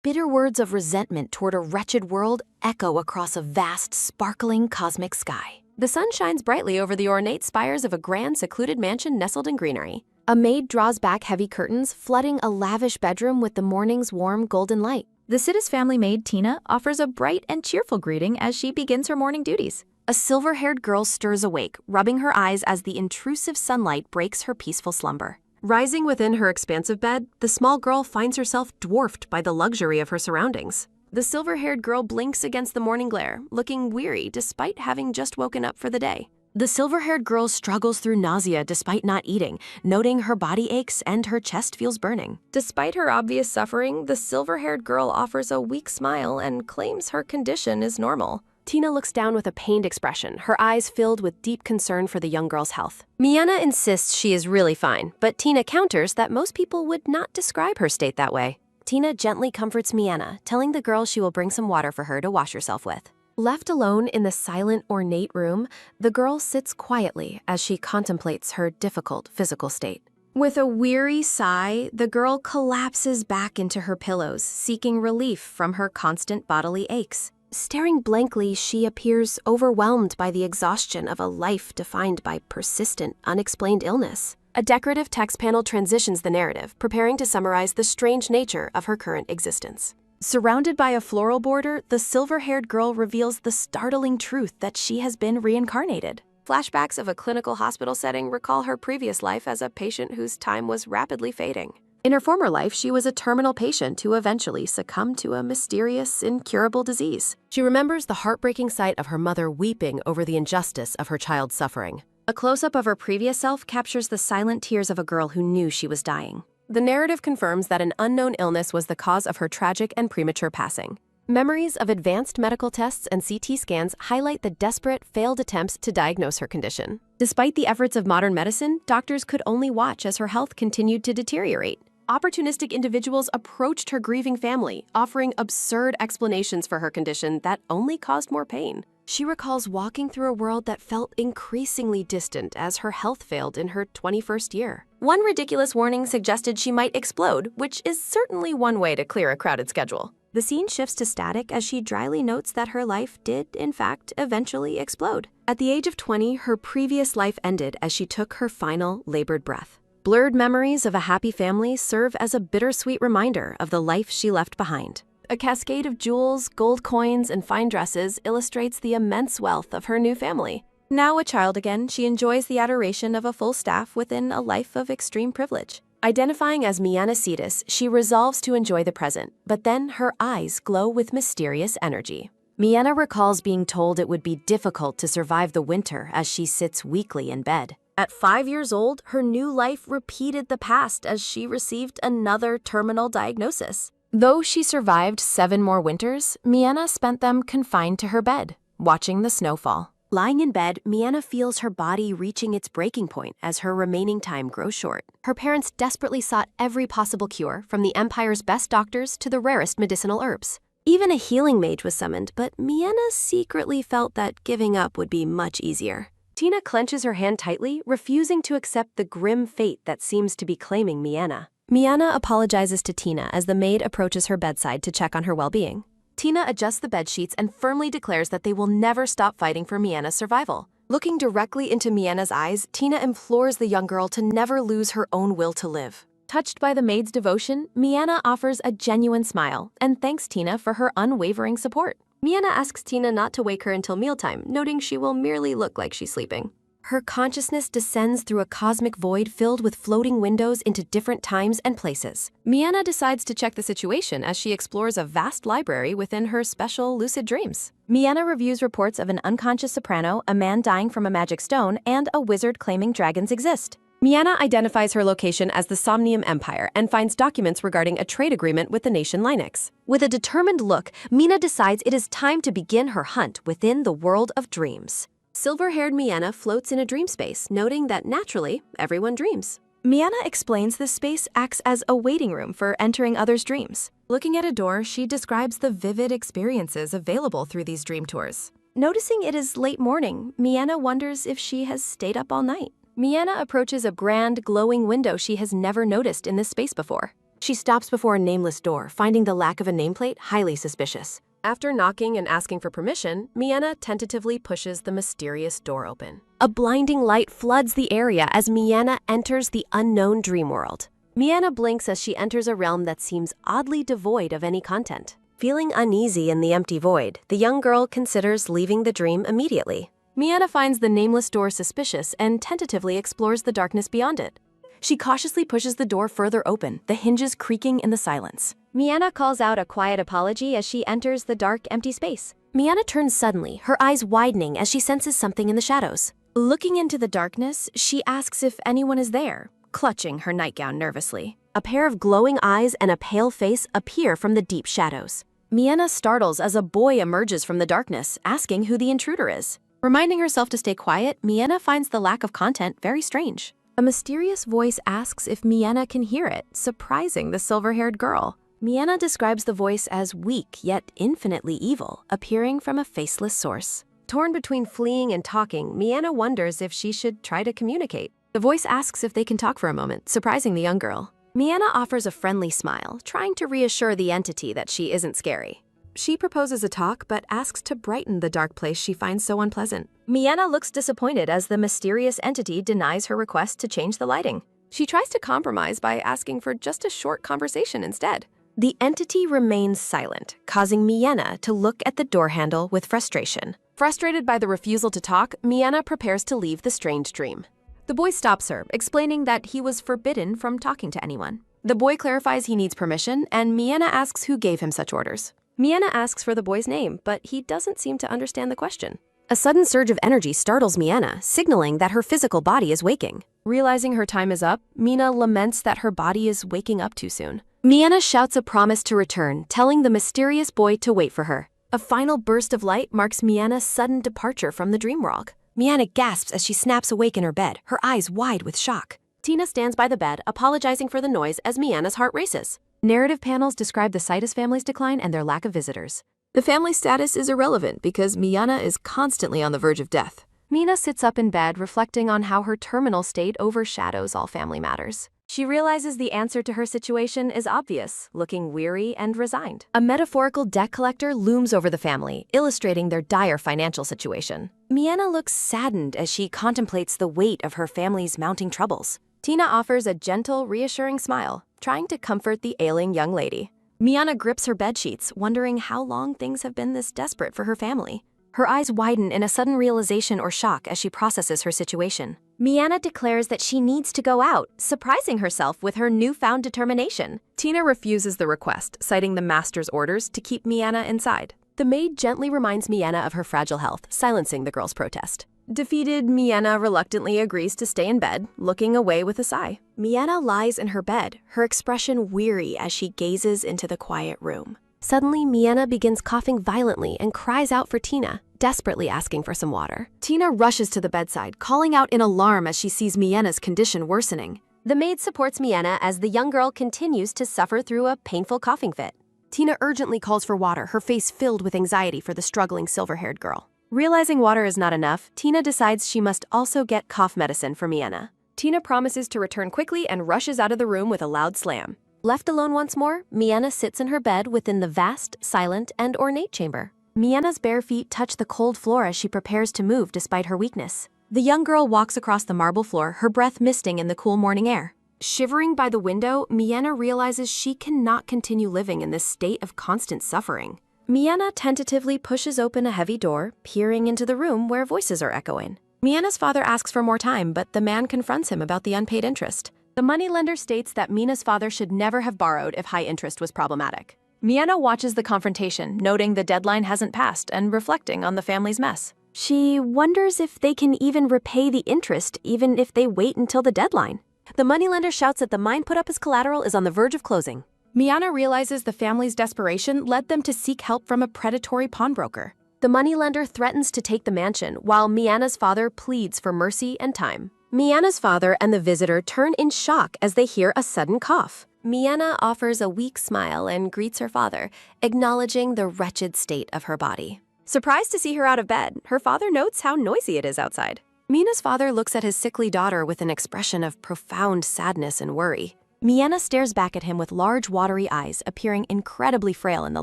Bitter words of resentment toward a wretched world echo across a vast, sparkling cosmic sky. The sun shines brightly over the ornate spires of a grand, secluded mansion nestled in greenery. A maid draws back heavy curtains, flooding a lavish bedroom with the morning's warm golden light. The Sidis family maid, Tina, offers a bright and cheerful greeting as she begins her morning duties. A silver-haired girl stirs awake, rubbing her eyes as the intrusive sunlight breaks her peaceful slumber. Rising within her expansive bed, the small girl finds herself dwarfed by the luxury of her surroundings. The silver-haired girl blinks against the morning glare, looking weary despite having just woken up for the day. The silver-haired girl struggles through nausea despite not eating, noting her body aches and her chest feels burning. Despite her obvious suffering, the silver-haired girl offers a weak smile and claims her condition is normal. Tina looks down with a pained expression, her eyes filled with deep concern for the young girl's health. Miana insists she is really fine, but Tina counters that most people would not describe her state that way. Tina gently comforts Miana, telling the girl she will bring some water for her to wash herself with. Left alone in the silent, ornate room, the girl sits quietly as she contemplates her difficult physical state. With a weary sigh, the girl collapses back into her pillows, seeking relief from her constant bodily aches. Staring blankly, she appears overwhelmed by the exhaustion of a life defined by persistent, unexplained illness. A decorative text panel transitions the narrative, preparing to summarize the strange nature of her current existence. Surrounded by a floral border, the silver-haired girl reveals the startling truth that she has been reincarnated. Flashbacks of a clinical hospital setting recall her previous life as a patient whose time was rapidly fading. In her former life, she was a terminal patient who eventually succumbed to a mysterious, incurable disease. She remembers the heartbreaking sight of her mother weeping over the injustice of her child's suffering. A close-up of her previous self captures the silent tears of a girl who knew she was dying. The narrative confirms that an unknown illness was the cause of her tragic and premature passing. Memories of advanced medical tests and CT scans highlight the desperate, failed attempts to diagnose her condition. Despite the efforts of modern medicine, doctors could only watch as her health continued to deteriorate. Opportunistic individuals approached her grieving family, offering absurd explanations for her condition that only caused more pain. She recalls walking through a world that felt increasingly distant as her health failed in her 21st year. One ridiculous warning suggested she might explode, which is certainly one way to clear a crowded schedule. The scene shifts to static as she dryly notes that her life did, in fact, eventually explode. At the age of 20, her previous life ended as she took her final labored breath. Blurred memories of a happy family serve as a bittersweet reminder of the life she left behind. A cascade of jewels, gold coins, and fine dresses illustrates the immense wealth of her new family. Now a child again, she enjoys the adoration of a full staff within a life of extreme privilege. Identifying as Miana Sidis, she resolves to enjoy the present, but then her eyes glow with mysterious energy. Miana recalls being told it would be difficult to survive the winter as she sits weakly in bed. At 5 years old, her new life repeated the past as she received another terminal diagnosis. Though she survived 7 more winters, Miana spent them confined to her bed, watching the snowfall. Lying in bed, Miana feels her body reaching its breaking point as her remaining time grows short. Her parents desperately sought every possible cure, from the Empire's best doctors to the rarest medicinal herbs. Even a healing mage was summoned, but Miana secretly felt that giving up would be much easier. Tina clenches her hand tightly, refusing to accept the grim fate that seems to be claiming Miana. Miana apologizes to Tina as the maid approaches her bedside to check on her well-being. Tina adjusts the bedsheets and firmly declares that they will never stop fighting for Miana's survival. Looking directly into Miana's eyes, Tina implores the young girl to never lose her own will to live. Touched by the maid's devotion, Miana offers a genuine smile and thanks Tina for her unwavering support. Miana asks Tina not to wake her until mealtime, noting she will merely look like she's sleeping. Her consciousness descends through a cosmic void filled with floating windows into different times and places. Miana decides to check the situation as she explores a vast library within her special lucid dreams. Miana reviews reports of an unconscious soprano, a man dying from a magic stone, and a wizard claiming dragons exist. Miana identifies her location as the Somnium Empire and finds documents regarding a trade agreement with the nation Linux. With a determined look, Mina decides it is time to begin her hunt within the world of dreams. Silver-haired Miana floats in a dream space, noting that naturally, everyone dreams. Miana explains this space acts as a waiting room for entering others' dreams. Looking at a door, she describes the vivid experiences available through these dream tours. Noticing it is late morning, Miana wonders if she has stayed up all night. Miana approaches a grand, glowing window she has never noticed in this space before. She stops before a nameless door, finding the lack of a nameplate highly suspicious. After knocking and asking for permission, Miena tentatively pushes the mysterious door open. A blinding light floods the area as Miena enters the unknown dream world. Miena blinks as she enters a realm that seems oddly devoid of any content. Feeling uneasy in the empty void, the young girl considers leaving the dream immediately. Miena finds the nameless door suspicious and tentatively explores the darkness beyond it. She cautiously pushes the door further open, the hinges creaking in the silence. Miena calls out a quiet apology as she enters the dark, empty space. Miena turns suddenly, her eyes widening as she senses something in the shadows. Looking into the darkness, she asks if anyone is there, clutching her nightgown nervously. A pair of glowing eyes and a pale face appear from the deep shadows. Miena startles as a boy emerges from the darkness, asking who the intruder is. Reminding herself to stay quiet, Miena finds the lack of content very strange. A mysterious voice asks if Miena can hear it, surprising the silver-haired girl. Miena describes the voice as weak yet infinitely evil, appearing from a faceless source. Torn between fleeing and talking, Miena wonders if she should try to communicate. The voice asks if they can talk for a moment, surprising the young girl. Miena offers a friendly smile, trying to reassure the entity that she isn't scary. She proposes a talk, but asks to brighten the dark place she finds so unpleasant. Miena looks disappointed as the mysterious entity denies her request to change the lighting. She tries to compromise by asking for just a short conversation instead. The entity remains silent, causing Miena to look at the door handle with frustration. Frustrated by the refusal to talk, Miena prepares to leave the strange dream. The boy stops her, explaining that he was forbidden from talking to anyone. The boy clarifies he needs permission, and Miena asks who gave him such orders. Miena asks for the boy's name, but he doesn't seem to understand the question. A sudden surge of energy startles Miena, signaling that her physical body is waking. Realizing her time is up, Miena laments that her body is waking up too soon. Miena shouts a promise to return, telling the mysterious boy to wait for her. A final burst of light marks Miena's sudden departure from the dream world. Miena gasps as she snaps awake in her bed, her eyes wide with shock. Tina stands by the bed, apologizing for the noise as Miena's heart races. Narrative panels describe the Citus family's decline and their lack of visitors. The family status is irrelevant because Miena is constantly on the verge of death. Miena sits up in bed, reflecting on how her terminal state overshadows all family matters. She realizes the answer to her situation is obvious, looking weary and resigned. A metaphorical debt collector looms over the family, illustrating their dire financial situation. Miena looks saddened as she contemplates the weight of her family's mounting troubles. Tina offers a gentle, reassuring smile, trying to comfort the ailing young lady. Miena grips her bedsheets, wondering how long things have been this desperate for her family. Her eyes widen in a sudden realization or shock as she processes her situation. Miena declares that she needs to go out, surprising herself with her newfound determination. Tina refuses the request, citing the master's orders to keep Miena inside. The maid gently reminds Miena of her fragile health, silencing the girl's protest. Defeated, Miena reluctantly agrees to stay in bed, looking away with a sigh. Miena lies in her bed, her expression weary as she gazes into the quiet room. Suddenly, Miena begins coughing violently and cries out for Tina, desperately asking for some water. Tina rushes to the bedside, calling out in alarm as she sees Miena's condition worsening. The maid supports Miena as the young girl continues to suffer through a painful coughing fit. Tina urgently calls for water, her face filled with anxiety for the struggling silver-haired girl. Realizing water is not enough, Tina decides she must also get cough medicine for Miena. Tina promises to return quickly and rushes out of the room with a loud slam. Left alone once more, Miena sits in her bed within the vast, silent, and ornate chamber. Miena's bare feet touch the cold floor as she prepares to move despite her weakness. The young girl walks across the marble floor, her breath misting in the cool morning air. Shivering by the window, Miena realizes she cannot continue living in this state of constant suffering. Miena tentatively pushes open a heavy door, peering into the room where voices are echoing. Miena's father asks for more time, but the man confronts him about the unpaid interest. The moneylender states that Miena's father should never have borrowed if high interest was problematic. Miena watches the confrontation, noting the deadline hasn't passed and reflecting on the family's mess. She wonders if they can even repay the interest even if they wait until the deadline. The moneylender shouts that the mine put up as collateral is on the verge of closing. Miena realizes the family's desperation led them to seek help from a predatory pawnbroker. The moneylender threatens to take the mansion, while Miena's father pleads for mercy and time. Miena's father and the visitor turn in shock as they hear a sudden cough. Miena offers a weak smile and greets her father, acknowledging the wretched state of her body. Surprised to see her out of bed, her father notes how noisy it is outside. Miena's father looks at his sickly daughter with an expression of profound sadness and worry. Miena stares back at him with large watery eyes, appearing incredibly frail in the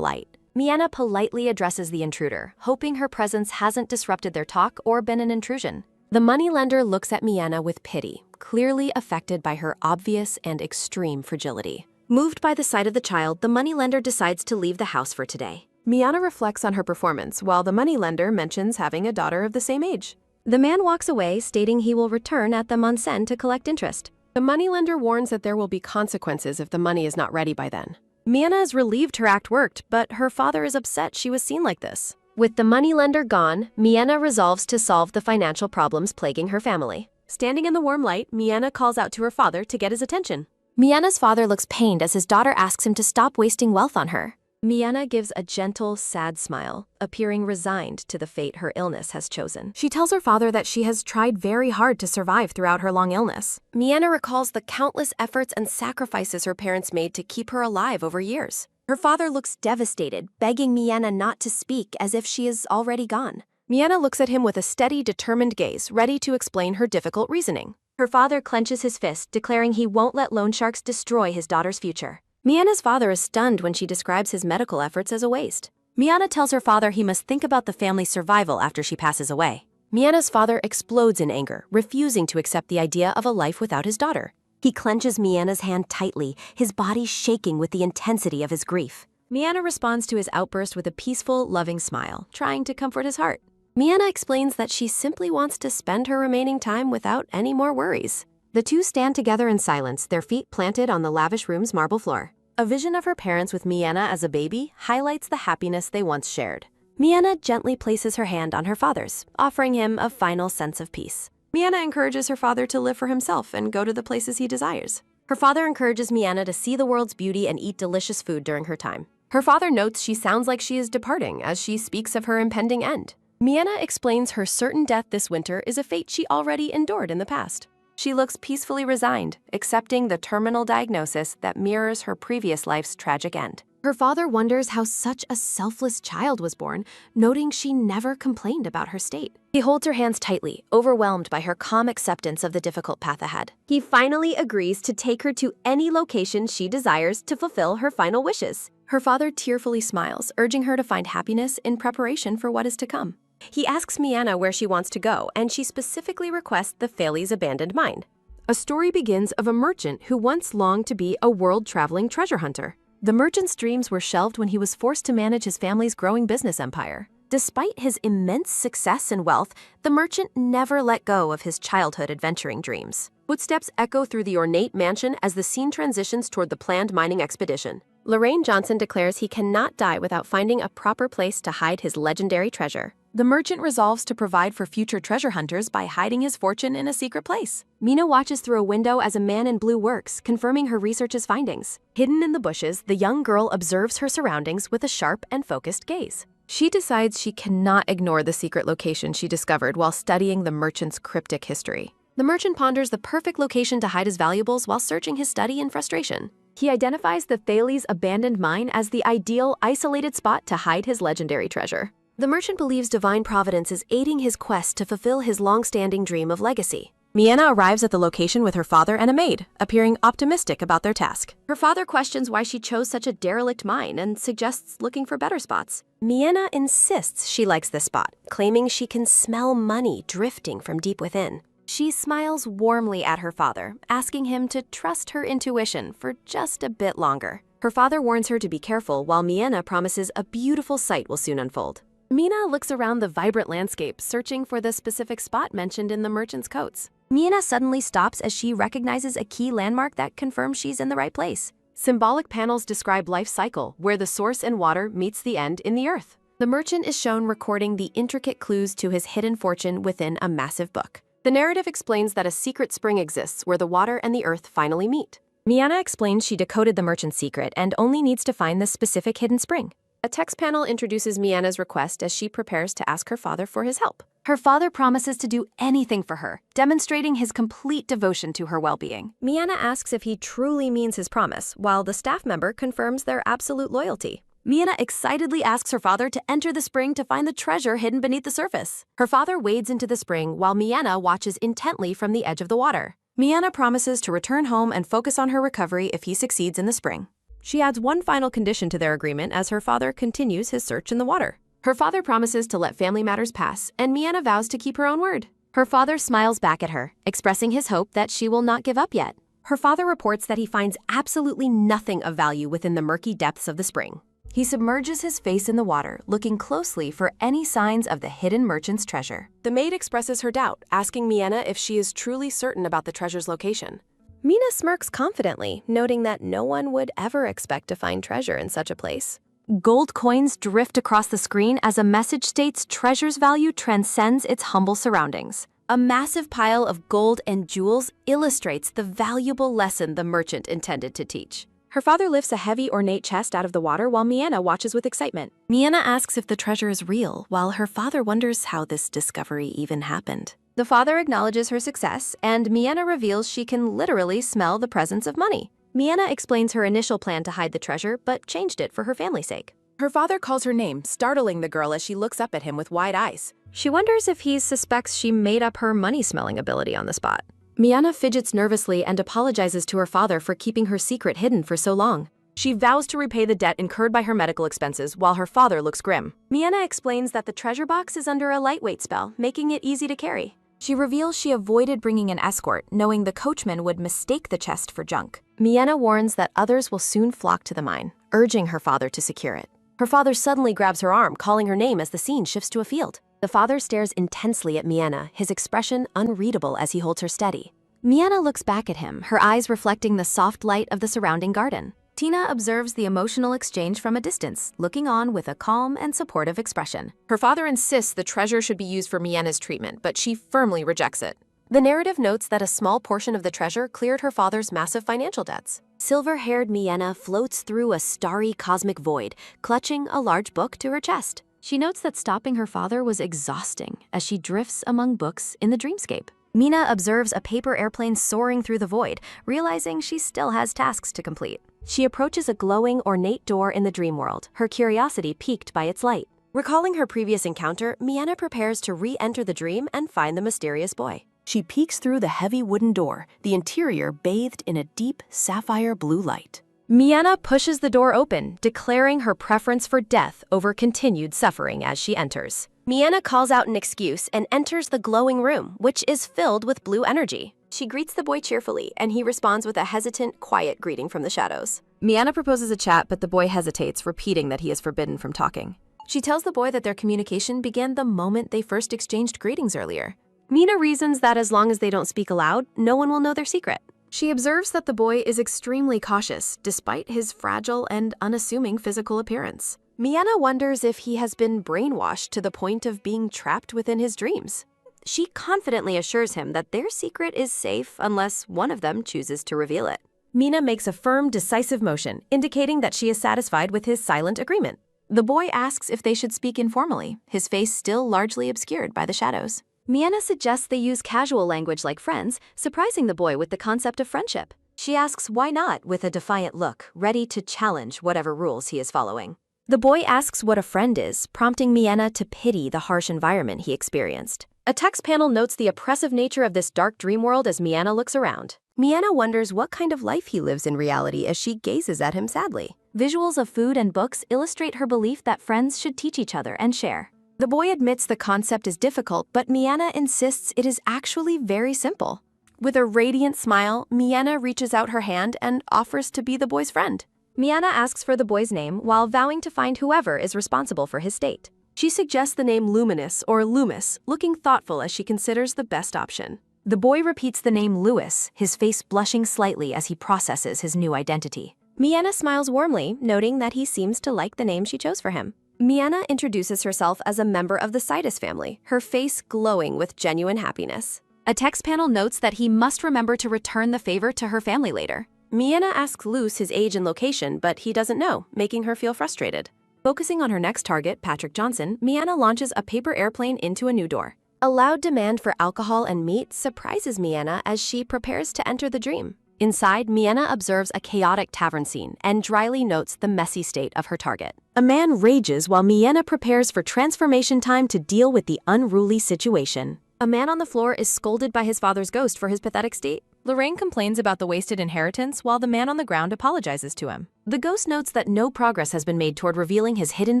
light. Miena politely addresses the intruder, hoping her presence hasn't disrupted their talk or been an intrusion. The moneylender looks at Miena with pity, clearly affected by her obvious and extreme fragility. Moved by the sight of the child, the moneylender decides to leave the house for today. Miena reflects on her performance, while the moneylender mentions having a daughter of the same age. The man walks away, stating he will return at the Monsen to collect interest. The moneylender warns that there will be consequences if the money is not ready by then. Miena is relieved her act worked, but her father is upset she was seen like this. With the moneylender gone, Miena resolves to solve the financial problems plaguing her family. Standing in the warm light, Miena calls out to her father to get his attention. Miena's father looks pained as his daughter asks him to stop wasting wealth on her. Miena gives a gentle, sad smile, appearing resigned to the fate her illness has chosen. She tells her father that she has tried very hard to survive throughout her long illness. Miena recalls the countless efforts and sacrifices her parents made to keep her alive over years. Her father looks devastated, begging Miena not to speak as if she is already gone. Miena looks at him with a steady, determined gaze, ready to explain her difficult reasoning. Her father clenches his fist, declaring he won't let loan sharks destroy his daughter's future. Miena's father is stunned when she describes his medical efforts as a waste. Miena tells her father he must think about the family's survival after she passes away. Miena's father explodes in anger, refusing to accept the idea of a life without his daughter. He clenches Miena's hand tightly, his body shaking with the intensity of his grief. Miena responds to his outburst with a peaceful, loving smile, trying to comfort his heart. Miena explains that she simply wants to spend her remaining time without any more worries. The two stand together in silence, their feet planted on the lavish room's marble floor. A vision of her parents with Miena as a baby highlights the happiness they once shared. Miena gently places her hand on her father's, offering him a final sense of peace. Miena encourages her father to live for himself and go to the places he desires. Her father encourages Miena to see the world's beauty and eat delicious food during her time. Her father notes she sounds like she is departing as she speaks of her impending end. Miena explains her certain death this winter is a fate she already endured in the past. She looks peacefully resigned, accepting the terminal diagnosis that mirrors her previous life's tragic end. Her father wonders how such a selfless child was born, noting she never complained about her state. He holds her hands tightly, overwhelmed by her calm acceptance of the difficult path ahead. He finally agrees to take her to any location she desires to fulfill her final wishes. Her father tearfully smiles, urging her to find happiness in preparation for what is to come. He asks Miena where she wants to go, and she specifically requests the Faily's abandoned mine. A story begins of a merchant who once longed to be a world-traveling treasure hunter. The merchant's dreams were shelved when he was forced to manage his family's growing business empire. Despite his immense success and wealth, the merchant never let go of his childhood adventuring dreams. Footsteps echo through the ornate mansion as the scene transitions toward the planned mining expedition. Lorraine Johnson declares he cannot die without finding a proper place to hide his legendary treasure. The merchant resolves to provide for future treasure hunters by hiding his fortune in a secret place. Mina watches through a window as a man in blue works, confirming her research's findings. Hidden in the bushes, the young girl observes her surroundings with a sharp and focused gaze. She decides she cannot ignore the secret location she discovered while studying the merchant's cryptic history. The merchant ponders the perfect location to hide his valuables while searching his study in frustration. He identifies the Thales' abandoned mine as the ideal, isolated spot to hide his legendary treasure. The merchant believes divine providence is aiding his quest to fulfill his long-standing dream of legacy. Miena arrives at the location with her father and a maid, appearing optimistic about their task. Her father questions why she chose such a derelict mine and suggests looking for better spots. Miena insists she likes this spot, claiming she can smell money drifting from deep within. She smiles warmly at her father, asking him to trust her intuition for just a bit longer. Her father warns her to be careful, while Miena promises a beautiful sight will soon unfold. Miena looks around the vibrant landscape, searching for the specific spot mentioned in the merchant's coats. Miena suddenly stops as she recognizes a key landmark that confirms she's in the right place. Symbolic panels describe life's cycle, where the source in water meets the end in the earth. The merchant is shown recording the intricate clues to his hidden fortune within a massive book. The narrative explains that a secret spring exists where the water and the earth finally meet. Miena explains she decoded the merchant's secret and only needs to find the specific hidden spring. A text panel introduces Miena's request as she prepares to ask her father for his help. Her father promises to do anything for her, demonstrating his complete devotion to her well-being. Miena asks if he truly means his promise, while the staff member confirms their absolute loyalty. Miena excitedly asks her father to enter the spring to find the treasure hidden beneath the surface. Her father wades into the spring while Miena watches intently from the edge of the water. Miana promises to return home and focus on her recovery if he succeeds in the spring. She adds one final condition to their agreement as her father continues his search in the water. Her father promises to let family matters pass, and Miana vows to keep her own word. Her father smiles back at her, expressing his hope that she will not give up yet. Her father reports that he finds absolutely nothing of value within the murky depths of the spring. He submerges his face in the water, looking closely for any signs of the hidden merchant's treasure. The maid expresses her doubt, asking Miana if she is truly certain about the treasure's location. Mina smirks confidently, noting that no one would ever expect to find treasure in such a place. Gold coins drift across the screen as a message states treasure's value transcends its humble surroundings. A massive pile of gold and jewels illustrates the valuable lesson the merchant intended to teach. Her father lifts a heavy, ornate chest out of the water while Miana watches with excitement. Miana asks if the treasure is real, while her father wonders how this discovery even happened. The father acknowledges her success, and Miana reveals she can literally smell the presence of money. Miana explains her initial plan to hide the treasure, but changed it for her family's sake. Her father calls her name, startling the girl as she looks up at him with wide eyes. She wonders if he suspects she made up her money-smelling ability on the spot. Miana fidgets nervously and apologizes to her father for keeping her secret hidden for so long. She vows to repay the debt incurred by her medical expenses while her father looks grim. Miana explains that the treasure box is under a lightweight spell, making it easy to carry. She reveals she avoided bringing an escort, knowing the coachman would mistake the chest for junk. Miana warns that others will soon flock to the mine, urging her father to secure it. Her father suddenly grabs her arm, calling her name as the scene shifts to a field. The father stares intensely at Miana, his expression unreadable as he holds her steady. Miana looks back at him, her eyes reflecting the soft light of the surrounding garden. Tina observes the emotional exchange from a distance, looking on with a calm and supportive expression. Her father insists the treasure should be used for Miana's treatment, but she firmly rejects it. The narrative notes that a small portion of the treasure cleared her father's massive financial debts. Silver-haired Miana floats through a starry cosmic void, clutching a large book to her chest. She notes that stopping her father was exhausting as she drifts among books in the dreamscape. Mina observes a paper airplane soaring through the void, realizing she still has tasks to complete. She approaches a glowing, ornate door in the dream world, her curiosity piqued by its light. Recalling her previous encounter, Miana prepares to re-enter the dream and find the mysterious boy. She peeks through the heavy wooden door, the interior bathed in a deep, sapphire blue light. Miana pushes the door open, declaring her preference for death over continued suffering as she enters. Miana calls out an excuse and enters the glowing room, which is filled with blue energy. She greets the boy cheerfully, and he responds with a hesitant, quiet greeting from the shadows. Miana proposes a chat, but the boy hesitates, repeating that he is forbidden from talking. She tells the boy that their communication began the moment they first exchanged greetings earlier. Mina reasons that as long as they don't speak aloud, no one will know their secret. She observes that the boy is extremely cautious, despite his fragile and unassuming physical appearance. Miana wonders if he has been brainwashed to the point of being trapped within his dreams. She confidently assures him that their secret is safe unless one of them chooses to reveal it. Mina makes a firm, decisive motion, indicating that she is satisfied with his silent agreement. The boy asks if they should speak informally, his face still largely obscured by the shadows. Miana suggests they use casual language like friends, surprising the boy with the concept of friendship. She asks why not with a defiant look, ready to challenge whatever rules he is following. The boy asks what a friend is, prompting Miana to pity the harsh environment he experienced. A text panel notes the oppressive nature of this dark dream world as Miana looks around. Miana wonders what kind of life he lives in reality as she gazes at him sadly. Visuals of food and books illustrate her belief that friends should teach each other and share. The boy admits the concept is difficult, but Miana insists it is actually very simple. With a radiant smile, Miana reaches out her hand and offers to be the boy's friend. Miana asks for the boy's name while vowing to find whoever is responsible for his state. She suggests the name Luminous or Loomis, looking thoughtful as she considers the best option. The boy repeats the name Lewis, his face blushing slightly as he processes his new identity. Miana smiles warmly, noting that he seems to like the name she chose for him. Miana introduces herself as a member of the Sidus family, her face glowing with genuine happiness. A text panel notes that he must remember to return the favor to her family later. Miana asks Luce his age and location, but he doesn't know, making her feel frustrated. Focusing on her next target, Patrick Johnson, Miana launches a paper airplane into a new door. A loud demand for alcohol and meat surprises Miana as she prepares to enter the dream. Inside, Miana observes a chaotic tavern scene and dryly notes the messy state of her target. A man rages while Miana prepares for transformation time to deal with the unruly situation. A man on the floor is scolded by his father's ghost for his pathetic state. Lorraine complains about the wasted inheritance while the man on the ground apologizes to him. The ghost notes that no progress has been made toward revealing his hidden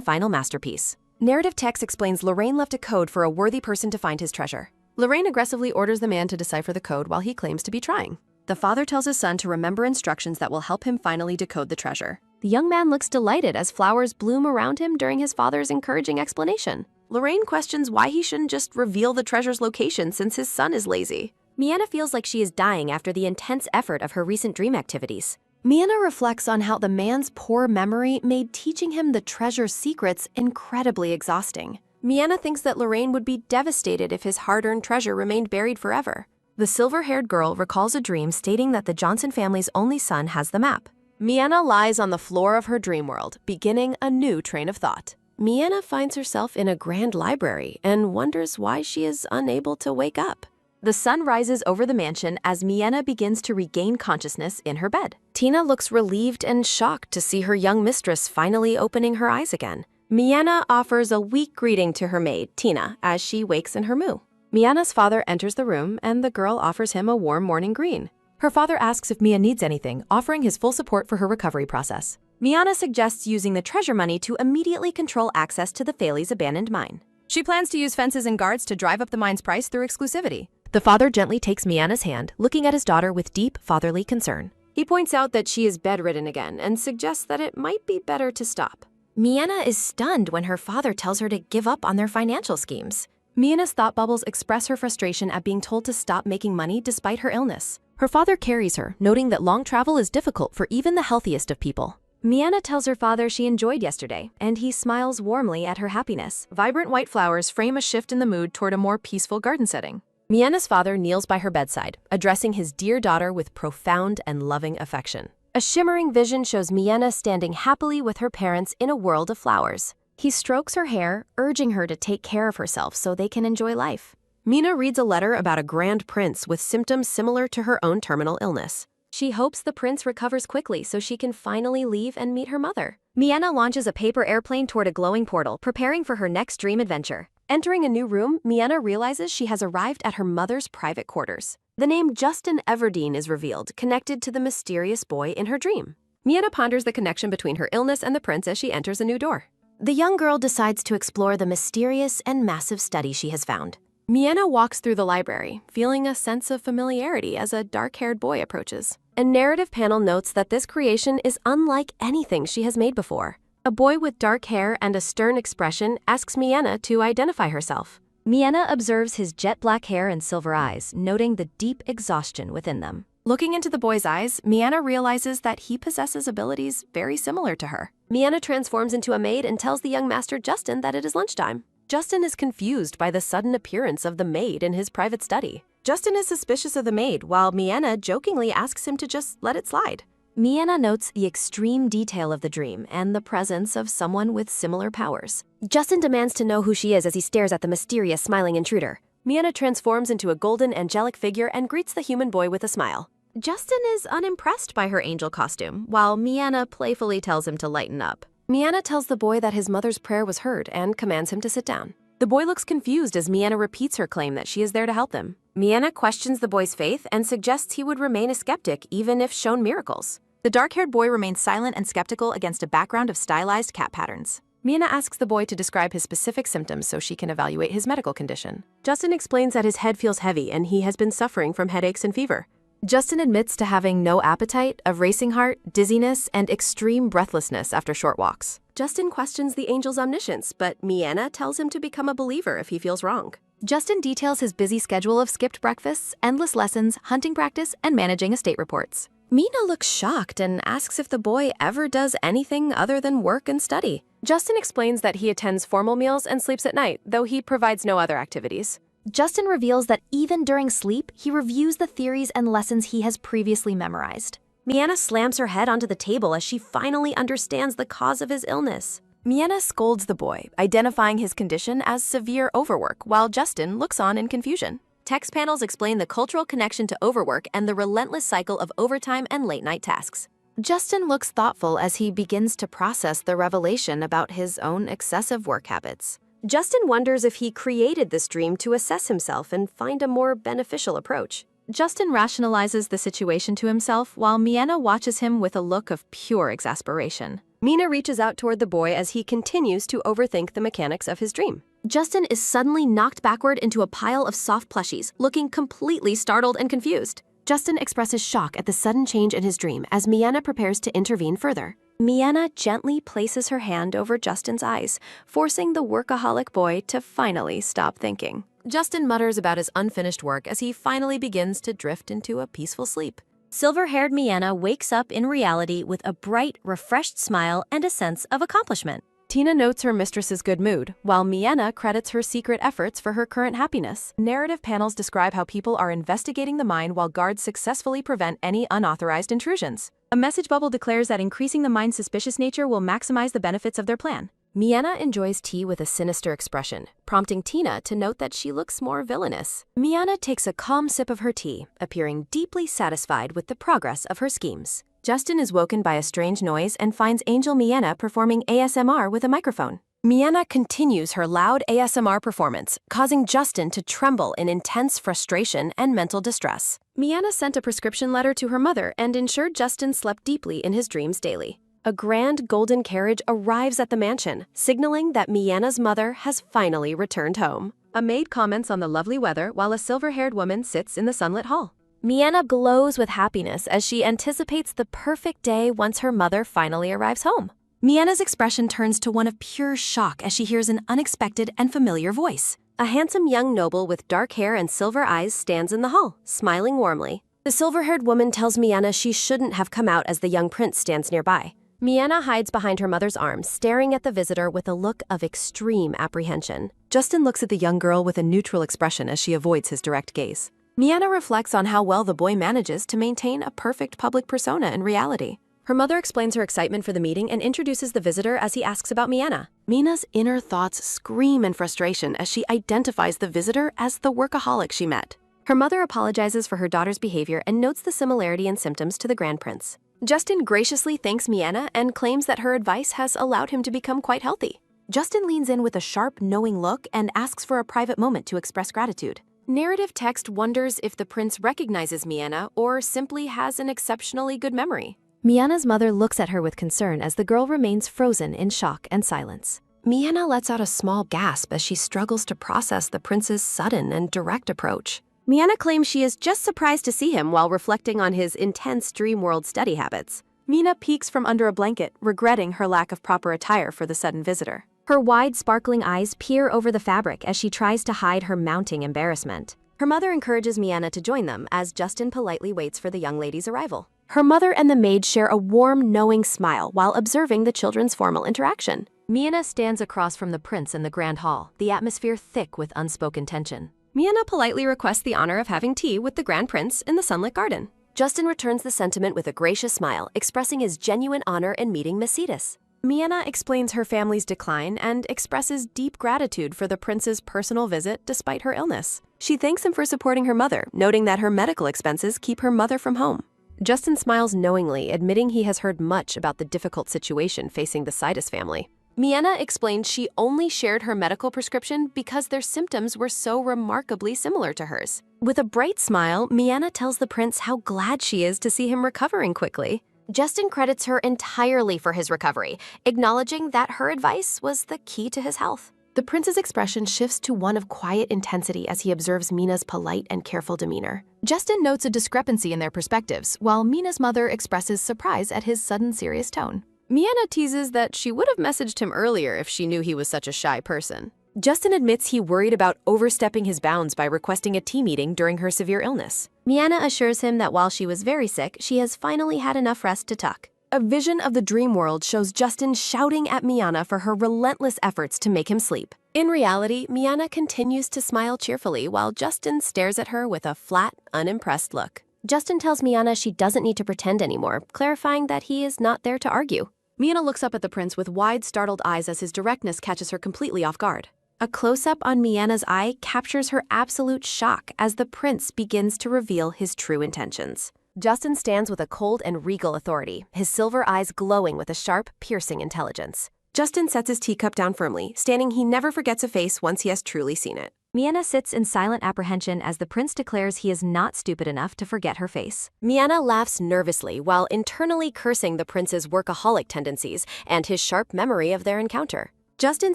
final masterpiece. Narrative text explains Lorraine left a code for a worthy person to find his treasure. Lorraine aggressively orders the man to decipher the code while he claims to be trying. The father tells his son to remember instructions that will help him finally decode the treasure. The young man looks delighted as flowers bloom around him during his father's encouraging explanation. Lorraine questions why he shouldn't just reveal the treasure's location since his son is lazy. Mianna feels like she is dying after the intense effort of her recent dream activities. Mianna reflects on how the man's poor memory made teaching him the treasure's secrets incredibly exhausting. Mianna thinks that Lorraine would be devastated if his hard-earned treasure remained buried forever. The silver-haired girl recalls a dream stating that the Johnson family's only son has the map. Mianna lies on the floor of her dream world, beginning a new train of thought. Mianna finds herself in a grand library and wonders why she is unable to wake up. The sun rises over the mansion as Mianna begins to regain consciousness in her bed. Tina looks relieved and shocked to see her young mistress finally opening her eyes again. Mianna offers a weak greeting to her maid, Tina, as she wakes in her moo. Mianna's father enters the room and the girl offers him a warm morning greeting. Her father asks if Mia needs anything, offering his full support for her recovery process. Mianna suggests using the treasure money to immediately control access to the Faley's abandoned mine. She plans to use fences and guards to drive up the mine's price through exclusivity. The father gently takes Mianna's hand, looking at his daughter with deep fatherly concern. He points out that she is bedridden again and suggests that it might be better to stop. Mianna is stunned when her father tells her to give up on their financial schemes. Mianna's thought bubbles express her frustration at being told to stop making money despite her illness. Her father carries her, noting that long travel is difficult for even the healthiest of people. Mianna tells her father she enjoyed yesterday, and he smiles warmly at her happiness. Vibrant white flowers frame a shift in the mood toward a more peaceful garden setting. Mianna's father kneels by her bedside, addressing his dear daughter with profound and loving affection. A shimmering vision shows Mianna standing happily with her parents in a world of flowers. He strokes her hair, urging her to take care of herself so they can enjoy life. Mina reads a letter about a grand prince with symptoms similar to her own terminal illness. She hopes the prince recovers quickly so she can finally leave and meet her mother. Mianna launches a paper airplane toward a glowing portal, preparing for her next dream adventure. Entering a new room, Mianna realizes she has arrived at her mother's private quarters. The name Justin Everdeen is revealed, connected to the mysterious boy in her dream. Mianna ponders the connection between her illness and the prince as she enters a new door. The young girl decides to explore the mysterious and massive study she has found. Mianna walks through the library, feeling a sense of familiarity as a dark-haired boy approaches. A narrative panel notes that this creation is unlike anything she has made before. A boy with dark hair and a stern expression asks Mianna to identify herself. Mianna observes his jet-black hair and silver eyes, noting the deep exhaustion within them. Looking into the boy's eyes, Mianna realizes that he possesses abilities very similar to her. Mianna transforms into a maid and tells the young master Justin that it is lunchtime. Justin is confused by the sudden appearance of the maid in his private study. Justin is suspicious of the maid, while Mianna jokingly asks him to just let it slide. Mianna notes the extreme detail of the dream and the presence of someone with similar powers. Justin demands to know who she is as he stares at the mysterious smiling intruder. Mianna transforms into a golden angelic figure and greets the human boy with a smile. Justin is unimpressed by her angel costume, while Mianna playfully tells him to lighten up. Mianna tells the boy that his mother's prayer was heard and commands him to sit down. The boy looks confused as Mianna repeats her claim that she is there to help him. Mianna questions the boy's faith and suggests he would remain a skeptic even if shown miracles. The dark-haired boy remains silent and skeptical against a background of stylized cat patterns. Mianna asks the boy to describe his specific symptoms so she can evaluate his medical condition. Justin explains that his head feels heavy and he has been suffering from headaches and fever. Justin admits to having no appetite, a racing heart, dizziness, and extreme breathlessness after short walks. Justin questions the angel's omniscience, but Mianna tells him to become a believer if he feels wrong. Justin details his busy schedule of skipped breakfasts, endless lessons, hunting practice, and managing estate reports. Mina looks shocked and asks if the boy ever does anything other than work and study. Justin explains that he attends formal meals and sleeps at night, though he provides no other activities. Justin reveals that even during sleep, he reviews the theories and lessons he has previously memorized. Mianna slams her head onto the table as she finally understands the cause of his illness. Mianna scolds the boy, identifying his condition as severe overwork, while Justin looks on in confusion. Text panels explain the cultural connection to overwork and the relentless cycle of overtime and late-night tasks. Justin looks thoughtful as he begins to process the revelation about his own excessive work habits. Justin wonders if he created this dream to assess himself and find a more beneficial approach. Justin rationalizes the situation to himself while Miena watches him with a look of pure exasperation. Mina reaches out toward the boy as he continues to overthink the mechanics of his dream. Justin is suddenly knocked backward into a pile of soft plushies, looking completely startled and confused. Justin expresses shock at the sudden change in his dream as Miena prepares to intervene further. Miena gently places her hand over Justin's eyes, forcing the workaholic boy to finally stop thinking. Justin mutters about his unfinished work as he finally begins to drift into a peaceful sleep. Silver-haired Miena wakes up in reality with a bright, refreshed smile and a sense of accomplishment. Tina notes her mistress's good mood, while Miena credits her secret efforts for her current happiness. Narrative panels describe how people are investigating the mine while guards successfully prevent any unauthorized intrusions. A message bubble declares that increasing the mine's suspicious nature will maximize the benefits of their plan. Miena enjoys tea with a sinister expression, prompting Tina to note that she looks more villainous. Miena takes a calm sip of her tea, appearing deeply satisfied with the progress of her schemes. Justin is woken by a strange noise and finds Angel Miena performing ASMR with a microphone. Miena continues her loud ASMR performance, causing Justin to tremble in intense frustration and mental distress. Miena sent a prescription letter to her mother and ensured Justin slept deeply in his dreams daily. A grand golden carriage arrives at the mansion, signaling that Miena's mother has finally returned home. A maid comments on the lovely weather while a silver-haired woman sits in the sunlit hall. Miena glows with happiness as she anticipates the perfect day once her mother finally arrives home. Miena's expression turns to one of pure shock as she hears an unexpected and familiar voice. A handsome young noble with dark hair and silver eyes stands in the hall, smiling warmly. The silver-haired woman tells Miena she shouldn't have come out as the young prince stands nearby. Miena hides behind her mother's arm, staring at the visitor with a look of extreme apprehension. Justin looks at the young girl with a neutral expression as she avoids his direct gaze. Miena reflects on how well the boy manages to maintain a perfect public persona in reality. Her mother explains her excitement for the meeting and introduces the visitor as he asks about Miena. Miena's inner thoughts scream in frustration as she identifies the visitor as the workaholic she met. Her mother apologizes for her daughter's behavior and notes the similarity in symptoms to the Grand Prince. Justin graciously thanks Miena and claims that her advice has allowed him to become quite healthy. Justin leans in with a sharp, knowing look and asks for a private moment to express gratitude. Narrative text wonders if the prince recognizes Miena or simply has an exceptionally good memory. Miena's mother looks at her with concern as the girl remains frozen in shock and silence. Miena lets out a small gasp as she struggles to process the prince's sudden and direct approach. Miena claims she is just surprised to see him while reflecting on his intense dream world study habits. Miena peeks from under a blanket, regretting her lack of proper attire for the sudden visitor. Her wide, sparkling eyes peer over the fabric as she tries to hide her mounting embarrassment. Her mother encourages Miena to join them as Justin politely waits for the young lady's arrival. Her mother and the maid share a warm, knowing smile while observing the children's formal interaction. Miena stands across from the prince in the grand hall, the atmosphere thick with unspoken tension. Miena politely requests the honor of having tea with the Grand Prince in the sunlit garden. Justin returns the sentiment with a gracious smile, expressing his genuine honor in meeting Mercedes. Miena explains her family's decline and expresses deep gratitude for the prince's personal visit despite her illness. She thanks him for supporting her mother, noting that her medical expenses keep her mother from home. Justin smiles knowingly, admitting he has heard much about the difficult situation facing the Sidus family. Miena explained she only shared her medical prescription because their symptoms were so remarkably similar to hers. With a bright smile, Miena tells the prince how glad she is to see him recovering quickly. Justin credits her entirely for his recovery, acknowledging that her advice was the key to his health. The prince's expression shifts to one of quiet intensity as he observes Miena's polite and careful demeanor. Justin notes a discrepancy in their perspectives, while Miena's mother expresses surprise at his sudden serious tone. Miena teases that she would have messaged him earlier if she knew he was such a shy person. Justin admits he worried about overstepping his bounds by requesting a tea meeting during her severe illness. Miena assures him that while she was very sick, she has finally had enough rest to tuck. A vision of the dream world shows Justin shouting at Miena for her relentless efforts to make him sleep. In reality, Miena continues to smile cheerfully while Justin stares at her with a flat, unimpressed look. Justin tells Miena she doesn't need to pretend anymore, clarifying that he is not there to argue. Miena looks up at the prince with wide, startled eyes as his directness catches her completely off guard. A close-up on Miena's eye captures her absolute shock as the prince begins to reveal his true intentions. Justin stands with a cold and regal authority, his silver eyes glowing with a sharp, piercing intelligence. Justin sets his teacup down firmly, stating he never forgets a face once he has truly seen it. Miena sits in silent apprehension as the prince declares he is not stupid enough to forget her face. Miena laughs nervously while internally cursing the prince's workaholic tendencies and his sharp memory of their encounter. Justin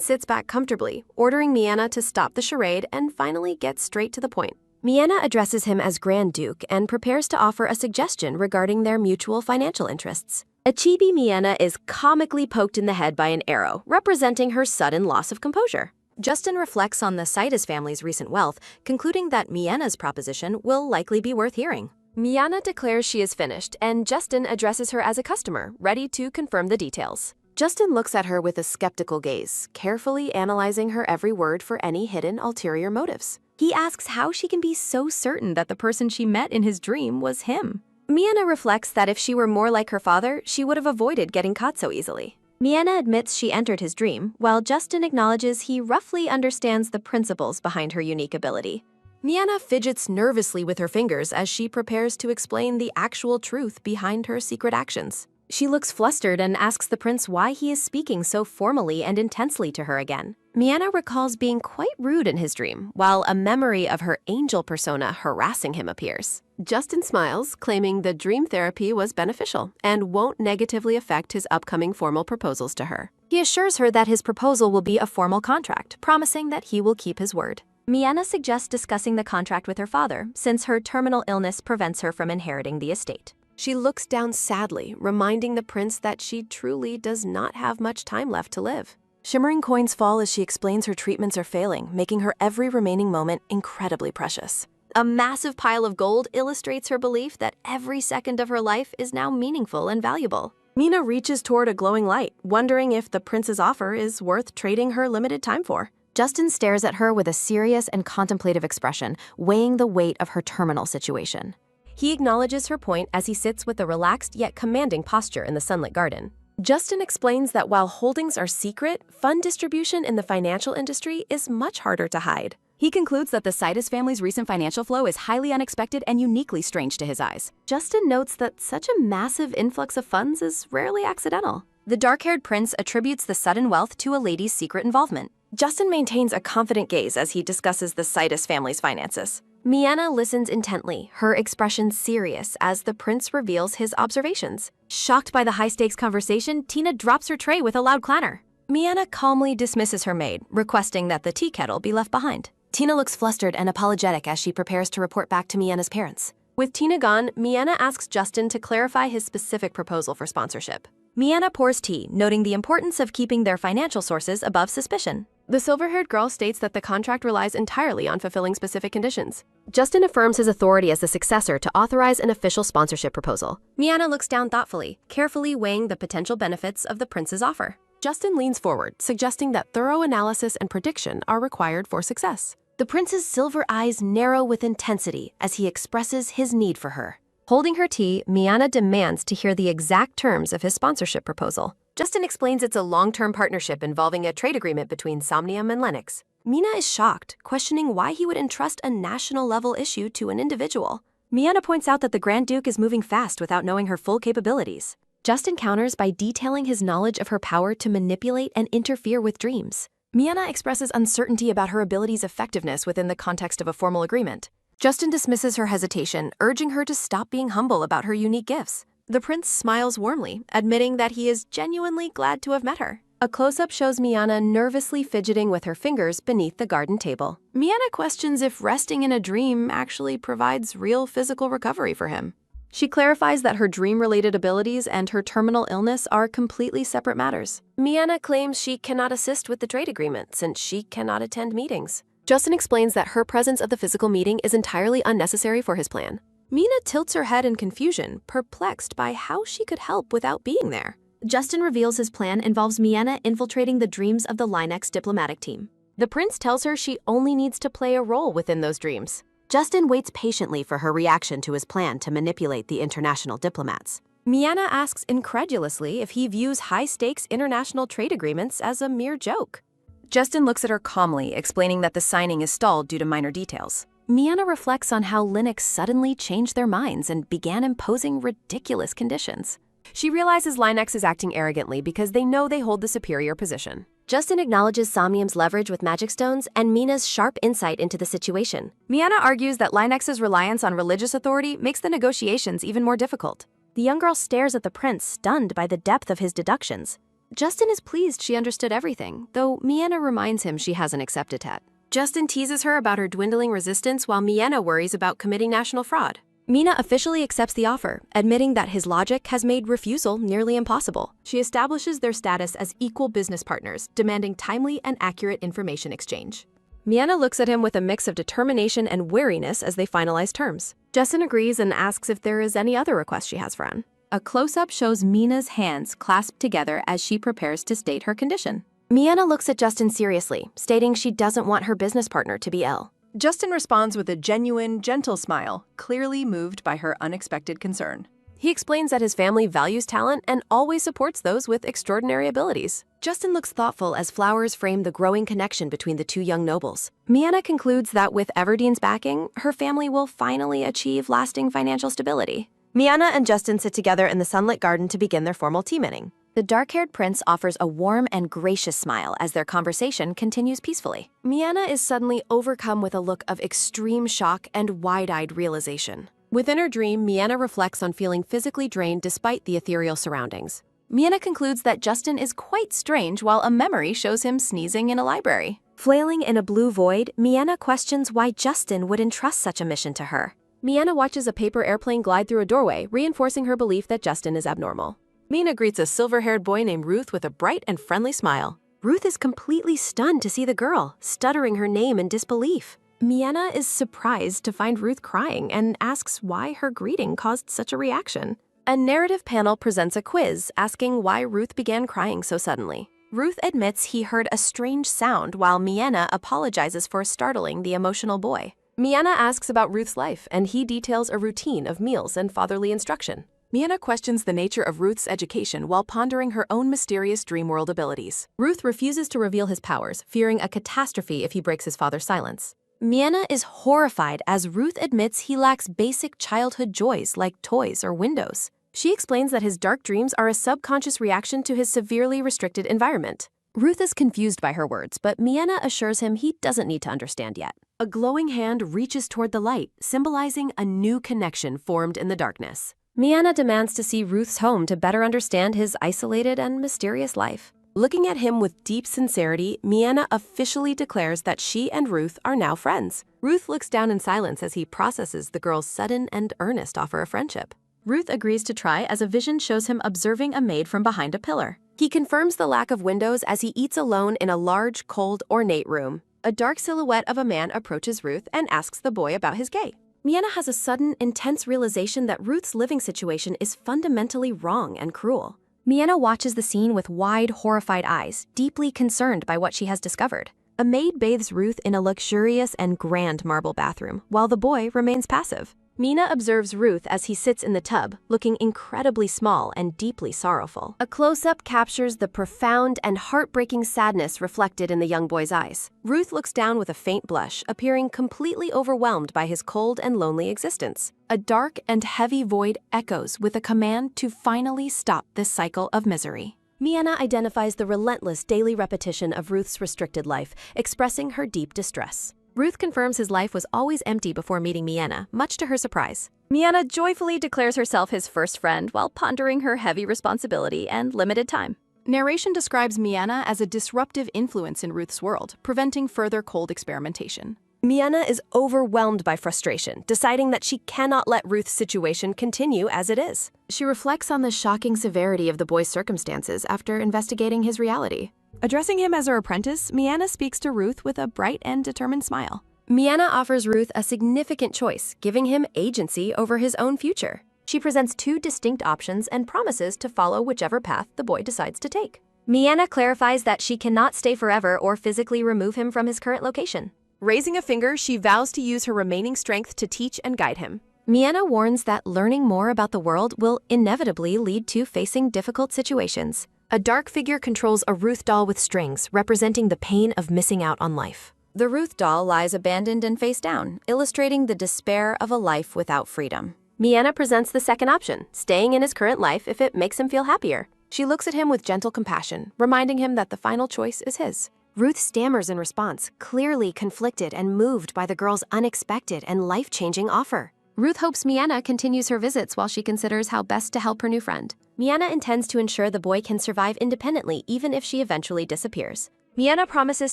sits back comfortably, ordering Miena to stop the charade and finally get straight to the point. Miena addresses him as Grand Duke and prepares to offer a suggestion regarding their mutual financial interests. A chibi Miena is comically poked in the head by an arrow, representing her sudden loss of composure. Justin reflects on the Sidus family's recent wealth, concluding that Miena's proposition will likely be worth hearing. Miena declares she is finished, and Justin addresses her as a customer, ready to confirm the details. Justin looks at her with a skeptical gaze, carefully analyzing her every word for any hidden ulterior motives. He asks how she can be so certain that the person she met in his dream was him. Miena reflects that if she were more like her father, she would have avoided getting caught so easily. Miena admits she entered his dream, while Justin acknowledges he roughly understands the principles behind her unique ability. Miena fidgets nervously with her fingers as she prepares to explain the actual truth behind her secret actions. She looks flustered and asks the prince why he is speaking so formally and intensely to her again. Miena recalls being quite rude in his dream, while a memory of her angel persona harassing him appears. Justin smiles, claiming the dream therapy was beneficial and won't negatively affect his upcoming formal proposals to her. He assures her that his proposal will be a formal contract, promising that he will keep his word. Miena suggests discussing the contract with her father, since her terminal illness prevents her from inheriting the estate. She looks down sadly, reminding the prince that she truly does not have much time left to live. Shimmering coins fall as she explains her treatments are failing, making her every remaining moment incredibly precious. A massive pile of gold illustrates her belief that every second of her life is now meaningful and valuable. Miena reaches toward a glowing light, wondering if the prince's offer is worth trading her limited time for. Justin stares at her with a serious and contemplative expression, weighing the weight of her terminal situation. He acknowledges her point as he sits with a relaxed yet commanding posture in the sunlit garden. Justin explains that while holdings are secret, fund distribution in the financial industry is much harder to hide. He concludes that the Sidus family's recent financial flow is highly unexpected and uniquely strange to his eyes. Justin notes that such a massive influx of funds is rarely accidental. The dark-haired prince attributes the sudden wealth to a lady's secret involvement. Justin maintains a confident gaze as he discusses the Sidus family's finances. Miena listens intently, her expression serious as the prince reveals his observations. Shocked by the high-stakes conversation, Tina drops her tray with a loud clatter. Miena calmly dismisses her maid, requesting that the tea kettle be left behind. Tina looks flustered and apologetic as she prepares to report back to Miena's parents. With Tina gone, Miena asks Justin to clarify his specific proposal for sponsorship. Miena pours tea, noting the importance of keeping their financial sources above suspicion. The silver-haired girl states that the contract relies entirely on fulfilling specific conditions. Justin affirms his authority as the successor to authorize an official sponsorship proposal. Miena looks down thoughtfully, carefully weighing the potential benefits of the prince's offer. Justin leans forward, suggesting that thorough analysis and prediction are required for success. The prince's silver eyes narrow with intensity as he expresses his need for her. Holding her tea, Miena demands to hear the exact terms of his sponsorship proposal. Justin explains it's a long-term partnership involving a trade agreement between Somnium and Lennox. Miena is shocked, questioning why he would entrust a national-level issue to an individual. Miena points out that the Grand Duke is moving fast without knowing her full capabilities. Justin counters by detailing his knowledge of her power to manipulate and interfere with dreams. Miena expresses uncertainty about her ability's effectiveness within the context of a formal agreement. Justin dismisses her hesitation, urging her to stop being humble about her unique gifts. The prince smiles warmly, admitting that he is genuinely glad to have met her. A close-up shows Miena nervously fidgeting with her fingers beneath the garden table. Miena questions if resting in a dream actually provides real physical recovery for him. She clarifies that her dream-related abilities and her terminal illness are completely separate matters. Miena claims she cannot assist with the trade agreement since she cannot attend meetings. Justin explains that her presence at the physical meeting is entirely unnecessary for his plan. Miena tilts her head in confusion, perplexed by how she could help without being there. Justin reveals his plan involves Miena infiltrating the dreams of the Lennox diplomatic team. The prince tells her she only needs to play a role within those dreams. Justin waits patiently for her reaction to his plan to manipulate the international diplomats. Miena asks incredulously if he views high-stakes international trade agreements as a mere joke. Justin looks at her calmly, explaining that the signing is stalled due to minor details. Miena reflects on how Lennox suddenly changed their minds and began imposing ridiculous conditions. She realizes Lennox is acting arrogantly because they know they hold the superior position. Justin acknowledges Samyam's leverage with magic stones and Mina's sharp insight into the situation. Miana argues that Linex's reliance on religious authority makes the negotiations even more difficult. The young girl stares at the prince, stunned by the depth of his deductions. Justin is pleased she understood everything, though Miana reminds him she hasn't accepted yet. Justin teases her about her dwindling resistance while Miana worries about committing national fraud. Mina officially accepts the offer, admitting that his logic has made refusal nearly impossible. She establishes their status as equal business partners, demanding timely and accurate information exchange. Miana looks at him with a mix of determination and wariness as they finalize terms. Justin agrees and asks if there is any other request she has for Anne. A close-up shows Mina's hands clasped together as she prepares to state her condition. Miana looks at Justin seriously, stating she doesn't want her business partner to be ill. Justin responds with a genuine, gentle smile, clearly moved by her unexpected concern. He explains that his family values talent and always supports those with extraordinary abilities. Justin looks thoughtful as flowers frame the growing connection between the two young nobles. Miana concludes that with Everdene's backing, her family will finally achieve lasting financial stability. Miana and Justin sit together in the sunlit garden to begin their formal tea meeting. The dark-haired prince offers a warm and gracious smile as their conversation continues peacefully. Miana is suddenly overcome with a look of extreme shock and wide-eyed realization. Within her dream, Miana reflects on feeling physically drained despite the ethereal surroundings. Miana concludes that Justin is quite strange while a memory shows him sneezing in a library. Flailing in a blue void, Miana questions why Justin would entrust such a mission to her. Miana watches a paper airplane glide through a doorway, reinforcing her belief that Justin is abnormal. Mina greets a silver-haired boy named Ruth with a bright and friendly smile. Ruth is completely stunned to see the girl, stuttering her name in disbelief. Miana is surprised to find Ruth crying and asks why her greeting caused such a reaction. A narrative panel presents a quiz asking why Ruth began crying so suddenly. Ruth admits he heard a strange sound while Miana apologizes for startling the emotional boy. Miana asks about Ruth's life and he details a routine of meals and fatherly instruction. Miana questions the nature of Ruth's education while pondering her own mysterious dream world abilities. Ruth refuses to reveal his powers, fearing a catastrophe if he breaks his father's silence. Miana is horrified as Ruth admits he lacks basic childhood joys like toys or windows. She explains that his dark dreams are a subconscious reaction to his severely restricted environment. Ruth is confused by her words, but Miana assures him he doesn't need to understand yet. A glowing hand reaches toward the light, symbolizing a new connection formed in the darkness. Miana demands to see Ruth's home to better understand his isolated and mysterious life. Looking at him with deep sincerity, Miana officially declares that she and Ruth are now friends. Ruth looks down in silence as he processes the girl's sudden and earnest offer of friendship. Ruth agrees to try as a vision shows him observing a maid from behind a pillar. He confirms the lack of windows as he eats alone in a large, cold, ornate room. A dark silhouette of a man approaches Ruth and asks the boy about his gay. Miana has a sudden, intense realization that Ruth's living situation is fundamentally wrong and cruel. Miana watches the scene with wide, horrified eyes, deeply concerned by what she has discovered. A maid bathes Ruth in a luxurious and grand marble bathroom, while the boy remains passive. Mina observes Ruth as he sits in the tub, looking incredibly small and deeply sorrowful. A close-up captures the profound and heartbreaking sadness reflected in the young boy's eyes. Ruth looks down with a faint blush, appearing completely overwhelmed by his cold and lonely existence. A dark and heavy void echoes with a command to finally stop this cycle of misery. Miana identifies the relentless daily repetition of Ruth's restricted life, expressing her deep distress. Ruth confirms his life was always empty before meeting Miana, much to her surprise. Miana joyfully declares herself his first friend while pondering her heavy responsibility and limited time. Narration describes Miana as a disruptive influence in Ruth's world, preventing further cold experimentation. Miana is overwhelmed by frustration, deciding that she cannot let Ruth's situation continue as it is. She reflects on the shocking severity of the boy's circumstances after investigating his reality. Addressing him as her apprentice, Miana speaks to Ruth with a bright and determined smile. Miana offers Ruth a significant choice, giving him agency over his own future. She presents two distinct options and promises to follow whichever path the boy decides to take. Miana clarifies that she cannot stay forever or physically remove him from his current location. Raising a finger, she vows to use her remaining strength to teach and guide him. Miana warns that learning more about the world will inevitably lead to facing difficult situations. A dark figure controls a Ruth doll with strings, representing the pain of missing out on life. The Ruth doll lies abandoned and face down, illustrating the despair of a life without freedom. Miana presents the second option, staying in his current life if it makes him feel happier. She looks at him with gentle compassion, reminding him that the final choice is his. Ruth stammers in response, clearly conflicted and moved by the girl's unexpected and life-changing offer. Ruth hopes Miena continues her visits while she considers how best to help her new friend. Miena intends to ensure the boy can survive independently even if she eventually disappears. Miena promises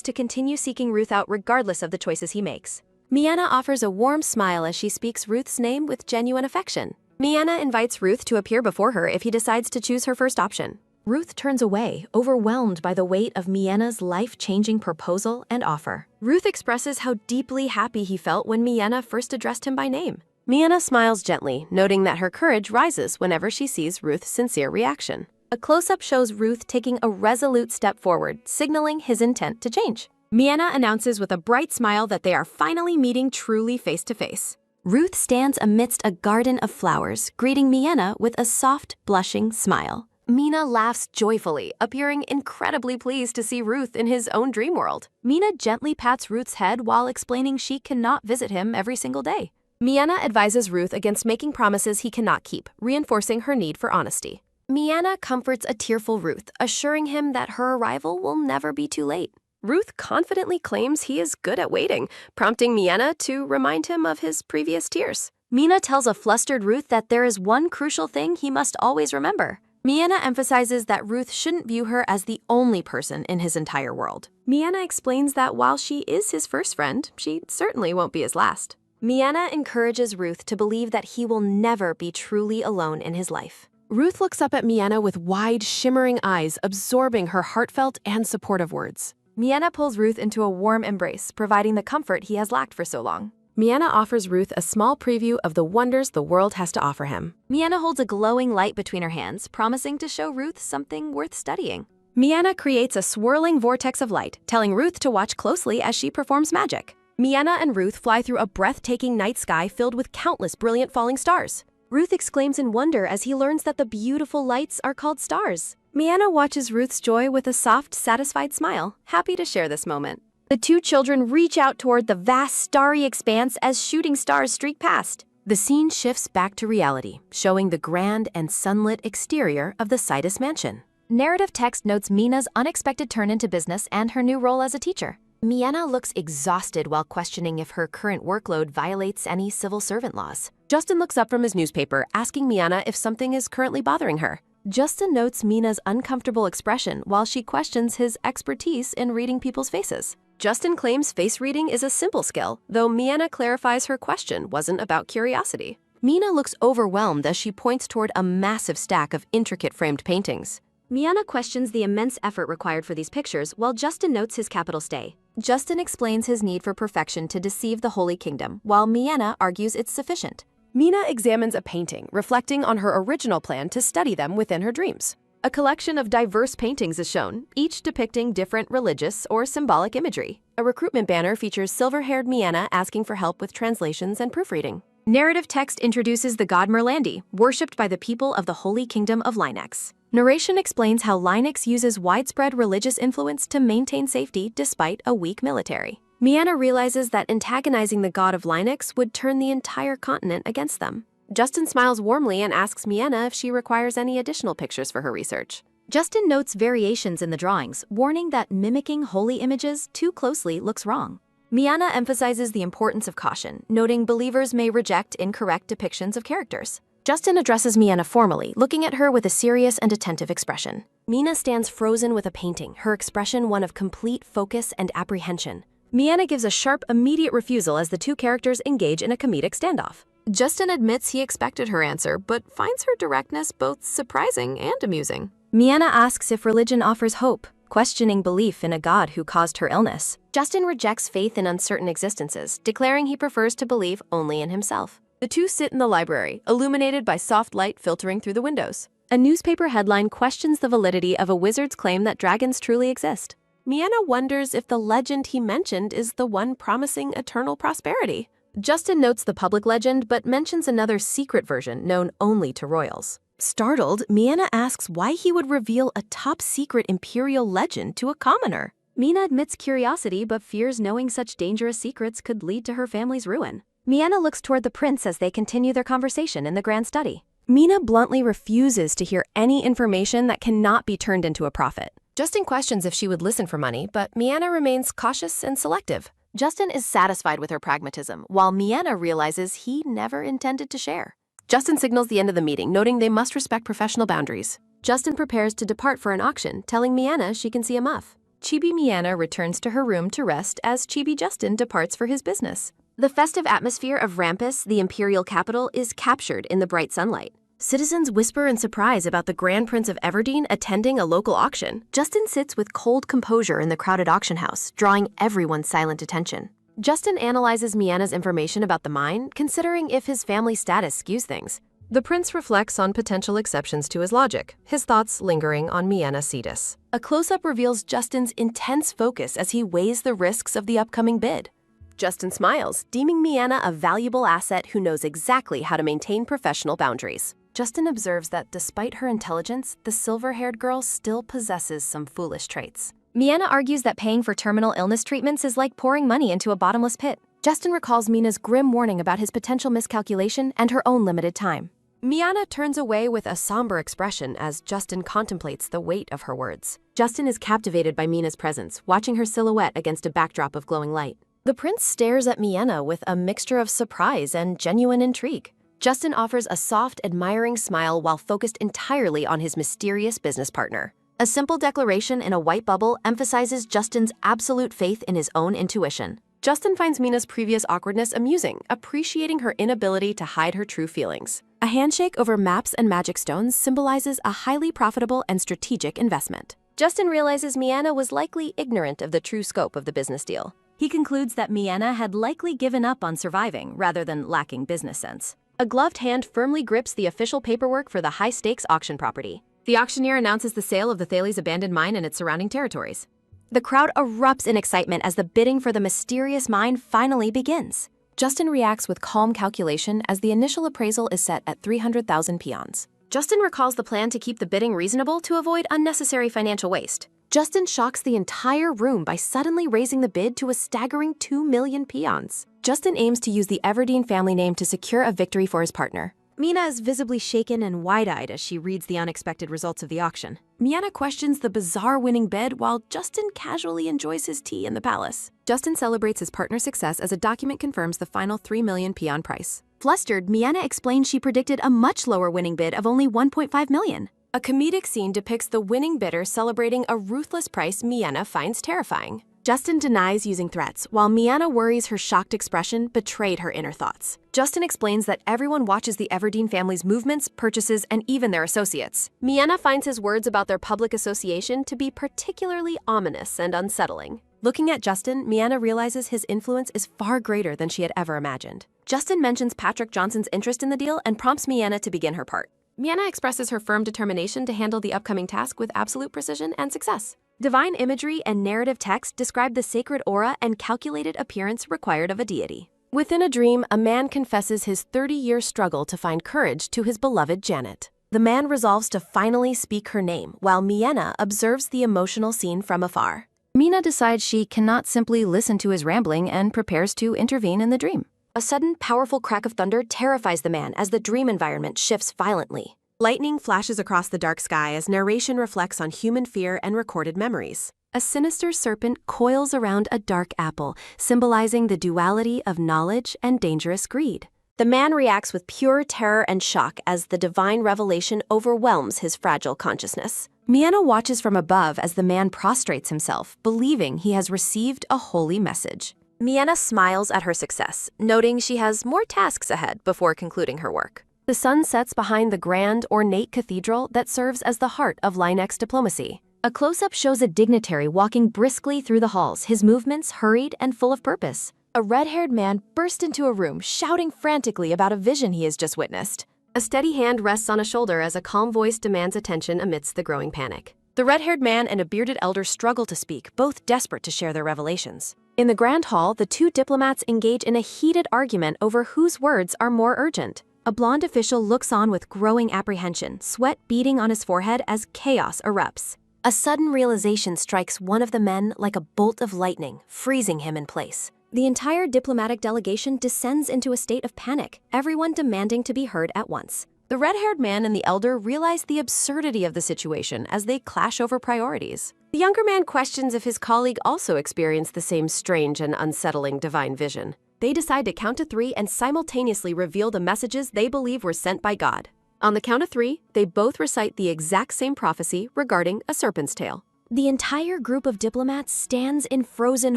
to continue seeking Ruth out regardless of the choices he makes. Miena offers a warm smile as she speaks Ruth's name with genuine affection. Miena invites Ruth to appear before her if he decides to choose her first option. Ruth turns away, overwhelmed by the weight of Miena's life-changing proposal and offer. Ruth expresses how deeply happy he felt when Miena first addressed him by name. Miena smiles gently, noting that her courage rises whenever she sees Ruth's sincere reaction. A close-up shows Ruth taking a resolute step forward, signaling his intent to change. Miena announces with a bright smile that they are finally meeting truly face-to-face. Ruth stands amidst a garden of flowers, greeting Miena with a soft, blushing smile. Miena laughs joyfully, appearing incredibly pleased to see Ruth in his own dream world. Miena gently pats Ruth's head while explaining she cannot visit him every single day. Miena advises Ruth against making promises he cannot keep, reinforcing her need for honesty. Miena comforts a tearful Ruth, assuring him that her arrival will never be too late. Ruth confidently claims he is good at waiting, prompting Miena to remind him of his previous tears. Miena tells a flustered Ruth that there is one crucial thing he must always remember. Miena emphasizes that Ruth shouldn't view her as the only person in his entire world. Miena explains that while she is his first friend, she certainly won't be his last. Miena encourages Ruth to believe that he will never be truly alone in his life. Ruth looks up at Miena with wide, shimmering eyes, absorbing her heartfelt and supportive words. Miena pulls Ruth into a warm embrace, providing the comfort he has lacked for so long. Miena offers Ruth a small preview of the wonders the world has to offer him. Miena holds a glowing light between her hands, promising to show Ruth something worth studying. Miena creates a swirling vortex of light, telling Ruth to watch closely as she performs magic. Miena and Ruth fly through a breathtaking night sky filled with countless brilliant falling stars. Ruth exclaims in wonder as he learns that the beautiful lights are called stars. Miena watches Ruth's joy with a soft, satisfied smile, happy to share this moment. The two children reach out toward the vast starry expanse as shooting stars streak past. The scene shifts back to reality, showing the grand and sunlit exterior of the Sidus mansion. Narrative text notes Mina's unexpected turn into business and her new role as a teacher. Miena looks exhausted while questioning if her current workload violates any civil servant laws. Justin looks up from his newspaper, asking Miena if something is currently bothering her. Justin notes Mina's uncomfortable expression while she questions his expertise in reading people's faces. Justin claims face reading is a simple skill, though Miena clarifies her question wasn't about curiosity. Miena looks overwhelmed as she points toward a massive stack of intricate framed paintings. Miena questions the immense effort required for these pictures, while Justin notes his capital stay. Justin explains his need for perfection to deceive the Holy Kingdom, while Miena argues it's sufficient. Miena examines a painting, reflecting on her original plan to study them within her dreams. A collection of diverse paintings is shown, each depicting different religious or symbolic imagery. A recruitment banner features silver-haired Miena asking for help with translations and proofreading. Narrative text introduces the god Merlandi, worshipped by the people of the Holy Kingdom of Linux. Narration explains how Linux uses widespread religious influence to maintain safety despite a weak military. Miena realizes that antagonizing the god of Linux would turn the entire continent against them. Justin smiles warmly and asks Miena if she requires any additional pictures for her research. Justin notes variations in the drawings, warning that mimicking holy images too closely looks wrong. Miena emphasizes the importance of caution, noting believers may reject incorrect depictions of characters. Justin addresses Miena formally, looking at her with a serious and attentive expression. Miena stands frozen with a painting, her expression one of complete focus and apprehension. Miena gives a sharp, immediate refusal as the two characters engage in a comedic standoff. Justin admits he expected her answer, but finds her directness both surprising and amusing. Miena asks if religion offers hope, questioning belief in a god who caused her illness. Justin rejects faith in uncertain existences, declaring he prefers to believe only in himself. The two sit in the library, illuminated by soft light filtering through the windows. A newspaper headline questions the validity of a wizard's claim that dragons truly exist. Miena wonders if the legend he mentioned is the one promising eternal prosperity. Justin notes the public legend, but mentions another secret version known only to royals. Startled, Miena asks why he would reveal a top-secret imperial legend to a commoner. Miena admits curiosity, but fears knowing such dangerous secrets could lead to her family's ruin. Miena looks toward the prince as they continue their conversation in the grand study. Mina bluntly refuses to hear any information that cannot be turned into a profit. Justin questions if she would listen for money, but Miana remains cautious and selective. Justin is satisfied with her pragmatism, while Miana realizes he never intended to share. Justin signals the end of the meeting, noting they must respect professional boundaries. Justin prepares to depart for an auction, telling Miana she can see a muff. Chibi Miana returns to her room to rest as Chibi Justin departs for his business. The festive atmosphere of Rampus, the imperial capital, is captured in the bright sunlight. Citizens whisper in surprise about the Grand Prince of Everdeen attending a local auction. Justin sits with cold composure in the crowded auction house, drawing everyone's silent attention. Justin analyzes Miana's information about the mine, considering if his family status skews things. The prince reflects on potential exceptions to his logic, his thoughts lingering on Miana Cetus. A close-up reveals Justin's intense focus as he weighs the risks of the upcoming bid. Justin smiles, deeming Miana a valuable asset who knows exactly how to maintain professional boundaries. Justin observes that despite her intelligence, the silver-haired girl still possesses some foolish traits. Miana argues that paying for terminal illness treatments is like pouring money into a bottomless pit. Justin recalls Mina's grim warning about his potential miscalculation and her own limited time. Miana turns away with a somber expression as Justin contemplates the weight of her words. Justin is captivated by Mina's presence, watching her silhouette against a backdrop of glowing light. The prince stares at Miana with a mixture of surprise and genuine intrigue. Justin offers a soft, admiring smile while focused entirely on his mysterious business partner. A simple declaration in a white bubble emphasizes Justin's absolute faith in his own intuition. Justin finds Mina's previous awkwardness amusing, appreciating her inability to hide her true feelings. A handshake over maps and magic stones symbolizes a highly profitable and strategic investment. Justin realizes Miana was likely ignorant of the true scope of the business deal. He concludes that Miana had likely given up on surviving rather than lacking business sense. A gloved hand firmly grips the official paperwork for the high-stakes auction property. The auctioneer announces the sale of the Thales abandoned mine and its surrounding territories. The crowd erupts in excitement as the bidding for the mysterious mine finally begins. Justin reacts with calm calculation as the initial appraisal is set at 300,000 peons. Justin recalls the plan to keep the bidding reasonable to avoid unnecessary financial waste. Justin shocks the entire room by suddenly raising the bid to a staggering 2 million peons. Justin aims to use the Everdeen family name to secure a victory for his partner. Mina is visibly shaken and wide-eyed as she reads the unexpected results of the auction. Miana questions the bizarre winning bid while Justin casually enjoys his tea in the palace. Justin celebrates his partner's success as a document confirms the final 3 million peon price. Flustered, Miana explains she predicted a much lower winning bid of only 1.5 million. A comedic scene depicts the winning bidder celebrating a ruthless price Miana finds terrifying. Justin denies using threats, while Miana worries her shocked expression betrayed her inner thoughts. Justin explains that everyone watches the Everdeen family's movements, purchases, and even their associates. Miana finds his words about their public association to be particularly ominous and unsettling. Looking at Justin, Miana realizes his influence is far greater than she had ever imagined. Justin mentions Patrick Johnson's interest in the deal and prompts Miana to begin her part. Miana expresses her firm determination to handle the upcoming task with absolute precision and success. Divine imagery and narrative text describe the sacred aura and calculated appearance required of a deity. Within a dream, a man confesses his 30-year struggle to find courage to his beloved Janet. The man resolves to finally speak her name, while Miana observes the emotional scene from afar. Mina decides she cannot simply listen to his rambling and prepares to intervene in the dream. A sudden, powerful crack of thunder terrifies the man as the dream environment shifts violently. Lightning flashes across the dark sky as narration reflects on human fear and recorded memories. A sinister serpent coils around a dark apple, symbolizing the duality of knowledge and dangerous greed. The man reacts with pure terror and shock as the divine revelation overwhelms his fragile consciousness. Miana watches from above as the man prostrates himself, believing he has received a holy message. Miana smiles at her success, noting she has more tasks ahead before concluding her work. The sun sets behind the grand, ornate cathedral that serves as the heart of Linex diplomacy. A close-up shows a dignitary walking briskly through the halls, his movements hurried and full of purpose. A red-haired man burst into a room, shouting frantically about a vision he has just witnessed. A steady hand rests on a shoulder as a calm voice demands attention amidst the growing panic. The red-haired man and a bearded elder struggle to speak, both desperate to share their revelations. In the grand hall, the two diplomats engage in a heated argument over whose words are more urgent. A blonde official looks on with growing apprehension, sweat beading on his forehead as chaos erupts. A sudden realization strikes one of the men like a bolt of lightning, freezing him in place. The entire diplomatic delegation descends into a state of panic, everyone demanding to be heard at once. The red-haired man and the elder realize the absurdity of the situation as they clash over priorities. The younger man questions if his colleague also experienced the same strange and unsettling divine vision. They decide to count to 3 and simultaneously reveal the messages they believe were sent by God. On the count of 3, they both recite the exact same prophecy regarding a serpent's tail. The entire group of diplomats stands in frozen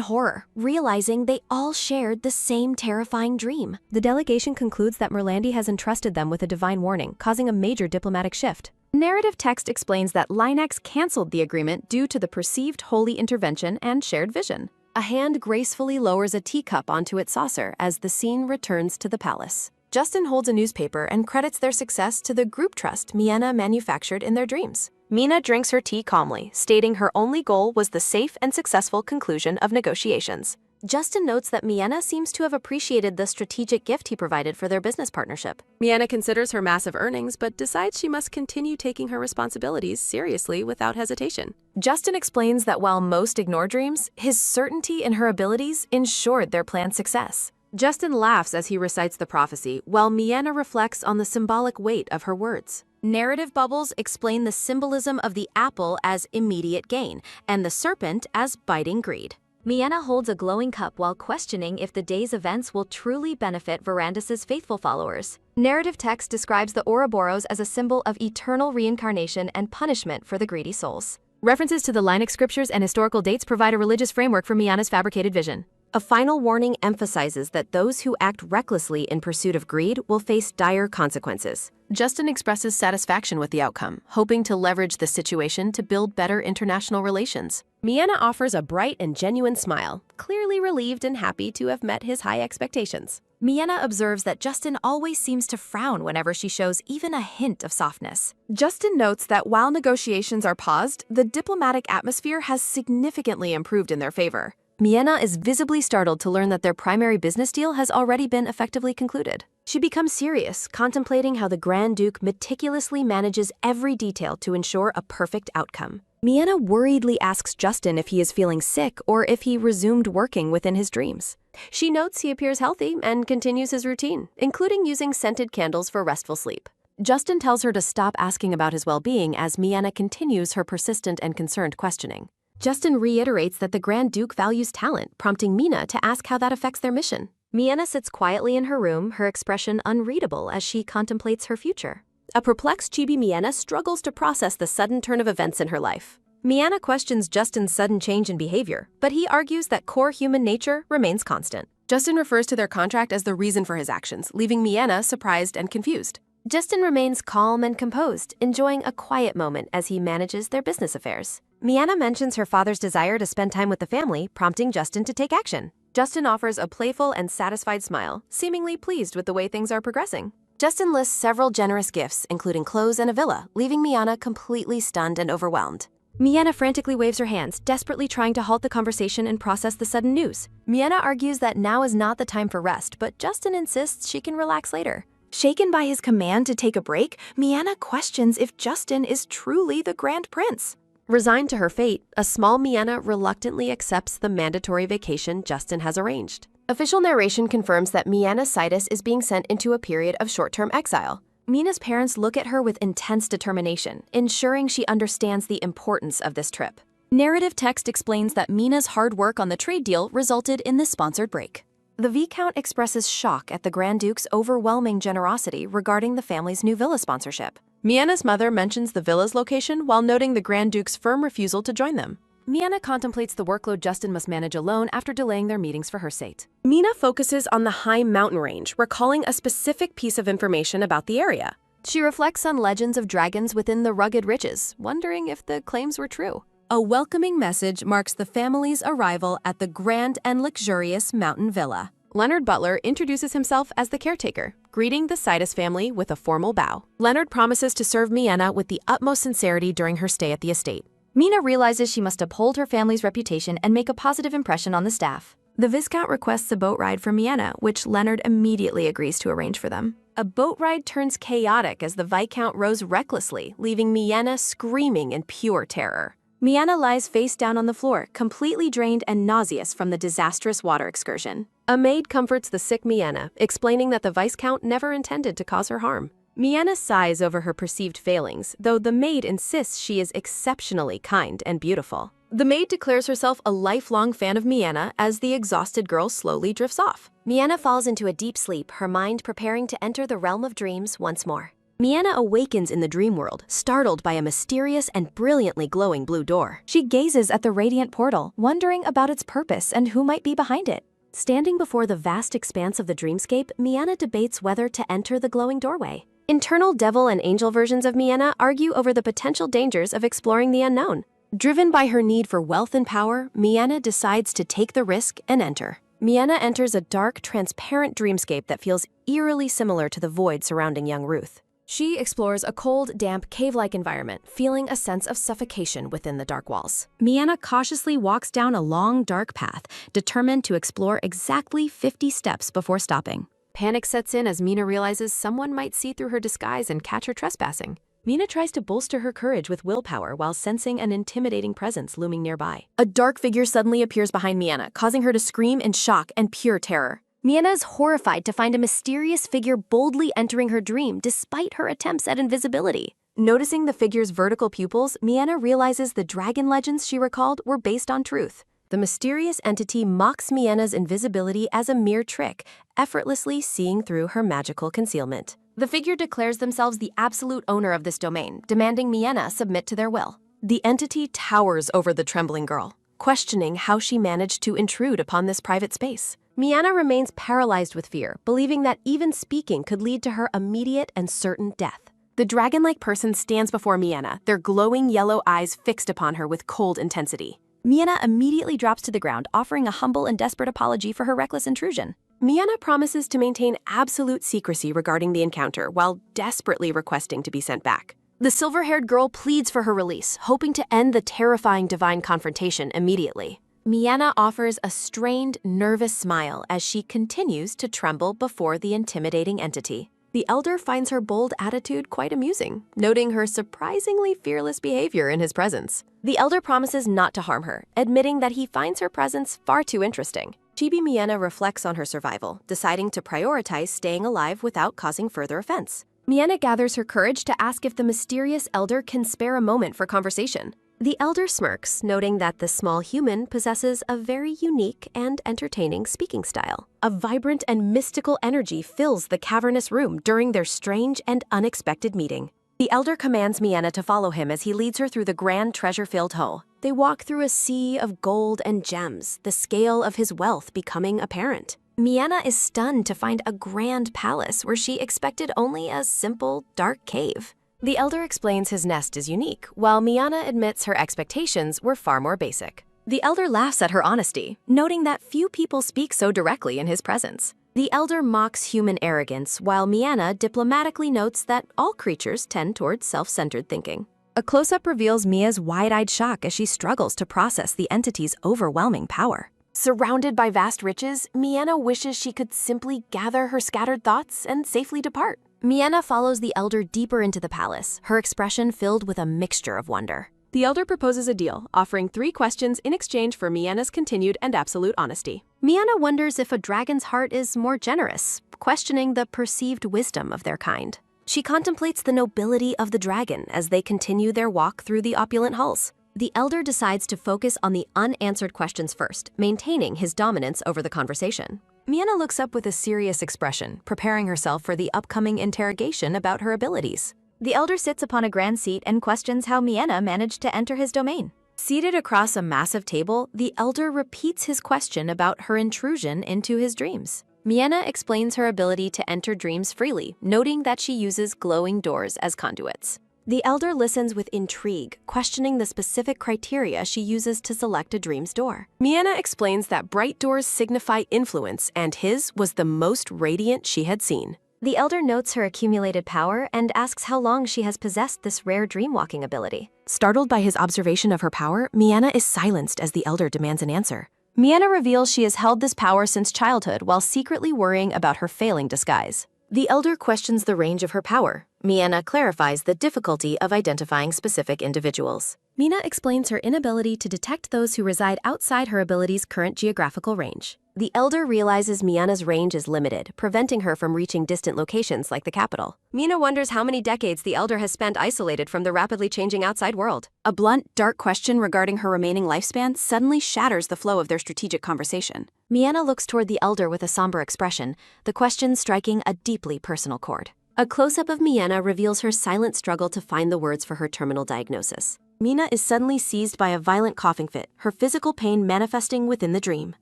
horror, realizing they all shared the same terrifying dream. The delegation concludes that Merlandi has entrusted them with a divine warning, causing a major diplomatic shift. Narrative text explains that Linex canceled the agreement due to the perceived holy intervention and shared vision. A hand gracefully lowers a teacup onto its saucer as the scene returns to the palace. Justin holds a newspaper and credits their success to the group trust Miena manufactured in their dreams. Mina drinks her tea calmly, stating her only goal was the safe and successful conclusion of negotiations. Justin notes that Miena seems to have appreciated the strategic gift he provided for their business partnership. Miena considers her massive earnings, but decides she must continue taking her responsibilities seriously without hesitation. Justin explains that while most ignore dreams, his certainty in her abilities ensured their planned success. Justin laughs as he recites the prophecy, while Miena reflects on the symbolic weight of her words. Narrative bubbles explain the symbolism of the apple as immediate gain, and the serpent as biting greed. Miena holds a glowing cup while questioning if the day's events will truly benefit Verandis' faithful followers. Narrative text describes the Ouroboros as a symbol of eternal reincarnation and punishment for the greedy souls. References to the Linex scriptures and historical dates provide a religious framework for Miena's fabricated vision. A final warning emphasizes that those who act recklessly in pursuit of greed will face dire consequences. Justin expresses satisfaction with the outcome, hoping to leverage the situation to build better international relations. Miena offers a bright and genuine smile, clearly relieved and happy to have met his high expectations. Miena observes that Justin always seems to frown whenever she shows even a hint of softness. Justin notes that while negotiations are paused, the diplomatic atmosphere has significantly improved in their favor. Miena is visibly startled to learn that their primary business deal has already been effectively concluded. She becomes serious, contemplating how the Grand Duke meticulously manages every detail to ensure a perfect outcome. Miena worriedly asks Justin if he is feeling sick or if he resumed working within his dreams. She notes he appears healthy and continues his routine, including using scented candles for restful sleep. Justin tells her to stop asking about his well-being as Miena continues her persistent and concerned questioning. Justin reiterates that the Grand Duke values talent, prompting Miena to ask how that affects their mission. Miena sits quietly in her room, her expression unreadable as she contemplates her future. A perplexed Chibi Miena struggles to process the sudden turn of events in her life. Miena questions Justin's sudden change in behavior, but he argues that core human nature remains constant. Justin refers to their contract as the reason for his actions, leaving Miena surprised and confused. Justin remains calm and composed, enjoying a quiet moment as he manages their business affairs. Miena mentions her father's desire to spend time with the family, prompting Justin to take action. Justin offers a playful and satisfied smile, seemingly pleased with the way things are progressing. Justin lists several generous gifts, including clothes and a villa, leaving Miena completely stunned and overwhelmed. Miena frantically waves her hands, desperately trying to halt the conversation and process the sudden news. Miena argues that now is not the time for rest, but Justin insists she can relax later. Shaken by his command to take a break, Miena questions if Justin is truly the Grand Prince. Resigned to her fate, a small Miena reluctantly accepts the mandatory vacation Justin has arranged. Official narration confirms that Miena Sidus is being sent into a period of short-term exile. Mina's parents look at her with intense determination, ensuring she understands the importance of this trip. Narrative text explains that Mina's hard work on the trade deal resulted in this sponsored break. The Viscount expresses shock at the Grand Duke's overwhelming generosity regarding the family's new villa sponsorship. Miena's mother mentions the villa's location while noting the Grand Duke's firm refusal to join them. Miena contemplates the workload Justin must manage alone after delaying their meetings for her sake. Miena focuses on the high mountain range, recalling a specific piece of information about the area. She reflects on legends of dragons within the rugged ridges, wondering if the claims were true. A welcoming message marks the family's arrival at the grand and luxurious mountain villa. Leonard Butler introduces himself as the caretaker, greeting the Sidus family with a formal bow. Leonard promises to serve Miena with the utmost sincerity during her stay at the estate. Mina realizes she must uphold her family's reputation and make a positive impression on the staff. The Viscount requests a boat ride for Miena, which Leonard immediately agrees to arrange for them. A boat ride turns chaotic as the Viscount rows recklessly, leaving Miena screaming in pure terror. Miena lies face down on the floor, completely drained and nauseous from the disastrous water excursion. A maid comforts the sick Miena, explaining that the Viscount never intended to cause her harm. Miena sighs over her perceived failings, though the maid insists she is exceptionally kind and beautiful. The maid declares herself a lifelong fan of Miena as the exhausted girl slowly drifts off. Miena falls into a deep sleep, her mind preparing to enter the realm of dreams once more. Miena awakens in the dream world, startled by a mysterious and brilliantly glowing blue door. She gazes at the radiant portal, wondering about its purpose and who might be behind it. Standing before the vast expanse of the dreamscape, Miena debates whether to enter the glowing doorway. Internal devil and angel versions of Miena argue over the potential dangers of exploring the unknown. Driven by her need for wealth and power, Miena decides to take the risk and enter. Miena enters a dark, transparent dreamscape that feels eerily similar to the void surrounding young Ruth. She explores a cold, damp, cave-like environment, feeling a sense of suffocation within the dark walls. Miena cautiously walks down a long, dark path, determined to explore exactly 50 steps before stopping. Panic sets in as Miena realizes someone might see through her disguise and catch her trespassing. Miena tries to bolster her courage with willpower while sensing an intimidating presence looming nearby. A dark figure suddenly appears behind Miena, causing her to scream in shock and pure terror. Miena is horrified to find a mysterious figure boldly entering her dream despite her attempts at invisibility. Noticing the figure's vertical pupils, Miena realizes the dragon legends she recalled were based on truth. The mysterious entity mocks Miena's invisibility as a mere trick, effortlessly seeing through her magical concealment. The figure declares themselves the absolute owner of this domain, demanding Miena submit to their will. The entity towers over the trembling girl, questioning how she managed to intrude upon this private space. Miena remains paralyzed with fear, believing that even speaking could lead to her immediate and certain death. The dragon-like person stands before Miena, their glowing yellow eyes fixed upon her with cold intensity. Miena immediately drops to the ground, offering a humble and desperate apology for her reckless intrusion. Miena promises to maintain absolute secrecy regarding the encounter while desperately requesting to be sent back. The silver-haired girl pleads for her release, hoping to end the terrifying divine confrontation immediately. Miena offers a strained, nervous smile as she continues to tremble before the intimidating entity. The elder finds her bold attitude quite amusing, noting her surprisingly fearless behavior in his presence. The elder promises not to harm her, admitting that he finds her presence far too interesting. Chibi Miena reflects on her survival, deciding to prioritize staying alive without causing further offense. Miena gathers her courage to ask if the mysterious elder can spare a moment for conversation. The elder smirks, noting that the small human possesses a very unique and entertaining speaking style. A vibrant and mystical energy fills the cavernous room during their strange and unexpected meeting. The elder commands Miena to follow him as he leads her through the grand treasure-filled hall. They walk through a sea of gold and gems, the scale of his wealth becoming apparent. Miena is stunned to find a grand palace where she expected only a simple, dark cave. The elder explains his nest is unique, while Miena admits her expectations were far more basic. The elder laughs at her honesty, noting that few people speak so directly in his presence. The elder mocks human arrogance, while Miena diplomatically notes that all creatures tend towards self-centered thinking. A close-up reveals Mia's wide-eyed shock as she struggles to process the entity's overwhelming power. Surrounded by vast riches, Miena wishes she could simply gather her scattered thoughts and safely depart. Miena follows the elder deeper into the palace, her expression filled with a mixture of wonder. The elder proposes a deal, offering 3 questions in exchange for Miena's continued and absolute honesty. Miena wonders if a dragon's heart is more generous, questioning the perceived wisdom of their kind. She contemplates the nobility of the dragon as they continue their walk through the opulent halls. The elder decides to focus on the unanswered questions first, maintaining his dominance over the conversation. Miena looks up with a serious expression, preparing herself for the upcoming interrogation about her abilities. The elder sits upon a grand seat and questions how Miena managed to enter his domain. Seated across a massive table, the elder repeats his question about her intrusion into his dreams. Miena explains her ability to enter dreams freely, noting that she uses glowing doors as conduits. The elder listens with intrigue, questioning the specific criteria she uses to select a dream's door. Miena explains that bright doors signify influence, and his was the most radiant she had seen. The elder notes her accumulated power and asks how long she has possessed this rare dreamwalking ability. Startled by his observation of her power, Miena is silenced as the elder demands an answer. Miena reveals she has held this power since childhood while secretly worrying about her failing disguise. The elder questions the range of her power. Miena clarifies the difficulty of identifying specific individuals. Miena explains her inability to detect those who reside outside her ability's current geographical range. The elder realizes Miana's range is limited, preventing her from reaching distant locations like the capital. Mina wonders how many decades the elder has spent isolated from the rapidly changing outside world. A blunt, dark question regarding her remaining lifespan suddenly shatters the flow of their strategic conversation. Miana looks toward the elder with a somber expression, the question striking a deeply personal chord. A close-up of Miana reveals her silent struggle to find the words for her terminal diagnosis. Mina is suddenly seized by a violent coughing fit, her physical pain manifesting within the dream.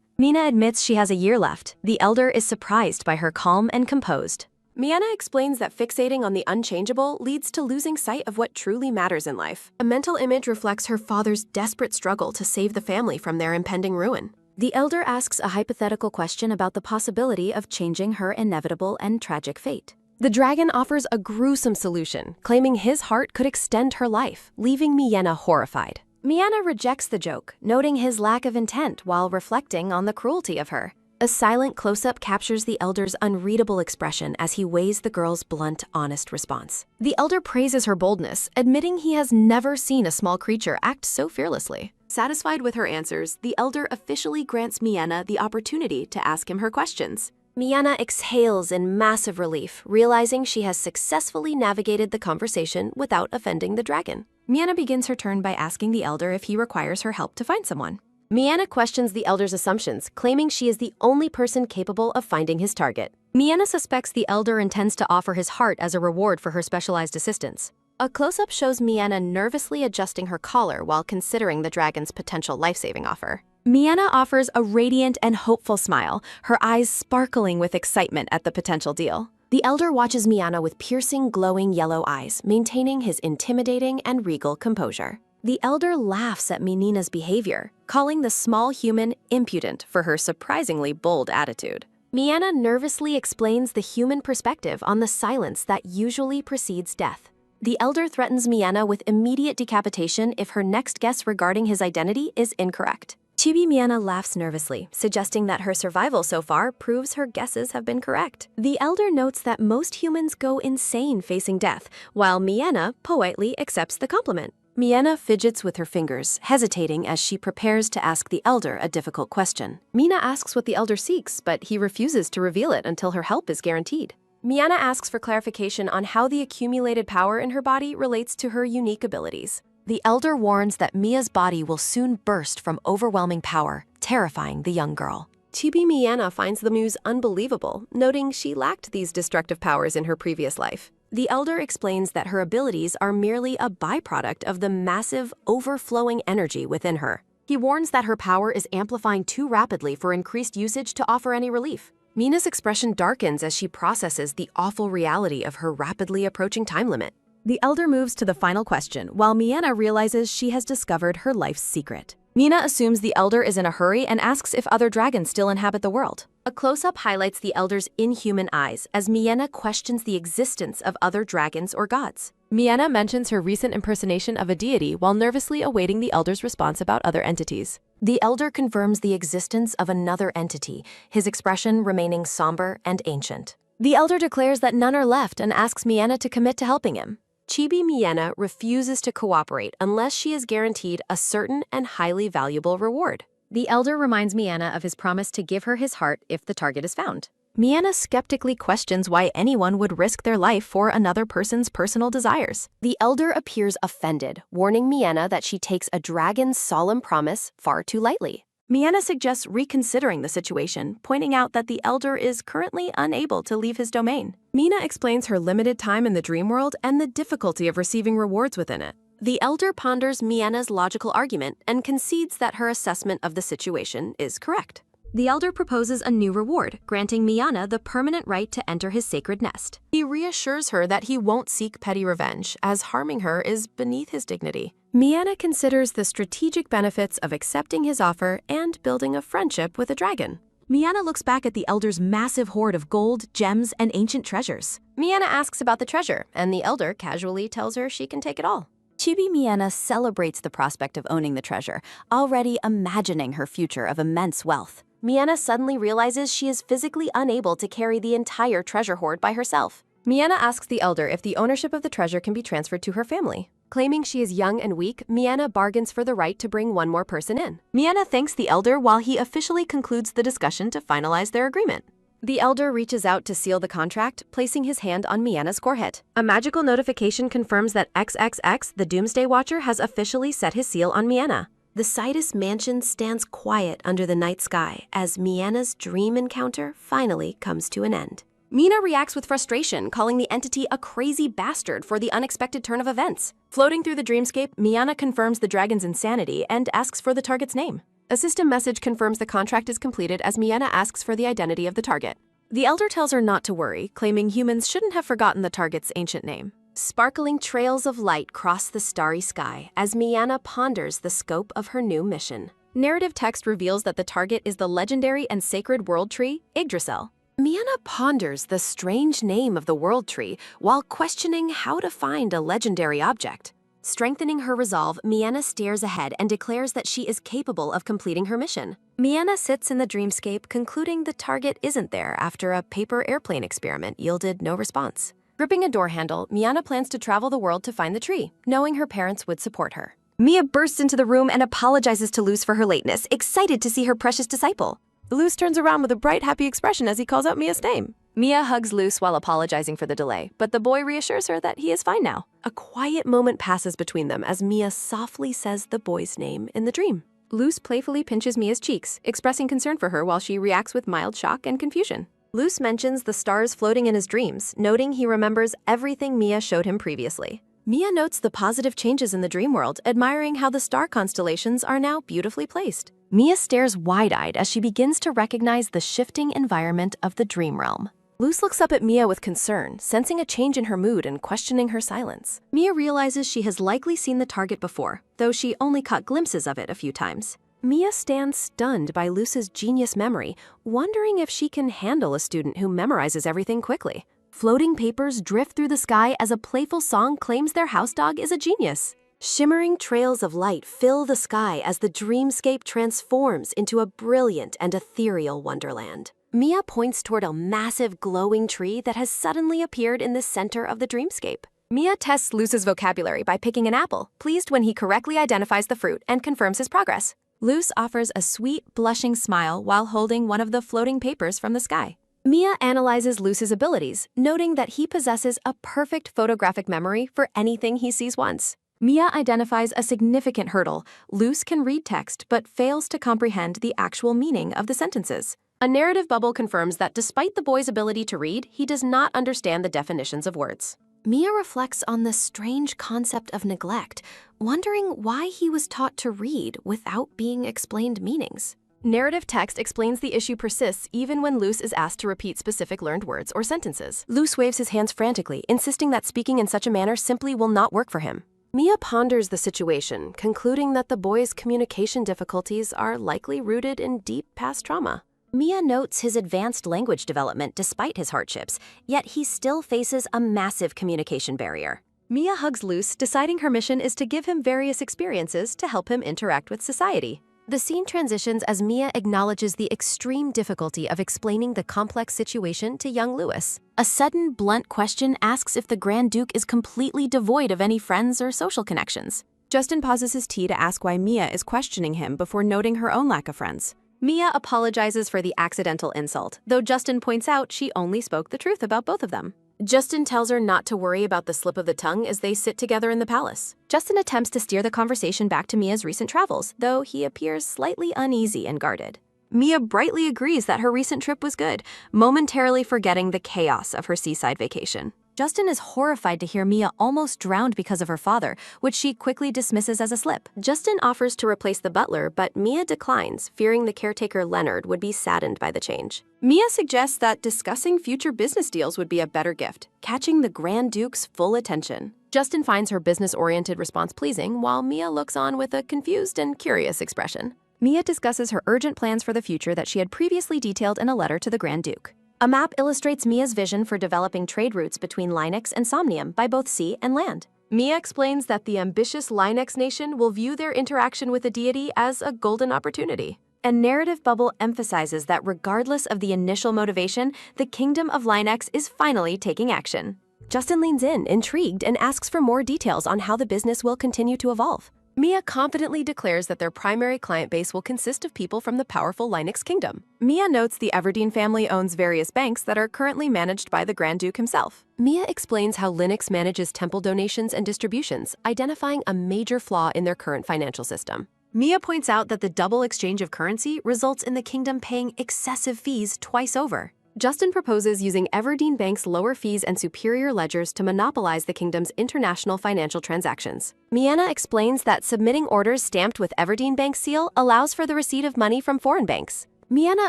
Mina admits she has a year left. The elder is surprised by her calm and composed. Miana explains that fixating on the unchangeable leads to losing sight of what truly matters in life. A mental image reflects her father's desperate struggle to save the family from their impending ruin. The elder asks a hypothetical question about the possibility of changing her inevitable and tragic fate. The dragon offers a gruesome solution, claiming his heart could extend her life, leaving Miana horrified. Miana rejects the joke, noting his lack of intent while reflecting on the cruelty of her. A silent close-up captures the elder's unreadable expression as he weighs the girl's blunt, honest response. The elder praises her boldness, admitting he has never seen a small creature act so fearlessly. Satisfied with her answers, the elder officially grants Miana the opportunity to ask him her questions. Miana exhales in massive relief, realizing she has successfully navigated the conversation without offending the dragon. Miana begins her turn by asking the elder if he requires her help to find someone. Miana questions the elder's assumptions, claiming she is the only person capable of finding his target. Miana suspects the elder intends to offer his heart as a reward for her specialized assistance. A close-up shows Miana nervously adjusting her collar while considering the dragon's potential life-saving offer. Miana offers a radiant and hopeful smile, her eyes sparkling with excitement at the potential deal. The elder watches Miana with piercing, glowing yellow eyes, maintaining his intimidating and regal composure. The elder laughs at Minina's behavior, calling the small human impudent for her surprisingly bold attitude. Miana nervously explains the human perspective on the silence that usually precedes death. The elder threatens Miana with immediate decapitation if her next guess regarding his identity is incorrect. Chibi Miana laughs nervously, suggesting that her survival so far proves her guesses have been correct. The elder notes that most humans go insane facing death, while Miana politely accepts the compliment. Miana fidgets with her fingers, hesitating as she prepares to ask the elder a difficult question. Mina asks what the elder seeks, but he refuses to reveal it until her help is guaranteed. Miana asks for clarification on how the accumulated power in her body relates to her unique abilities. The elder warns that Mia's body will soon burst from overwhelming power, terrifying the young girl. Chibi Miana finds the muse unbelievable, noting she lacked these destructive powers in her previous life. The elder explains that her abilities are merely a byproduct of the massive, overflowing energy within her. He warns that her power is amplifying too rapidly for increased usage to offer any relief. Mina's expression darkens as she processes the awful reality of her rapidly approaching time limit. The elder moves to the final question, while Miana realizes she has discovered her life's secret. Mina assumes the elder is in a hurry and asks if other dragons still inhabit the world. A close-up highlights the elder's inhuman eyes as Miana questions the existence of other dragons or gods. Miana mentions her recent impersonation of a deity while nervously awaiting the elder's response about other entities. The elder confirms the existence of another entity, his expression remaining somber and ancient. The elder declares that none are left and asks Miana to commit to helping him. Chibi Miana refuses to cooperate unless she is guaranteed a certain and highly valuable reward. The elder reminds Miana of his promise to give her his heart if the target is found. Miana skeptically questions why anyone would risk their life for another person's personal desires. The elder appears offended, warning Miana that she takes a dragon's solemn promise far too lightly. Miana suggests reconsidering the situation, pointing out that the elder is currently unable to leave his domain. Mina explains her limited time in the dream world and the difficulty of receiving rewards within it. The elder ponders Miana's logical argument and concedes that her assessment of the situation is correct. The elder proposes a new reward, granting Miana the permanent right to enter his sacred nest. He reassures her that he won't seek petty revenge, as harming her is beneath his dignity. Miana considers the strategic benefits of accepting his offer and building a friendship with a dragon. Miana looks back at the elder's massive hoard of gold, gems, and ancient treasures. Miana asks about the treasure, and the elder casually tells her she can take it all. Chibi Miana celebrates the prospect of owning the treasure, already imagining her future of immense wealth. Miana suddenly realizes she is physically unable to carry the entire treasure hoard by herself. Miana asks the elder if the ownership of the treasure can be transferred to her family. Claiming she is young and weak, Miana bargains for the right to bring one more person in. Miana thanks the elder while he officially concludes the discussion to finalize their agreement. The elder reaches out to seal the contract, placing his hand on Miana's forehead. A magical notification confirms that XXX, the Doomsday Watcher, has officially set his seal on Miana. The Sidus mansion stands quiet under the night sky as Miana's dream encounter finally comes to an end. Mina reacts with frustration, calling the entity a crazy bastard for the unexpected turn of events. Floating through the dreamscape, Miana confirms the dragon's insanity and asks for the target's name. A system message confirms the contract is completed as Miana asks for the identity of the target. The elder tells her not to worry, claiming humans shouldn't have forgotten the target's ancient name. Sparkling trails of light cross the starry sky as Miana ponders the scope of her new mission. Narrative text reveals that the target is the legendary and sacred world tree, Yggdrasil. Miana ponders the strange name of the world tree while questioning how to find a legendary object. Strengthening her resolve, Miana stares ahead and declares that she is capable of completing her mission. Miana sits in the dreamscape, concluding the target isn't there after a paper airplane experiment yielded no response. Gripping a door handle, Miana plans to travel the world to find the tree, knowing her parents would support her. Mia bursts into the room and apologizes to Luz for her lateness, excited to see her precious disciple. Luz turns around with a bright, happy expression as he calls out Mia's name. Mia hugs Luz while apologizing for the delay, but the boy reassures her that he is fine now. A quiet moment passes between them as Mia softly says the boy's name in the dream. Luz playfully pinches Mia's cheeks, expressing concern for her while she reacts with mild shock and confusion. Luz mentions the stars floating in his dreams, noting he remembers everything Mia showed him previously. Mia notes the positive changes in the dream world, admiring how the star constellations are now beautifully placed. Mia stares wide-eyed as she begins to recognize the shifting environment of the dream realm. Luz looks up at Mia with concern, sensing a change in her mood and questioning her silence. Mia realizes she has likely seen the target before, though she only caught glimpses of it a few times. Mia stands stunned by Luz's genius memory, wondering if she can handle a student who memorizes everything quickly. Floating papers drift through the sky as a playful song claims their house dog is a genius. Shimmering trails of light fill the sky as the dreamscape transforms into a brilliant and ethereal wonderland. Mia points toward a massive glowing tree that has suddenly appeared in the center of the dreamscape. Mia tests Luz's vocabulary by picking an apple, pleased when he correctly identifies the fruit and confirms his progress. Luz offers a sweet, blushing smile while holding one of the floating papers from the sky. Mia analyzes Luz's abilities, noting that he possesses a perfect photographic memory for anything he sees once. Mia identifies a significant hurdle. Luz can read text but fails to comprehend the actual meaning of the sentences. A narrative bubble confirms that despite the boy's ability to read, he does not understand the definitions of words. Mia reflects on the strange concept of neglect, wondering why he was taught to read without being explained meanings. Narrative text explains the issue persists even when Luz is asked to repeat specific learned words or sentences. Luz waves his hands frantically, insisting that speaking in such a manner simply will not work for him. Mia ponders the situation, concluding that the boy's communication difficulties are likely rooted in deep past trauma. Mia notes his advanced language development despite his hardships, yet he still faces a massive communication barrier. Mia hugs Luz, deciding her mission is to give him various experiences to help him interact with society. The scene transitions as Mia acknowledges the extreme difficulty of explaining the complex situation to young Lewis. A sudden, blunt question asks if the Grand Duke is completely devoid of any friends or social connections. Justin pauses his tea to ask why Mia is questioning him before noting her own lack of friends. Mia apologizes for the accidental insult, though Justin points out she only spoke the truth about both of them. Justin tells her not to worry about the slip of the tongue as they sit together in the palace. Justin attempts to steer the conversation back to Mia's recent travels, though he appears slightly uneasy and guarded. Mia brightly agrees that her recent trip was good, momentarily forgetting the chaos of her seaside vacation. Justin is horrified to hear Mia almost drowned because of her father, which she quickly dismisses as a slip. Justin offers to replace the butler, but Mia declines, fearing the caretaker Leonard would be saddened by the change. Mia suggests that discussing future business deals would be a better gift, catching the Grand Duke's full attention. Justin finds her business-oriented response pleasing, while Mia looks on with a confused and curious expression. Mia discusses her urgent plans for the future that she had previously detailed in a letter to the Grand Duke. A map illustrates Mia's vision for developing trade routes between Linex and Somnium by both sea and land. Mia explains that the ambitious Linex nation will view their interaction with the deity as a golden opportunity. A narrative bubble emphasizes that regardless of the initial motivation, the kingdom of Linex is finally taking action. Justin leans in, intrigued, and asks for more details on how the business will continue to evolve. Mia confidently declares that their primary client base will consist of people from the powerful Linux kingdom. Mia notes the Everdeen family owns various banks that are currently managed by the Grand Duke himself. Mia explains how Linux manages temple donations and distributions, identifying a major flaw in their current financial system. Mia points out that the double exchange of currency results in the kingdom paying excessive fees twice over. Justin proposes using Everdeen Bank's lower fees and superior ledgers to monopolize the kingdom's international financial transactions. Miana explains that submitting orders stamped with Everdeen Bank's seal allows for the receipt of money from foreign banks. Miana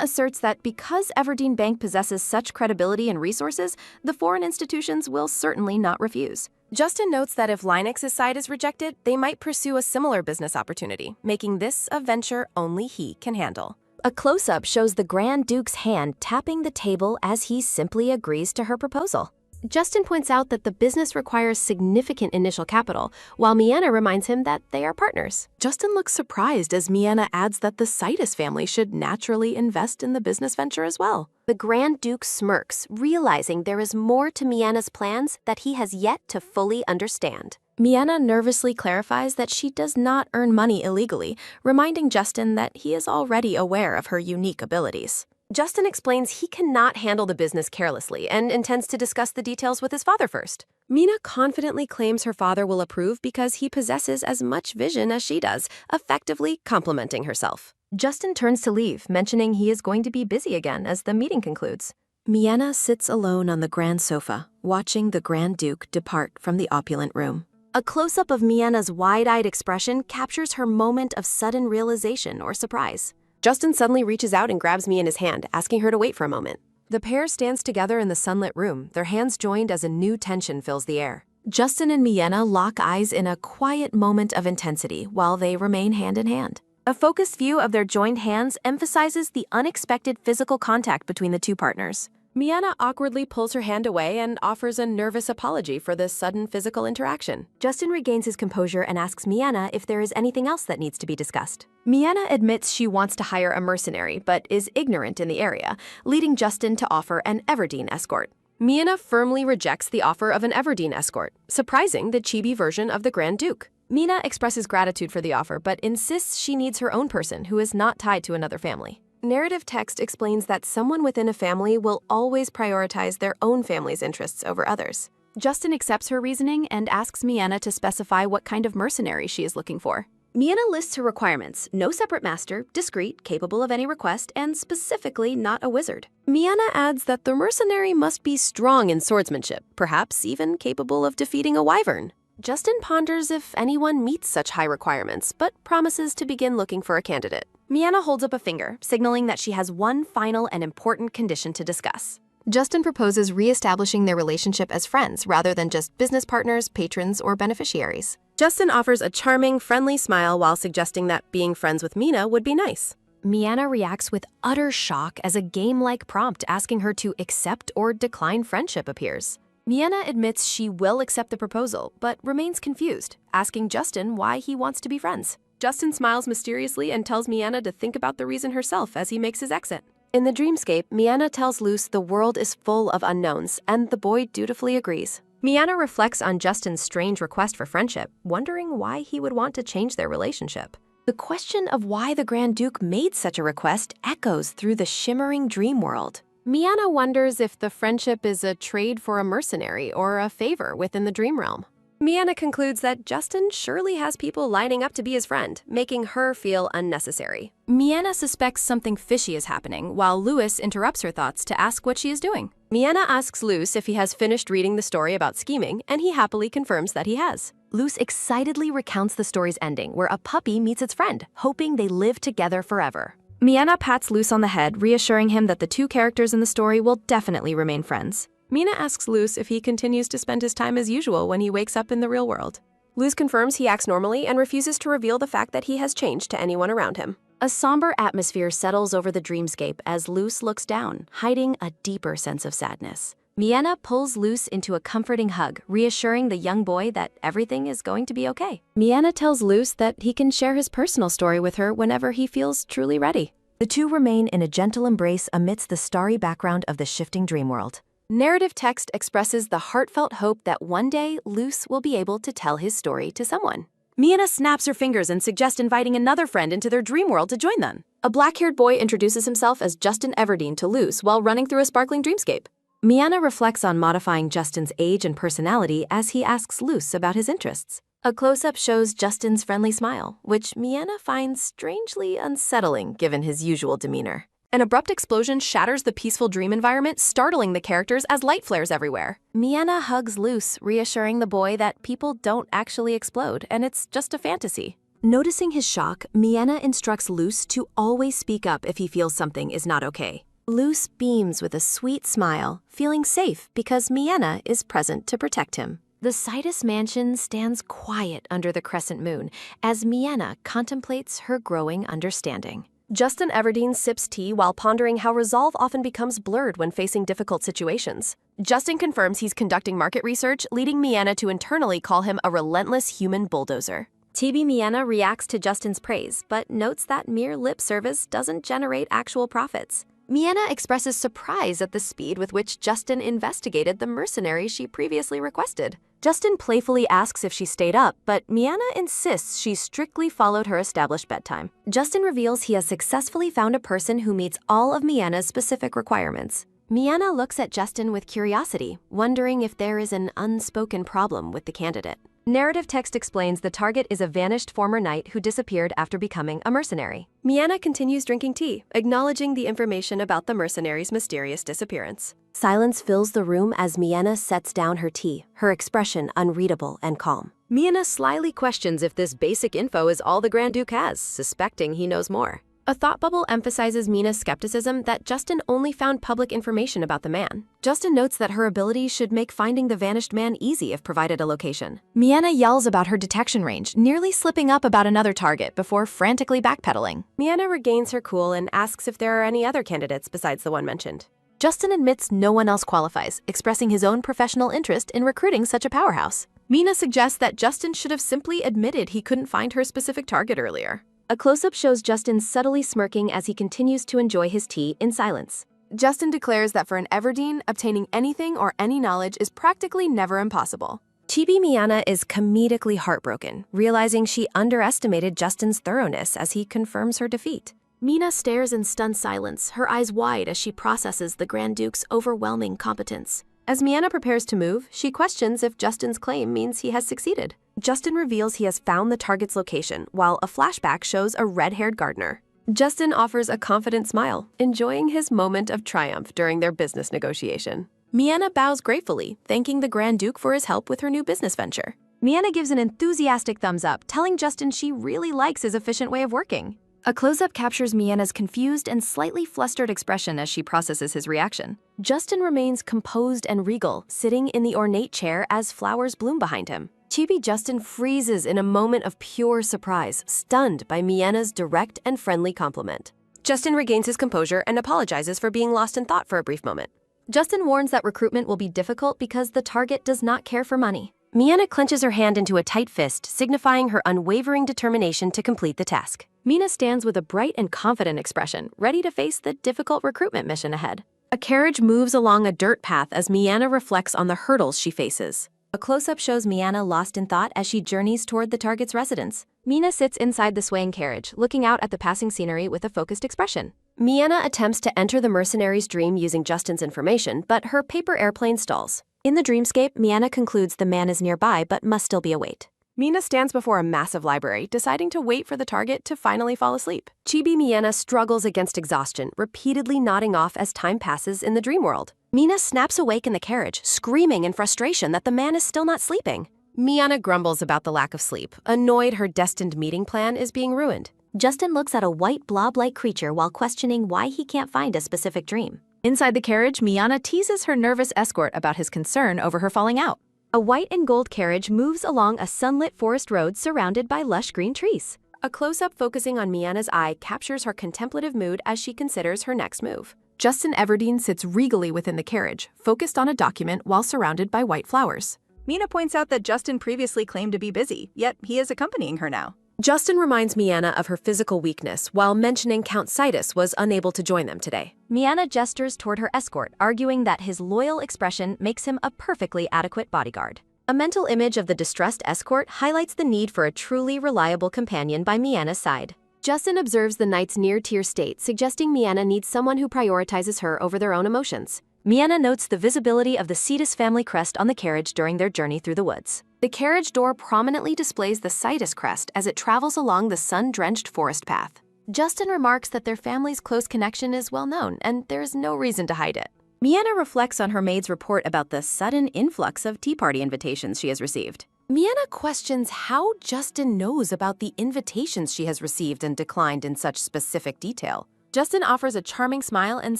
asserts that because Everdeen Bank possesses such credibility and resources, the foreign institutions will certainly not refuse. Justin notes that if Linux's side is rejected, they might pursue a similar business opportunity, making this a venture only he can handle. A close-up shows the Grand Duke's hand tapping the table as he simply agrees to her proposal. Justin points out that the business requires significant initial capital, while Miana reminds him that they are partners. Justin looks surprised as Miana adds that the Citus family should naturally invest in the business venture as well. The Grand Duke smirks, realizing there is more to Miana's plans that he has yet to fully understand. Miana nervously clarifies that she does not earn money illegally, reminding Justin that he is already aware of her unique abilities. Justin explains he cannot handle the business carelessly and intends to discuss the details with his father first. Mina confidently claims her father will approve because he possesses as much vision as she does, effectively complimenting herself. Justin turns to leave, mentioning he is going to be busy again as the meeting concludes. Miana sits alone on the grand sofa, watching the Grand Duke depart from the opulent room. A close-up of Miana's wide-eyed expression captures her moment of sudden realization or surprise. Justin suddenly reaches out and grabs Miana's hand, asking her to wait for a moment. The pair stands together in the sunlit room, their hands joined as a new tension fills the air. Justin and Miana lock eyes in a quiet moment of intensity while they remain hand in hand. A focused view of their joined hands emphasizes the unexpected physical contact between the two partners. Miana awkwardly pulls her hand away and offers a nervous apology for this sudden physical interaction. Justin regains his composure and asks Miana if there is anything else that needs to be discussed. Miana admits she wants to hire a mercenary but is ignorant in the area, leading Justin to offer an Everdeen escort. Miana firmly rejects the offer of an Everdeen escort, surprising the chibi version of the Grand Duke. Mina expresses gratitude for the offer but insists she needs her own person who is not tied to another family. Narrative text explains that someone within a family will always prioritize their own family's interests over others. Justin accepts her reasoning and asks Miana to specify what kind of mercenary she is looking for. Miana lists her requirements: no separate master, discreet, capable of any request, and specifically not a wizard. Miana adds that the mercenary must be strong in swordsmanship, perhaps even capable of defeating a wyvern. Justin ponders if anyone meets such high requirements, but promises to begin looking for a candidate. Miana holds up a finger, signaling that she has one final and important condition to discuss. Justin proposes re-establishing their relationship as friends rather than just business partners, patrons, or beneficiaries. Justin offers a charming, friendly smile while suggesting that being friends with Mina would be nice. Miana reacts with utter shock as a game-like prompt asking her to accept or decline friendship appears. Miana admits she will accept the proposal, but remains confused, asking Justin why he wants to be friends. Justin smiles mysteriously and tells Miana to think about the reason herself as he makes his exit. In the dreamscape, Miana tells Luce the world is full of unknowns, and the boy dutifully agrees. Miana reflects on Justin's strange request for friendship, wondering why he would want to change their relationship. The question of why the Grand Duke made such a request echoes through the shimmering dream world. Miana wonders if the friendship is a trade for a mercenary or a favor within the dream realm. Miana concludes that Justin surely has people lining up to be his friend, making her feel unnecessary. Miana suspects something fishy is happening, while Lewis interrupts her thoughts to ask what she is doing. Miana asks Luce if he has finished reading the story about scheming, and he happily confirms that he has. Luce excitedly recounts the story's ending, where a puppy meets its friend, hoping they live together forever. Miana pats Luce on the head, reassuring him that the two characters in the story will definitely remain friends. Mina asks Luce if he continues to spend his time as usual when he wakes up in the real world. Luce confirms he acts normally and refuses to reveal the fact that he has changed to anyone around him. A somber atmosphere settles over the dreamscape as Luce looks down, hiding a deeper sense of sadness. Miana pulls Luce into a comforting hug, reassuring the young boy that everything is going to be okay. Miana tells Luce that he can share his personal story with her whenever he feels truly ready. The two remain in a gentle embrace amidst the starry background of the shifting dream world. Narrative text expresses the heartfelt hope that one day Luce will be able to tell his story to someone. Miana snaps her fingers and suggests inviting another friend into their dream world to join them. A black-haired boy introduces himself as Justin Everdeen to Luce while running through a sparkling dreamscape. Miana reflects on modifying Justin's age and personality as he asks Luce about his interests. A close-up shows Justin's friendly smile, which Miana finds strangely unsettling given his usual demeanor. An abrupt explosion shatters the peaceful dream environment, startling the characters as light flares everywhere. Miana hugs Luce, reassuring the boy that people don't actually explode and it's just a fantasy. Noticing his shock, Miana instructs Luce to always speak up if he feels something is not okay. Luce beams with a sweet smile, feeling safe because Miana is present to protect him. The Sidus mansion stands quiet under the crescent moon as Miana contemplates her growing understanding. Justin Everdeen sips tea while pondering how resolve often becomes blurred when facing difficult situations. Justin confirms he's conducting market research, leading Miana to internally call him a relentless human bulldozer. TB Miana reacts to Justin's praise, but notes that mere lip service doesn't generate actual profits. Miana expresses surprise at the speed with which Justin investigated the mercenary she previously requested. Justin playfully asks if she stayed up, but Miana insists she strictly followed her established bedtime. Justin reveals he has successfully found a person who meets all of Miana's specific requirements. Miana looks at Justin with curiosity, wondering if there is an unspoken problem with the candidate. Narrative text explains the target is a vanished former knight who disappeared after becoming a mercenary. Miana continues drinking tea, acknowledging the information about the mercenary's mysterious disappearance. Silence fills the room as Miana sets down her tea, her expression unreadable and calm. Miana slyly questions if this basic info is all the Grand Duke has, suspecting he knows more. A thought bubble emphasizes Mina's skepticism that Justin only found public information about the man. Justin notes that her abilities should make finding the vanished man easy if provided a location. Miana yells about her detection range, nearly slipping up about another target before frantically backpedaling. Miana regains her cool and asks if there are any other candidates besides the one mentioned. Justin admits no one else qualifies, expressing his own professional interest in recruiting such a powerhouse. Mina suggests that Justin should have simply admitted he couldn't find her specific target earlier. A close-up shows Justin subtly smirking as he continues to enjoy his tea in silence. Justin declares that for an Everdeen, obtaining anything or any knowledge is practically never impossible. Chibi Miana is comedically heartbroken, realizing she underestimated Justin's thoroughness as he confirms her defeat. Mina stares in stunned silence, her eyes wide as she processes the Grand Duke's overwhelming competence. As Miana prepares to move, she questions if Justin's claim means he has succeeded. Justin reveals he has found the target's location, while a flashback shows a red-haired gardener. Justin offers a confident smile, enjoying his moment of triumph during their business negotiation. Miana bows gratefully, thanking the Grand Duke for his help with her new business venture. Miana gives an enthusiastic thumbs up, telling Justin she really likes his efficient way of working. A close-up captures Miana's confused and slightly flustered expression as she processes his reaction. Justin remains composed and regal, sitting in the ornate chair as flowers bloom behind him. Chibi Justin freezes in a moment of pure surprise, stunned by Miana's direct and friendly compliment. Justin regains his composure and apologizes for being lost in thought for a brief moment. Justin warns that recruitment will be difficult because the target does not care for money. Miana clenches her hand into a tight fist, signifying her unwavering determination to complete the task. Mina stands with a bright and confident expression, ready to face the difficult recruitment mission ahead. A carriage moves along a dirt path as Miana reflects on the hurdles she faces. A close-up shows Miana lost in thought as she journeys toward the target's residence. Mina sits inside the swaying carriage, looking out at the passing scenery with a focused expression. Miana attempts to enter the mercenary's dream using Justin's information, but her paper airplane stalls. In the dreamscape, Miana concludes the man is nearby but must still be awake. Mina stands before a massive library, deciding to wait for the target to finally fall asleep. Chibi Miana struggles against exhaustion, repeatedly nodding off as time passes in the dream world. Mina snaps awake in the carriage, screaming in frustration that the man is still not sleeping. Miana grumbles about the lack of sleep, annoyed her destined meeting plan is being ruined. Justin looks at a white blob-like creature while questioning why he can't find a specific dream. Inside the carriage, Miana teases her nervous escort about his concern over her falling out. A white and gold carriage moves along a sunlit forest road surrounded by lush green trees. A close-up focusing on Miana's eye captures her contemplative mood as she considers her next move. Justin Everdeen sits regally within the carriage, focused on a document while surrounded by white flowers. Mina points out that Justin previously claimed to be busy, yet he is accompanying her now. Justin reminds Miana of her physical weakness while mentioning Count Citus was unable to join them today. Miana gestures toward her escort, arguing that his loyal expression makes him a perfectly adequate bodyguard. A mental image of the distressed escort highlights the need for a truly reliable companion by Miana's side. Justin observes the knight's near-tear state, suggesting Miana needs someone who prioritizes her over their own emotions. Miana notes the visibility of the Citus family crest on the carriage during their journey through the woods. The carriage door prominently displays the Citus crest as it travels along the sun-drenched forest path. Justin remarks that their family's close connection is well known, and there is no reason to hide it. Miana reflects on her maid's report about the sudden influx of tea party invitations she has received. Miana questions how Justin knows about the invitations she has received and declined in such specific detail. Justin offers a charming smile and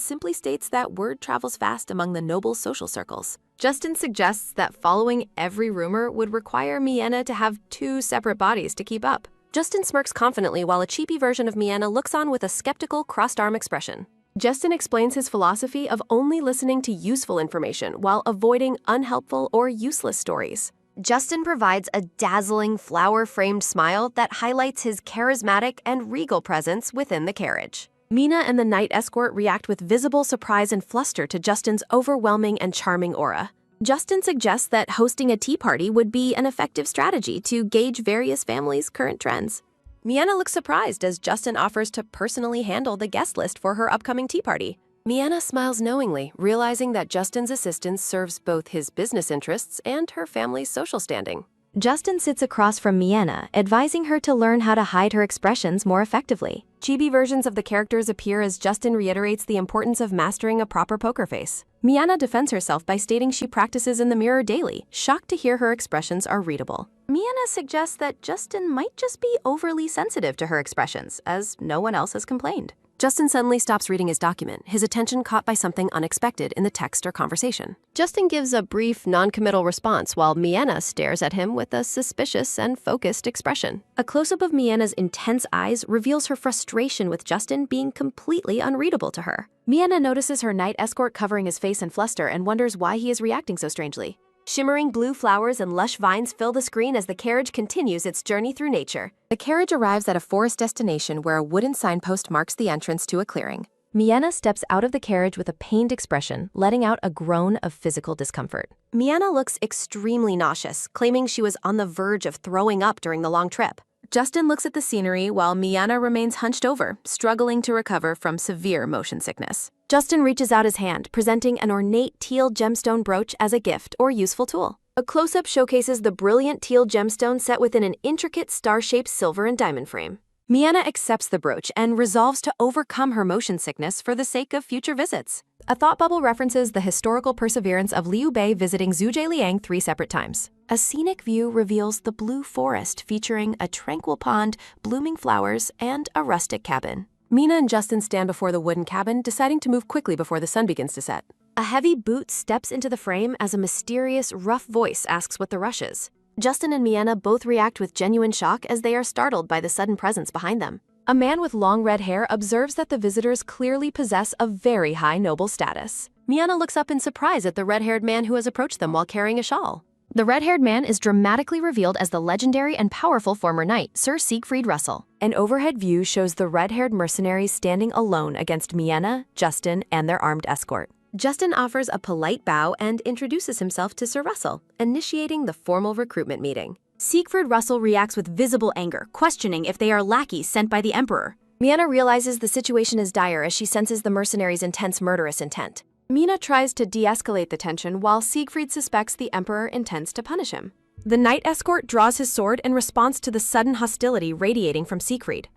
simply states that word travels fast among the noble social circles. Justin suggests that following every rumor would require Miana to have 2 separate bodies to keep up. Justin smirks confidently while a cheapy version of Miana looks on with a skeptical, crossed-arm expression. Justin explains his philosophy of only listening to useful information while avoiding unhelpful or useless stories. Justin provides a dazzling, flower-framed smile that highlights his charismatic and regal presence within the carriage. Mina and the knight escort react with visible surprise and fluster to Justin's overwhelming and charming aura. Justin suggests that hosting a tea party would be an effective strategy to gauge various families' current trends. Miana looks surprised as Justin offers to personally handle the guest list for her upcoming tea party. Miana smiles knowingly, realizing that Justin's assistance serves both his business interests and her family's social standing. Justin sits across from Miana, advising her to learn how to hide her expressions more effectively. Chibi versions of the characters appear as Justin reiterates the importance of mastering a proper poker face. Miana defends herself by stating she practices in the mirror daily, shocked to hear her expressions are readable. Miana suggests that Justin might just be overly sensitive to her expressions, as no one else has complained. Justin suddenly stops reading his document, his attention caught by something unexpected in the text or conversation. Justin gives a brief, non-committal response while Miana stares at him with a suspicious and focused expression. A close-up of Miana's intense eyes reveals her frustration with Justin being completely unreadable to her. Miana notices her knight escort covering his face in fluster and wonders why he is reacting so strangely. Shimmering blue flowers and lush vines fill the screen as the carriage continues its journey through nature. The carriage arrives at a forest destination where a wooden signpost marks the entrance to a clearing. Miana steps out of the carriage with a pained expression, letting out a groan of physical discomfort. Miana looks extremely nauseous, claiming she was on the verge of throwing up during the long trip. Justin looks at the scenery while Miana remains hunched over, struggling to recover from severe motion sickness. Justin reaches out his hand, presenting an ornate teal gemstone brooch as a gift or useful tool. A close-up showcases the brilliant teal gemstone set within an intricate star-shaped silver and diamond frame. Miana accepts the brooch and resolves to overcome her motion sickness for the sake of future visits. A thought bubble references the historical perseverance of Liu Bei visiting Zhuge Liang 3 separate times. A scenic view reveals the blue forest featuring a tranquil pond, blooming flowers, and a rustic cabin. Mina and Justin stand before the wooden cabin, deciding to move quickly before the sun begins to set. A heavy boot steps into the frame as a mysterious, rough voice asks what the rush is. Justin and Miana both react with genuine shock as they are startled by the sudden presence behind them. A man with long red hair observes that the visitors clearly possess a very high noble status. Miana looks up in surprise at the red-haired man who has approached them while carrying a shawl. The red-haired man is dramatically revealed as the legendary and powerful former knight, Sir Siegfried Russell. An overhead view shows the red-haired mercenaries standing alone against Miana, Justin, and their armed escort. Justin offers a polite bow and introduces himself to Sir Russell, initiating the formal recruitment meeting. Siegfried Russell reacts with visible anger, questioning if they are lackeys sent by the Emperor. Miana realizes the situation is dire as she senses the mercenaries' intense murderous intent. Mina tries to de-escalate the tension while Siegfried suspects the Emperor intends to punish him. The knight escort draws his sword in response to the sudden hostility radiating from Siegfried.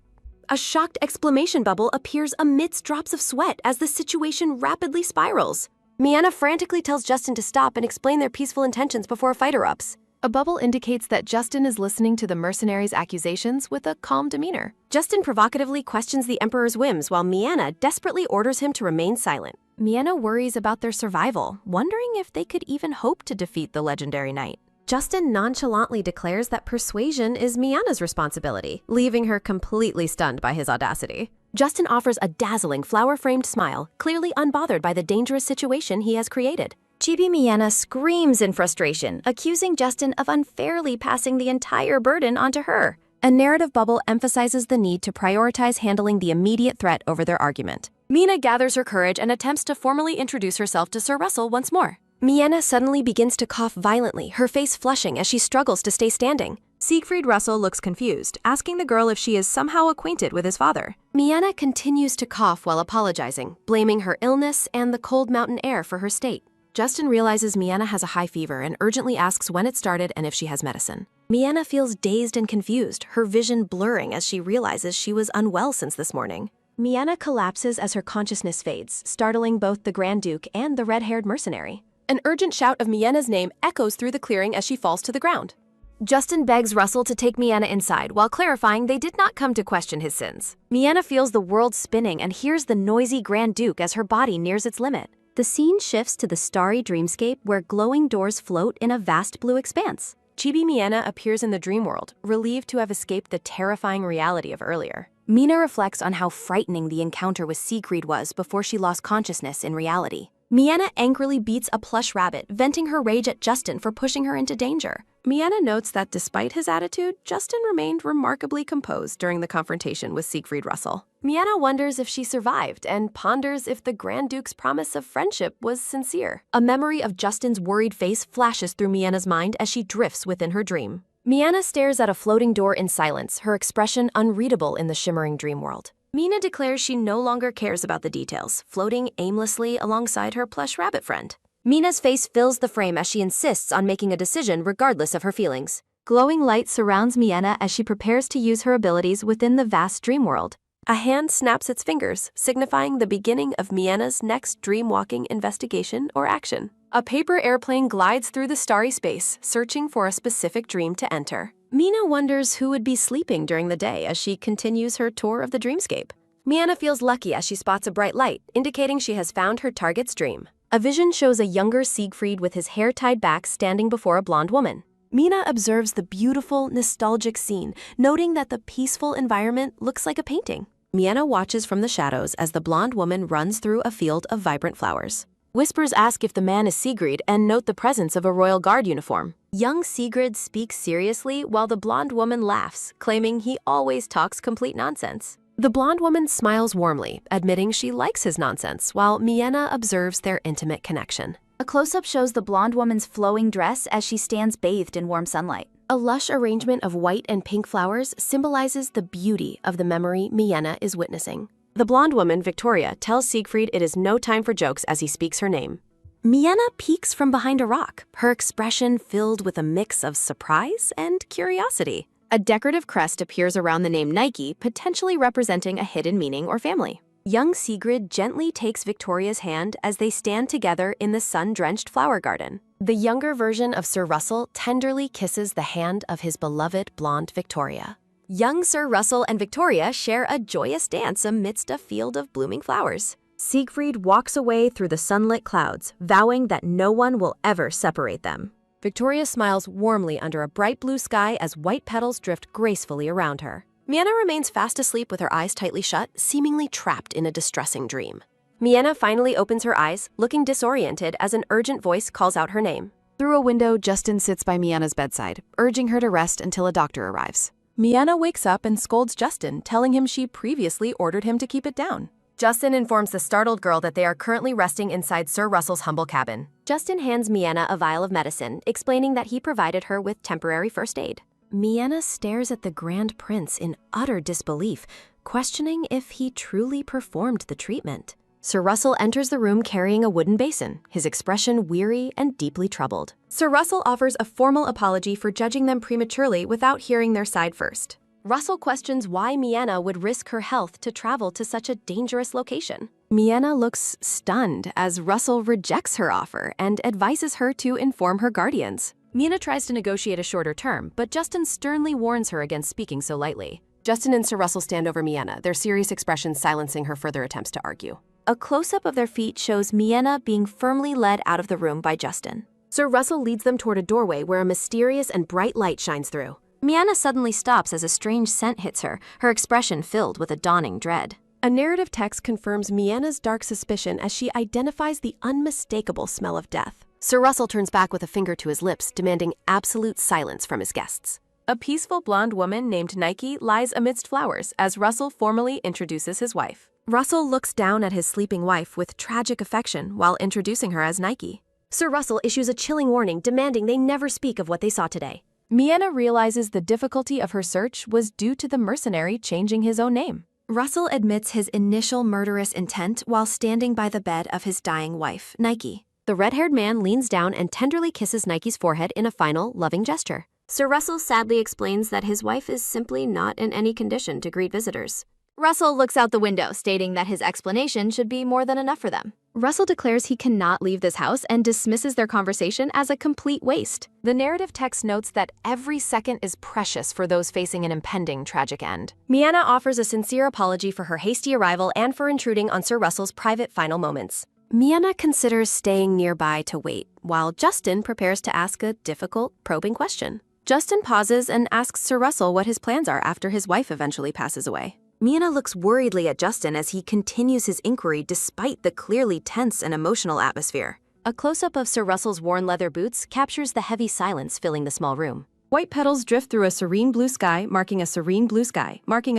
A shocked exclamation bubble appears amidst drops of sweat as the situation rapidly spirals. Miana frantically tells Justin to stop and explain their peaceful intentions before a fight erupts. A bubble indicates that Justin is listening to the mercenaries' accusations with a calm demeanor. Justin provocatively questions the Emperor's whims while Miana desperately orders him to remain silent. Miana worries about their survival, wondering if they could even hope to defeat the legendary knight. Justin nonchalantly declares that persuasion is Miana's responsibility, leaving her completely stunned by his audacity. Justin offers a dazzling flower-framed smile, clearly unbothered by the dangerous situation he has created. Chibi Miana screams in frustration, accusing Justin of unfairly passing the entire burden onto her. A narrative bubble emphasizes the need to prioritize handling the immediate threat over their argument. Mina gathers her courage and attempts to formally introduce herself to Sir Russell once more. Miena suddenly begins to cough violently, her face flushing as she struggles to stay standing. Siegfried Russell looks confused, asking the girl if she is somehow acquainted with his father. Miena continues to cough while apologizing, blaming her illness and the cold mountain air for her state. Justin realizes Miena has a high fever and urgently asks when it started and if she has medicine. Miena feels dazed and confused, her vision blurring as she realizes she was unwell since this morning. Miena collapses as her consciousness fades, startling both the Grand Duke and the red-haired mercenary. An urgent shout of Miena's name echoes through the clearing as she falls to the ground. Justin begs Russell to take Miena inside while clarifying they did not come to question his sins. Miena feels the world spinning and hears the noisy Grand Duke as her body nears its limit. The scene shifts to the starry dreamscape where glowing doors float in a vast blue expanse. Chibi Miena appears in the dream world, relieved to have escaped the terrifying reality of earlier. Mina reflects on how frightening the encounter with Siegfried was before she lost consciousness in reality. Miena angrily beats a plush rabbit, venting her rage at Justin for pushing her into danger. Miena notes that despite his attitude, Justin remained remarkably composed during the confrontation with Siegfried Russell. Miena wonders if she survived and ponders if the Grand Duke's promise of friendship was sincere. A memory of Justin's worried face flashes through Miena's mind as she drifts within her dream. Miena stares at a floating door in silence, her expression unreadable in the shimmering dream world. Mina declares she no longer cares about the details, floating aimlessly alongside her plush rabbit friend. Mina's face fills the frame as she insists on making a decision regardless of her feelings. Glowing light surrounds Miena as she prepares to use her abilities within the vast dream world. A hand snaps its fingers, signifying the beginning of Miena's next dream-walking investigation or action. A paper airplane glides through the starry space, searching for a specific dream to enter. Mina wonders who would be sleeping during the day as she continues her tour of the dreamscape. Miena feels lucky as she spots a bright light, indicating she has found her target's dream. A vision shows a younger Siegfried with his hair tied back standing before a blonde woman. Mina observes the beautiful, nostalgic scene, noting that the peaceful environment looks like a painting. Miena watches from the shadows as the blonde woman runs through a field of vibrant flowers. Whispers ask if the man is Sigrid and note the presence of a royal guard uniform. Young Sigrid speaks seriously while the blonde woman laughs, claiming he always talks complete nonsense. The blonde woman smiles warmly, admitting she likes his nonsense, while Miena observes their intimate connection. A close-up shows the blonde woman's flowing dress as she stands bathed in warm sunlight. A lush arrangement of white and pink flowers symbolizes the beauty of the memory Miena is witnessing. The blonde woman, Victoria, tells Siegfried it is no time for jokes as he speaks her name. Miena peeks from behind a rock, her expression filled with a mix of surprise and curiosity. A decorative crest appears around the name Nike, potentially representing a hidden meaning or family. Young Sigrid gently takes Victoria's hand as they stand together in the sun-drenched flower garden. The younger version of Sir Russell tenderly kisses the hand of his beloved blonde Victoria. Young Sir Russell and Victoria share a joyous dance amidst a field of blooming flowers. Siegfried walks away through the sunlit clouds, vowing that no one will ever separate them. Victoria smiles warmly under a bright blue sky as white petals drift gracefully around her. Miena remains fast asleep with her eyes tightly shut, seemingly trapped in a distressing dream. Miena finally opens her eyes, looking disoriented as an urgent voice calls out her name. Through a window, Justin sits by Miena's bedside, urging her to rest until a doctor arrives. Miena wakes up and scolds Justin, telling him she previously ordered him to keep it down. Justin informs the startled girl that they are currently resting inside Sir Russell's humble cabin. Justin hands Miena a vial of medicine, explaining that he provided her with temporary first aid. Miena stares at the Grand Prince in utter disbelief, questioning if he truly performed the treatment. Sir Russell enters the room carrying a wooden basin, his expression weary and deeply troubled. Sir Russell offers a formal apology for judging them prematurely without hearing their side first. Russell questions why Miena would risk her health to travel to such a dangerous location. Miena looks stunned as Russell rejects her offer and advises her to inform her guardians. Miena tries to negotiate a shorter term, but Justin sternly warns her against speaking so lightly. Justin and Sir Russell stand over Miena, their serious expressions silencing her further attempts to argue. A close-up of their feet shows Miena being firmly led out of the room by Justin. Sir Russell leads them toward a doorway where a mysterious and bright light shines through. Miena suddenly stops as a strange scent hits her, her expression filled with a dawning dread. A narrative text confirms Miena's dark suspicion as she identifies the unmistakable smell of death. Sir Russell turns back with a finger to his lips, demanding absolute silence from his guests. A peaceful blonde woman named Nike lies amidst flowers as Russell formally introduces his wife. Russell looks down at his sleeping wife with tragic affection while introducing her as Nike. Sir Russell issues a chilling warning demanding they never speak of what they saw today. Miena realizes the difficulty of her search was due to the mercenary changing his own name. Russell admits his initial murderous intent while standing by the bed of his dying wife, Nike. The red-haired man leans down and tenderly kisses Nike's forehead in a final, loving gesture. Sir Russell sadly explains that his wife is simply not in any condition to greet visitors. Russell looks out the window, stating that his explanation should be more than enough for them. Russell declares he cannot leave this house and dismisses their conversation as a complete waste. The narrative text notes that every second is precious for those facing an impending tragic end. Miena offers a sincere apology for her hasty arrival and for intruding on Sir Russell's private final moments. Miena considers staying nearby to wait, while Justin prepares to ask a difficult, probing question. Justin pauses and asks Sir Russell what his plans are after his wife eventually passes away. Miena looks worriedly at Justin as he continues his inquiry despite the clearly tense and emotional atmosphere. A close-up of Sir Russell's worn leather boots captures the heavy silence filling the small room. White petals drift through a serene blue sky, marking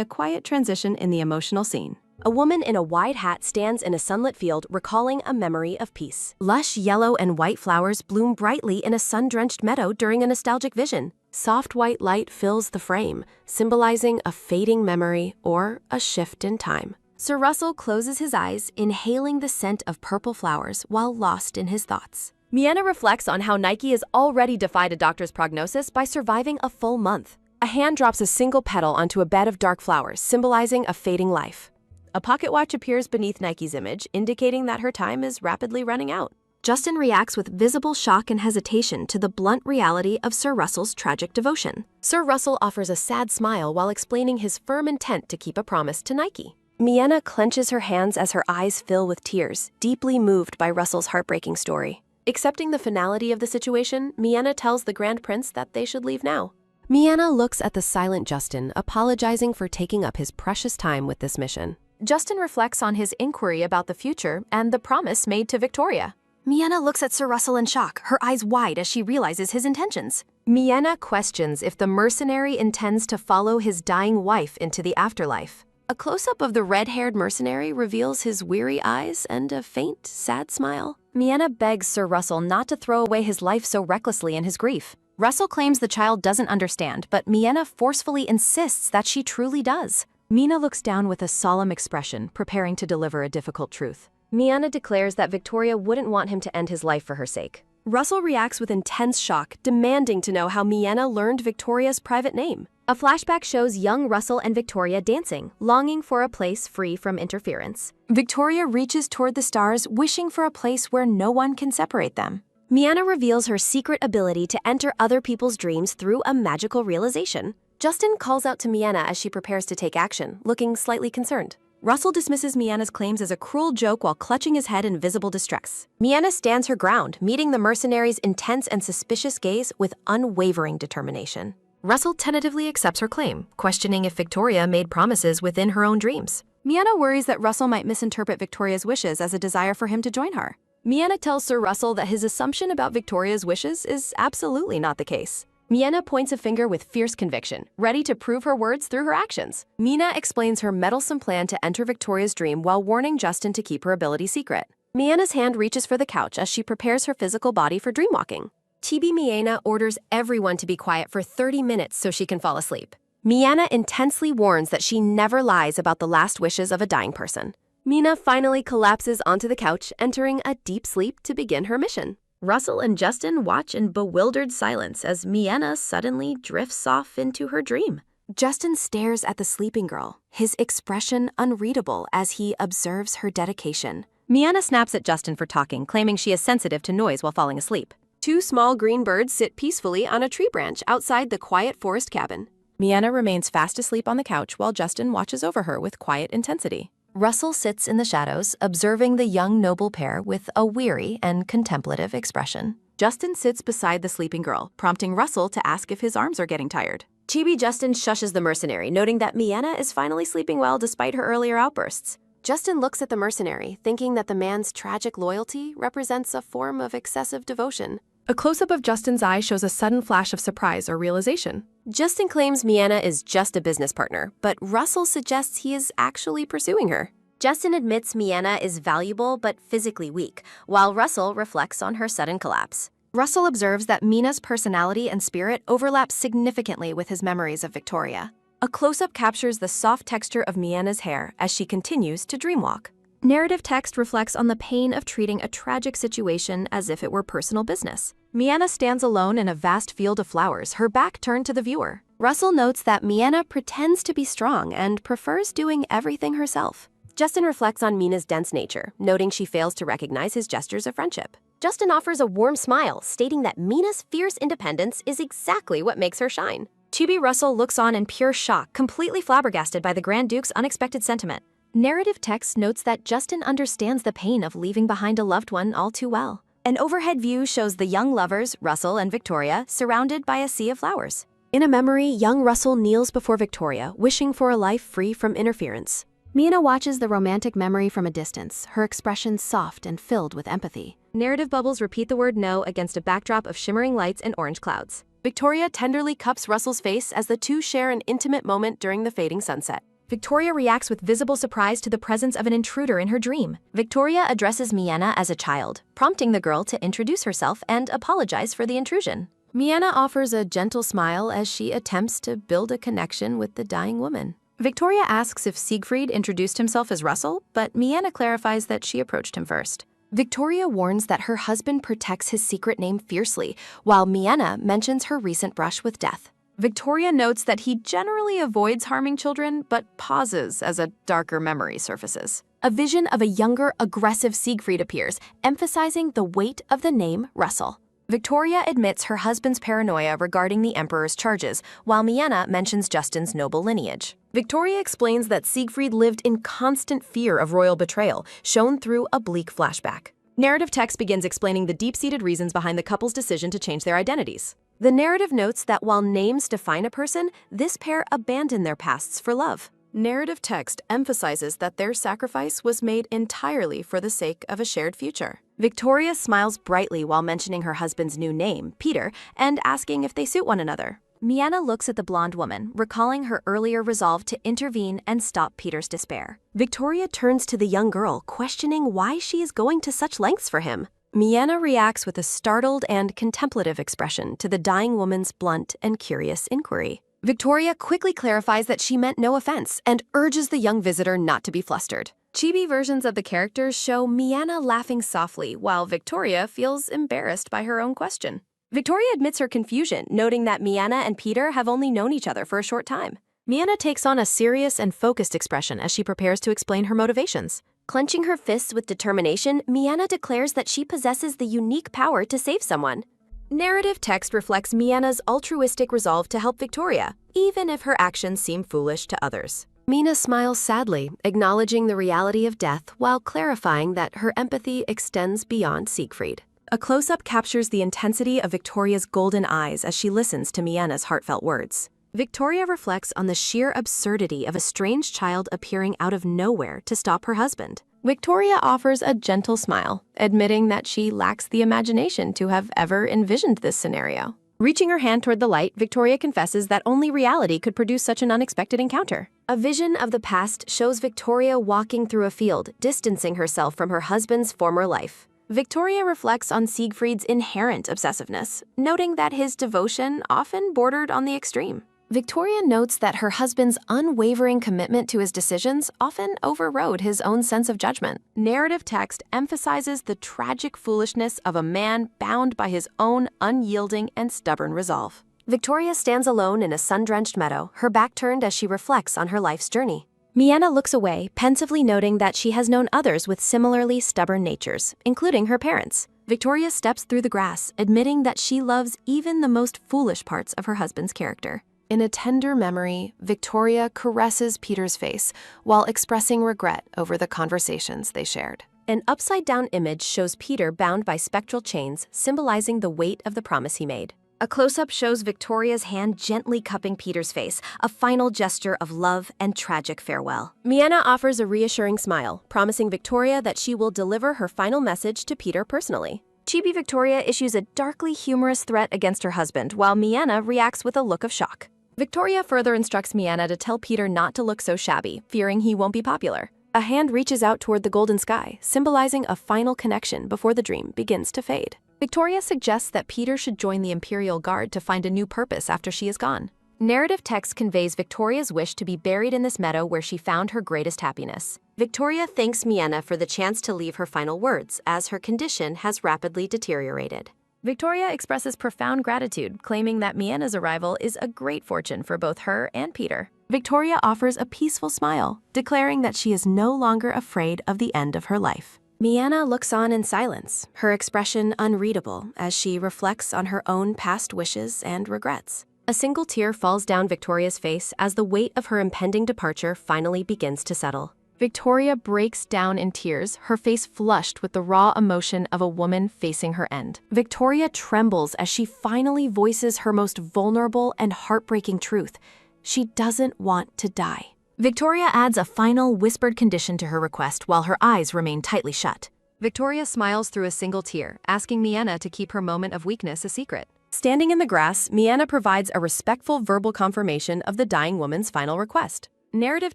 a quiet transition in the emotional scene. A woman in a wide hat stands in a sunlit field, recalling a memory of peace. Lush yellow and white flowers bloom brightly in a sun-drenched meadow during a nostalgic vision. Soft white light fills the frame, symbolizing a fading memory or a shift in time. Sir Russell closes his eyes, inhaling the scent of purple flowers while lost in his thoughts. Miena reflects on how Nike has already defied a doctor's prognosis by surviving a full month. A hand drops a single petal onto a bed of dark flowers, symbolizing a fading life. A pocket watch appears beneath Nike's image, indicating that her time is rapidly running out. Justin reacts with visible shock and hesitation to the blunt reality of Sir Russell's tragic devotion. Sir Russell offers a sad smile while explaining his firm intent to keep a promise to Nike. Miena clenches her hands as her eyes fill with tears, deeply moved by Russell's heartbreaking story. Accepting the finality of the situation, Miena tells the Grand Prince that they should leave now. Miena looks at the silent Justin, apologizing for taking up his precious time with this mission. Justin reflects on his inquiry about the future and the promise made to Victoria. Miena looks at Sir Russell in shock, her eyes wide as she realizes his intentions. Miena questions if the mercenary intends to follow his dying wife into the afterlife. A close-up of the red-haired mercenary reveals his weary eyes and a faint, sad smile. Miena begs Sir Russell not to throw away his life so recklessly in his grief. Russell claims the child doesn't understand, but Miena forcefully insists that she truly does. Miena looks down with a solemn expression, preparing to deliver a difficult truth. Miena declares that Victoria wouldn't want him to end his life for her sake. Russell reacts with intense shock, demanding to know how Miena learned Victoria's private name. A flashback shows young Russell and Victoria dancing, longing for a place free from interference. Victoria reaches toward the stars, wishing for a place where no one can separate them. Miena reveals her secret ability to enter other people's dreams through a magical realization. Justin calls out to Miena as she prepares to take action, looking slightly concerned. Russell dismisses Miena's claims as a cruel joke while clutching his head in visible distress. Miena stands her ground, meeting the mercenary's intense and suspicious gaze with unwavering determination. Russell tentatively accepts her claim, questioning if Victoria made promises within her own dreams. Miena worries that Russell might misinterpret Victoria's wishes as a desire for him to join her. Miena tells Sir Russell that his assumption about Victoria's wishes is absolutely not the case. Miena points a finger with fierce conviction, ready to prove her words through her actions. Miena explains her meddlesome plan to enter Victoria's dream while warning Justin to keep her ability secret. Miena's hand reaches for the couch as she prepares her physical body for dreamwalking. Miena orders everyone to be quiet for 30 minutes so she can fall asleep. Miena intensely warns that she never lies about the last wishes of a dying person. Miena finally collapses onto the couch, entering a deep sleep to begin her mission. Russell and Justin watch in bewildered silence as Miena suddenly drifts off into her dream. Justin stares at the sleeping girl, his expression unreadable as he observes her dedication. Miena snaps at Justin for talking, claiming she is sensitive to noise while falling asleep. Two small green birds sit peacefully on a tree branch outside the quiet forest cabin. Miena remains fast asleep on the couch while Justin watches over her with quiet intensity. Russell sits in the shadows, observing the young noble pair with a weary and contemplative expression. Justin sits beside the sleeping girl, prompting Russell to ask if his arms are getting tired. Justin shushes the mercenary, noting that Miena is finally sleeping well despite her earlier outbursts. Justin looks at the mercenary, thinking that the man's tragic loyalty represents a form of excessive devotion. A close-up of Justin's eye shows a sudden flash of surprise or realization. Justin claims Miana is just a business partner, but Russell suggests he is actually pursuing her. Justin admits Miana is valuable but physically weak, while Russell reflects on her sudden collapse. Russell observes that Mina's personality and spirit overlap significantly with his memories of Victoria. A close-up captures the soft texture of Miana's hair as she continues to dreamwalk. Narrative text reflects on the pain of treating a tragic situation as if it were personal business. Miana stands alone in a vast field of flowers, her back turned to the viewer. Russell notes that Miana pretends to be strong and prefers doing everything herself. Justin reflects on Mina's dense nature, noting she fails to recognize his gestures of friendship. Justin offers a warm smile, stating that Mina's fierce independence is exactly what makes her shine. Chibi Russell looks on in pure shock, completely flabbergasted by the Grand Duke's unexpected sentiment. Narrative text notes that Justin understands the pain of leaving behind a loved one all too well. An overhead view shows the young lovers, Russell and Victoria, surrounded by a sea of flowers. In a memory, young Russell kneels before Victoria, wishing for a life free from interference. Mina watches the romantic memory from a distance, her expression soft and filled with empathy. Narrative bubbles repeat the word no against a backdrop of shimmering lights and orange clouds. Victoria tenderly cups Russell's face as the two share an intimate moment during the fading sunset. Victoria reacts with visible surprise to the presence of an intruder in her dream. Victoria addresses Miana as a child, prompting the girl to introduce herself and apologize for the intrusion. Miana offers a gentle smile as she attempts to build a connection with the dying woman. Victoria asks if Siegfried introduced himself as Russell, but Miana clarifies that she approached him first. Victoria warns that her husband protects his secret name fiercely, while Miana mentions her recent brush with death. Victoria notes that he generally avoids harming children, but pauses as a darker memory surfaces. A vision of a younger, aggressive Siegfried appears, emphasizing the weight of the name Russell. Victoria admits her husband's paranoia regarding the Emperor's charges, while Miana mentions Justin's noble lineage. Victoria explains that Siegfried lived in constant fear of royal betrayal, shown through a bleak flashback. Narrative text begins explaining the deep-seated reasons behind the couple's decision to change their identities. The narrative notes that while names define a person, this pair abandon their pasts for love. Narrative text emphasizes that their sacrifice was made entirely for the sake of a shared future. Victoria smiles brightly while mentioning her husband's new name, Peter, and asking if they suit one another. Miana looks at the blonde woman, recalling her earlier resolve to intervene and stop Peter's despair. Victoria turns to the young girl, questioning why she is going to such lengths for him. Miana reacts with a startled and contemplative expression to the dying woman's blunt and curious inquiry. Victoria quickly clarifies that she meant no offense and urges the young visitor not to be flustered. Chibi versions of the characters show Miana laughing softly, while Victoria feels embarrassed by her own question. Victoria admits her confusion, noting that Miana and Peter have only known each other for a short time. Miana takes on a serious and focused expression as she prepares to explain her motivations. Clenching her fists with determination, Miana declares that she possesses the unique power to save someone. Narrative text reflects Miana's altruistic resolve to help Victoria, even if her actions seem foolish to others. Mina smiles sadly, acknowledging the reality of death while clarifying that her empathy extends beyond Siegfried. A close-up captures the intensity of Victoria's golden eyes as she listens to Miana's heartfelt words. Victoria reflects on the sheer absurdity of a strange child appearing out of nowhere to stop her husband. Victoria offers a gentle smile, admitting that she lacks the imagination to have ever envisioned this scenario. Reaching her hand toward the light, Victoria confesses that only reality could produce such an unexpected encounter. A vision of the past shows Victoria walking through a field, distancing herself from her husband's former life. Victoria reflects on Siegfried's inherent obsessiveness, noting that his devotion often bordered on the extreme. Victoria notes that her husband's unwavering commitment to his decisions often overrode his own sense of judgment. Narrative text emphasizes the tragic foolishness of a man bound by his own unyielding and stubborn resolve. Victoria stands alone in a sun-drenched meadow, her back turned as she reflects on her life's journey. Miana looks away, pensively noting that she has known others with similarly stubborn natures, including her parents. Victoria steps through the grass, admitting that she loves even the most foolish parts of her husband's character. In a tender memory, Victoria caresses Peter's face while expressing regret over the conversations they shared. An upside-down image shows Peter bound by spectral chains, symbolizing the weight of the promise he made. A close-up shows Victoria's hand gently cupping Peter's face, a final gesture of love and tragic farewell. Miana offers a reassuring smile, promising Victoria that she will deliver her final message to Peter personally. Chibi Victoria issues a darkly humorous threat against her husband, while Miana reacts with a look of shock. Victoria further instructs Miana to tell Peter not to look so shabby, fearing he won't be popular. A hand reaches out toward the golden sky, symbolizing a final connection before the dream begins to fade. Victoria suggests that Peter should join the Imperial Guard to find a new purpose after she is gone. Narrative text conveys Victoria's wish to be buried in this meadow where she found her greatest happiness. Victoria thanks Miana for the chance to leave her final words, as her condition has rapidly deteriorated. Victoria expresses profound gratitude, claiming that Miana's arrival is a great fortune for both her and Peter. Victoria offers a peaceful smile, declaring that she is no longer afraid of the end of her life. Miana looks on in silence, her expression unreadable as she reflects on her own past wishes and regrets. A single tear falls down Victoria's face as the weight of her impending departure finally begins to settle. Victoria breaks down in tears, her face flushed with the raw emotion of a woman facing her end. Victoria trembles as she finally voices her most vulnerable and heartbreaking truth. She doesn't want to die. Victoria adds a final whispered condition to her request while her eyes remain tightly shut. Victoria smiles through a single tear, asking Miana to keep her moment of weakness a secret. Standing in the grass, Miana provides a respectful verbal confirmation of the dying woman's final request. Narrative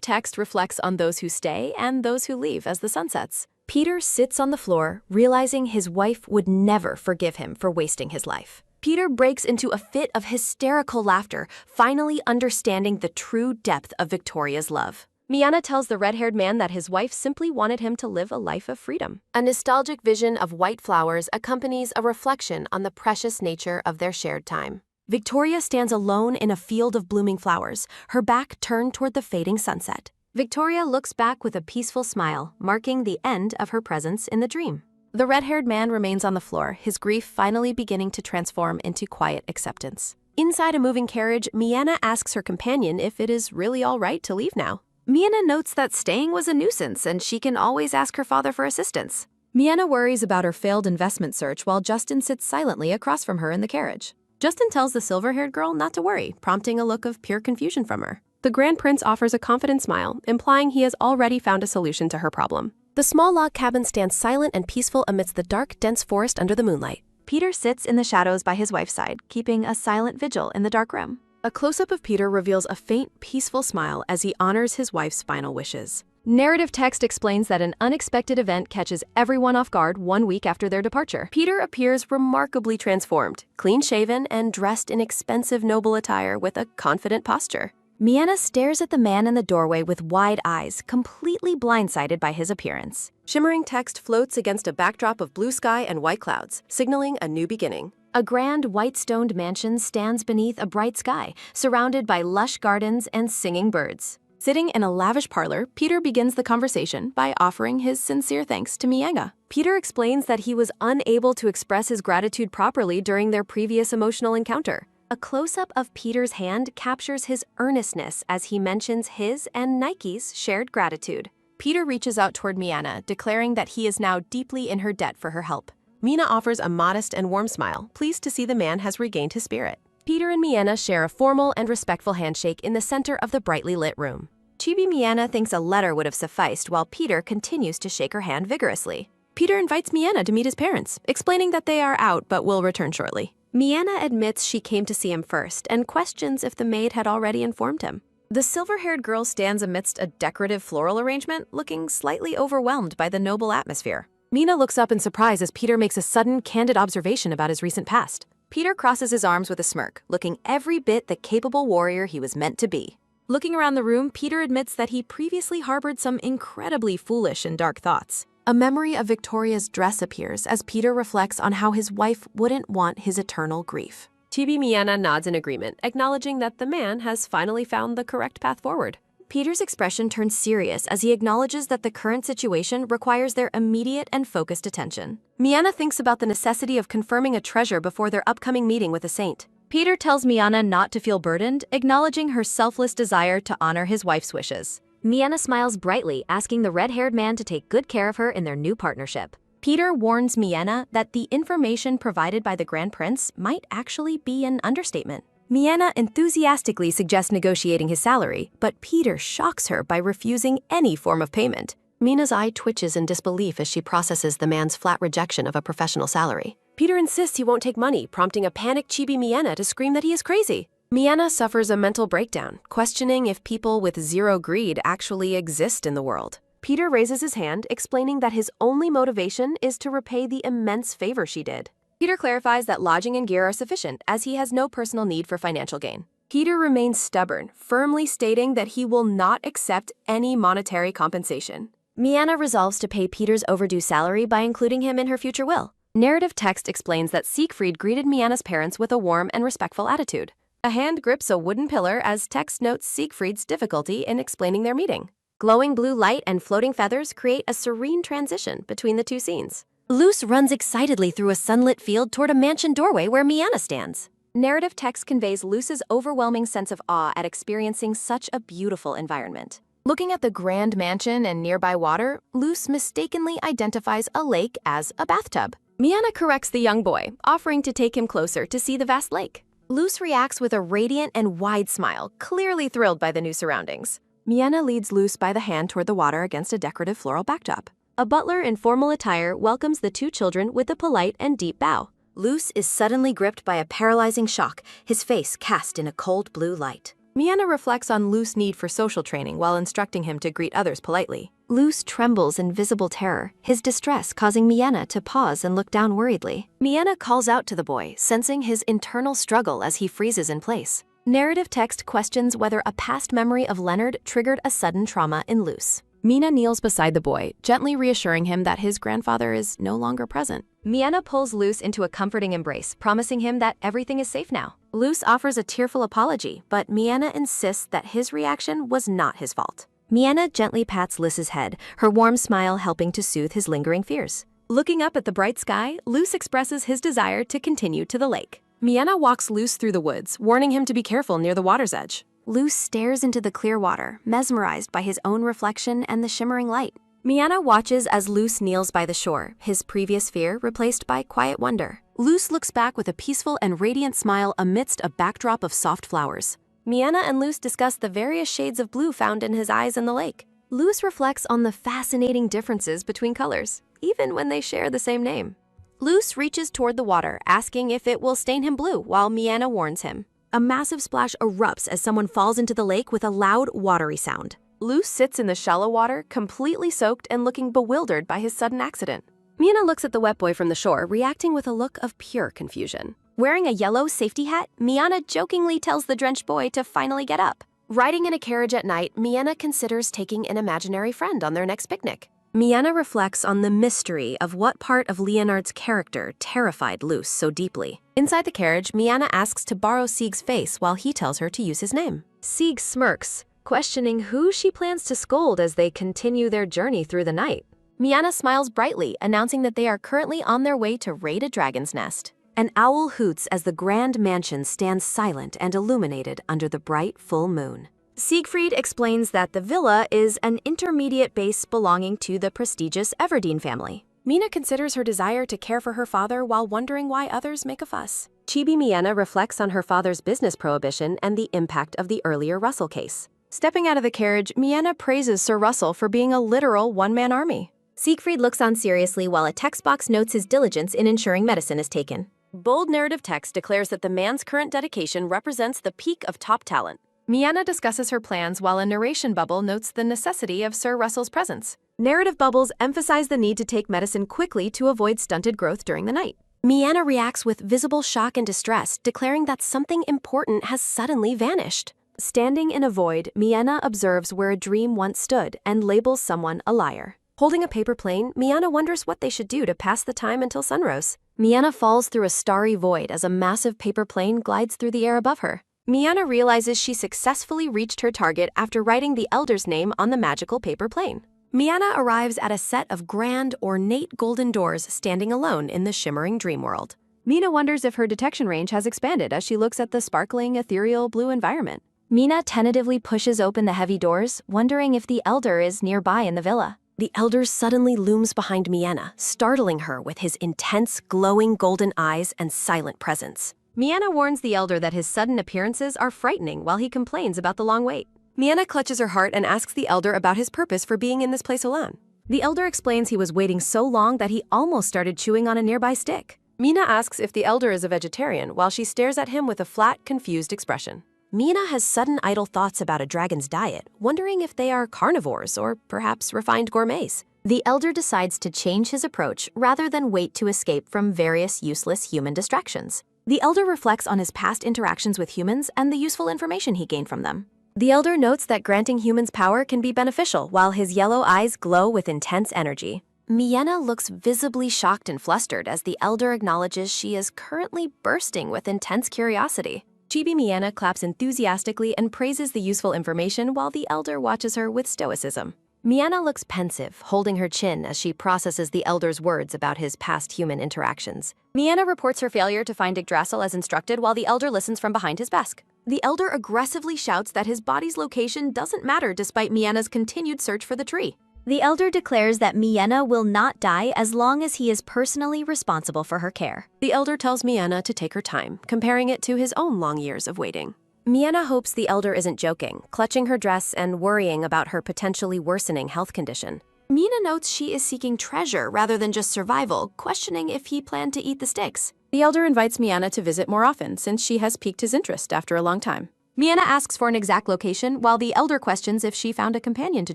text reflects on those who stay and those who leave as the sun sets. Peter sits on the floor, realizing his wife would never forgive him for wasting his life. Peter breaks into a fit of hysterical laughter, finally understanding the true depth of Victoria's love. Miana tells the red-haired man that his wife simply wanted him to live a life of freedom. A nostalgic vision of white flowers accompanies a reflection on the precious nature of their shared time. Victoria stands alone in a field of blooming flowers, her back turned toward the fading sunset. Victoria looks back with a peaceful smile, marking the end of her presence in the dream. The red-haired man remains on the floor, his grief finally beginning to transform into quiet acceptance. Inside a moving carriage, Miana asks her companion if it is really all right to leave now. Miana notes that staying was a nuisance and she can always ask her father for assistance. Miana worries about her failed investment search while Justin sits silently across from her in the carriage. Justin tells the silver-haired girl not to worry, prompting a look of pure confusion from her. The Grand Prince offers a confident smile, implying he has already found a solution to her problem. The small log cabin stands silent and peaceful amidst the dark, dense forest under the moonlight. Peter sits in the shadows by his wife's side, keeping a silent vigil in the dark room. A close-up of Peter reveals a faint, peaceful smile as he honors his wife's final wishes. Narrative text explains that an unexpected event catches everyone off guard 1 week after their departure. Peter appears remarkably transformed, clean-shaven and dressed in expensive noble attire with a confident posture. Miana stares at the man in the doorway with wide eyes, completely blindsided by his appearance. Shimmering text floats against a backdrop of blue sky and white clouds, signaling a new beginning. A grand white-stoned mansion stands beneath a bright sky, surrounded by lush gardens and singing birds. Sitting in a lavish parlor, Peter begins the conversation by offering his sincere thanks to Miana. Peter explains that he was unable to express his gratitude properly during their previous emotional encounter. A close-up of Peter's hand captures his earnestness as he mentions his and Nike's shared gratitude. Peter reaches out toward Miana, declaring that he is now deeply in her debt for her help. Mina offers a modest and warm smile, pleased to see the man has regained his spirit. Peter and Miana share a formal and respectful handshake in the center of the brightly lit room. Chibi Miana thinks a letter would have sufficed while Peter continues to shake her hand vigorously. Peter invites Miana to meet his parents, explaining that they are out but will return shortly. Miana admits she came to see him first and questions if the maid had already informed him. The silver-haired girl stands amidst a decorative floral arrangement, looking slightly overwhelmed by the noble atmosphere. Mina looks up in surprise as Peter makes a sudden, candid observation about his recent past. Peter crosses his arms with a smirk, looking every bit the capable warrior he was meant to be. Looking around the room, Peter admits that he previously harbored some incredibly foolish and dark thoughts. A memory of Victoria's dress appears as Peter reflects on how his wife wouldn't want his eternal grief. Chibi Miana nods in agreement, acknowledging that the man has finally found the correct path forward. Peter's expression turns serious as he acknowledges that the current situation requires their immediate and focused attention. Miana thinks about the necessity of confirming a treasure before their upcoming meeting with a saint. Peter tells Miana not to feel burdened, acknowledging her selfless desire to honor his wife's wishes. Miana smiles brightly, asking the red-haired man to take good care of her in their new partnership. Peter warns Miana that the information provided by the Grand Prince might actually be an understatement. Miana enthusiastically suggests negotiating his salary, but Peter shocks her by refusing any form of payment. Mina's eye twitches in disbelief as she processes the man's flat rejection of a professional salary. Peter insists he won't take money, prompting a panicked Chibi Miana to scream that he is crazy. Miana suffers a mental breakdown, questioning if people with zero greed actually exist in the world. Peter raises his hand, explaining that his only motivation is to repay the immense favor she did. Peter clarifies that lodging and gear are sufficient, as he has no personal need for financial gain. Peter remains stubborn, firmly stating that he will not accept any monetary compensation. Miana resolves to pay Peter's overdue salary by including him in her future will. Narrative text explains that Siegfried greeted Miana's parents with a warm and respectful attitude. A hand grips a wooden pillar as text notes Siegfried's difficulty in explaining their meeting. Glowing blue light and floating feathers create a serene transition between the two scenes. Luce runs excitedly through a sunlit field toward a mansion doorway where Miana stands. Narrative text conveys Luce's overwhelming sense of awe at experiencing such a beautiful environment. Looking at the grand mansion and nearby water, Luce mistakenly identifies a lake as a bathtub. Miana corrects the young boy, offering to take him closer to see the vast lake. Luce reacts with a radiant and wide smile, clearly thrilled by the new surroundings. Miana leads Luce by the hand toward the water against a decorative floral backdrop. A butler in formal attire welcomes the two children with a polite and deep bow. Luce is suddenly gripped by a paralyzing shock, his face cast in a cold blue light. Miana reflects on Luce's need for social training while instructing him to greet others politely. Luce trembles in visible terror, his distress causing Miana to pause and look down worriedly. Miana calls out to the boy, sensing his internal struggle as he freezes in place. Narrative text questions whether a past memory of Leonard triggered a sudden trauma in Luce. Mina kneels beside the boy, gently reassuring him that his grandfather is no longer present. Miana pulls Luce into a comforting embrace, promising him that everything is safe now. Luce offers a tearful apology, but Miana insists that his reaction was not his fault. Miana gently pats Luce's head, her warm smile helping to soothe his lingering fears. Looking up at the bright sky, Luce expresses his desire to continue to the lake. Miana walks Luce through the woods, warning him to be careful near the water's edge. Luce stares into the clear water, mesmerized by his own reflection and the shimmering light. Miana watches as Luce kneels by the shore, his previous fear replaced by quiet wonder. Luce looks back with a peaceful and radiant smile amidst a backdrop of soft flowers. Miana and Luce discuss the various shades of blue found in his eyes in the lake. Luce reflects on the fascinating differences between colors, even when they share the same name. Luce reaches toward the water, asking if it will stain him blue, while Miana warns him. A massive splash erupts as someone falls into the lake with a loud, watery sound. Luce sits in the shallow water, completely soaked and looking bewildered by his sudden accident. Miana looks at the wet boy from the shore, reacting with a look of pure confusion. Wearing a yellow safety hat, Miana jokingly tells the drenched boy to finally get up. Riding in a carriage at night, Miana considers taking an imaginary friend on their next picnic. Miana reflects on the mystery of what part of Leonard's character terrified Luce so deeply. Inside the carriage, Miana asks to borrow Sieg's face while he tells her to use his name. Sieg smirks, questioning who she plans to scold as they continue their journey through the night. Miana smiles brightly, announcing that they are currently on their way to raid a dragon's nest. An owl hoots as the grand mansion stands silent and illuminated under the bright full moon. Siegfried explains that the villa is an intermediate base belonging to the prestigious Everdeen family. Mina considers her desire to care for her father while wondering why others make a fuss. Chibi Miana reflects on her father's business prohibition and the impact of the earlier Russell case. Stepping out of the carriage, Miana praises Sir Russell for being a literal one-man army. Siegfried looks on seriously while a text box notes his diligence in ensuring medicine is taken. Bold narrative text declares that the man's current dedication represents the peak of top talent. Miana discusses her plans while a narration bubble notes the necessity of Sir Russell's presence. Narrative bubbles emphasize the need to take medicine quickly to avoid stunted growth during the night. Miana reacts with visible shock and distress, declaring that something important has suddenly vanished. Standing in a void, Miana observes where a dream once stood and labels someone a liar. Holding a paper plane, Miana wonders what they should do to pass the time until sunrise. Miana falls through a starry void as a massive paper plane glides through the air above her. Miana realizes she successfully reached her target after writing the Elder's name on the magical paper plane. Miana arrives at a set of grand, ornate golden doors standing alone in the shimmering dream world. Mina wonders if her detection range has expanded as she looks at the sparkling, ethereal blue environment. Mina tentatively pushes open the heavy doors, wondering if the Elder is nearby in the villa. The Elder suddenly looms behind Miana, startling her with his intense, glowing golden eyes and silent presence. Miana warns the Elder that his sudden appearances are frightening while he complains about the long wait. Miana clutches her heart and asks the Elder about his purpose for being in this place alone. The Elder explains he was waiting so long that he almost started chewing on a nearby stick. Mina asks if the elder is a vegetarian while she stares at him with a flat, confused expression. Mina has sudden idle thoughts about a dragon's diet, wondering if they are carnivores or perhaps refined gourmets. The elder decides to change his approach rather than wait to escape from various useless human distractions. The elder reflects on his past interactions with humans and the useful information he gained from them. The elder notes that granting humans power can be beneficial while his yellow eyes glow with intense energy. Miena looks visibly shocked and flustered as the elder acknowledges she is currently bursting with intense curiosity. Chibi Miena claps enthusiastically and praises the useful information while the elder watches her with stoicism. Miena looks pensive, holding her chin as she processes the elder's words about his past human interactions. Miena reports her failure to find Yggdrasil as instructed while the elder listens from behind his desk. The elder aggressively shouts that his body's location doesn't matter despite Miena's continued search for the tree. The elder declares that Miena will not die as long as he is personally responsible for her care. The elder tells Miena to take her time, comparing it to his own long years of waiting. Miena hopes the elder isn't joking, clutching her dress and worrying about her potentially worsening health condition. Mina notes she is seeking treasure rather than just survival, questioning if he planned to eat the sticks. The elder invites Miena to visit more often since she has piqued his interest after a long time. Miena asks for an exact location while the elder questions if she found a companion to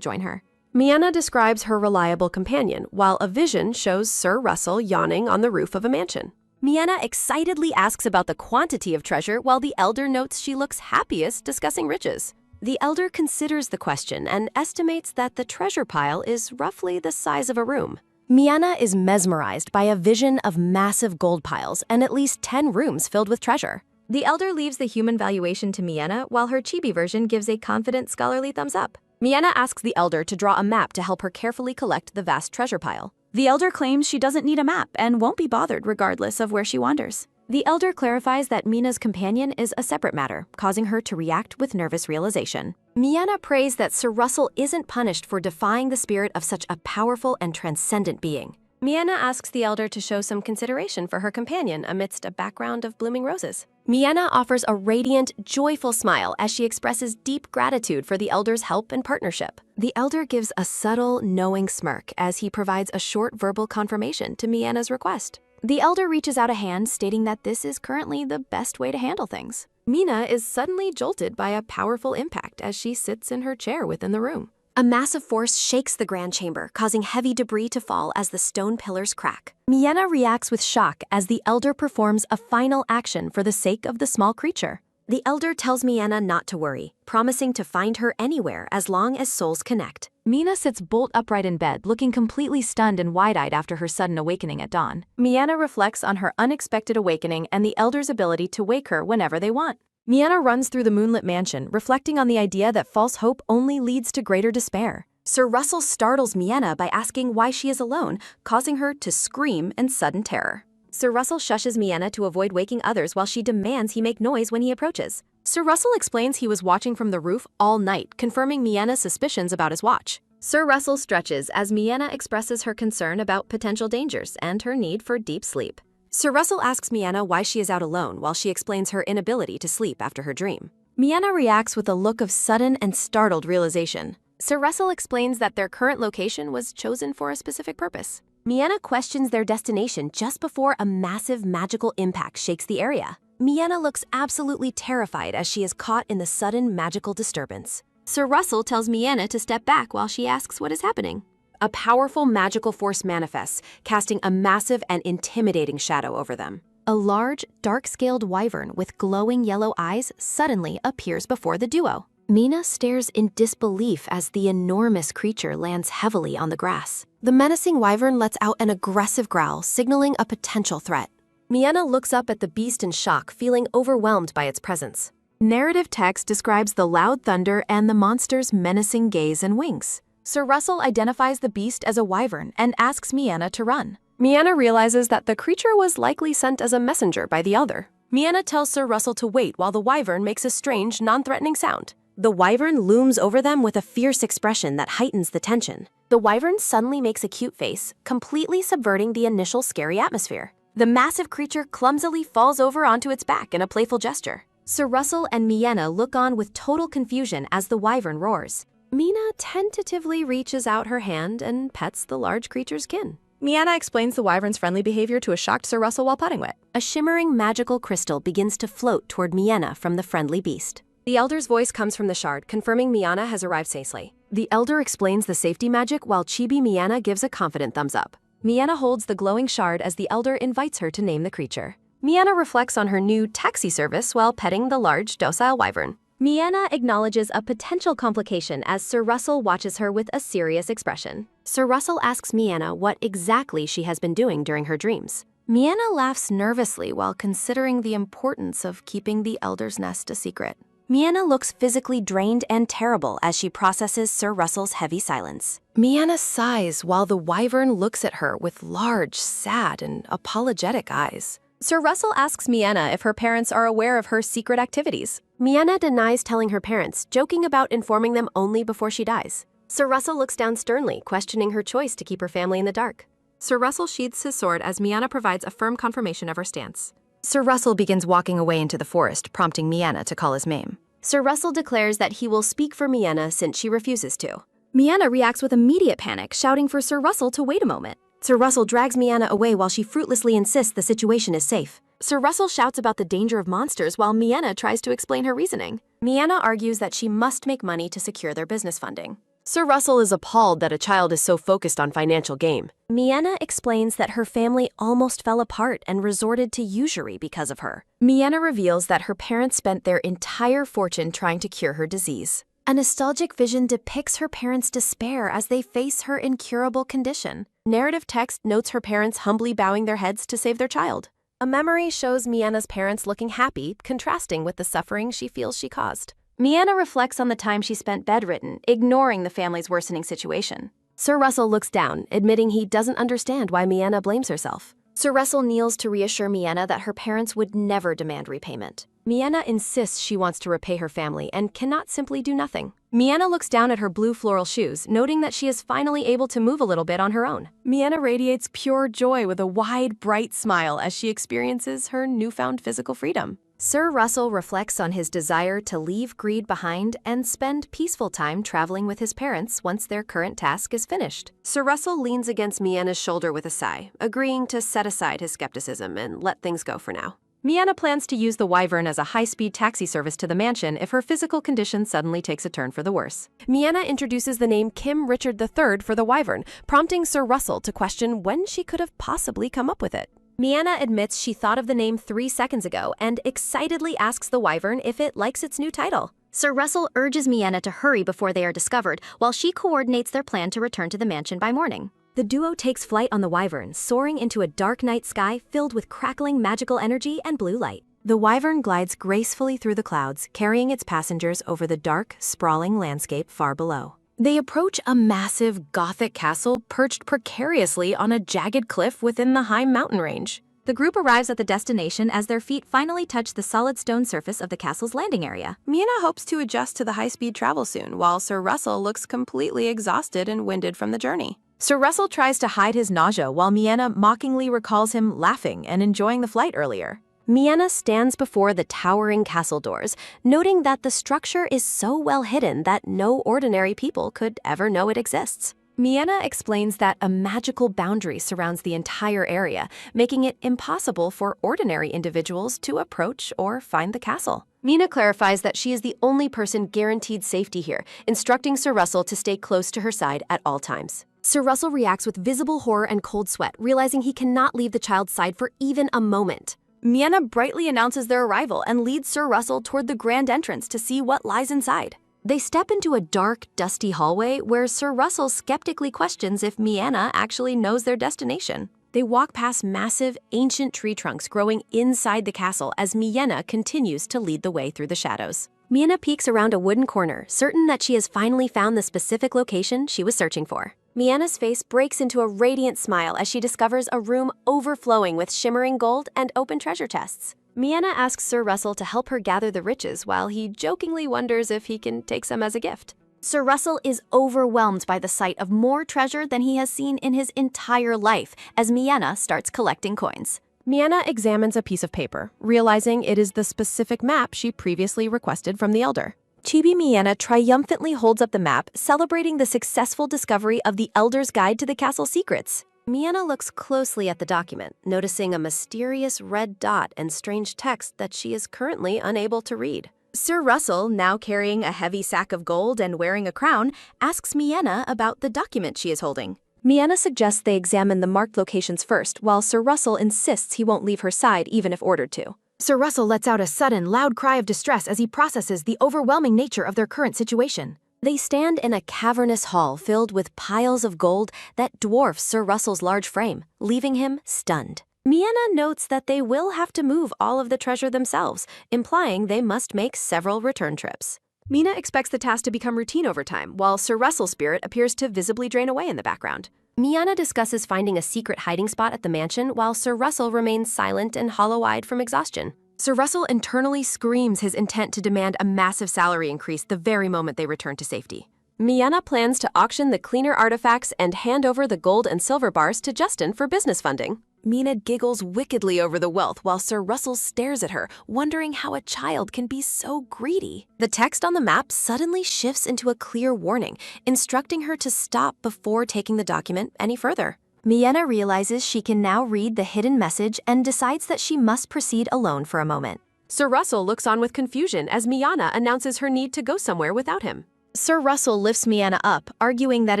join her. Miena describes her reliable companion, while a vision shows Sir Russell yawning on the roof of a mansion. Miena excitedly asks about the quantity of treasure while the elder notes she looks happiest discussing riches. The elder considers the question and estimates that the treasure pile is roughly the size of a room. Miena is mesmerized by a vision of massive gold piles and at least 10 rooms filled with treasure. The elder leaves the human valuation to Miena while her chibi version gives a confident scholarly thumbs up. Miena asks the elder to draw a map to help her carefully collect the vast treasure pile. The elder claims she doesn't need a map and won't be bothered regardless of where she wanders. The elder clarifies that Mina's companion is a separate matter, causing her to react with nervous realization. Miena prays that Sir Russell isn't punished for defying the spirit of such a powerful and transcendent being. Miena asks the elder to show some consideration for her companion amidst a background of blooming roses. Miena offers a radiant, joyful smile as she expresses deep gratitude for the elder's help and partnership. The elder gives a subtle, knowing smirk as he provides a short verbal confirmation to Miena's request. The elder reaches out a hand stating that this is currently the best way to handle things. Mina is suddenly jolted by a powerful impact as she sits in her chair within the room. A massive force shakes the grand chamber, causing heavy debris to fall as the stone pillars crack. Miena reacts with shock as the elder performs a final action for the sake of the small creature. The elder tells Miena not to worry, promising to find her anywhere as long as souls connect. Mina sits bolt upright in bed, looking completely stunned and wide-eyed after her sudden awakening at dawn. Miena reflects on her unexpected awakening and the elder's ability to wake her whenever they want. Miena runs through the moonlit mansion, reflecting on the idea that false hope only leads to greater despair. Sir Russell startles Miena by asking why she is alone, causing her to scream in sudden terror. Sir Russell shushes Miena to avoid waking others while she demands he make noise when he approaches. Sir Russell explains he was watching from the roof all night, confirming Miena's suspicions about his watch. Sir Russell stretches as Miena expresses her concern about potential dangers and her need for deep sleep. Sir Russell asks Miena why she is out alone while she explains her inability to sleep after her dream. Miena reacts with a look of sudden and startled realization. Sir Russell explains that their current location was chosen for a specific purpose. Miena questions their destination just before a massive magical impact shakes the area. Miena looks absolutely terrified as she is caught in the sudden magical disturbance. Sir Russell tells Miena to step back while she asks what is happening. A powerful magical force manifests, casting a massive and intimidating shadow over them. A large, dark-scaled wyvern with glowing yellow eyes suddenly appears before the duo. Mina stares in disbelief as the enormous creature lands heavily on the grass. The menacing wyvern lets out an aggressive growl, signaling a potential threat. Miena looks up at the beast in shock, feeling overwhelmed by its presence. Narrative text describes the loud thunder and the monster's menacing gaze and wings. Sir Russell identifies the beast as a wyvern and asks Miena to run. Miena realizes that the creature was likely sent as a messenger by the elder. Miena tells Sir Russell to wait while the wyvern makes a strange, non-threatening sound. The wyvern looms over them with a fierce expression that heightens the tension. The wyvern suddenly makes a cute face, completely subverting the initial scary atmosphere. The massive creature clumsily falls over onto its back in a playful gesture. Sir Russell and Miena look on with total confusion as the wyvern roars. Mina tentatively reaches out her hand and pets the large creature's kin. Miana explains the wyvern's friendly behavior to a shocked Sir Russell while potting wet. A shimmering magical crystal begins to float toward Miana from the friendly beast. The elder's voice comes from the shard, confirming Miana has arrived safely. The elder explains the safety magic while Chibi Miana gives a confident thumbs up. Miana holds the glowing shard as the elder invites her to name the creature. Miana reflects on her new taxi service while petting the large, docile wyvern. Miana acknowledges a potential complication as Sir Russell watches her with a serious expression. Sir Russell asks Miana what exactly she has been doing during her dreams. Miana laughs nervously while considering the importance of keeping the elder's nest a secret. Miana looks physically drained and terrible as she processes Sir Russell's heavy silence. Miana sighs while the wyvern looks at her with large, sad, and apologetic eyes. Sir Russell asks Miana if her parents are aware of her secret activities. Miana denies telling her parents, joking about informing them only before she dies. Sir Russell looks down sternly, questioning her choice to keep her family in the dark. Sir Russell sheathes his sword as Miana provides a firm confirmation of her stance. Sir Russell begins walking away into the forest, prompting Miana to call his name. Sir Russell declares that he will speak for Miana since she refuses to. Miana reacts with immediate panic, shouting for Sir Russell to wait a moment. Sir Russell drags Miana away while she fruitlessly insists the situation is safe. Sir Russell shouts about the danger of monsters while Miana tries to explain her reasoning. Miana argues that she must make money to secure their business funding. Sir Russell is appalled that a child is so focused on financial gain. Miana explains that her family almost fell apart and resorted to usury because of her. Miana reveals that her parents spent their entire fortune trying to cure her disease. A nostalgic vision depicts her parents' despair as they face her incurable condition. Narrative text notes her parents humbly bowing their heads to save their child. A memory shows Miana's parents looking happy, contrasting with the suffering she feels she caused. Miana reflects on the time she spent bedridden, ignoring the family's worsening situation. Sir Russell looks down, admitting he doesn't understand why Miana blames herself. Sir Russell kneels to reassure Miana that her parents would never demand repayment. Miana insists she wants to repay her family and cannot simply do nothing. Miana looks down at her blue floral shoes, noting that she is finally able to move a little bit on her own. Miana radiates pure joy with a wide, bright smile as she experiences her newfound physical freedom. Sir Russell reflects on his desire to leave greed behind and spend peaceful time traveling with his parents once their current task is finished. Sir Russell leans against Miana's shoulder with a sigh, agreeing to set aside his skepticism and let things go for now. Miana plans to use the wyvern as a high-speed taxi service to the mansion if her physical condition suddenly takes a turn for the worse. Miana introduces the name Kim Richard III for the wyvern, prompting Sir Russell to question when she could have possibly come up with it. Miana admits she thought of the name 3 seconds ago and excitedly asks the wyvern if it likes its new title. Sir Russell urges Miana to hurry before they are discovered, while she coordinates their plan to return to the mansion by morning. The duo takes flight on the wyvern, soaring into a dark night sky filled with crackling magical energy and blue light. The wyvern glides gracefully through the clouds, carrying its passengers over the dark, sprawling landscape far below. They approach a massive, Gothic castle perched precariously on a jagged cliff within the high mountain range. The group arrives at the destination as their feet finally touch the solid stone surface of the castle's landing area. Miana hopes to adjust to the high-speed travel soon, while Sir Russell looks completely exhausted and winded from the journey. Sir Russell tries to hide his nausea while Miana mockingly recalls him laughing and enjoying the flight earlier. Miana stands before the towering castle doors, noting that the structure is so well hidden that no ordinary people could ever know it exists. Miana explains that a magical boundary surrounds the entire area, making it impossible for ordinary individuals to approach or find the castle. Miana clarifies that she is the only person guaranteed safety here, instructing Sir Russell to stay close to her side at all times. Sir Russell reacts with visible horror and cold sweat, realizing he cannot leave the child's side for even a moment. Miana brightly announces their arrival and leads Sir Russell toward the grand entrance to see what lies inside. They step into a dark, dusty hallway where Sir Russell skeptically questions if Miana actually knows their destination. They walk past massive, ancient tree trunks growing inside the castle as Miana continues to lead the way through the shadows. Miana peeks around a wooden corner, certain that she has finally found the specific location she was searching for. Miana's face breaks into a radiant smile as she discovers a room overflowing with shimmering gold and open treasure chests. Miana asks Sir Russell to help her gather the riches while he jokingly wonders if he can take some as a gift. Sir Russell is overwhelmed by the sight of more treasure than he has seen in his entire life as Miana starts collecting coins. Miana examines a piece of paper, realizing it is the specific map she previously requested from the elder. Chibi Miana triumphantly holds up the map, celebrating the successful discovery of the Elder's Guide to the Castle Secrets. Miena looks closely at the document, noticing a mysterious red dot and strange text that she is currently unable to read. Sir Russell, now carrying a heavy sack of gold and wearing a crown, asks Miena about the document she is holding. Miena suggests they examine the marked locations first, while Sir Russell insists he won't leave her side even if ordered to. Sir Russell lets out a sudden, loud cry of distress as he processes the overwhelming nature of their current situation. They stand in a cavernous hall filled with piles of gold that dwarfs Sir Russell's large frame, leaving him stunned. Miena notes that they will have to move all of the treasure themselves, implying they must make several return trips. Miena expects the task to become routine over time, while Sir Russell's spirit appears to visibly drain away in the background. Miena discusses finding a secret hiding spot at the mansion while Sir Russell remains silent and hollow-eyed from exhaustion. Sir Russell internally screams his intent to demand a massive salary increase the very moment they return to safety. Miena plans to auction the cleaner artifacts and hand over the gold and silver bars to Justin for business funding. Miena giggles wickedly over the wealth while Sir Russell stares at her, wondering how a child can be so greedy. The text on the map suddenly shifts into a clear warning, instructing her to stop before taking the document any further. Miena realizes she can now read the hidden message and decides that she must proceed alone for a moment. Sir Russell looks on with confusion as Miena announces her need to go somewhere without him. Sir Russell lifts Miena up, arguing that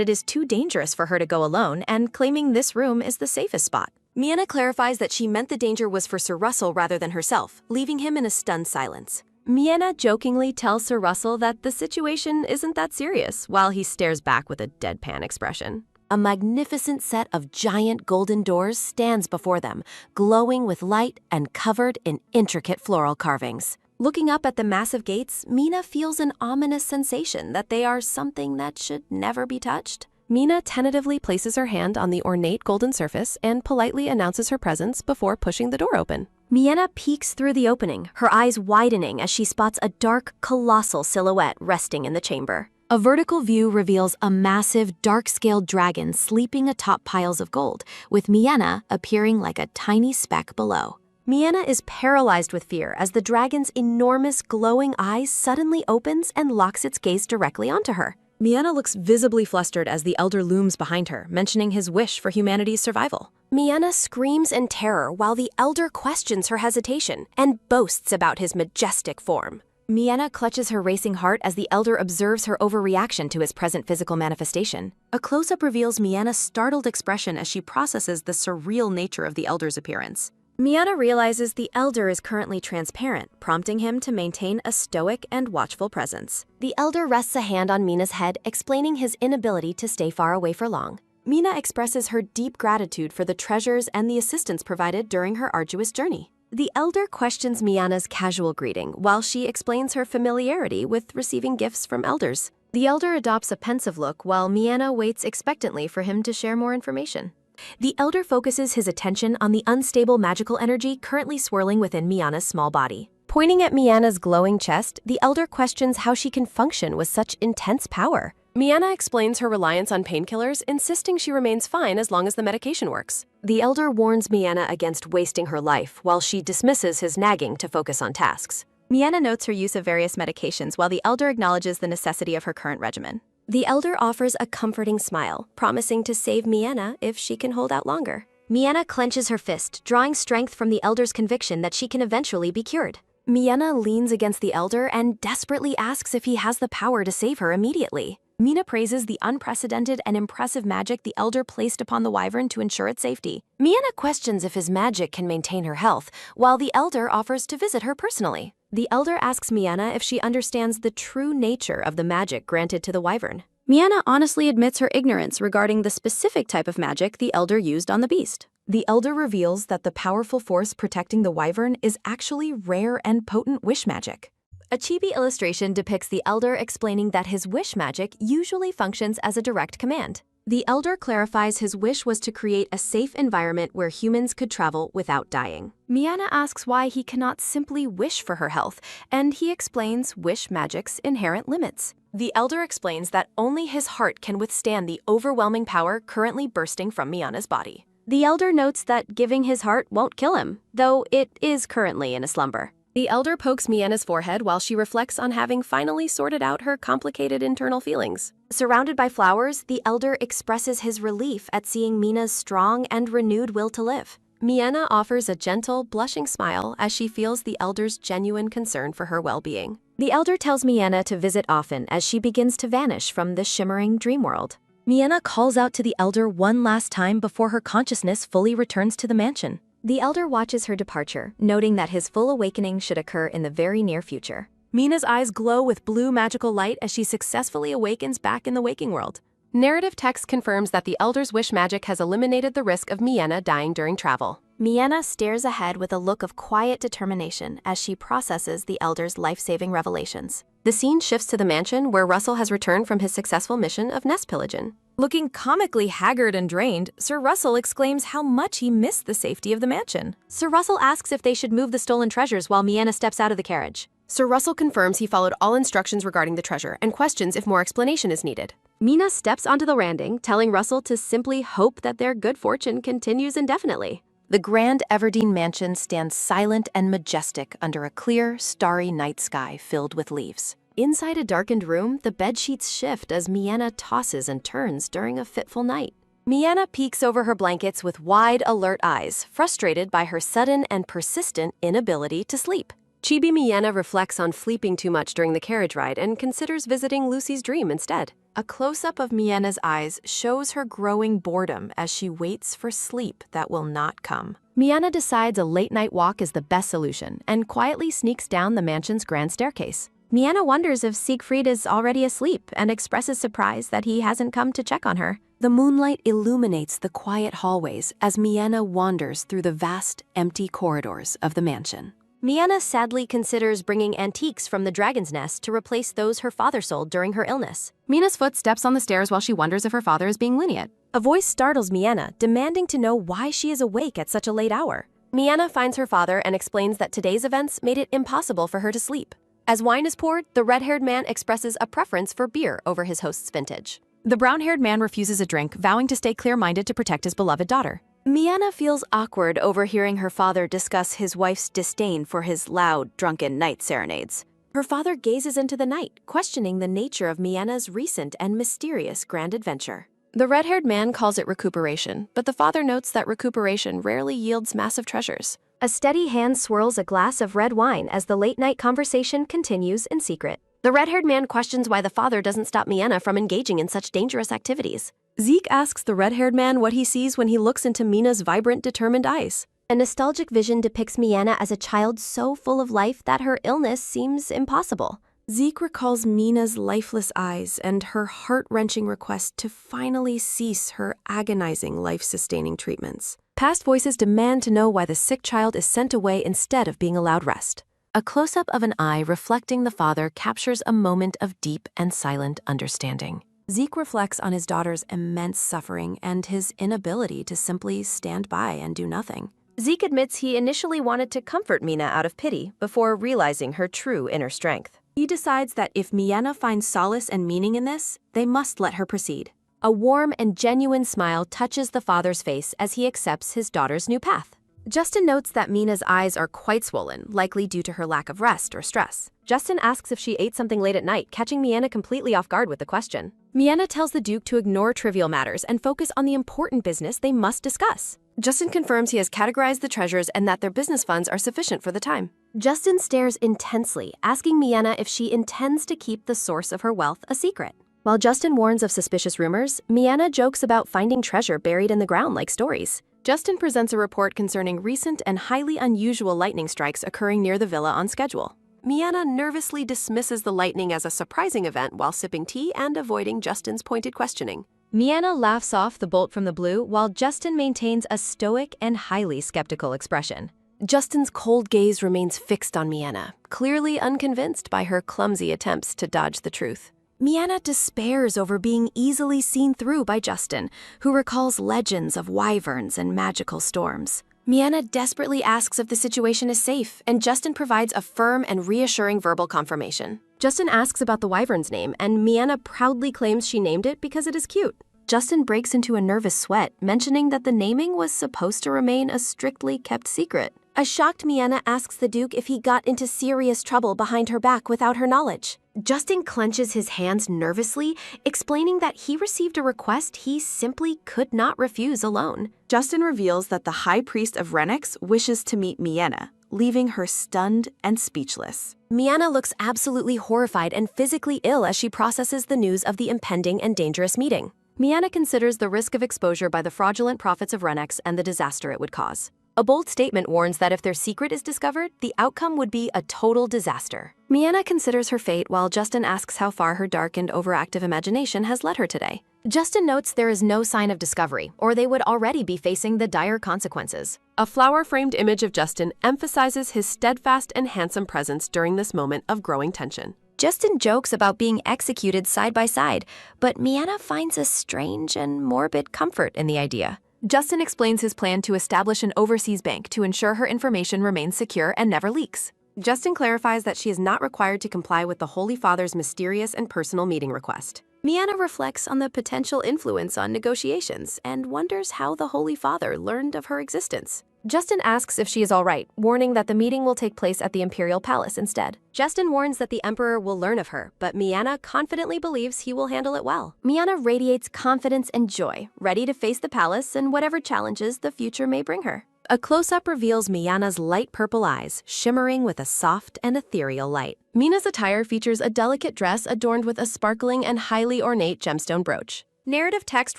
it is too dangerous for her to go alone and claiming this room is the safest spot. Miena clarifies that she meant the danger was for Sir Russell rather than herself, leaving him in a stunned silence. Miena jokingly tells Sir Russell that the situation isn't that serious, while he stares back with a deadpan expression. A magnificent set of giant golden doors stands before them, glowing with light and covered in intricate floral carvings. Looking up at the massive gates, Miena feels an ominous sensation that they are something that should never be touched. Miena tentatively places her hand on the ornate golden surface and politely announces her presence before pushing the door open. Miena peeks through the opening, her eyes widening as she spots a dark, colossal silhouette resting in the chamber. A vertical view reveals a massive, dark-scaled dragon sleeping atop piles of gold, with Miena appearing like a tiny speck below. Miena is paralyzed with fear as the dragon's enormous, glowing eyes suddenly opens and locks its gaze directly onto her. Miena looks visibly flustered as the elder looms behind her, mentioning his wish for humanity's survival. Miena screams in terror while the elder questions her hesitation and boasts about his majestic form. Miena clutches her racing heart as the elder observes her overreaction to his present physical manifestation. A close-up reveals Miena's startled expression as she processes the surreal nature of the elder's appearance. Miena realizes the elder is currently transparent, prompting him to maintain a stoic and watchful presence. The elder rests a hand on Miena's head, explaining his inability to stay far away for long. Miena expresses her deep gratitude for the treasures and the assistance provided during her arduous journey. The elder questions Miena's casual greeting, while she explains her familiarity with receiving gifts from elders. The elder adopts a pensive look, while Miena waits expectantly for him to share more information. The elder focuses his attention on the unstable magical energy currently swirling within Miena's small body. Pointing at Miena's glowing chest, the elder questions how she can function with such intense power. Miena explains her reliance on painkillers, insisting she remains fine as long as the medication works. The elder warns Miena against wasting her life, while she dismisses his nagging to focus on tasks. Miena notes her use of various medications while the elder acknowledges the necessity of her current regimen. The elder offers a comforting smile, promising to save Miena if she can hold out longer. Miena clenches her fist, drawing strength from the elder's conviction that she can eventually be cured. Miena leans against the elder and desperately asks if he has the power to save her immediately. Miena praises the unprecedented and impressive magic the elder placed upon the wyvern to ensure its safety. Miena questions if his magic can maintain her health, while the elder offers to visit her personally. The elder asks Miena if she understands the true nature of the magic granted to the wyvern. Miena honestly admits her ignorance regarding the specific type of magic the elder used on the beast. The elder reveals that the powerful force protecting the wyvern is actually rare and potent wish magic. A chibi illustration depicts the elder explaining that his wish magic usually functions as a direct command. The elder clarifies his wish was to create a safe environment where humans could travel without dying. Miena asks why he cannot simply wish for her health, and he explains wish magic's inherent limits. The elder explains that only his heart can withstand the overwhelming power currently bursting from Miena's body. The elder notes that giving his heart won't kill him, though it is currently in a slumber. The elder pokes Miana's forehead while she reflects on having finally sorted out her complicated internal feelings. Surrounded by flowers, the elder expresses his relief at seeing Mina's strong and renewed will to live. Miana offers a gentle, blushing smile as she feels the elder's genuine concern for her well-being. The elder tells Miana to visit often as she begins to vanish from the shimmering dream world. Miana calls out to the elder one last time before her consciousness fully returns to the mansion. The elder watches her departure, noting that his full awakening should occur in the very near future. Mina's eyes glow with blue magical light as she successfully awakens back in the waking world. Narrative text confirms that the elder's wish magic has eliminated the risk of Miana dying during travel. Miana stares ahead with a look of quiet determination as she processes the elder's life-saving revelations. The scene shifts to the mansion where Russell has returned from his successful mission of nest pillaging. Looking comically haggard and drained, Sir Russell exclaims how much he missed the safety of the mansion. Sir Russell asks if they should move the stolen treasures while Miana steps out of the carriage. Sir Russell confirms he followed all instructions regarding the treasure and questions if more explanation is needed. Mina steps onto the landing, telling Russell to simply hope that their good fortune continues indefinitely. The grand Everdeen mansion stands silent and majestic under a clear, starry night sky filled with leaves. Inside a darkened room, the bedsheets shift as Miana tosses and turns during a fitful night. Miana peeks over her blankets with wide, alert eyes, frustrated by her sudden and persistent inability to sleep. Chibi Miana reflects on sleeping too much during the carriage ride and considers visiting Lucy's dream instead. A close-up of Miana's eyes shows her growing boredom as she waits for sleep that will not come. Miana decides a late-night walk is the best solution and quietly sneaks down the mansion's grand staircase. Miana wonders if Siegfried is already asleep and expresses surprise that he hasn't come to check on her. The moonlight illuminates the quiet hallways as Miana wanders through the vast, empty corridors of the mansion. Miana sadly considers bringing antiques from the dragon's nest to replace those her father sold during her illness. Mina's foot steps on the stairs while she wonders if her father is being lenient. A voice startles Miana, demanding to know why she is awake at such a late hour. Miana finds her father and explains that today's events made it impossible for her to sleep. As wine is poured, the red-haired man expresses a preference for beer over his host's vintage. The brown-haired man refuses a drink, vowing to stay clear-minded to protect his beloved daughter. Miana feels awkward overhearing her father discuss his wife's disdain for his loud, drunken night serenades. Her father gazes into the night, questioning the nature of Miana's recent and mysterious grand adventure. The red-haired man calls it recuperation, but the father notes that recuperation rarely yields massive treasures. A steady hand swirls a glass of red wine as the late-night conversation continues in secret. The red-haired man questions why the father doesn't stop Miana from engaging in such dangerous activities. Zeke asks the red-haired man what he sees when he looks into Mina's vibrant, determined eyes. A nostalgic vision depicts Miana as a child so full of life that her illness seems impossible. Zeke recalls Mina's lifeless eyes and her heart-wrenching request to finally cease her agonizing life-sustaining treatments. Past voices demand to know why the sick child is sent away instead of being allowed rest. A close-up of an eye reflecting the father captures a moment of deep and silent understanding. Zeke reflects on his daughter's immense suffering and his inability to simply stand by and do nothing. Zeke admits he initially wanted to comfort Mina out of pity before realizing her true inner strength. He decides that if Miana finds solace and meaning in this, they must let her proceed. A warm and genuine smile touches the father's face as he accepts his daughter's new path. Justin notes that Mina's eyes are quite swollen, likely due to her lack of rest or stress. Justin asks if she ate something late at night, catching Miana completely off guard with the question. Miana tells the Duke to ignore trivial matters and focus on the important business they must discuss. Justin confirms he has categorized the treasures and that their business funds are sufficient for the time. Justin stares intensely, asking Miana if she intends to keep the source of her wealth a secret. While Justin warns of suspicious rumors, Miana jokes about finding treasure buried in the ground like stories. Justin presents a report concerning recent and highly unusual lightning strikes occurring near the villa on schedule. Miana nervously dismisses the lightning as a surprising event while sipping tea and avoiding Justin's pointed questioning. Miana laughs off the bolt from the blue while Justin maintains a stoic and highly skeptical expression. Justin's cold gaze remains fixed on Miana, clearly unconvinced by her clumsy attempts to dodge the truth. Miana despairs over being easily seen through by Justin, who recalls legends of wyverns and magical storms. Miana desperately asks if the situation is safe, and Justin provides a firm and reassuring verbal confirmation. Justin asks about the wyvern's name, and Miana proudly claims she named it because it is cute. Justin breaks into a nervous sweat, mentioning that the naming was supposed to remain a strictly kept secret. A shocked Miena asks the Duke if he got into serious trouble behind her back without her knowledge. Justin clenches his hands nervously, explaining that he received a request he simply could not refuse alone. Justin reveals that the High Priest of Renix wishes to meet Miena, leaving her stunned and speechless. Miena looks absolutely horrified and physically ill as she processes the news of the impending and dangerous meeting. Miena considers the risk of exposure by the fraudulent prophets of Renix and the disaster it would cause. A bold statement warns that if their secret is discovered, the outcome would be a total disaster. Miena considers her fate while Justin asks how far her dark and overactive imagination has led her today. Justin notes there is no sign of discovery, or they would already be facing the dire consequences. A flower-framed image of Justin emphasizes his steadfast and handsome presence during this moment of growing tension. Justin jokes about being executed side by side, but Miena finds a strange and morbid comfort in the idea. Justin explains his plan to establish an overseas bank to ensure her information remains secure and never leaks. Justin clarifies that she is not required to comply with the Holy Father's mysterious and personal meeting request. Miena reflects on the potential influence on negotiations and wonders how the Holy Father learned of her existence. Justin asks if she is all right, warning that the meeting will take place at the Imperial Palace instead. Justin warns that the Emperor will learn of her, but Miena confidently believes he will handle it well. Miena radiates confidence and joy, ready to face the palace and whatever challenges the future may bring her. A close-up reveals Miena's light purple eyes, shimmering with a soft and ethereal light. Miena's attire features a delicate dress adorned with a sparkling and highly ornate gemstone brooch. Narrative text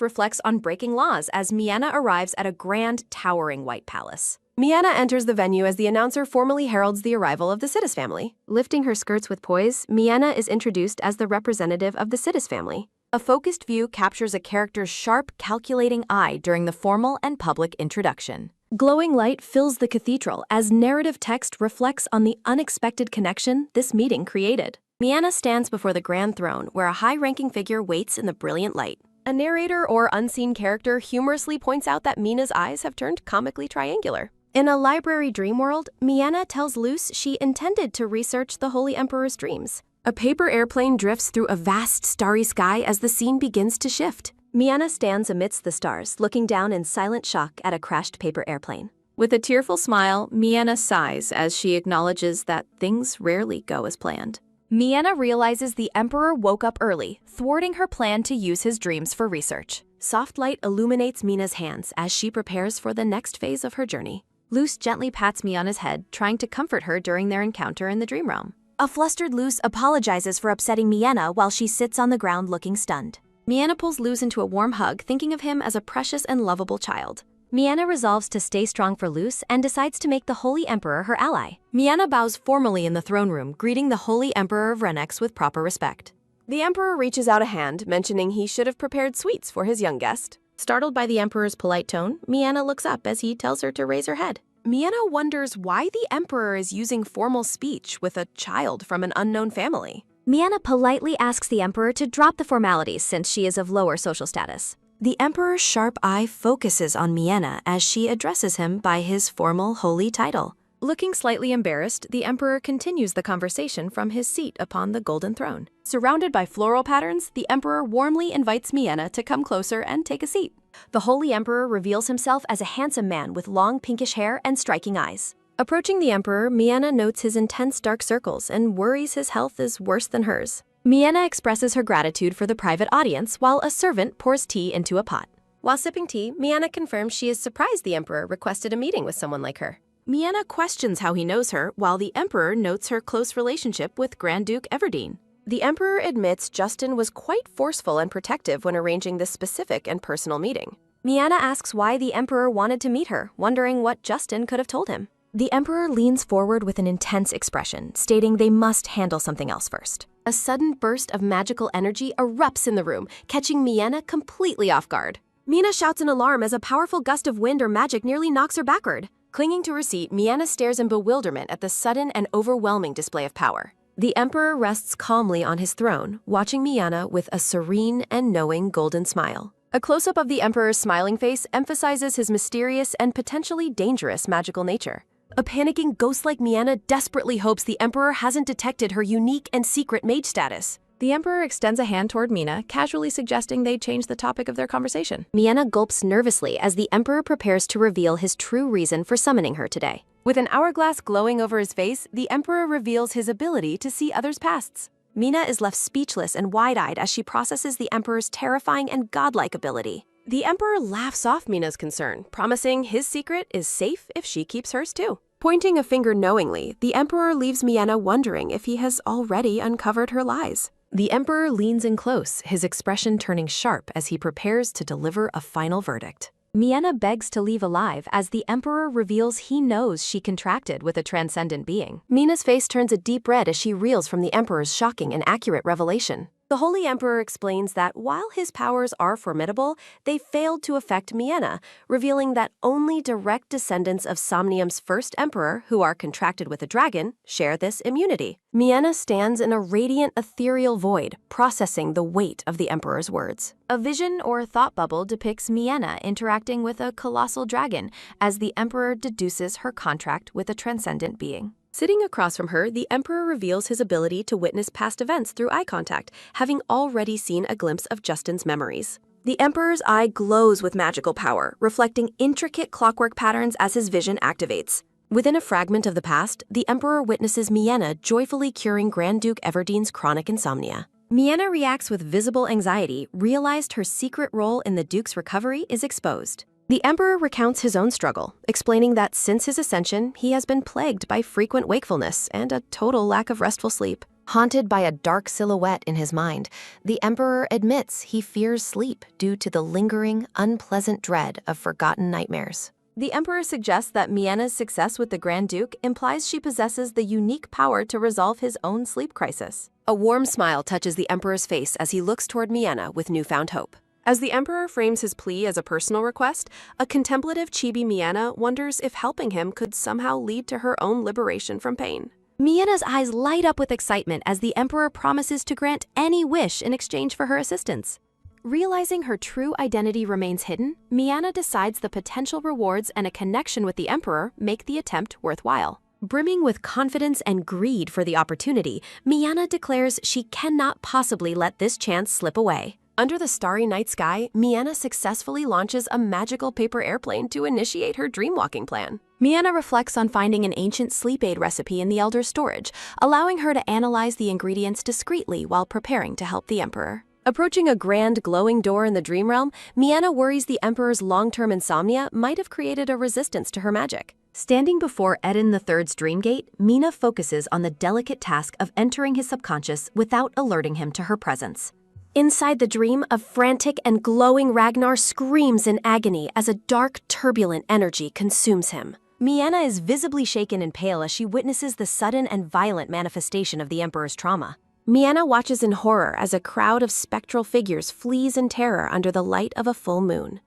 reflects on breaking laws as Miena arrives at a grand, towering white palace. Miena enters the venue as the announcer formally heralds the arrival of the Sidis family. Lifting her skirts with poise, Miena is introduced as the representative of the Sidis family. A focused view captures a character's sharp, calculating eye during the formal and public introduction. Glowing light fills the cathedral as narrative text reflects on the unexpected connection this meeting created. Miena stands before the grand throne where a high-ranking figure waits in the brilliant light. A narrator or unseen character humorously points out that Miena's eyes have turned comically triangular. In a library dream world, Miena tells Luce she intended to research the Holy Emperor's dreams. A paper airplane drifts through a vast starry sky as the scene begins to shift. Miena stands amidst the stars, looking down in silent shock at a crashed paper airplane. With a tearful smile, Miena sighs as she acknowledges that things rarely go as planned. Miena realizes the Emperor woke up early, thwarting her plan to use his dreams for research. Soft light illuminates Miena's hands as she prepares for the next phase of her journey. Luce gently pats Miena's head, trying to comfort her during their encounter in the dream realm. A flustered Luce apologizes for upsetting Miena while she sits on the ground looking stunned. Miena pulls Luce into a warm hug, thinking of him as a precious and lovable child. Miena resolves to stay strong for Luce and decides to make the Holy Emperor her ally. Miena bows formally in the throne room, greeting the Holy Emperor of Renix with proper respect. The Emperor reaches out a hand, mentioning he should have prepared sweets for his young guest. Startled by the Emperor's polite tone, Miena looks up as he tells her to raise her head. Miena wonders why the Emperor is using formal speech with a child from an unknown family. Miena politely asks the Emperor to drop the formalities since she is of lower social status. The Emperor's sharp eye focuses on Miena as she addresses him by his formal holy title. Looking slightly embarrassed, the Emperor continues the conversation from his seat upon the golden throne. Surrounded by floral patterns, the Emperor warmly invites Miena to come closer and take a seat. The Holy Emperor reveals himself as a handsome man with long pinkish hair and striking eyes. Approaching the Emperor, Miena notes his intense dark circles and worries his health is worse than hers. Miena expresses her gratitude for the private audience while a servant pours tea into a pot. While sipping tea, Miena confirms she is surprised the Emperor requested a meeting with someone like her. Miena questions how he knows her, while the Emperor notes her close relationship with Grand Duke Everdeen. The Emperor admits Justin was quite forceful and protective when arranging this specific and personal meeting. Miena asks why the Emperor wanted to meet her, wondering what Justin could have told him. The Emperor leans forward with an intense expression, stating they must handle something else first. A sudden burst of magical energy erupts in the room, catching Miena completely off guard. Miena shouts in alarm as a powerful gust of wind or magic nearly knocks her backward. Clinging to her seat, Miena stares in bewilderment at the sudden and overwhelming display of power. The Emperor rests calmly on his throne, watching Miena with a serene and knowing golden smile. A close-up of the Emperor's smiling face emphasizes his mysterious and potentially dangerous magical nature. A panicking ghost like Miena desperately hopes the Emperor hasn't detected her unique and secret mage status. The Emperor extends a hand toward Miena, casually suggesting they change the topic of their conversation. Miena gulps nervously as the Emperor prepares to reveal his true reason for summoning her today. With an hourglass glowing over his face, the Emperor reveals his ability to see others' pasts. Mina is left speechless and wide-eyed as she processes the Emperor's terrifying and godlike ability. The Emperor laughs off Mina's concern, promising his secret is safe if she keeps hers too. Pointing a finger knowingly, the Emperor leaves Miena wondering if he has already uncovered her lies. The Emperor leans in close, his expression turning sharp as he prepares to deliver a final verdict. Miena begs to leave alive as the Emperor reveals he knows she contracted with a transcendent being. Mina's face turns a deep red as she reels from the Emperor's shocking and accurate revelation. The Holy Emperor explains that while his powers are formidable, they failed to affect Miena, revealing that only direct descendants of Somnium's first emperor, who are contracted with a dragon, share this immunity. Miena stands in a radiant ethereal void, processing the weight of the Emperor's words. A vision or thought bubble depicts Miena interacting with a colossal dragon as the Emperor deduces her contract with a transcendent being. Sitting across from her, the Emperor reveals his ability to witness past events through eye contact, having already seen a glimpse of Justin's memories. The Emperor's eye glows with magical power, reflecting intricate clockwork patterns as his vision activates. Within a fragment of the past, the Emperor witnesses Miena joyfully curing Grand Duke Everdene's chronic insomnia. Miena reacts with visible anxiety, realized her secret role in the Duke's recovery is exposed. The Emperor recounts his own struggle, explaining that since his ascension, he has been plagued by frequent wakefulness and a total lack of restful sleep. Haunted by a dark silhouette in his mind, the Emperor admits he fears sleep due to the lingering, unpleasant dread of forgotten nightmares. The Emperor suggests that Miena's success with the Grand Duke implies she possesses the unique power to resolve his own sleep crisis. A warm smile touches the Emperor's face as he looks toward Miena with newfound hope. As the Emperor frames his plea as a personal request, a contemplative chibi Miena wonders if helping him could somehow lead to her own liberation from pain. Miena's eyes light up with excitement as the Emperor promises to grant any wish in exchange for her assistance. Realizing her true identity remains hidden, Miena decides the potential rewards and a connection with the Emperor make the attempt worthwhile. Brimming with confidence and greed for the opportunity, Miena declares she cannot possibly let this chance slip away. Under the starry night sky, Miena successfully launches a magical paper airplane to initiate her dreamwalking plan. Miena reflects on finding an ancient sleep aid recipe in the Elder's storage, allowing her to analyze the ingredients discreetly while preparing to help the Emperor. Approaching a grand glowing door in the dream realm, Miena worries the Emperor's long-term insomnia might have created a resistance to her magic. Standing before Eden III's dream gate, Mina focuses on the delicate task of entering his subconscious without alerting him to her presence. Inside the dream, a frantic and glowing Ragnar screams in agony as a dark, turbulent energy consumes him. Miena is visibly shaken and pale as she witnesses the sudden and violent manifestation of the Emperor's trauma. Miena watches in horror as a crowd of spectral figures flees in terror under the light of a full moon.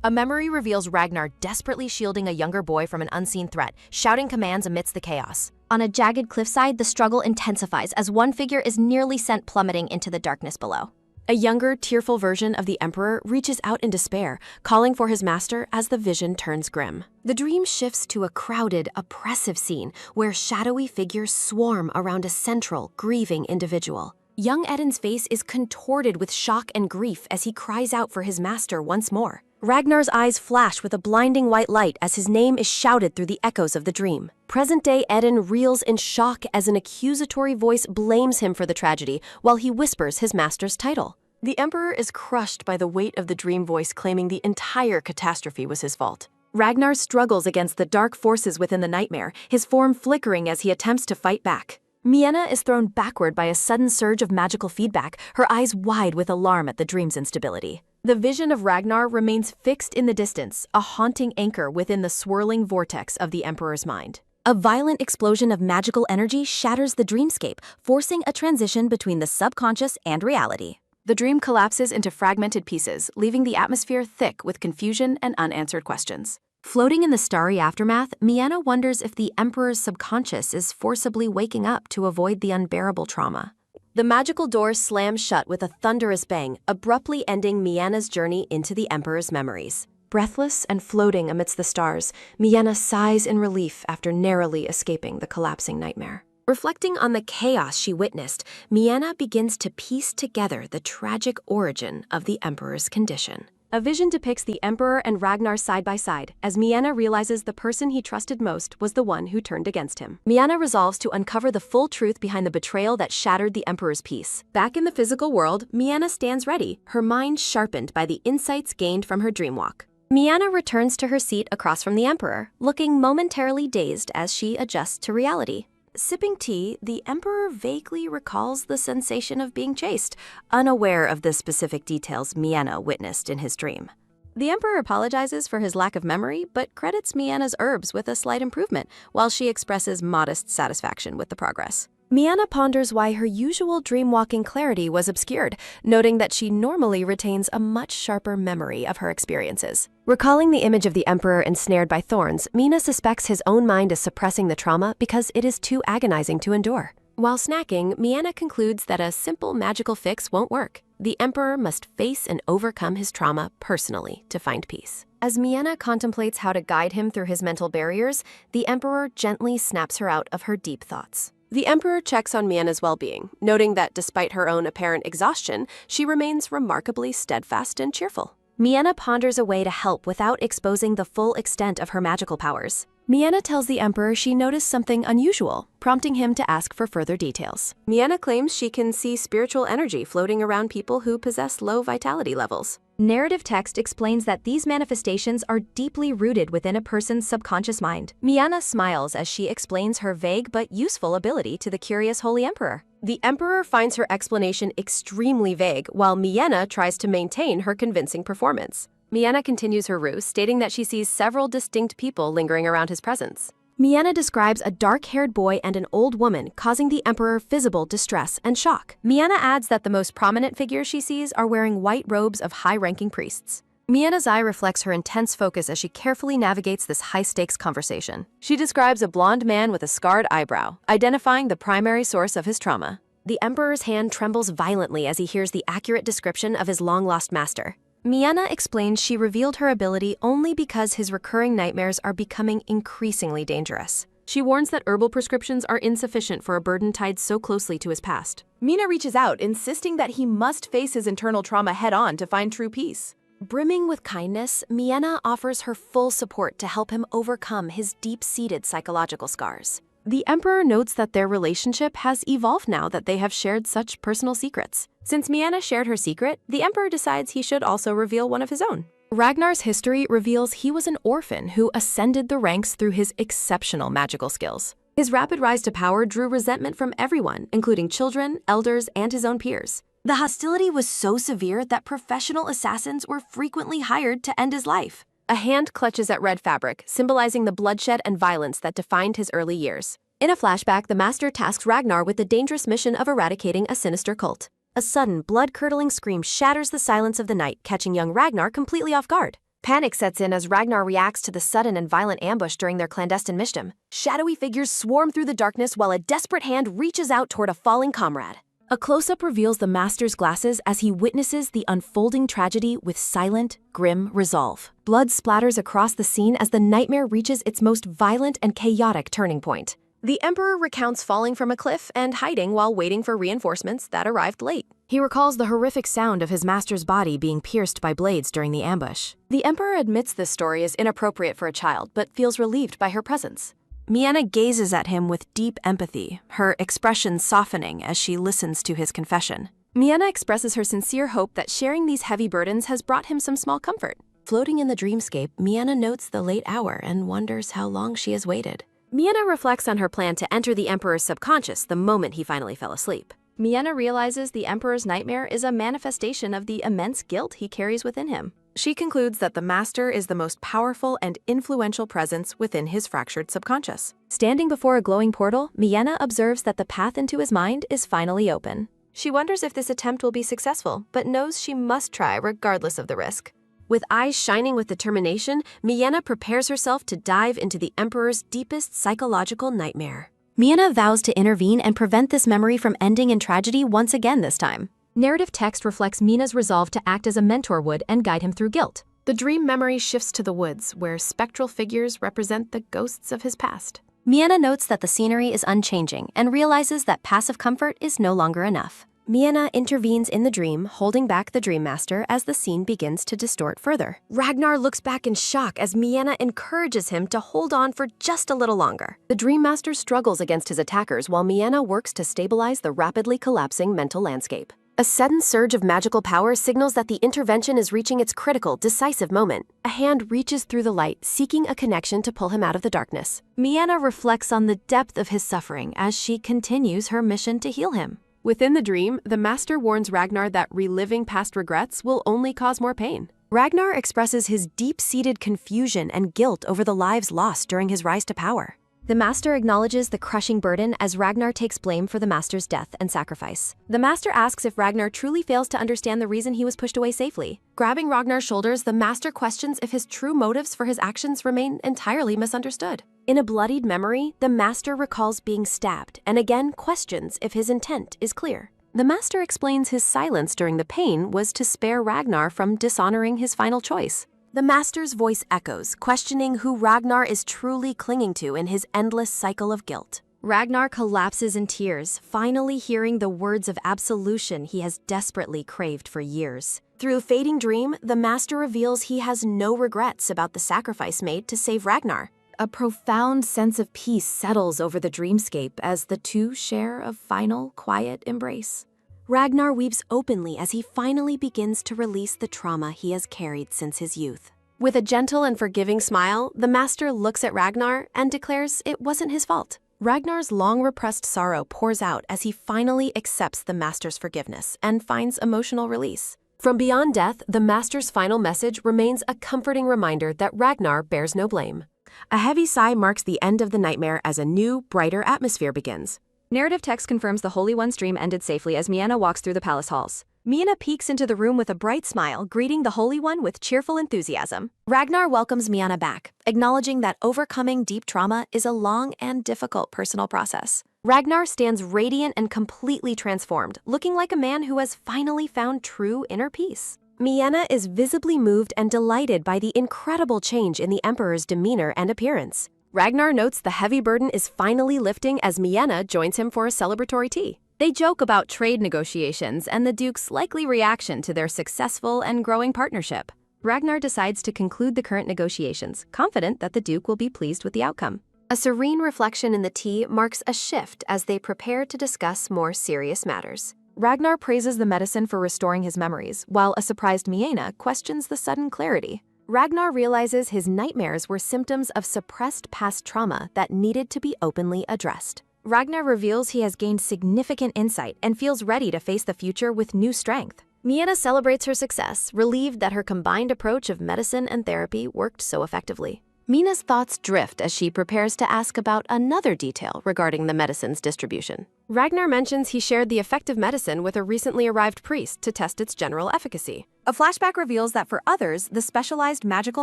A memory reveals Ragnar desperately shielding a younger boy from an unseen threat, shouting commands amidst the chaos. On a jagged cliffside, the struggle intensifies as one figure is nearly sent plummeting into the darkness below. A younger, tearful version of the Emperor reaches out in despair, calling for his master as the vision turns grim. The dream shifts to a crowded, oppressive scene where shadowy figures swarm around a central, grieving individual. Young Eden's face is contorted with shock and grief as he cries out for his master once more. Ragnar's eyes flash with a blinding white light as his name is shouted through the echoes of the dream. Present-day Eden reels in shock as an accusatory voice blames him for the tragedy while he whispers his master's title. The Emperor is crushed by the weight of the dream voice claiming the entire catastrophe was his fault. Ragnar struggles against the dark forces within the nightmare, his form flickering as he attempts to fight back. Miena is thrown backward by a sudden surge of magical feedback, her eyes wide with alarm at the dream's instability. The vision of Ragnar remains fixed in the distance, a haunting anchor within the swirling vortex of the Emperor's mind. A violent explosion of magical energy shatters the dreamscape, forcing a transition between the subconscious and reality. The dream collapses into fragmented pieces, leaving the atmosphere thick with confusion and unanswered questions. Floating in the starry aftermath, Miena wonders if the Emperor's subconscious is forcibly waking up to avoid the unbearable trauma. The magical door slams shut with a thunderous bang, abruptly ending Miena's journey into the Emperor's memories. Breathless and floating amidst the stars, Miena sighs in relief after narrowly escaping the collapsing nightmare. Reflecting on the chaos she witnessed, Miena begins to piece together the tragic origin of the Emperor's condition. A vision depicts the Emperor and Ragnar side by side, as Miena realizes the person he trusted most was the one who turned against him. Miena resolves to uncover the full truth behind the betrayal that shattered the Emperor's peace. Back in the physical world, Miena stands ready, her mind sharpened by the insights gained from her dream walk. Miena returns to her seat across from the Emperor, looking momentarily dazed as she adjusts to reality. Sipping tea, the Emperor vaguely recalls the sensation of being chased, unaware of the specific details Miena witnessed in his dream. The Emperor apologizes for his lack of memory, but credits Miena's herbs with a slight improvement, while she expresses modest satisfaction with the progress. Miena ponders why her usual dream-walking clarity was obscured, noting that she normally retains a much sharper memory of her experiences. Recalling the image of the Emperor ensnared by thorns, Miena suspects his own mind is suppressing the trauma because it is too agonizing to endure. While snacking, Miena concludes that a simple magical fix won't work. The Emperor must face and overcome his trauma personally to find peace. As Miena contemplates how to guide him through his mental barriers, the Emperor gently snaps her out of her deep thoughts. The Emperor checks on Miena's well-being, noting that despite her own apparent exhaustion, she remains remarkably steadfast and cheerful. Miena ponders a way to help without exposing the full extent of her magical powers. Miena tells the Emperor she noticed something unusual, prompting him to ask for further details. Miena claims she can see spiritual energy floating around people who possess low vitality levels. Narrative text explains that these manifestations are deeply rooted within a person's subconscious mind. Miena smiles as she explains her vague but useful ability to the curious Holy Emperor. The Emperor finds her explanation extremely vague, while Miena tries to maintain her convincing performance. Miena continues her ruse, stating that she sees several distinct people lingering around his presence. Miena describes a dark-haired boy and an old woman, causing the Emperor visible distress and shock. Miena adds that the most prominent figures she sees are wearing white robes of high-ranking priests. Miena's eye reflects her intense focus as she carefully navigates this high-stakes conversation. She describes a blonde man with a scarred eyebrow, identifying the primary source of his trauma. The Emperor's hand trembles violently as he hears the accurate description of his long-lost master. Miena explains she revealed her ability only because his recurring nightmares are becoming increasingly dangerous. She warns that herbal prescriptions are insufficient for a burden tied so closely to his past. Miena reaches out, insisting that he must face his internal trauma head-on to find true peace. Brimming with kindness, Miena offers her full support to help him overcome his deep-seated psychological scars. The Emperor notes that their relationship has evolved now that they have shared such personal secrets. Since Miena shared her secret, the Emperor decides he should also reveal one of his own. Ragnar's history reveals he was an orphan who ascended the ranks through his exceptional magical skills. His rapid rise to power drew resentment from everyone, including children, elders, and his own peers. The hostility was so severe that professional assassins were frequently hired to end his life. A hand clutches at red fabric, symbolizing the bloodshed and violence that defined his early years. In a flashback, the Master tasks Ragnar with the dangerous mission of eradicating a sinister cult. A sudden, blood-curdling scream shatters the silence of the night, catching young Ragnar completely off guard. Panic sets in as Ragnar reacts to the sudden and violent ambush during their clandestine mission. Shadowy figures swarm through the darkness while a desperate hand reaches out toward a falling comrade. A close-up reveals the Master's glasses as he witnesses the unfolding tragedy with silent, grim resolve. Blood splatters across the scene as the nightmare reaches its most violent and chaotic turning point. The Emperor recounts falling from a cliff and hiding while waiting for reinforcements that arrived late. He recalls the horrific sound of his master's body being pierced by blades during the ambush. The Emperor admits this story is inappropriate for a child, but feels relieved by her presence. Miena gazes at him with deep empathy, her expression softening as she listens to his confession. Miena expresses her sincere hope that sharing these heavy burdens has brought him some small comfort. Floating in the dreamscape, Miena notes the late hour and wonders how long she has waited. Miena reflects on her plan to enter the Emperor's subconscious the moment he finally fell asleep. Miena realizes the Emperor's nightmare is a manifestation of the immense guilt he carries within him. She concludes that the Master is the most powerful and influential presence within his fractured subconscious. Standing before a glowing portal, Miena observes that the path into his mind is finally open. She wonders if this attempt will be successful, but knows she must try regardless of the risk. With eyes shining with determination, Miena prepares herself to dive into the Emperor's deepest psychological nightmare. Miena vows to intervene and prevent this memory from ending in tragedy once again this time. Narrative text reflects Miena's resolve to act as a mentor would and guide him through guilt. The dream memory shifts to the woods, where spectral figures represent the ghosts of his past. Miena notes that the scenery is unchanging and realizes that passive comfort is no longer enough. Miena intervenes in the dream, holding back the Dream Master as the scene begins to distort further. Ragnar looks back in shock as Miena encourages him to hold on for just a little longer. The Dream Master struggles against his attackers while Miena works to stabilize the rapidly collapsing mental landscape. A sudden surge of magical power signals that the intervention is reaching its critical, decisive moment. A hand reaches through the light, seeking a connection to pull him out of the darkness. Miena reflects on the depth of his suffering as she continues her mission to heal him. Within the dream, the Master warns Ragnar that reliving past regrets will only cause more pain. Ragnar expresses his deep-seated confusion and guilt over the lives lost during his rise to power. The Master acknowledges the crushing burden as Ragnar takes blame for the Master's death and sacrifice. The Master asks if Ragnar truly fails to understand the reason he was pushed away safely. Grabbing Ragnar's shoulders, the Master questions if his true motives for his actions remain entirely misunderstood. In a bloodied memory, the Master recalls being stabbed and again questions if his intent is clear. The Master explains his silence during the pain was to spare Ragnar from dishonoring his final choice. The Master's voice echoes, questioning who Ragnar is truly clinging to in his endless cycle of guilt. Ragnar collapses in tears, finally hearing the words of absolution he has desperately craved for years. Through a fading dream, the Master reveals he has no regrets about the sacrifice made to save Ragnar. A profound sense of peace settles over the dreamscape as the two share a final, quiet embrace. Ragnar weeps openly as he finally begins to release the trauma he has carried since his youth. With a gentle and forgiving smile, the Master looks at Ragnar and declares it wasn't his fault. Ragnar's long-repressed sorrow pours out as he finally accepts the Master's forgiveness and finds emotional release. From beyond death, the Master's final message remains a comforting reminder that Ragnar bears no blame. A heavy sigh marks the end of the nightmare as a new, brighter atmosphere begins. Narrative text confirms the Holy One's dream ended safely as Miena walks through the palace halls. Miena peeks into the room with a bright smile, greeting the Holy One with cheerful enthusiasm. Ragnar welcomes Miena back, acknowledging that overcoming deep trauma is a long and difficult personal process. Ragnar stands radiant and completely transformed, looking like a man who has finally found true inner peace. Miena is visibly moved and delighted by the incredible change in the Emperor's demeanor and appearance. Ragnar notes the heavy burden is finally lifting as Miena joins him for a celebratory tea. They joke about trade negotiations and the Duke's likely reaction to their successful and growing partnership. Ragnar decides to conclude the current negotiations, confident that the Duke will be pleased with the outcome. A serene reflection in the tea marks a shift as they prepare to discuss more serious matters. Ragnar praises the medicine for restoring his memories, while a surprised Miena questions the sudden clarity. Ragnar realizes his nightmares were symptoms of suppressed past trauma that needed to be openly addressed. Ragnar reveals he has gained significant insight and feels ready to face the future with new strength. Miena celebrates her success, relieved that her combined approach of medicine and therapy worked so effectively. Mina's thoughts drift as she prepares to ask about another detail regarding the medicine's distribution. Ragnar mentions he shared the effective medicine with a recently arrived priest to test its general efficacy. A flashback reveals that for others, the specialized magical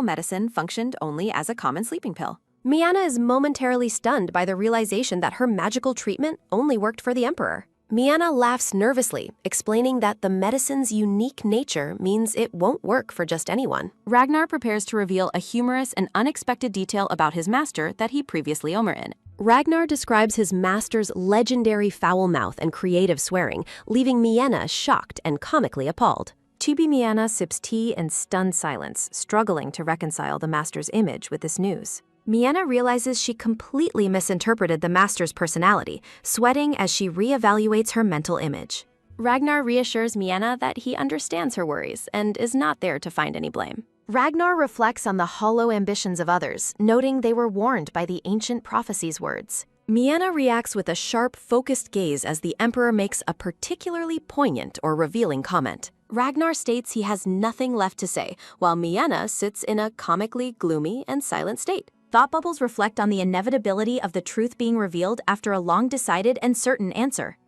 medicine functioned only as a common sleeping pill. Miena is momentarily stunned by the realization that her magical treatment only worked for the Emperor. Miena laughs nervously, explaining that the medicine's unique nature means it won't work for just anyone. Ragnar prepares to reveal a humorous and unexpected detail about his master that he previously omitted. Ragnar describes his master's legendary foul mouth and creative swearing, leaving Miena shocked and comically appalled. Chibi Miena sips tea in stunned silence, struggling to reconcile the master's image with this news. Miena realizes she completely misinterpreted the master's personality, sweating as she reevaluates her mental image. Ragnar reassures Miena that he understands her worries and is not there to find any blame. Ragnar reflects on the hollow ambitions of others, noting they were warned by the ancient prophecy's words. Miena reacts with a sharp, focused gaze as the Emperor makes a particularly poignant or revealing comment. Ragnar states he has nothing left to say, while Miena sits in a comically gloomy and silent state. Thought bubbles reflect on the inevitability of the truth being revealed after a long-decided and certain answer.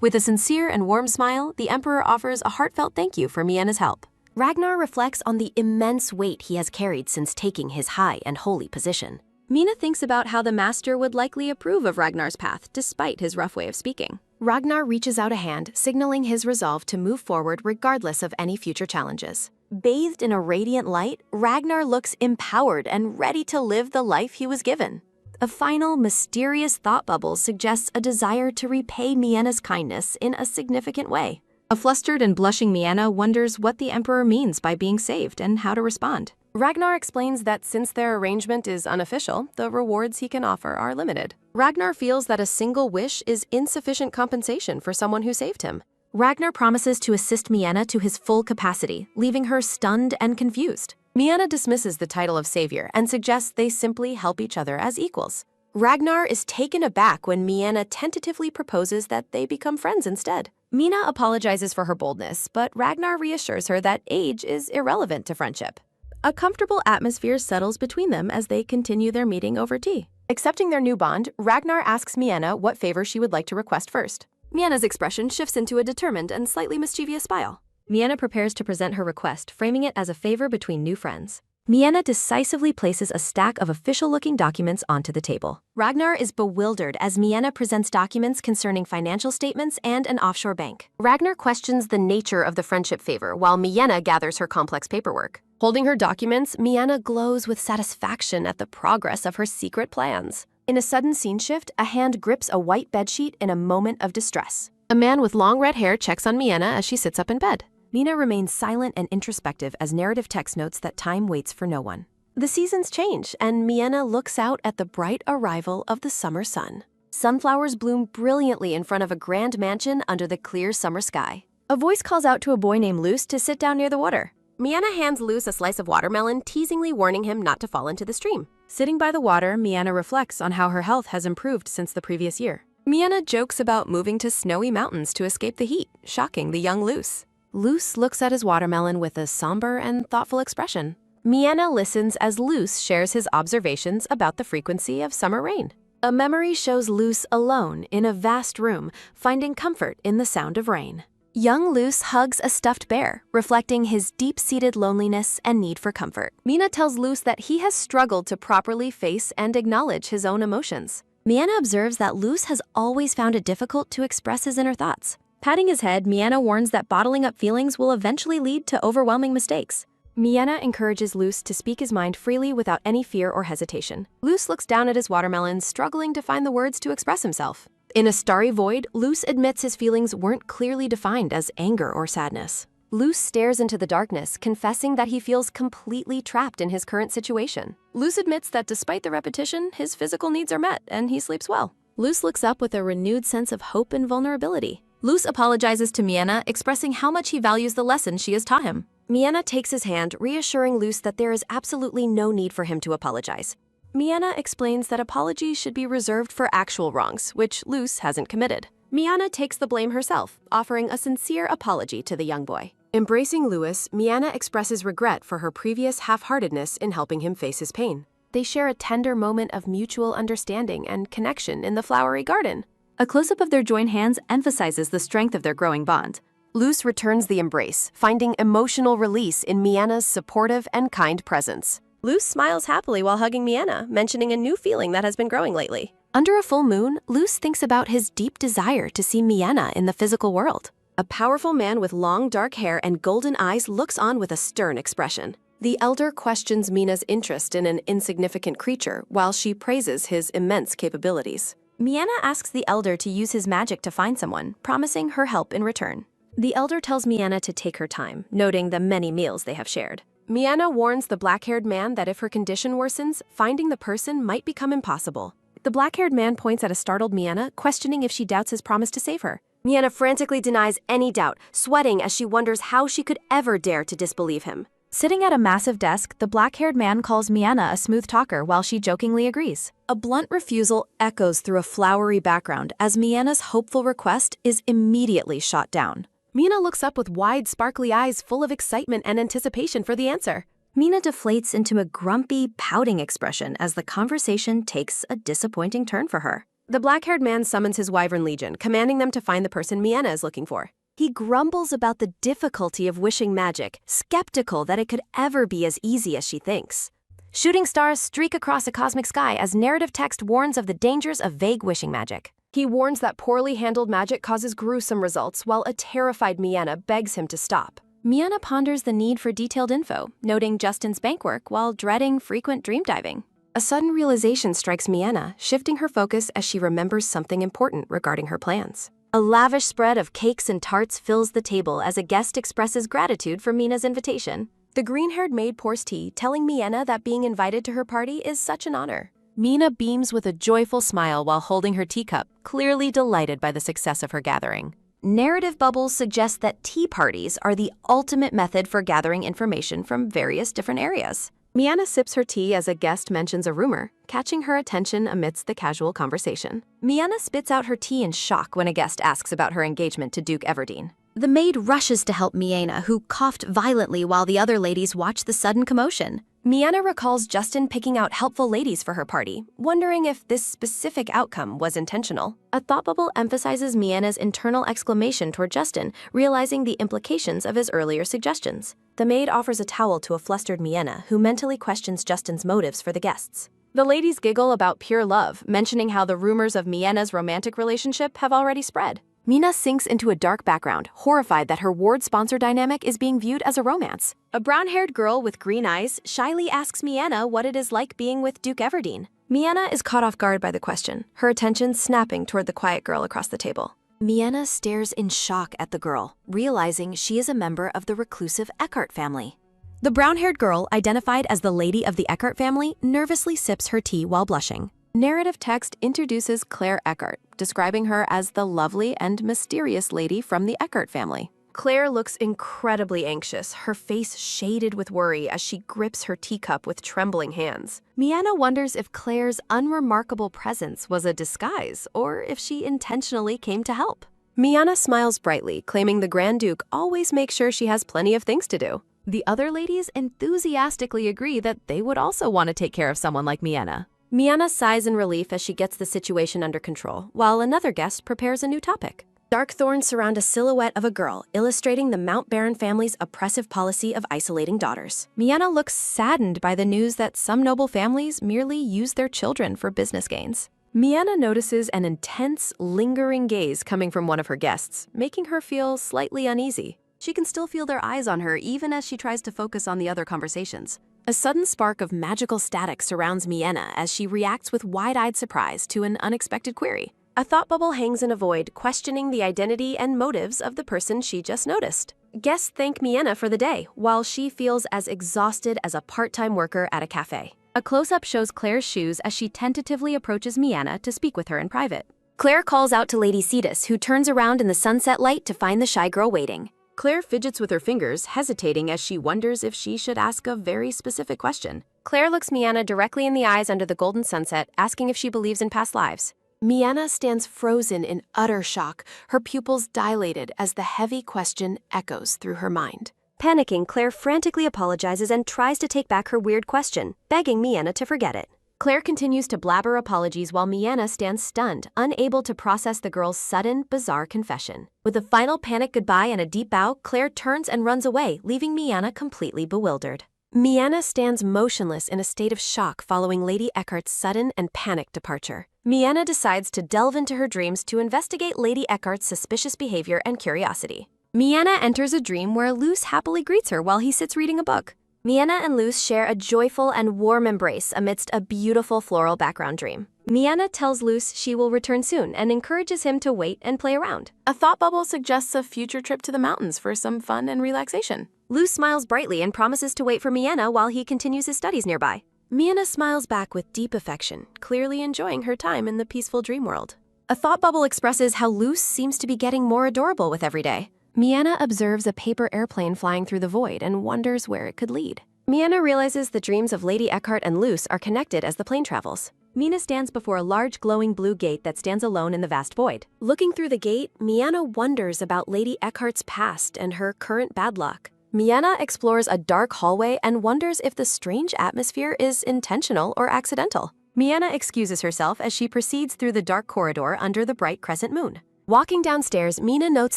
With a sincere and warm smile, the Emperor offers a heartfelt thank you for Miena's help. Ragnar reflects on the immense weight he has carried since taking his high and holy position. Miena thinks about how the Master would likely approve of Ragnar's path, despite his rough way of speaking. Ragnar reaches out a hand, signaling his resolve to move forward regardless of any future challenges. Bathed in a radiant light, Ragnar looks empowered and ready to live the life he was given. A final, mysterious thought bubble suggests a desire to repay Miena's kindness in a significant way. A flustered and blushing Mianna wonders what the Emperor means by being saved and how to respond. Ragnar explains that since their arrangement is unofficial, the rewards he can offer are limited. Ragnar feels that a single wish is insufficient compensation for someone who saved him. Ragnar promises to assist Mianna to his full capacity, leaving her stunned and confused. Mianna dismisses the title of savior and suggests they simply help each other as equals. Ragnar is taken aback when Mianna tentatively proposes that they become friends instead. Mina apologizes for her boldness, but Ragnar reassures her that age is irrelevant to friendship. A comfortable atmosphere settles between them as they continue their meeting over tea. Accepting their new bond, Ragnar asks Mianna what favor she would like to request first. Mianna's expression shifts into a determined and slightly mischievous smile. Mianna prepares to present her request, framing it as a favor between new friends. Mianna decisively places a stack of official-looking documents onto the table. Ragnar is bewildered as Mianna presents documents concerning financial statements and an offshore bank. Ragnar questions the nature of the friendship favor while Mianna gathers her complex paperwork. Holding her documents, Mianna glows with satisfaction at the progress of her secret plans. In a sudden scene shift, a hand grips a white bedsheet in a moment of distress. A man with long red hair checks on Mianna as she sits up in bed. Mina remains silent and introspective as narrative text notes that time waits for no one. The seasons change, and Mianna looks out at the bright arrival of the summer sun. Sunflowers bloom brilliantly in front of a grand mansion under the clear summer sky. A voice calls out to a boy named Luce to sit down near the water. Mianna hands Luce a slice of watermelon, teasingly warning him not to fall into the stream. Sitting by the water, Mianna reflects on how her health has improved since the previous year. Mianna jokes about moving to snowy mountains to escape the heat, shocking the young Luce. Luce looks at his watermelon with a somber and thoughtful expression. Mianna listens as Luce shares his observations about the frequency of summer rain. A memory shows Luce alone in a vast room, finding comfort in the sound of rain. Young Luce hugs a stuffed bear, reflecting his deep-seated loneliness and need for comfort. Mina tells Luce that he has struggled to properly face and acknowledge his own emotions. Mianna observes that Luce has always found it difficult to express his inner thoughts. Patting his head, Mianna warns that bottling up feelings will eventually lead to overwhelming mistakes. Mianna encourages Luce to speak his mind freely without any fear or hesitation. Luce looks down at his watermelon, struggling to find the words to express himself. In a starry void, Luce admits his feelings weren't clearly defined as anger or sadness. Luce stares into the darkness, confessing that he feels completely trapped in his current situation. Luce admits that despite the repetition, his physical needs are met and he sleeps well. Luce looks up with a renewed sense of hope and vulnerability. Luce apologizes to Mianna, expressing how much he values the lesson she has taught him. Mianna takes his hand, reassuring Luce that there is absolutely no need for him to apologize. Mianna explains that apologies should be reserved for actual wrongs, which Luce hasn't committed. Mianna takes the blame herself, offering a sincere apology to the young boy. Embracing Louis, Mianna expresses regret for her previous half-heartedness in helping him face his pain. They share a tender moment of mutual understanding and connection in the flowery garden. A close-up of their joined hands emphasizes the strength of their growing bond. Luce returns the embrace, finding emotional release in Mianna's supportive and kind presence. Luce smiles happily while hugging Mianna, mentioning a new feeling that has been growing lately. Under a full moon, Luce thinks about his deep desire to see Mianna in the physical world. A powerful man with long dark hair and golden eyes looks on with a stern expression. The elder questions Mina's interest in an insignificant creature while she praises his immense capabilities. Mianna asks the elder to use his magic to find someone, promising her help in return. The elder tells Mianna to take her time, noting the many meals they have shared. Mianna warns the black-haired man that if her condition worsens, finding the person might become impossible. The black-haired man points at a startled Mianna, questioning if she doubts his promise to save her. Mianna frantically denies any doubt, sweating as she wonders how she could ever dare to disbelieve him. Sitting at a massive desk, the black-haired man calls Mianna a smooth talker while she jokingly agrees. A blunt refusal echoes through a flowery background as Mianna's hopeful request is immediately shot down. Mina looks up with wide, sparkly eyes full of excitement and anticipation for the answer. Mina deflates into a grumpy, pouting expression as the conversation takes a disappointing turn for her. The black-haired man summons his Wyvern Legion, commanding them to find the person Mianna is looking for. He grumbles about the difficulty of wishing magic, skeptical that it could ever be as easy as she thinks. Shooting stars streak across a cosmic sky as narrative text warns of the dangers of vague wishing magic. He warns that poorly handled magic causes gruesome results, while a terrified Mianna begs him to stop. Mianna ponders the need for detailed info, noting Justin's bank work while dreading frequent dream diving. A sudden realization strikes Mianna, shifting her focus as she remembers something important regarding her plans. A lavish spread of cakes and tarts fills the table as a guest expresses gratitude for Mina's invitation. The green-haired maid pours tea, telling Miena that being invited to her party is such an honor. Mina beams with a joyful smile while holding her teacup, clearly delighted by the success of her gathering. Narrative bubbles suggest that tea parties are the ultimate method for gathering information from various different areas. Miena sips her tea as a guest mentions a rumor, catching her attention amidst the casual conversation. Miena spits out her tea in shock when a guest asks about her engagement to Duke Everdeen. The maid rushes to help Miena, who coughed violently while the other ladies watch the sudden commotion. Miena recalls Justin picking out helpful ladies for her party, wondering if this specific outcome was intentional. A thought bubble emphasizes Miena's internal exclamation toward Justin, realizing the implications of his earlier suggestions. The maid offers a towel to a flustered Miena, who mentally questions Justin's motives for the guests. The ladies giggle about pure love, mentioning how the rumors of Miena's romantic relationship have already spread. Mina sinks into a dark background, horrified that her ward-sponsor dynamic is being viewed as a romance. A brown-haired girl with green eyes shyly asks Miena what it is like being with Duke Everdeen. Miena is caught off guard by the question, her attention snapping toward the quiet girl across the table. Miena stares in shock at the girl, realizing she is a member of the reclusive Eckhart family. The brown-haired girl, identified as the lady of the Eckhart family, nervously sips her tea while blushing. Narrative text introduces Claire Eckhart, describing her as the lovely and mysterious lady from the Eckhart family. Claire looks incredibly anxious, her face shaded with worry as she grips her teacup with trembling hands. Miena wonders if Claire's unremarkable presence was a disguise or if she intentionally came to help. Miena smiles brightly, claiming the Grand Duke always makes sure she has plenty of things to do. The other ladies enthusiastically agree that they would also want to take care of someone like Miena. Miena sighs in relief as she gets the situation under control, while another guest prepares a new topic. Dark thorns surround a silhouette of a girl, illustrating the Mount Baron family's oppressive policy of isolating daughters. Miena looks saddened by the news that some noble families merely use their children for business gains. Miena notices an intense, lingering gaze coming from one of her guests, making her feel slightly uneasy. She can still feel their eyes on her even as she tries to focus on the other conversations. A sudden spark of magical static surrounds Miena as she reacts with wide-eyed surprise to an unexpected query. A thought bubble hangs in a void, questioning the identity and motives of the person she just noticed. Guests thank Miena for the day, while she feels as exhausted as a part-time worker at a cafe. A close-up shows Claire's shoes as she tentatively approaches Miena to speak with her in private. Claire calls out to Lady Cetus, who turns around in the sunset light to find the shy girl waiting. Claire fidgets with her fingers, hesitating as she wonders if she should ask a very specific question. Claire looks Miena directly in the eyes under the golden sunset, asking if she believes in past lives. Miena stands frozen in utter shock, her pupils dilated as the heavy question echoes through her mind. Panicking, Claire frantically apologizes and tries to take back her weird question, begging Miena to forget it. Claire continues to blabber apologies while Miena stands stunned, unable to process the girl's sudden, bizarre confession. With a final panic goodbye and a deep bow, Claire turns and runs away, leaving Miena completely bewildered. Miena stands motionless in a state of shock following Lady Eckhart's sudden and panicked departure. Miena decides to delve into her dreams to investigate Lady Eckhart's suspicious behavior and curiosity. Miena enters a dream where Luce happily greets her while he sits reading a book. Miena and Luce share a joyful and warm embrace amidst a beautiful floral background dream. Miena tells Luce she will return soon and encourages him to wait and play around. A thought bubble suggests a future trip to the mountains for some fun and relaxation. Luce smiles brightly and promises to wait for Miena while he continues his studies nearby. Miena smiles back with deep affection, clearly enjoying her time in the peaceful dream world. A thought bubble expresses how Luce seems to be getting more adorable with every day. Miena observes a paper airplane flying through the void and wonders where it could lead. Miena realizes the dreams of Lady Eckhart and Luce are connected as the plane travels. Miena stands before a large glowing blue gate that stands alone in the vast void. Looking through the gate, Miena wonders about Lady Eckhart's past and her current bad luck. Miena explores a dark hallway and wonders if the strange atmosphere is intentional or accidental. Miena excuses herself as she proceeds through the dark corridor under the bright crescent moon. Walking downstairs, Miena notes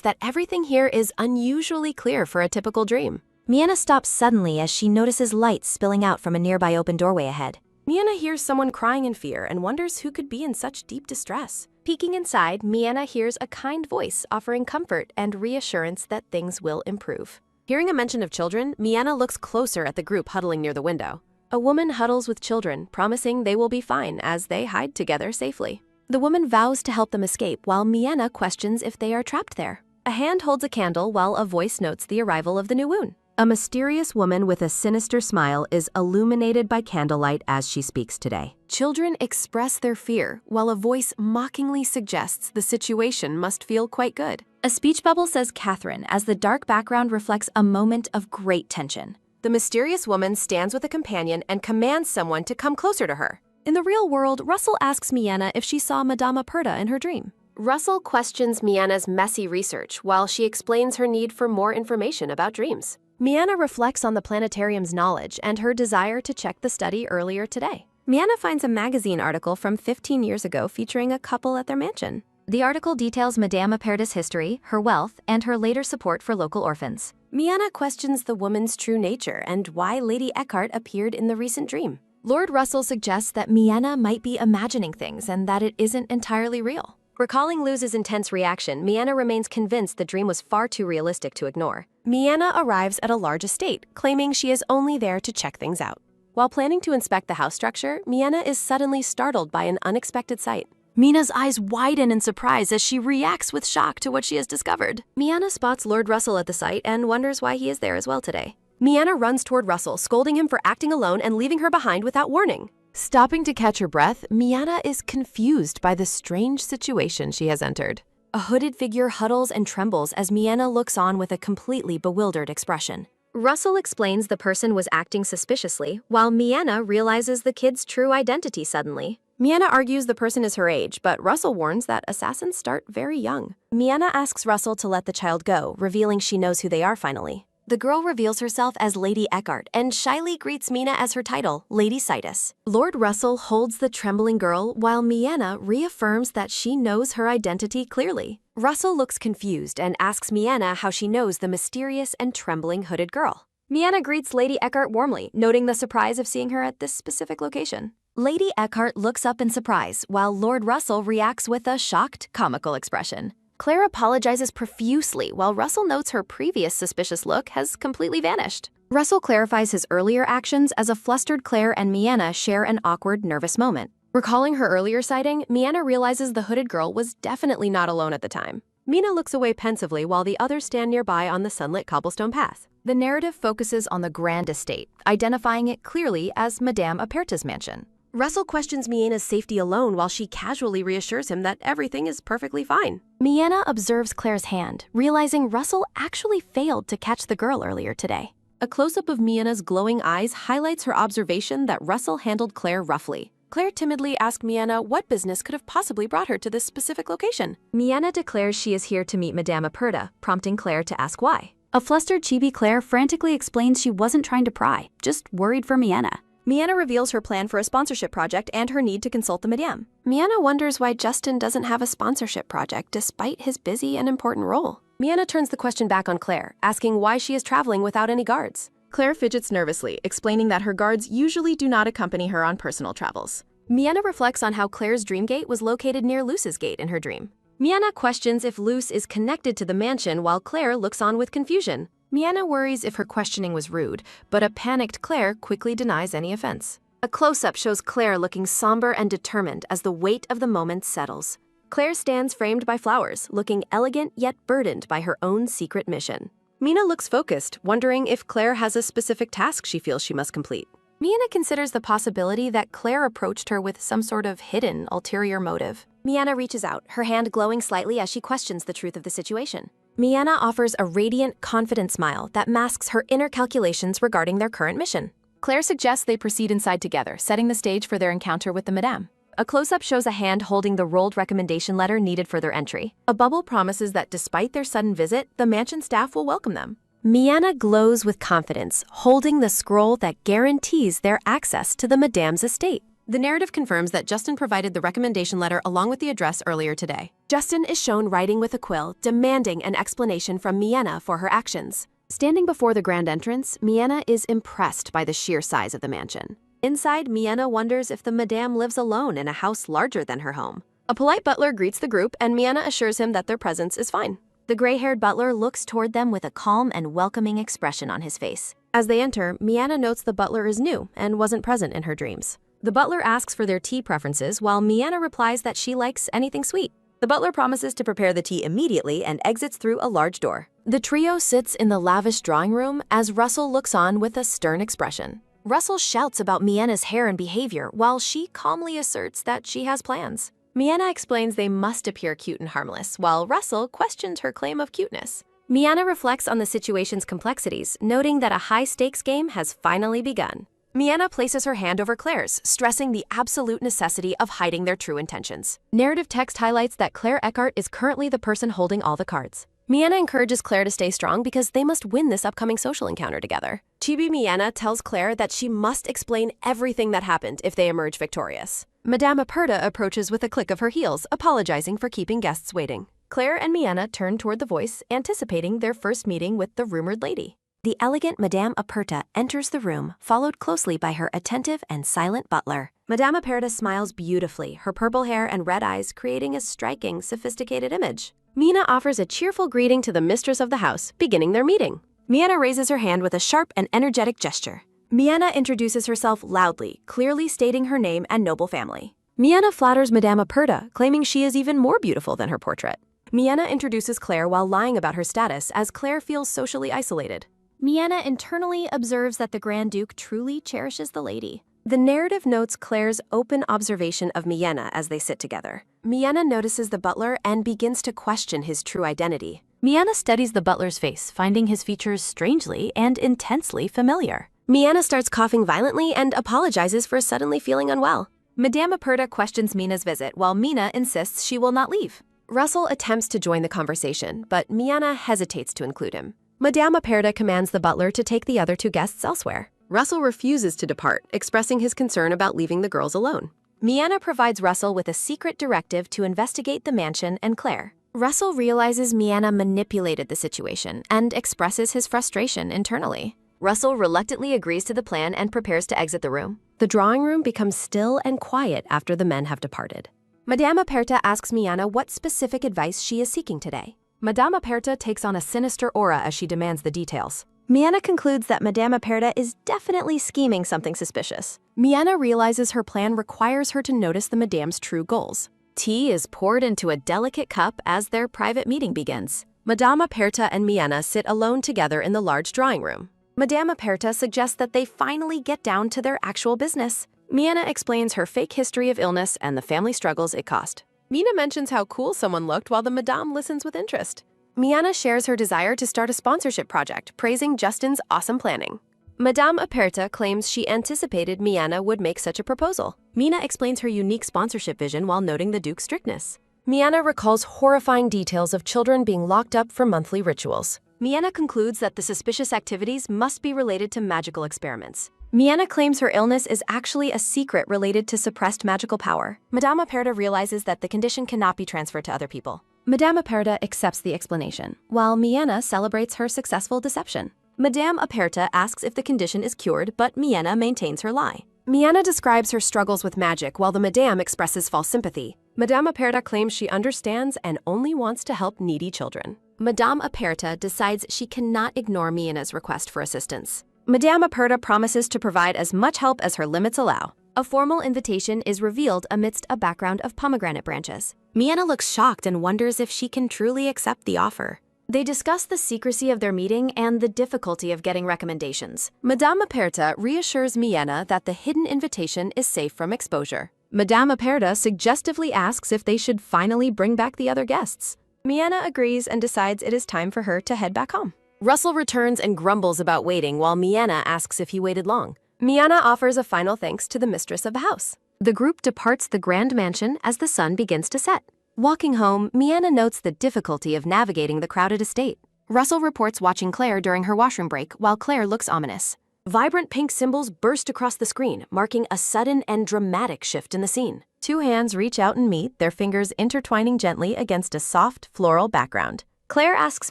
that everything here is unusually clear for a typical dream. Miena stops suddenly as she notices light spilling out from a nearby open doorway ahead. Miena hears someone crying in fear and wonders who could be in such deep distress. Peeking inside, Miena hears a kind voice offering comfort and reassurance that things will improve. Hearing a mention of children, Miena looks closer at the group huddling near the window. A woman huddles with children, promising they will be fine as they hide together safely. The woman vows to help them escape while Miena questions if they are trapped there. A hand holds a candle while a voice notes the arrival of the new woon. A mysterious woman with a sinister smile is illuminated by candlelight as she speaks today. Children express their fear, while a voice mockingly suggests the situation must feel quite good. A speech bubble says Catherine as the dark background reflects a moment of great tension. The mysterious woman stands with a companion and commands someone to come closer to her. In the real world, Russell asks Miena if she saw Madame Aperta in her dream. Russell questions Miena's messy research while she explains her need for more information about dreams. Miena reflects on the planetarium's knowledge and her desire to check the study earlier today. Miena finds a magazine article from 15 years ago featuring a couple at their mansion. The article details Madame Aperta's history, her wealth, and her later support for local orphans. Miena questions the woman's true nature and why Lady Eckhart appeared in the recent dream. Lord Russell suggests that Miena might be imagining things and that it isn't entirely real. Recalling Luz's intense reaction, Miena remains convinced the dream was far too realistic to ignore. Miena arrives at a large estate, claiming she is only there to check things out. While planning to inspect the house structure, Miena is suddenly startled by an unexpected sight. Mina's eyes widen in surprise as she reacts with shock to what she has discovered. Miena spots Lord Russell at the site and wonders why he is there as well today. Miena runs toward Russell, scolding him for acting alone and leaving her behind without warning. Stopping to catch her breath, Miena is confused by the strange situation she has entered. A hooded figure huddles and trembles as Miena looks on with a completely bewildered expression. Russell explains the person was acting suspiciously, while Miena realizes the kid's true identity suddenly. Miena argues the person is her age, but Russell warns that assassins start very young. Miena asks Russell to let the child go, revealing she knows who they are finally. The girl reveals herself as Lady Eckhart and shyly greets Miena as her title, Lady Citus. Lord Russell holds the trembling girl while Miena reaffirms that she knows her identity clearly. Russell looks confused and asks Miena how she knows the mysterious and trembling hooded girl. Miena greets Lady Eckhart warmly, noting the surprise of seeing her at this specific location. Lady Eckhart looks up in surprise, while Lord Russell reacts with a shocked, comical expression. Claire apologizes profusely, while Russell notes her previous suspicious look has completely vanished. Russell clarifies his earlier actions as a flustered Claire and Miena share an awkward, nervous moment. Recalling her earlier sighting, Miena realizes the hooded girl was definitely not alone at the time. Miena looks away pensively while the others stand nearby on the sunlit cobblestone path. The narrative focuses on the grand estate, identifying it clearly as Madame Aperta's mansion. Russell questions Miena's safety alone while she casually reassures him that everything is perfectly fine. Miena observes Claire's hand, realizing Russell actually failed to catch the girl earlier today. A close-up of Miena's glowing eyes highlights her observation that Russell handled Claire roughly. Claire timidly asked Miena what business could have possibly brought her to this specific location. Miena declares she is here to meet Madame Aperta, prompting Claire to ask why. A flustered chibi Claire frantically explains she wasn't trying to pry, just worried for Miena. Miena reveals her plan for a sponsorship project and her need to consult the Madame. Miena wonders why Justin doesn't have a sponsorship project despite his busy and important role. Miena turns the question back on Claire, asking why she is traveling without any guards. Claire fidgets nervously, explaining that her guards usually do not accompany her on personal travels. Miena reflects on how Claire's dream gate was located near Luce's gate in her dream. Miena questions if Luce is connected to the mansion while Claire looks on with confusion. Miena worries if her questioning was rude, but a panicked Claire quickly denies any offense. A close-up shows Claire looking somber and determined as the weight of the moment settles. Claire stands framed by flowers, looking elegant yet burdened by her own secret mission. Miena looks focused, wondering if Claire has a specific task she feels she must complete. Miena considers the possibility that Claire approached her with some sort of hidden, ulterior motive. Miena reaches out, her hand glowing slightly as she questions the truth of the situation. Miena offers a radiant, confident smile that masks her inner calculations regarding their current mission. Claire suggests they proceed inside together, setting the stage for their encounter with the Madame. A close-up shows a hand holding the rolled recommendation letter needed for their entry. A bubble promises that despite their sudden visit, the mansion staff will welcome them. Miena glows with confidence, holding the scroll that guarantees their access to the Madame's estate. The narrative confirms that Justin provided the recommendation letter along with the address earlier today. Justin is shown writing with a quill, demanding an explanation from Miena for her actions. Standing before the grand entrance, Miena is impressed by the sheer size of the mansion. Inside, Miena wonders if the Madame lives alone in a house larger than her home. A polite butler greets the group, and Miena assures him that their presence is fine. The gray-haired butler looks toward them with a calm and welcoming expression on his face. As they enter, Miena notes the butler is new and wasn't present in her dreams. The butler asks for their tea preferences while Mianna replies that she likes anything sweet. The butler promises to prepare the tea immediately and exits through a large door. The trio sits in the lavish drawing room as Russell looks on with a stern expression. Russell shouts about Mianna's hair and behavior while she calmly asserts that she has plans. Mianna explains they must appear cute and harmless, while Russell questions her claim of cuteness. Mianna reflects on the situation's complexities, noting that a high-stakes game has finally begun. Mianna places her hand over Claire's, stressing the absolute necessity of hiding their true intentions. Narrative text highlights that Claire Eckhart is currently the person holding all the cards. Mianna encourages Claire to stay strong because they must win this upcoming social encounter together. Chibi Mianna tells Claire that she must explain everything that happened if they emerge victorious. Madame Aperta approaches with a click of her heels, apologizing for keeping guests waiting. Claire and Mianna turn toward the voice, anticipating their first meeting with the rumored lady. The elegant Madame Aperta enters the room, followed closely by her attentive and silent butler. Madame Aperta smiles beautifully, her purple hair and red eyes creating a striking, sophisticated image. Mina offers a cheerful greeting to the mistress of the house, beginning their meeting. Mianna raises her hand with a sharp and energetic gesture. Mianna introduces herself loudly, clearly stating her name and noble family. Mianna flatters Madame Aperta, claiming she is even more beautiful than her portrait. Mianna introduces Claire while lying about her status, as Claire feels socially isolated. Mianna internally observes that the Grand Duke truly cherishes the lady. The narrative notes Claire's open observation of Mianna as they sit together. Mianna notices the butler and begins to question his true identity. Mianna studies the butler's face, finding his features strangely and intensely familiar. Mianna starts coughing violently and apologizes for suddenly feeling unwell. Madame Aperta questions Mina's visit while Mina insists she will not leave. Russell attempts to join the conversation, but Mianna hesitates to include him. Madame Aperta commands the butler to take the other two guests elsewhere. Russell refuses to depart, expressing his concern about leaving the girls alone. Mianna provides Russell with a secret directive to investigate the mansion and Claire. Russell realizes Mianna manipulated the situation and expresses his frustration internally. Russell reluctantly agrees to the plan and prepares to exit the room. The drawing room becomes still and quiet after the men have departed. Madame Aperta asks Mianna what specific advice she is seeking today. Madame Aperta takes on a sinister aura as she demands the details. Mianna concludes that Madame Aperta is definitely scheming something suspicious. Mianna realizes her plan requires her to notice the Madame's true goals. Tea is poured into a delicate cup as their private meeting begins. Madame Aperta and Mianna sit alone together in the large drawing room. Madame Aperta suggests that they finally get down to their actual business. Mianna explains her fake history of illness and the family struggles it caused. Mina mentions how cool someone looked while the Madame listens with interest. Mianna shares her desire to start a sponsorship project, praising Justin's awesome planning. Madame Aperta claims she anticipated Mianna would make such a proposal. Mina explains her unique sponsorship vision while noting the Duke's strictness. Mianna recalls horrifying details of children being locked up for monthly rituals. Mianna concludes that the suspicious activities must be related to magical experiments. Mianna claims her illness is actually a secret related to suppressed magical power. Madame Aperta realizes that the condition cannot be transferred to other people. Madame Aperta accepts the explanation, while Mianna celebrates her successful deception. Madame Aperta asks if the condition is cured, but Mianna maintains her lie. Mianna describes her struggles with magic while the Madame expresses false sympathy. Madame Aperta claims she understands and only wants to help needy children. Madame Aperta decides she cannot ignore Mianna's request for assistance. Madame Aperta promises to provide as much help as her limits allow. A formal invitation is revealed amidst a background of pomegranate branches. Mianna looks shocked and wonders if she can truly accept the offer. They discuss the secrecy of their meeting and the difficulty of getting recommendations. Madame Aperta reassures Mianna that the hidden invitation is safe from exposure. Madame Aperta suggestively asks if they should finally bring back the other guests. Mianna agrees and decides it is time for her to head back home. Russell returns and grumbles about waiting while Mianna asks if he waited long. Mianna offers a final thanks to the mistress of the house. The group departs the grand mansion as the sun begins to set. Walking home, Mianna notes the difficulty of navigating the crowded estate. Russell reports watching Claire during her washroom break while Claire looks ominous. Vibrant pink symbols burst across the screen, marking a sudden and dramatic shift in the scene. Two hands reach out and meet, their fingers intertwining gently against a soft, floral background. Claire asks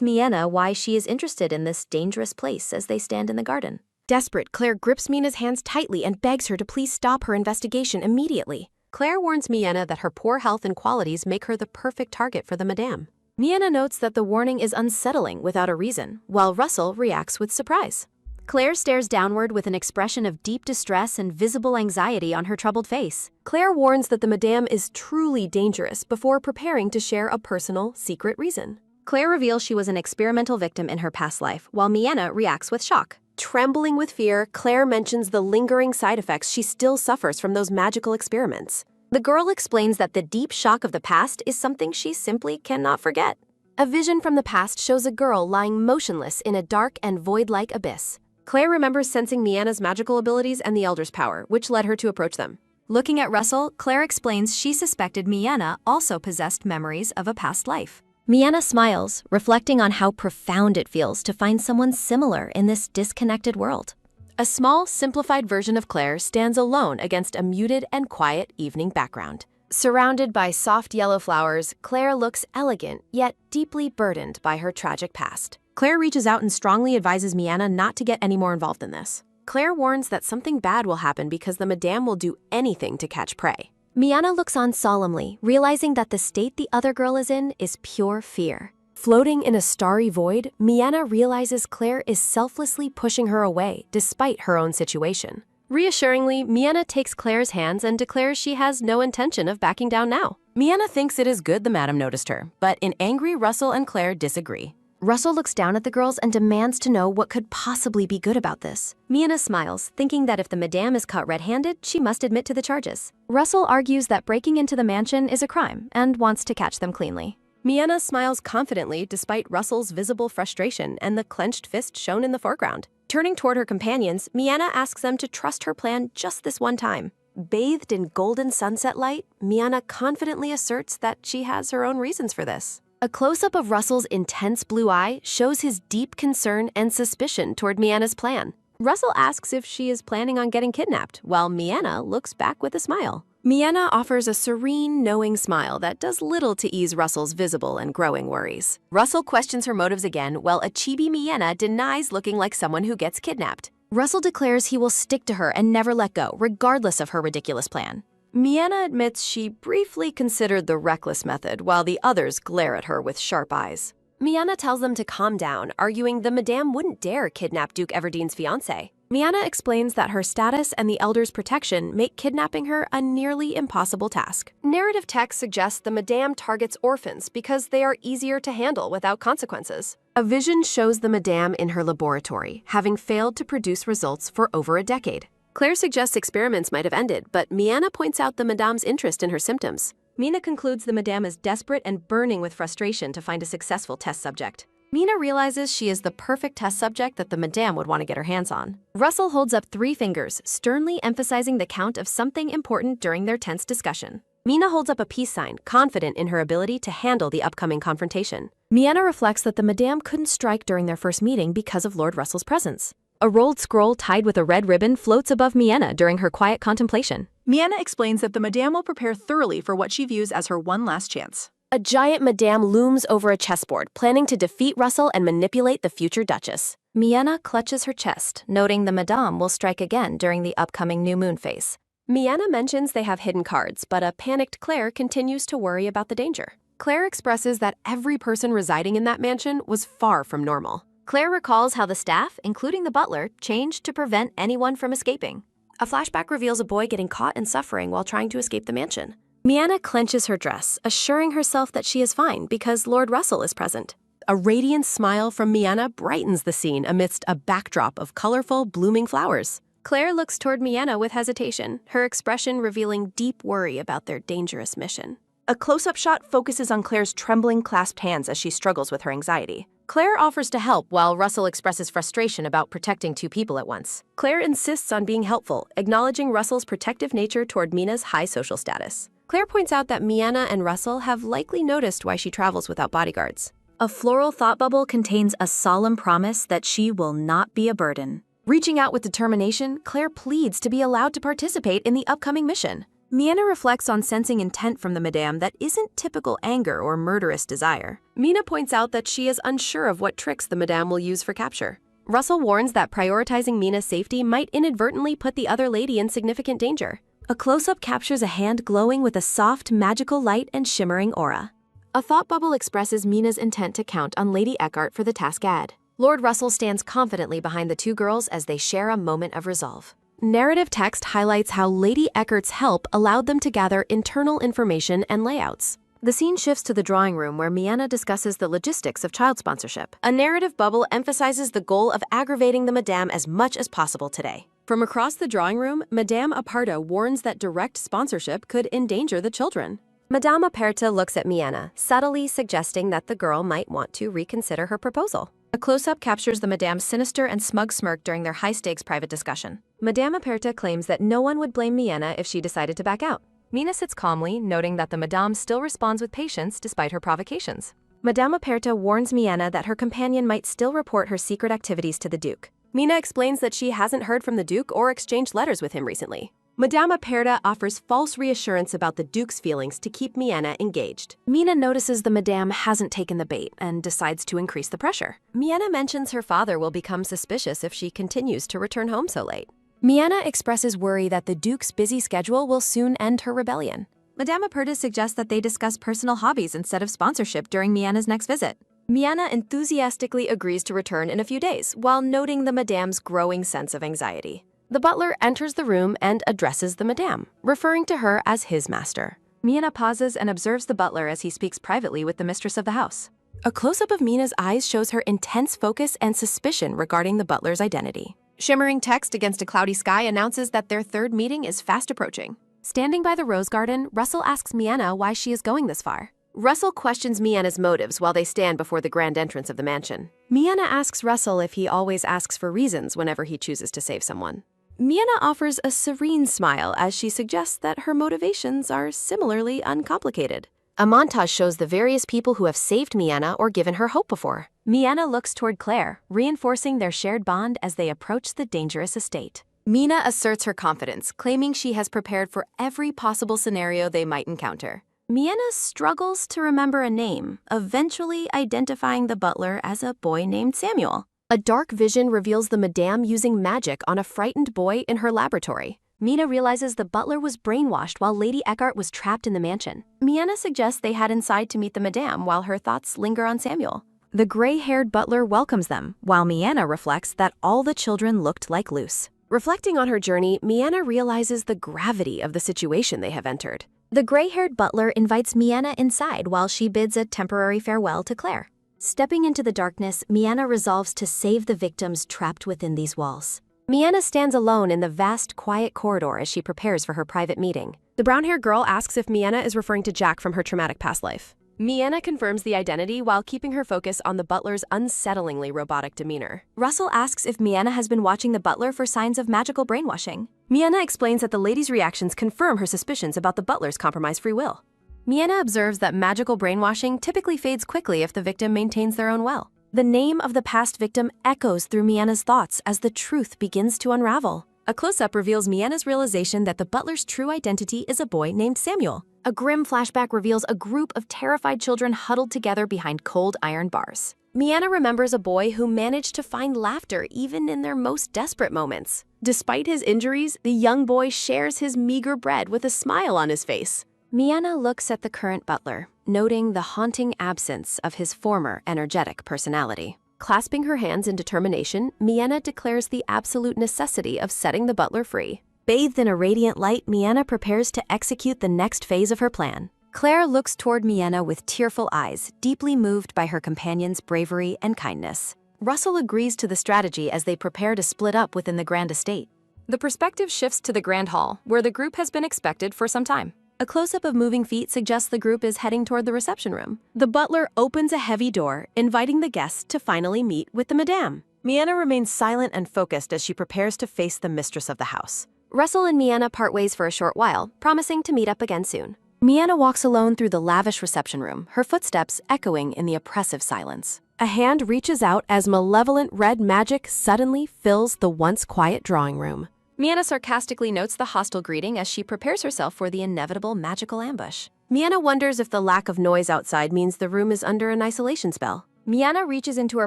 Mianna why she is interested in this dangerous place as they stand in the garden. Desperate, Claire grips Mina's hands tightly and begs her to please stop her investigation immediately. Claire warns Mianna that her poor health and qualities make her the perfect target for the Madame. Mianna notes that the warning is unsettling without a reason, while Russell reacts with surprise. Claire stares downward with an expression of deep distress and visible anxiety on her troubled face. Claire warns that the Madame is truly dangerous before preparing to share a personal, secret reason. Claire reveals she was an experimental victim in her past life, while Miena reacts with shock. Trembling with fear, Claire mentions the lingering side effects she still suffers from those magical experiments. The girl explains that the deep shock of the past is something she simply cannot forget. A vision from the past shows a girl lying motionless in a dark and void-like abyss. Claire remembers sensing Miena's magical abilities and the Elder's power, which led her to approach them. Looking at Russell, Claire explains she suspected Miena also possessed memories of a past life. Miena smiles, reflecting on how profound it feels to find someone similar in this disconnected world. A small, simplified version of Claire stands alone against a muted and quiet evening background. Surrounded by soft yellow flowers, Claire looks elegant, yet deeply burdened by her tragic past. Claire reaches out and strongly advises Miena not to get any more involved in this. Claire warns that something bad will happen because the Madame will do anything to catch prey. Miena looks on solemnly, realizing that the state the other girl is in is pure fear. Floating in a starry void, Miena realizes Claire is selflessly pushing her away despite her own situation. Reassuringly, Miena takes Claire's hands and declares she has no intention of backing down now. Miena thinks it is good the Madame noticed her, but in angry, Russell and Claire disagree. Russell looks down at the girls and demands to know what could possibly be good about this. Miena smiles, thinking that if the Madame is caught red-handed, she must admit to the charges. Russell argues that breaking into the mansion is a crime and wants to catch them cleanly. Miena smiles confidently despite Russell's visible frustration and the clenched fist shown in the foreground. Turning toward her companions, Miena asks them to trust her plan just this one time. Bathed in golden sunset light, Miena confidently asserts that she has her own reasons for this. A close-up of Russell's intense blue eye shows his deep concern and suspicion toward Miena's plan. Russell asks if she is planning on getting kidnapped, while Miena looks back with a smile. Miena offers a serene, knowing smile that does little to ease Russell's visible and growing worries. Russell questions her motives again, while a chibi Miena denies looking like someone who gets kidnapped. Russell declares he will stick to her and never let go, regardless of her ridiculous plan. Miena admits she briefly considered the reckless method, while the others glare at her with sharp eyes. Miena tells them to calm down, arguing the Madame wouldn't dare kidnap Duke Everdene's fiancé. Miena explains that her status and the Elder's protection make kidnapping her a nearly impossible task. Narrative text suggests the Madame targets orphans because they are easier to handle without consequences. A vision shows the Madame in her laboratory, having failed to produce results for over a decade. Claire suggests experiments might have ended, but Miena points out the Madame's interest in her symptoms. Miena concludes the Madame is desperate and burning with frustration to find a successful test subject. Miena realizes she is the perfect test subject that the Madame would want to get her hands on. Russell holds up 3 fingers, sternly emphasizing the count of something important during their tense discussion. Miena holds up a peace sign, confident in her ability to handle the upcoming confrontation. Miena reflects that the Madame couldn't strike during their first meeting because of Lord Russell's presence. A rolled scroll tied with a red ribbon floats above Miena during her quiet contemplation. Miena explains that the Madame will prepare thoroughly for what she views as her one last chance. A giant Madame looms over a chessboard, planning to defeat Russell and manipulate the future Duchess. Miena clutches her chest, noting the Madame will strike again during the upcoming new moon phase. Miena mentions they have hidden cards, but a panicked Claire continues to worry about the danger. Claire expresses that every person residing in that mansion was far from normal. Claire recalls how the staff, including the butler, changed to prevent anyone from escaping. A flashback reveals a boy getting caught and suffering while trying to escape the mansion. Miena clenches her dress, assuring herself that she is fine because Lord Russell is present. A radiant smile from Miena brightens the scene amidst a backdrop of colorful, blooming flowers. Claire looks toward Miena with hesitation, her expression revealing deep worry about their dangerous mission. A close-up shot focuses on Claire's trembling, clasped hands as she struggles with her anxiety. Claire offers to help while Russell expresses frustration about protecting 2 people at once. Claire insists on being helpful, acknowledging Russell's protective nature toward Miena's high social status. Claire points out that Miena and Russell have likely noticed why she travels without bodyguards. A floral thought bubble contains a solemn promise that she will not be a burden. Reaching out with determination, Claire pleads to be allowed to participate in the upcoming mission. Miena reflects on sensing intent from the Madame that isn't typical anger or murderous desire. Miena points out that she is unsure of what tricks the Madame will use for capture. Russell warns that prioritizing Miena's safety might inadvertently put the other lady in significant danger. A close-up captures a hand glowing with a soft, magical light and shimmering aura. A thought bubble expresses Miena's intent to count on Lady Eckhart for the task ahead. Lord Russell stands confidently behind the two girls as they share a moment of resolve. Narrative text highlights how Lady Eckert's help allowed them to gather internal information and layouts. The scene shifts to the drawing room where Miana discusses the logistics of child sponsorship. A narrative bubble emphasizes the goal of aggravating the Madame as much as possible today. From across the drawing room, Madame Aparta warns that direct sponsorship could endanger the children. Madame Aparta looks at Miana, subtly suggesting that the girl might want to reconsider her proposal. A close-up captures the Madame's sinister and smug smirk during their high-stakes private discussion. Madame Aparta claims that no one would blame Miana if she decided to back out. Mina sits calmly, noting that the Madame still responds with patience despite her provocations. Madame Aparta warns Miana that her companion might still report her secret activities to the Duke. Mina explains that she hasn't heard from the Duke or exchanged letters with him recently. Madame Aparta offers false reassurance about the Duke's feelings to keep Miana engaged. Mina notices the Madame hasn't taken the bait and decides to increase the pressure. Miana mentions her father will become suspicious if she continues to return home so late. Miana expresses worry that the Duke's busy schedule will soon end her rebellion. Madame Aparta suggests that they discuss personal hobbies instead of sponsorship during Miana's next visit. Miana enthusiastically agrees to return in a few days, while noting the Madame's growing sense of anxiety. The butler enters the room and addresses the Madame, referring to her as his master. Miana pauses and observes the butler as he speaks privately with the mistress of the house. A close-up of Mina's eyes shows her intense focus and suspicion regarding the butler's identity. Shimmering text against a cloudy sky announces that their third meeting is fast approaching. Standing by the rose garden, Russell asks Miana why she is going this far. Russell questions Miana's motives while they stand before the grand entrance of the mansion. Miana asks Russell if he always asks for reasons whenever he chooses to save someone. Miana offers a serene smile as she suggests that her motivations are similarly uncomplicated. A montage shows the various people who have saved Miana or given her hope before. Miana looks toward Claire, reinforcing their shared bond as they approach the dangerous estate. Mina asserts her confidence, claiming she has prepared for every possible scenario they might encounter. Miana struggles to remember a name, eventually identifying the butler as a boy named Samuel. A dark vision reveals the Madame using magic on a frightened boy in her laboratory. Mina realizes the butler was brainwashed while Lady Eckhart was trapped in the mansion. Miana suggests they head inside to meet the Madame while her thoughts linger on Samuel. The gray-haired butler welcomes them, while Miana reflects that all the children looked like Luce. Reflecting on her journey, Miana realizes the gravity of the situation they have entered. The gray-haired butler invites Miana inside while she bids a temporary farewell to Claire. Stepping into the darkness, Miana resolves to save the victims trapped within these walls. Miana stands alone in the vast, quiet corridor as she prepares for her private meeting. The brown-haired girl asks if Miana is referring to Jack from her traumatic past life. Miana confirms the identity while keeping her focus on the butler's unsettlingly robotic demeanor. Russell asks if Miana has been watching the butler for signs of magical brainwashing. Miana explains that the lady's reactions confirm her suspicions about the butler's compromised free will. Miana observes that magical brainwashing typically fades quickly if the victim maintains their own will. The name of the past victim echoes through Miana's thoughts as the truth begins to unravel. A close-up reveals Miana's realization that the butler's true identity is a boy named Samuel. A grim flashback reveals a group of terrified children huddled together behind cold iron bars. Miana remembers a boy who managed to find laughter even in their most desperate moments. Despite his injuries, the young boy shares his meager bread with a smile on his face. Miana looks at the current butler, noting the haunting absence of his former energetic personality. Clasping her hands in determination, Miana declares the absolute necessity of setting the butler free. Bathed in a radiant light, Miana prepares to execute the next phase of her plan. Claire looks toward Miana with tearful eyes, deeply moved by her companion's bravery and kindness. Russell agrees to the strategy as they prepare to split up within the grand estate. The perspective shifts to the grand hall, where the group has been expected for some time. A close-up of moving feet suggests the group is heading toward the reception room. The butler opens a heavy door, inviting the guests to finally meet with the Madame. Miana remains silent and focused as she prepares to face the mistress of the house. Russell and Miana part ways for a short while, promising to meet up again soon. Miana walks alone through the lavish reception room, her footsteps echoing in the oppressive silence. A hand reaches out as malevolent red magic suddenly fills the once quiet drawing room. Miana sarcastically notes the hostile greeting as she prepares herself for the inevitable magical ambush. Miana wonders if the lack of noise outside means the room is under an isolation spell. Miana reaches into her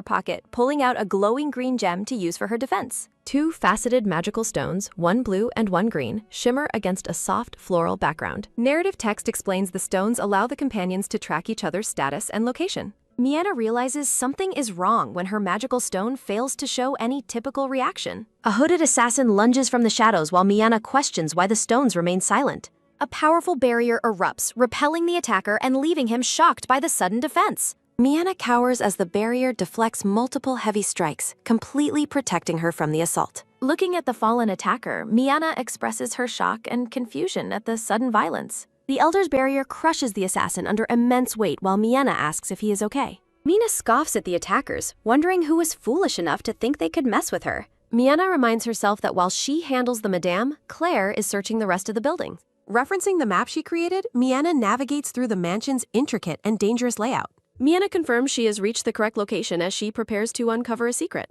pocket, pulling out a glowing green gem to use for her defense. Two faceted magical stones, one blue and one green, shimmer against a soft floral background. Narrative text explains the stones allow the companions to track each other's status and location. Miana realizes something is wrong when her magical stone fails to show any typical reaction. A hooded assassin lunges from the shadows while Miana questions why the stones remain silent. A powerful barrier erupts, repelling the attacker and leaving him shocked by the sudden defense. Miana cowers as the barrier deflects multiple heavy strikes, completely protecting her from the assault. Looking at the fallen attacker, Miana expresses her shock and confusion at the sudden violence. The Elder's barrier crushes the assassin under immense weight while Miana asks if he is okay. Mina scoffs at the attackers, wondering who was foolish enough to think they could mess with her. Miana reminds herself that while she handles the Madame, Claire is searching the rest of the building. Referencing the map she created, Miana navigates through the mansion's intricate and dangerous layout. Miana confirms she has reached the correct location as she prepares to uncover a secret.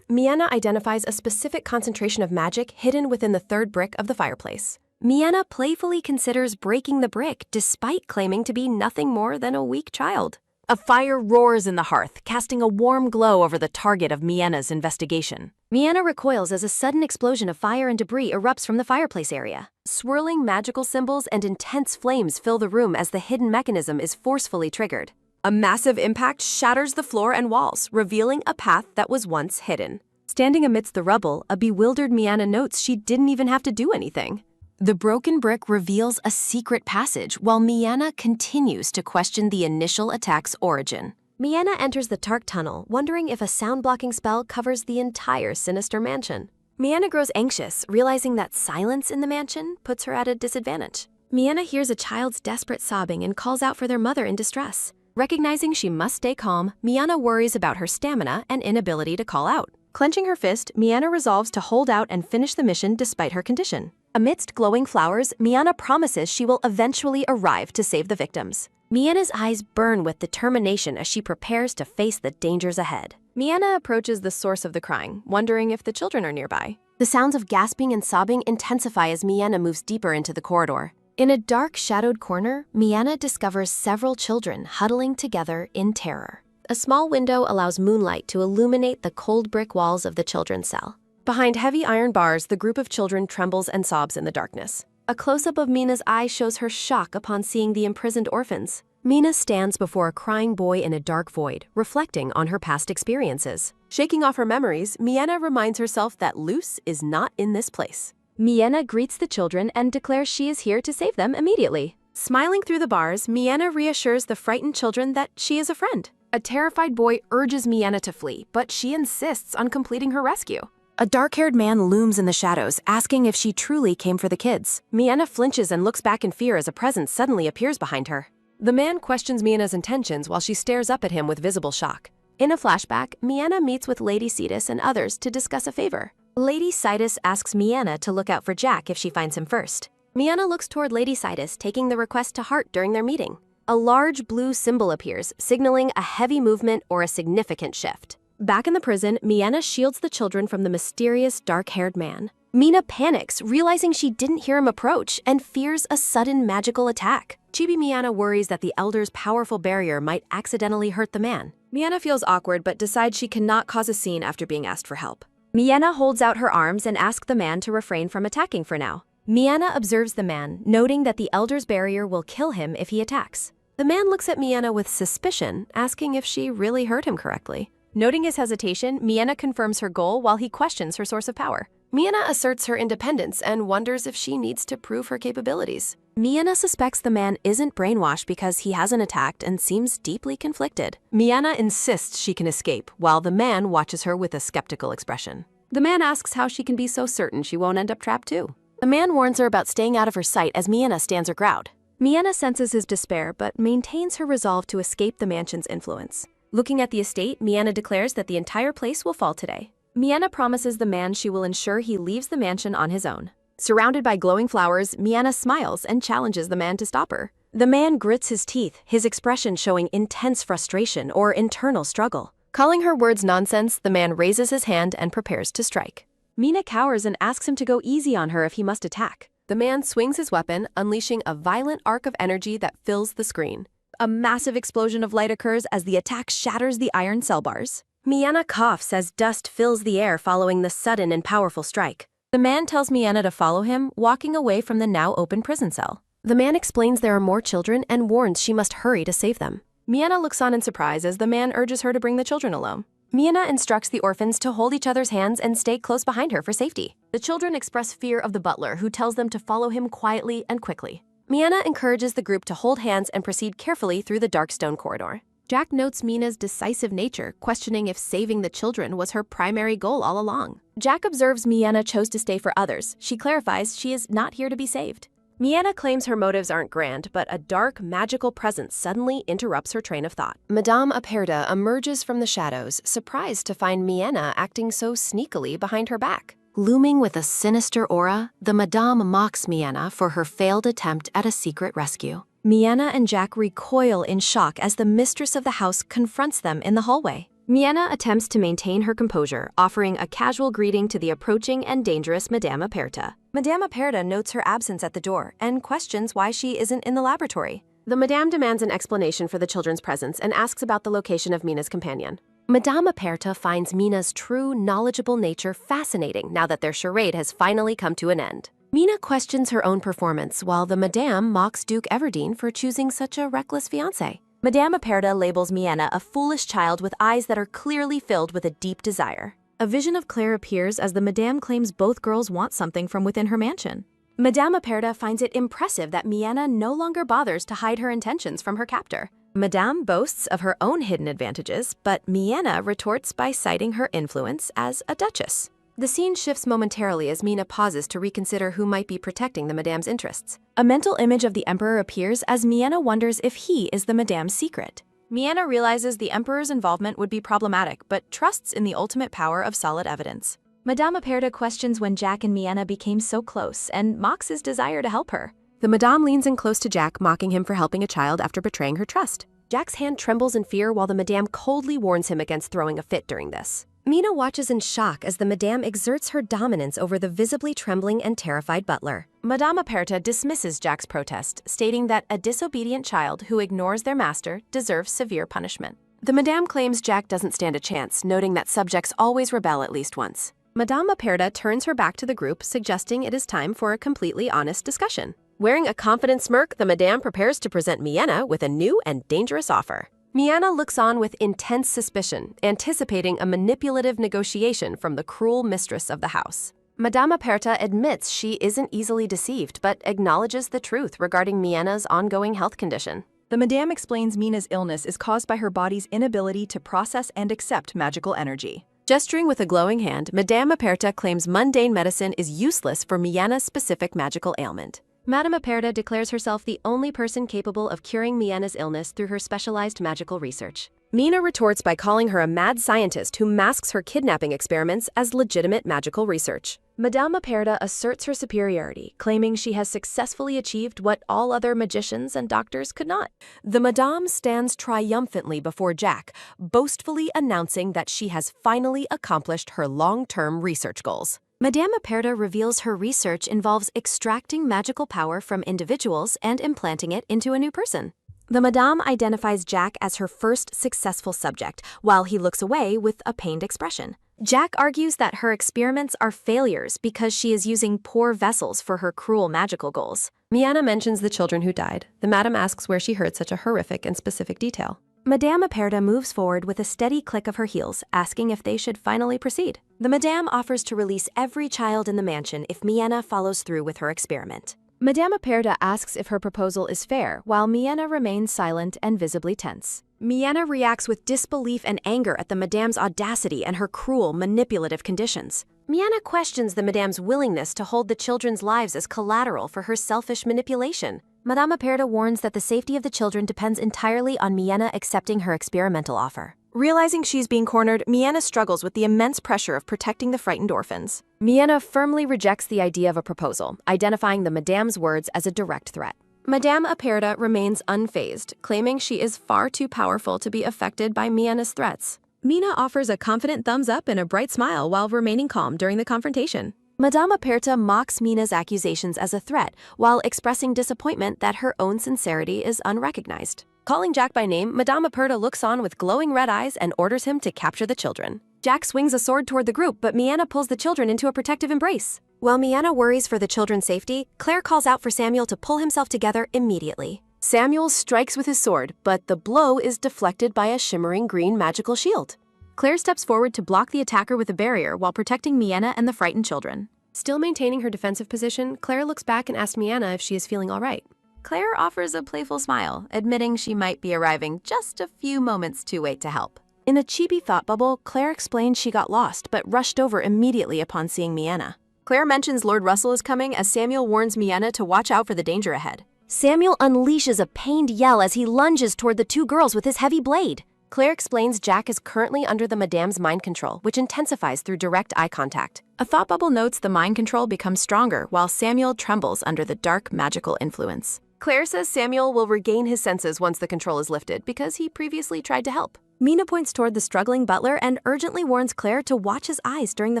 Miana identifies a specific concentration of magic hidden within the third brick of the fireplace. Miana playfully considers breaking the brick despite claiming to be nothing more than a weak child. A fire roars in the hearth, casting a warm glow over the target of Miana's investigation. Miana recoils as a sudden explosion of fire and debris erupts from the fireplace area. Swirling magical symbols and intense flames fill the room as the hidden mechanism is forcefully triggered. A massive impact shatters the floor and walls, revealing a path that was once hidden. Standing amidst the rubble, a bewildered Miana notes she didn't even have to do anything. The broken brick reveals a secret passage while Miana continues to question the initial attack's origin. Miana enters the dark tunnel, wondering if a sound-blocking spell covers the entire sinister mansion. Miana grows anxious, realizing that silence in the mansion puts her at a disadvantage. Miana hears a child's desperate sobbing and calls out for their mother in distress. Recognizing she must stay calm, Miana worries about her stamina and inability to call out. Clenching her fist, Miana resolves to hold out and finish the mission despite her condition. Amidst glowing flowers, Miana promises she will eventually arrive to save the victims. Miana's eyes burn with determination as she prepares to face the dangers ahead. Miana approaches the source of the crying, wondering if the children are nearby. The sounds of gasping and sobbing intensify as Miana moves deeper into the corridor. In a dark, shadowed corner, Miana discovers several children huddling together in terror. A small window allows moonlight to illuminate the cold brick walls of the children's cell. Behind heavy iron bars, the group of children trembles and sobs in the darkness. A close-up of Mina's eye shows her shock upon seeing the imprisoned orphans. Mina stands before a crying boy in a dark void, reflecting on her past experiences. Shaking off her memories, Miana reminds herself that Luce is not in this place. Miana greets the children and declares she is here to save them immediately. Smiling through the bars, Miana reassures the frightened children that she is a friend. A terrified boy urges Miana to flee, but she insists on completing her rescue. A dark-haired man looms in the shadows, asking if she truly came for the kids. Miana flinches and looks back in fear as a presence suddenly appears behind her. The man questions Miana's intentions while she stares up at him with visible shock. In a flashback, Miana meets with Lady Cetus and others to discuss a favor. Lady Cetus asks Miana to look out for Jack if she finds him first. Miana looks toward Lady Cetus, taking the request to heart during their meeting. A large blue symbol appears, signaling a heavy movement or a significant shift. Back in the prison, Miana shields the children from the mysterious dark-haired man. Mina panics, realizing she didn't hear him approach, and fears a sudden magical attack. Chibi Miana worries that the Elder's powerful barrier might accidentally hurt the man. Miana feels awkward but decides she cannot cause a scene after being asked for help. Miana holds out her arms and asks the man to refrain from attacking for now. Miana observes the man, noting that the Elder's barrier will kill him if he attacks. The man looks at Miana with suspicion, asking if she really heard him correctly. Noting his hesitation, Miana confirms her goal while he questions her source of power. Miana asserts her independence and wonders if she needs to prove her capabilities. Miana suspects the man isn't brainwashed because he hasn't attacked and seems deeply conflicted. Miana insists she can escape, while the man watches her with a skeptical expression. The man asks how she can be so certain she won't end up trapped too. The man warns her about staying out of her sight as Miana stands her ground. Miana senses his despair but maintains her resolve to escape the mansion's influence. Looking at the estate, Miana declares that the entire place will fall today. Miana promises the man she will ensure he leaves the mansion on his own. Surrounded by glowing flowers, Miana smiles and challenges the man to stop her. The man grits his teeth, his expression showing intense frustration or internal struggle. Calling her words nonsense, the man raises his hand and prepares to strike. Mina cowers and asks him to go easy on her if he must attack. The man swings his weapon, unleashing a violent arc of energy that fills the screen. A massive explosion of light occurs as the attack shatters the iron cell bars. Miana coughs as dust fills the air following the sudden and powerful strike. The man tells Miana to follow him, walking away from the now open prison cell. The man explains there are more children and warns she must hurry to save them. Miena looks on in surprise as the man urges her to bring the children alone. Miena instructs the orphans to hold each other's hands and stay close behind her for safety. The children express fear of the butler, who tells them to follow him quietly and quickly. Miena encourages the group to hold hands and proceed carefully through the dark stone corridor. Jack notes Mina's decisive nature, questioning if saving the children was her primary goal all along. Jack observes Miena chose to stay for others. She clarifies she is not here to be saved. Miena claims her motives aren't grand, but a dark, magical presence suddenly interrupts her train of thought. Madame Aperta emerges from the shadows, surprised to find Miena acting so sneakily behind her back. Looming with a sinister aura, the Madame mocks Miena for her failed attempt at a secret rescue. Miena and Jack recoil in shock as the mistress of the house confronts them in the hallway. Miena attempts to maintain her composure, offering a casual greeting to the approaching and dangerous Madame Aperta. Madame Aperta notes her absence at the door and questions why she isn't in the laboratory. The Madame demands an explanation for the children's presence and asks about the location of Mina's companion. Madame Aperta finds Mina's true, knowledgeable nature fascinating now that their charade has finally come to an end. Mina questions her own performance, while the Madame mocks Duke Everdeen for choosing such a reckless fiancé. Madame Aperta labels Miena a foolish child with eyes that are clearly filled with a deep desire. A vision of Claire appears as the Madame claims both girls want something from within her mansion. Madame Aperta finds it impressive that Miena no longer bothers to hide her intentions from her captor. Madame boasts of her own hidden advantages, but Miena retorts by citing her influence as a duchess. The scene shifts momentarily as Mina pauses to reconsider who might be protecting the Madame's interests. A mental image of the Emperor appears as Miena wonders if he is the Madame's secret. Miena realizes the Emperor's involvement would be problematic, but trusts in the ultimate power of solid evidence. Madame Aperta questions when Jack and Miena became so close and mocks his desire to help her. The Madame leans in close to Jack, mocking him for helping a child after betraying her trust. Jack's hand trembles in fear while the Madame coldly warns him against throwing a fit during this. Mina watches in shock as the Madame exerts her dominance over the visibly trembling and terrified butler. Madame Aperta dismisses Jack's protest, stating that a disobedient child who ignores their master deserves severe punishment. The Madame claims Jack doesn't stand a chance, noting that subjects always rebel at least once. Madame Aperta turns her back to the group, suggesting it is time for a completely honest discussion. Wearing a confident smirk, the Madame prepares to present Miena with a new and dangerous offer. Miena looks on with intense suspicion, anticipating a manipulative negotiation from the cruel mistress of the house. Madame Aperta admits she isn't easily deceived, but acknowledges the truth regarding Miena's ongoing health condition. The Madame explains Mina's illness is caused by her body's inability to process and accept magical energy. Gesturing with a glowing hand, Madame Aperta claims mundane medicine is useless for Miena's specific magical ailment. Madame Aperta declares herself the only person capable of curing Miena's illness through her specialized magical research. Mina retorts by calling her a mad scientist who masks her kidnapping experiments as legitimate magical research. Madame Aperta asserts her superiority, claiming she has successfully achieved what all other magicians and doctors could not. The Madame stands triumphantly before Jack, boastfully announcing that she has finally accomplished her long-term research goals. Madame Aperta reveals her research involves extracting magical power from individuals and implanting it into a new person. The Madame identifies Jack as her first successful subject, while he looks away with a pained expression. Jack argues that her experiments are failures because she is using poor vessels for her cruel magical goals. Miena mentions the children who died. The Madame asks where she heard such a horrific and specific detail. Madame Aperta moves forward with a steady click of her heels, asking if they should finally proceed. The Madame offers to release every child in the mansion if Miena follows through with her experiment. Madame Aperta asks if her proposal is fair, while Miena remains silent and visibly tense. Miena reacts with disbelief and anger at the Madame's audacity and her cruel, manipulative conditions. Miena questions the Madame's willingness to hold the children's lives as collateral for her selfish manipulation. Madame Aperta warns that the safety of the children depends entirely on Miena accepting her experimental offer. Realizing she's being cornered, Miena struggles with the immense pressure of protecting the frightened orphans. Miena firmly rejects the idea of a proposal, identifying the Madame's words as a direct threat. Madame Aperta remains unfazed, claiming she is far too powerful to be affected by Miena's threats. Mina offers a confident thumbs up and a bright smile while remaining calm during the confrontation. Madame Aperta mocks Mina's accusations as a threat, while expressing disappointment that her own sincerity is unrecognized. Calling Jack by name, Madame Aperta looks on with glowing red eyes and orders him to capture the children. Jack swings a sword toward the group, but Miena pulls the children into a protective embrace. While Miena worries for the children's safety, Claire calls out for Samuel to pull himself together immediately. Samuel strikes with his sword, but the blow is deflected by a shimmering green magical shield. Claire steps forward to block the attacker with a barrier while protecting Miena and the frightened children. Still maintaining her defensive position, Claire looks back and asks Miena if she is feeling all right. Claire offers a playful smile, admitting she might be arriving just a few moments too late to help. In a chibi thought bubble, Claire explains she got lost but rushed over immediately upon seeing Miena. Claire mentions Lord Russell is coming as Samuel warns Miena to watch out for the danger ahead. Samuel unleashes a pained yell as he lunges toward the two girls with his heavy blade. Claire explains Jack is currently under the Madame's mind control, which intensifies through direct eye contact. A thought bubble notes the mind control becomes stronger while Samuel trembles under the dark magical influence. Claire says Samuel will regain his senses once the control is lifted because he previously tried to help. Miena points toward the struggling butler and urgently warns Claire to watch his eyes during the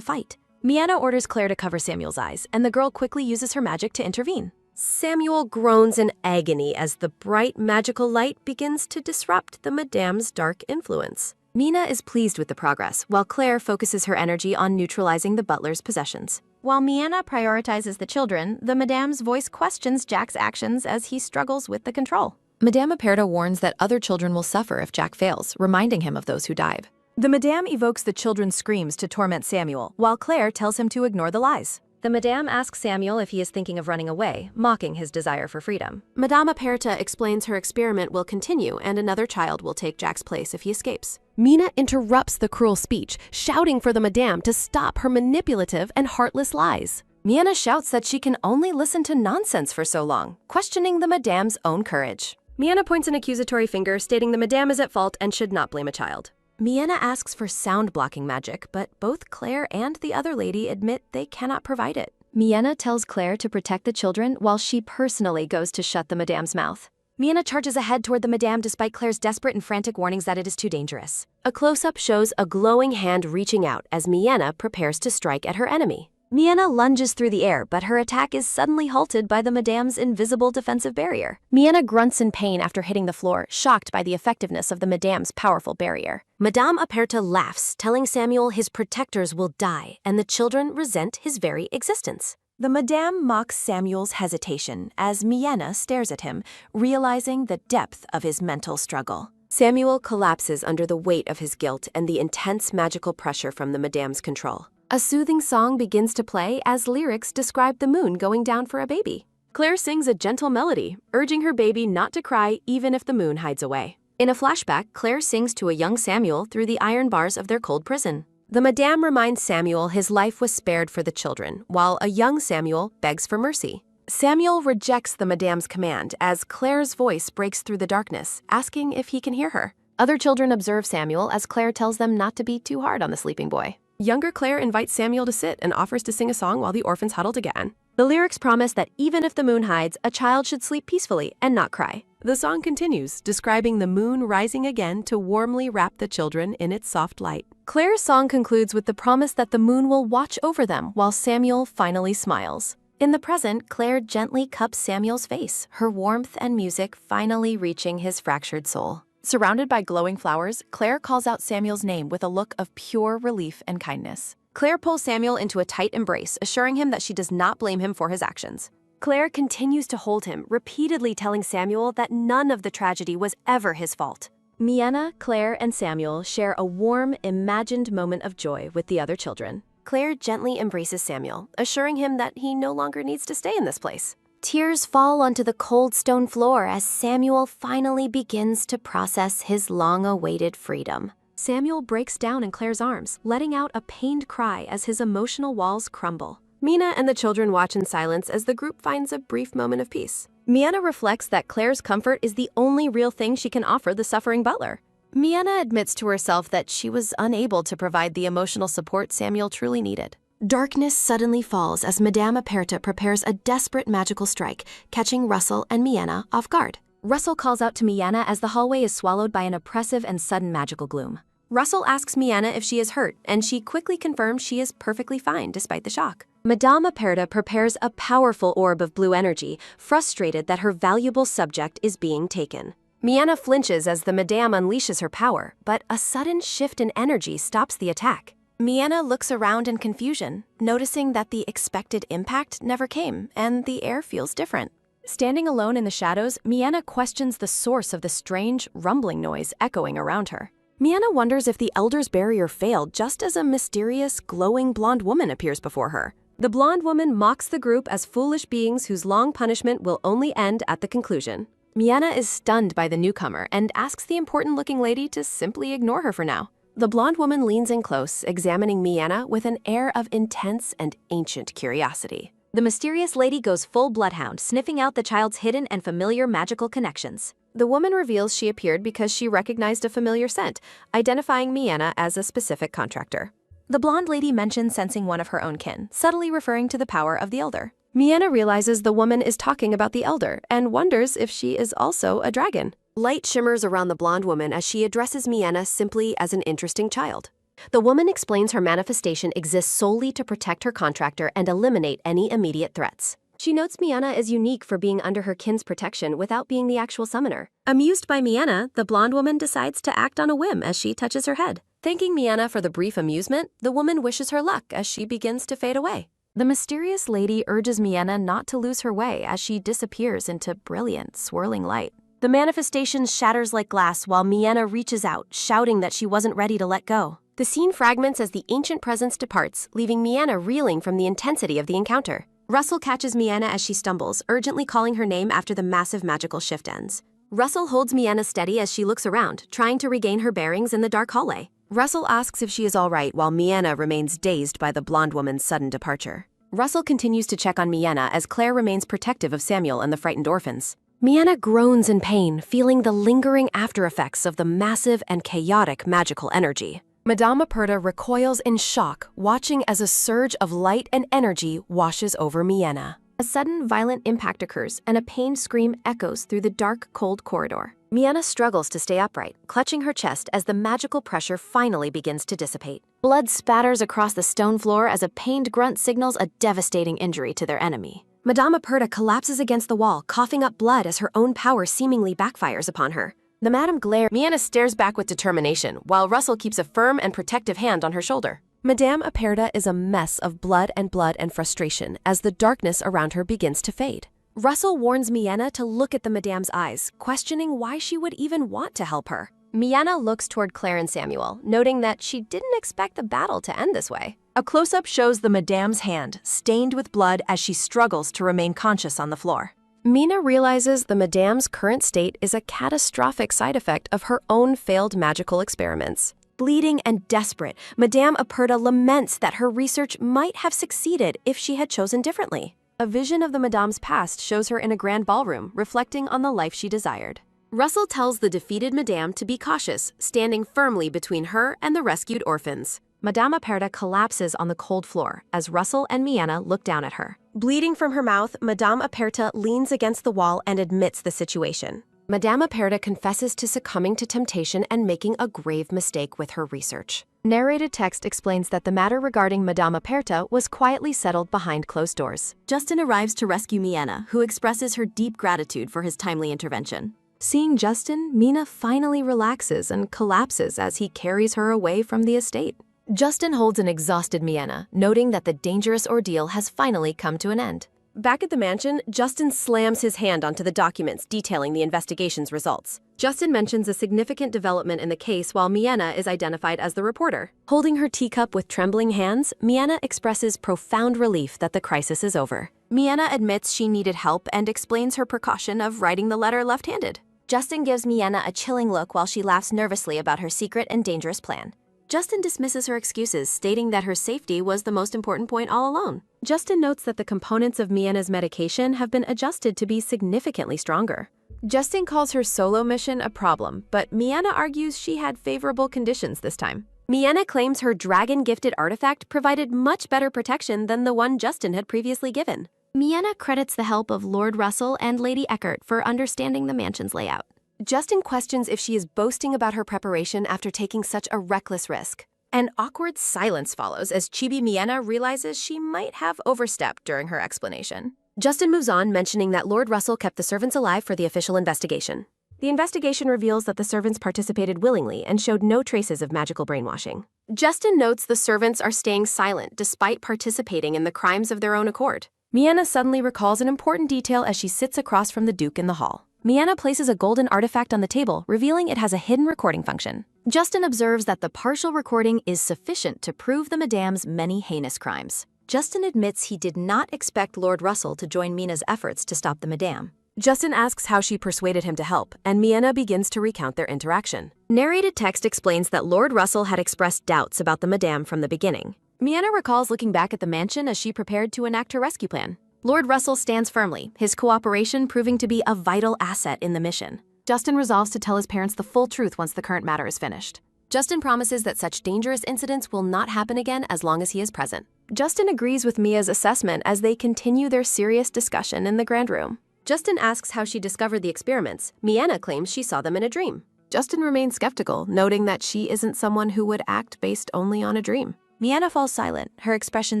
fight. Miena orders Claire to cover Samuel's eyes, and the girl quickly uses her magic to intervene. Samuel groans in agony as the bright magical light begins to disrupt the Madame's dark influence. Miena is pleased with the progress, while Claire focuses her energy on neutralizing the butler's possessions. While Miena prioritizes the children, the Madame's voice questions Jack's actions as he struggles with the control. Madame Aperta warns that other children will suffer if Jack fails, reminding him of those who dive. The Madame evokes the children's screams to torment Samuel, while Claire tells him to ignore the lies. The Madame asks Samuel if he is thinking of running away, mocking his desire for freedom. Madame Aperta explains her experiment will continue and another child will take Jack's place if he escapes. Miena interrupts the cruel speech, shouting for the Madame to stop her manipulative and heartless lies. Miena shouts that she can only listen to nonsense for so long, questioning the Madame's own courage. Miena points an accusatory finger, stating the Madame is at fault and should not blame a child. Miena asks for sound blocking magic, but both Claire and the other lady admit they cannot provide it. Miena tells Claire to protect the children while she personally goes to shut the Madame's mouth. Miena charges ahead toward the Madame despite Claire's desperate and frantic warnings that it is too dangerous. A close-up shows a glowing hand reaching out as Miena prepares to strike at her enemy. Miena lunges through the air, but her attack is suddenly halted by the Madame's invisible defensive barrier. Miena grunts in pain after hitting the floor, shocked by the effectiveness of the Madame's powerful barrier. Madame Aperta laughs, telling Samuel his protectors will die, and the children resent his very existence. The Madame mocks Samuel's hesitation as Miena stares at him, realizing the depth of his mental struggle. Samuel collapses under the weight of his guilt and the intense magical pressure from the Madame's control. A soothing song begins to play as lyrics describe the moon going down for a baby. Claire sings a gentle melody, urging her baby not to cry even if the moon hides away. In a flashback, Claire sings to a young Samuel through the iron bars of their cold prison. The Madame reminds Samuel his life was spared for the children, while a young Samuel begs for mercy. Samuel rejects the Madame's command as Claire's voice breaks through the darkness, asking if he can hear her. Other children observe Samuel as Claire tells them not to be too hard on the sleeping boy. Younger Claire invites Samuel to sit and offers to sing a song while the orphans huddle again. The lyrics promise that even if the moon hides, a child should sleep peacefully and not cry. The song continues, describing the moon rising again to warmly wrap the children in its soft light. Claire's song concludes with the promise that the moon will watch over them while Samuel finally smiles. In the present, Claire gently cups Samuel's face, her warmth and music finally reaching his fractured soul. Surrounded by glowing flowers, Claire calls out Samuel's name with a look of pure relief and kindness. Claire pulls Samuel into a tight embrace, assuring him that she does not blame him for his actions. Claire continues to hold him, repeatedly telling Samuel that none of the tragedy was ever his fault. Miena, Claire, and Samuel share a warm, imagined moment of joy with the other children. Claire gently embraces Samuel, assuring him that he no longer needs to stay in this place. Tears fall onto the cold stone floor as Samuel finally begins to process his long-awaited freedom. Samuel breaks down in Claire's arms, letting out a pained cry as his emotional walls crumble. Miena and the children watch in silence as the group finds a brief moment of peace. Miena reflects that Claire's comfort is the only real thing she can offer the suffering butler. Miena admits to herself that she was unable to provide the emotional support Samuel truly needed. Darkness suddenly falls as Madame Aperta prepares a desperate magical strike, catching Russell and Miena off guard. Russell calls out to Miena as the hallway is swallowed by an oppressive and sudden magical gloom. Russell asks Miena if she is hurt, and she quickly confirms she is perfectly fine despite the shock. Madame Aperta prepares a powerful orb of blue energy, frustrated that her valuable subject is being taken. Miena flinches as the Madame unleashes her power, but a sudden shift in energy stops the attack. Miena looks around in confusion, noticing that the expected impact never came, and the air feels different. Standing alone in the shadows, Miena questions the source of the strange, rumbling noise echoing around her. Miena wonders if the Elder's barrier failed just as a mysterious, glowing blonde woman appears before her. The blonde woman mocks the group as foolish beings whose long punishment will only end at the conclusion. Miena is stunned by the newcomer and asks the important-looking lady to simply ignore her for now. The blonde woman leans in close, examining Miena with an air of intense and ancient curiosity. The mysterious lady goes full bloodhound, sniffing out the child's hidden and familiar magical connections. The woman reveals she appeared because she recognized a familiar scent, identifying Miena as a specific contractor. The blonde lady mentions sensing one of her own kin, subtly referring to the power of the Elder. Miena realizes the woman is talking about the Elder and wonders if she is also a dragon. Light shimmers around the blonde woman as she addresses Miena simply as an interesting child. The woman explains her manifestation exists solely to protect her contractor and eliminate any immediate threats. She notes Miena is unique for being under her kin's protection without being the actual summoner. Amused by Miena, the blonde woman decides to act on a whim as she touches her head. Thanking Miena for the brief amusement, the woman wishes her luck as she begins to fade away. The mysterious lady urges Miena not to lose her way as she disappears into brilliant, swirling light. The manifestation shatters like glass while Miena reaches out, shouting that she wasn't ready to let go. The scene fragments as the ancient presence departs, leaving Miena reeling from the intensity of the encounter. Russell catches Miena as she stumbles, urgently calling her name after the massive magical shift ends. Russell holds Miena steady as she looks around, trying to regain her bearings in the dark hallway. Russell asks if she is all right while Miena remains dazed by the blonde woman's sudden departure. Russell continues to check on Miena as Claire remains protective of Samuel and the frightened orphans. Miena groans in pain, feeling the lingering after-effects of the massive and chaotic magical energy. Madame Aperta recoils in shock, watching as a surge of light and energy washes over Miena. A sudden violent impact occurs, and a pained scream echoes through the dark, cold corridor. Miena struggles to stay upright, clutching her chest as the magical pressure finally begins to dissipate. Blood spatters across the stone floor as a pained grunt signals a devastating injury to their enemy. Madame Aperta collapses against the wall, coughing up blood as her own power seemingly backfires upon her. The madam glares. Miena stares back with determination, while Russell keeps a firm and protective hand on her shoulder. Madame Aperta is a mess of blood and frustration as the darkness around her begins to fade. Russell warns Miena to look at the madame's eyes, questioning why she would even want to help her. Miena looks toward Claire and Samuel, noting that she didn't expect the battle to end this way. A close-up shows the madame's hand, stained with blood as she struggles to remain conscious on the floor. Miena realizes the madame's current state is a catastrophic side effect of her own failed magical experiments. Bleeding and desperate, Madame Aperta laments that her research might have succeeded if she had chosen differently. A vision of the madame's past shows her in a grand ballroom, reflecting on the life she desired. Russell tells the defeated madame to be cautious, standing firmly between her and the rescued orphans. Madame Aperta collapses on the cold floor as Russell and Miena look down at her. Bleeding from her mouth, Madame Aperta leans against the wall and admits the situation. Madame Aperta confesses to succumbing to temptation and making a grave mistake with her research. Narrated text explains that the matter regarding Madame Aperta was quietly settled behind closed doors. Justin arrives to rescue Miena, who expresses her deep gratitude for his timely intervention. Seeing Justin, Miena finally relaxes and collapses as he carries her away from the estate. Justin holds an exhausted Miena, noting that the dangerous ordeal has finally come to an end. Back at the mansion, Justin slams his hand onto the documents detailing the investigation's results. Justin mentions a significant development in the case while Miena is identified as the reporter. Holding her teacup with trembling hands, Miena expresses profound relief that the crisis is over. Miena admits she needed help and explains her precaution of writing the letter left-handed. Justin gives Miena a chilling look while she laughs nervously about her secret and dangerous plan. Justin dismisses her excuses, stating that her safety was the most important point all along. Justin notes that the components of Miena's medication have been adjusted to be significantly stronger. Justin calls her solo mission a problem, but Miena argues she had favorable conditions this time. Miena claims her dragon-gifted artifact provided much better protection than the one Justin had previously given. Miena credits the help of Lord Russell and Lady Eckert for understanding the mansion's layout. Justin questions if she is boasting about her preparation after taking such a reckless risk. An awkward silence follows as Chibi Miena realizes she might have overstepped during her explanation. Justin moves on, mentioning that Lord Russell kept the servants alive for the official investigation. The investigation reveals that the servants participated willingly and showed no traces of magical brainwashing. Justin notes the servants are staying silent despite participating in the crimes of their own accord. Miena suddenly recalls an important detail as she sits across from the Duke in the hall. Miena places a golden artifact on the table, revealing it has a hidden recording function. Justin observes that the partial recording is sufficient to prove the Madame's many heinous crimes. Justin admits he did not expect Lord Russell to join Mina's efforts to stop the Madame. Justin asks how she persuaded him to help, and Miena begins to recount their interaction. Narrated text explains that Lord Russell had expressed doubts about the Madame from the beginning. Miena recalls looking back at the mansion as she prepared to enact her rescue plan. Lord Russell stands firmly, his cooperation proving to be a vital asset in the mission. Justin resolves to tell his parents the full truth once the current matter is finished. Justin promises that such dangerous incidents will not happen again as long as he is present. Justin agrees with Mia's assessment as they continue their serious discussion in the grand room. Justin asks how she discovered the experiments. Miena claims she saw them in a dream. Justin remains skeptical, noting that she isn't someone who would act based only on a dream. Miena falls silent, her expression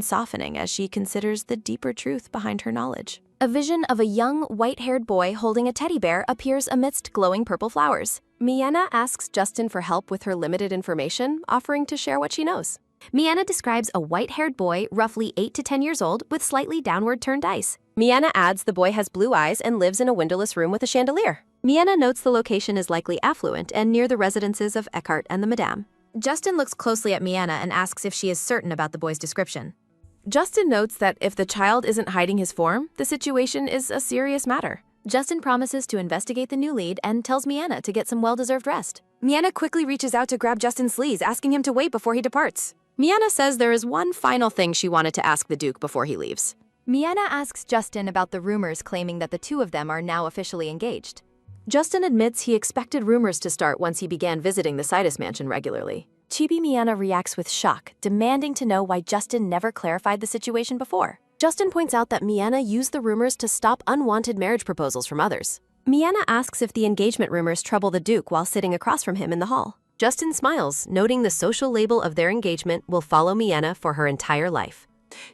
softening as she considers the deeper truth behind her knowledge. A vision of a young, white-haired boy holding a teddy bear appears amidst glowing purple flowers. Miena asks Justin for help with her limited information, offering to share what she knows. Miena describes a white-haired boy, roughly 8 to 10 years old, with slightly downward-turned eyes. Miena adds the boy has blue eyes and lives in a windowless room with a chandelier. Miena notes the location is likely affluent and near the residences of Eckhart and the Madame. Justin looks closely at Miena and asks if she is certain about the boy's description. Justin notes that if the child isn't hiding his form, the situation is a serious matter. Justin promises to investigate the new lead and tells Miena to get some well-deserved rest. Miena quickly reaches out to grab Justin's sleeves, asking him to wait before he departs. Miena says there is one final thing she wanted to ask the Duke before he leaves. Miena asks Justin about the rumors claiming that the two of them are now officially engaged. Justin admits he expected rumors to start once he began visiting the Sidus mansion regularly. Chibi Miena reacts with shock, demanding to know why Justin never clarified the situation before. Justin points out that Miena used the rumors to stop unwanted marriage proposals from others. Miena asks if the engagement rumors trouble the Duke while sitting across from him in the hall. Justin smiles, noting the social label of their engagement will follow Miena for her entire life.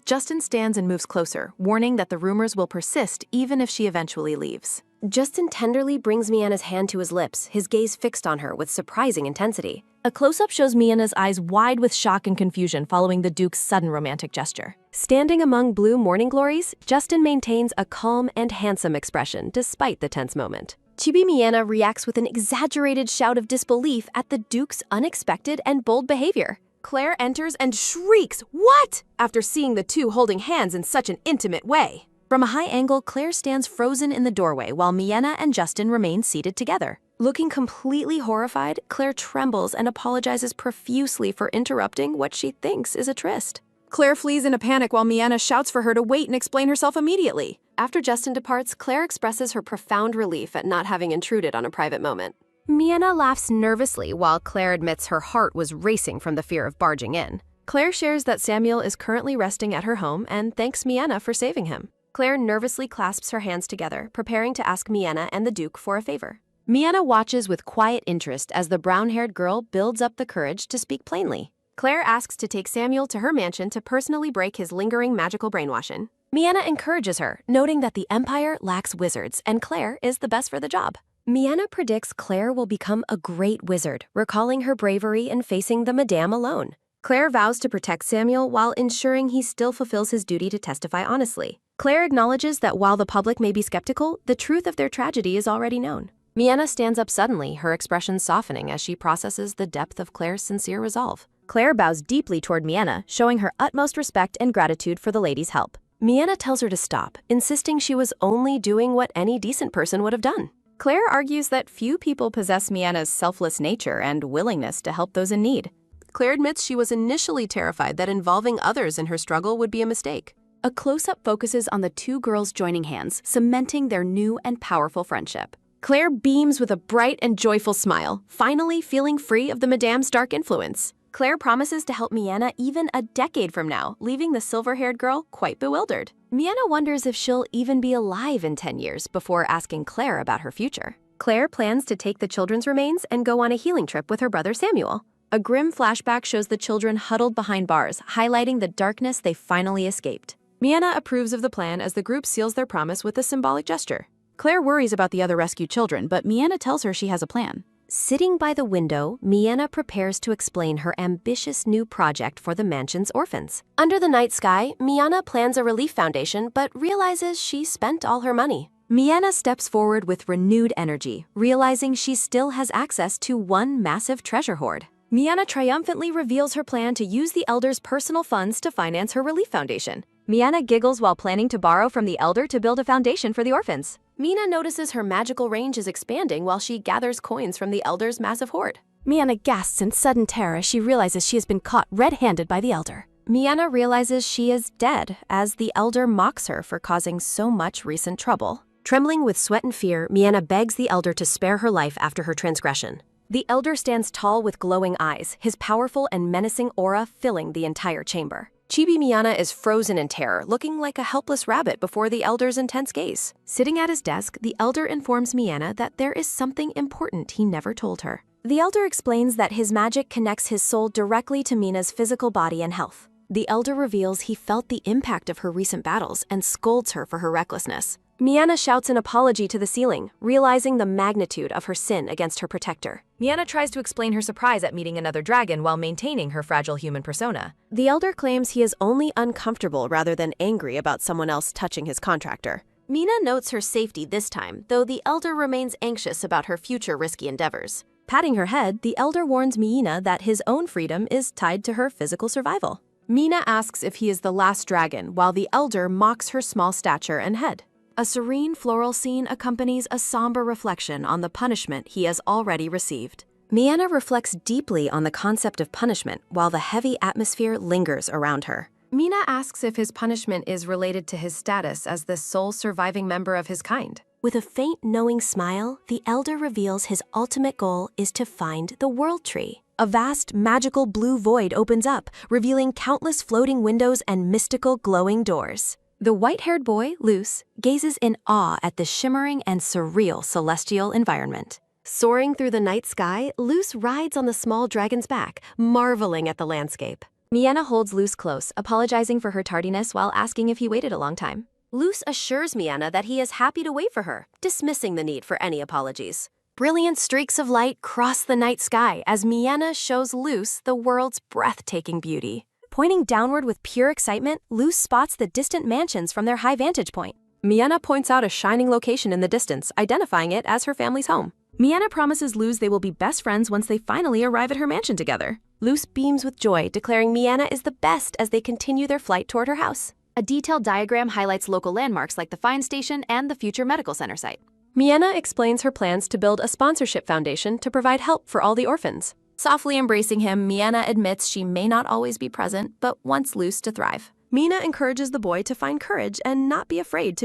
Justin stands and moves closer, warning that the rumors will persist even if she eventually leaves. Justin tenderly brings Miena's hand to his lips, his gaze fixed on her with surprising intensity. A close-up shows Miena's eyes wide with shock and confusion following the Duke's sudden romantic gesture. Standing among blue morning glories, Justin maintains a calm and handsome expression despite the tense moment. Chibi Miena reacts with an exaggerated shout of disbelief at the Duke's unexpected and bold behavior. Claire enters and shrieks, "What?" after seeing the two holding hands in such an intimate way. From a high angle, Claire stands frozen in the doorway while Miena and Justin remain seated together. Looking completely horrified, Claire trembles and apologizes profusely for interrupting what she thinks is a tryst. Claire flees in a panic while Miena shouts for her to wait and explain herself immediately. After Justin departs, Claire expresses her profound relief at not having intruded on a private moment. Miena laughs nervously while Claire admits her heart was racing from the fear of barging in. Claire shares that Samuel is currently resting at her home and thanks Miena for saving him. Claire nervously clasps her hands together, preparing to ask Miena and the Duke for a favor. Miena watches with quiet interest as the brown-haired girl builds up the courage to speak plainly. Claire asks to take Samuel to her mansion to personally break his lingering magical brainwashing. Miena encourages her, noting that the Empire lacks wizards and Claire is the best for the job. Miena predicts Claire will become a great wizard, recalling her bravery in facing the Madame alone. Claire vows to protect Samuel while ensuring he still fulfills his duty to testify honestly. Claire acknowledges that while the public may be skeptical, the truth of their tragedy is already known. Miena stands up suddenly, her expression softening as she processes the depth of Claire's sincere resolve. Claire bows deeply toward Miena, showing her utmost respect and gratitude for the lady's help. Miena tells her to stop, insisting she was only doing what any decent person would have done. Claire argues that few people possess Miena's selfless nature and willingness to help those in need. Claire admits she was initially terrified that involving others in her struggle would be a mistake. A close-up focuses on the two girls joining hands, cementing their new and powerful friendship. Claire beams with a bright and joyful smile, finally feeling free of the Madame's dark influence. Claire promises to help Miena even a decade from now, leaving the silver-haired girl quite bewildered. Miena wonders if she'll even be alive in 10 years before asking Claire about her future. Claire plans to take the children's remains and go on a healing trip with her brother Samuel. A grim flashback shows the children huddled behind bars, highlighting the darkness they finally escaped. Miena approves of the plan as the group seals their promise with a symbolic gesture. Claire worries about the other rescued children, but Miena tells her she has a plan. Sitting by the window, Miena prepares to explain her ambitious new project for the mansion's orphans. Under the night sky, Miena plans a relief foundation but realizes she spent all her money. Miena steps forward with renewed energy, realizing she still has access to one massive treasure hoard. Miena triumphantly reveals her plan to use the elder's personal funds to finance her relief foundation. Miena giggles while planning to borrow from the elder to build a foundation for the orphans. Mina notices her magical range is expanding while she gathers coins from the elder's massive hoard. Miena gasps in sudden terror as she realizes she has been caught red-handed by the elder. Miena realizes she is dead as the elder mocks her for causing so much recent trouble. Trembling with sweat and fear, Miena begs the elder to spare her life after her transgression. The elder stands tall with glowing eyes, his powerful and menacing aura filling the entire chamber. Chibi Miena is frozen in terror, looking like a helpless rabbit before the elder's intense gaze. Sitting at his desk, the elder informs Miena that there is something important he never told her. The elder explains that his magic connects his soul directly to Mina's physical body and health. The elder reveals he felt the impact of her recent battles and scolds her for her recklessness. Miena shouts an apology to the ceiling, realizing the magnitude of her sin against her protector. Miena tries to explain her surprise at meeting another dragon while maintaining her fragile human persona. The elder claims he is only uncomfortable rather than angry about someone else touching his contractor. Mina notes her safety this time, though the elder remains anxious about her future risky endeavors. Patting her head, the elder warns Miena that his own freedom is tied to her physical survival. Mina asks if he is the last dragon, while the elder mocks her small stature and head. A serene floral scene accompanies a somber reflection on the punishment he has already received. Miena reflects deeply on the concept of punishment while the heavy atmosphere lingers around her. Mina asks if his punishment is related to his status as the sole surviving member of his kind. With a faint, knowing smile, the elder reveals his ultimate goal is to find the World Tree. A vast, magical blue void opens up, revealing countless floating windows and mystical glowing doors. The white-haired boy, Luce, gazes in awe at the shimmering and surreal celestial environment. Soaring through the night sky, Luce rides on the small dragon's back, marveling at the landscape. Miena holds Luce close, apologizing for her tardiness while asking if he waited a long time. Luce assures Miena that he is happy to wait for her, dismissing the need for any apologies. Brilliant streaks of light cross the night sky as Miena shows Luce the world's breathtaking beauty. Pointing downward with pure excitement, Luce spots the distant mansions from their high vantage point. Miena points out a shining location in the distance, identifying it as her family's home. Miena promises Luce they will be best friends once they finally arrive at her mansion together. Luce beams with joy, declaring Miena is the best as they continue their flight toward her house. A detailed diagram highlights local landmarks like the Fine Station and the future medical center site. Miena explains her plans to build a sponsorship foundation to provide help for all the orphans. Softly embracing him, Miena admits she may not always be present, but wants Luce to thrive. Mina encourages the boy to find courage and not be afraid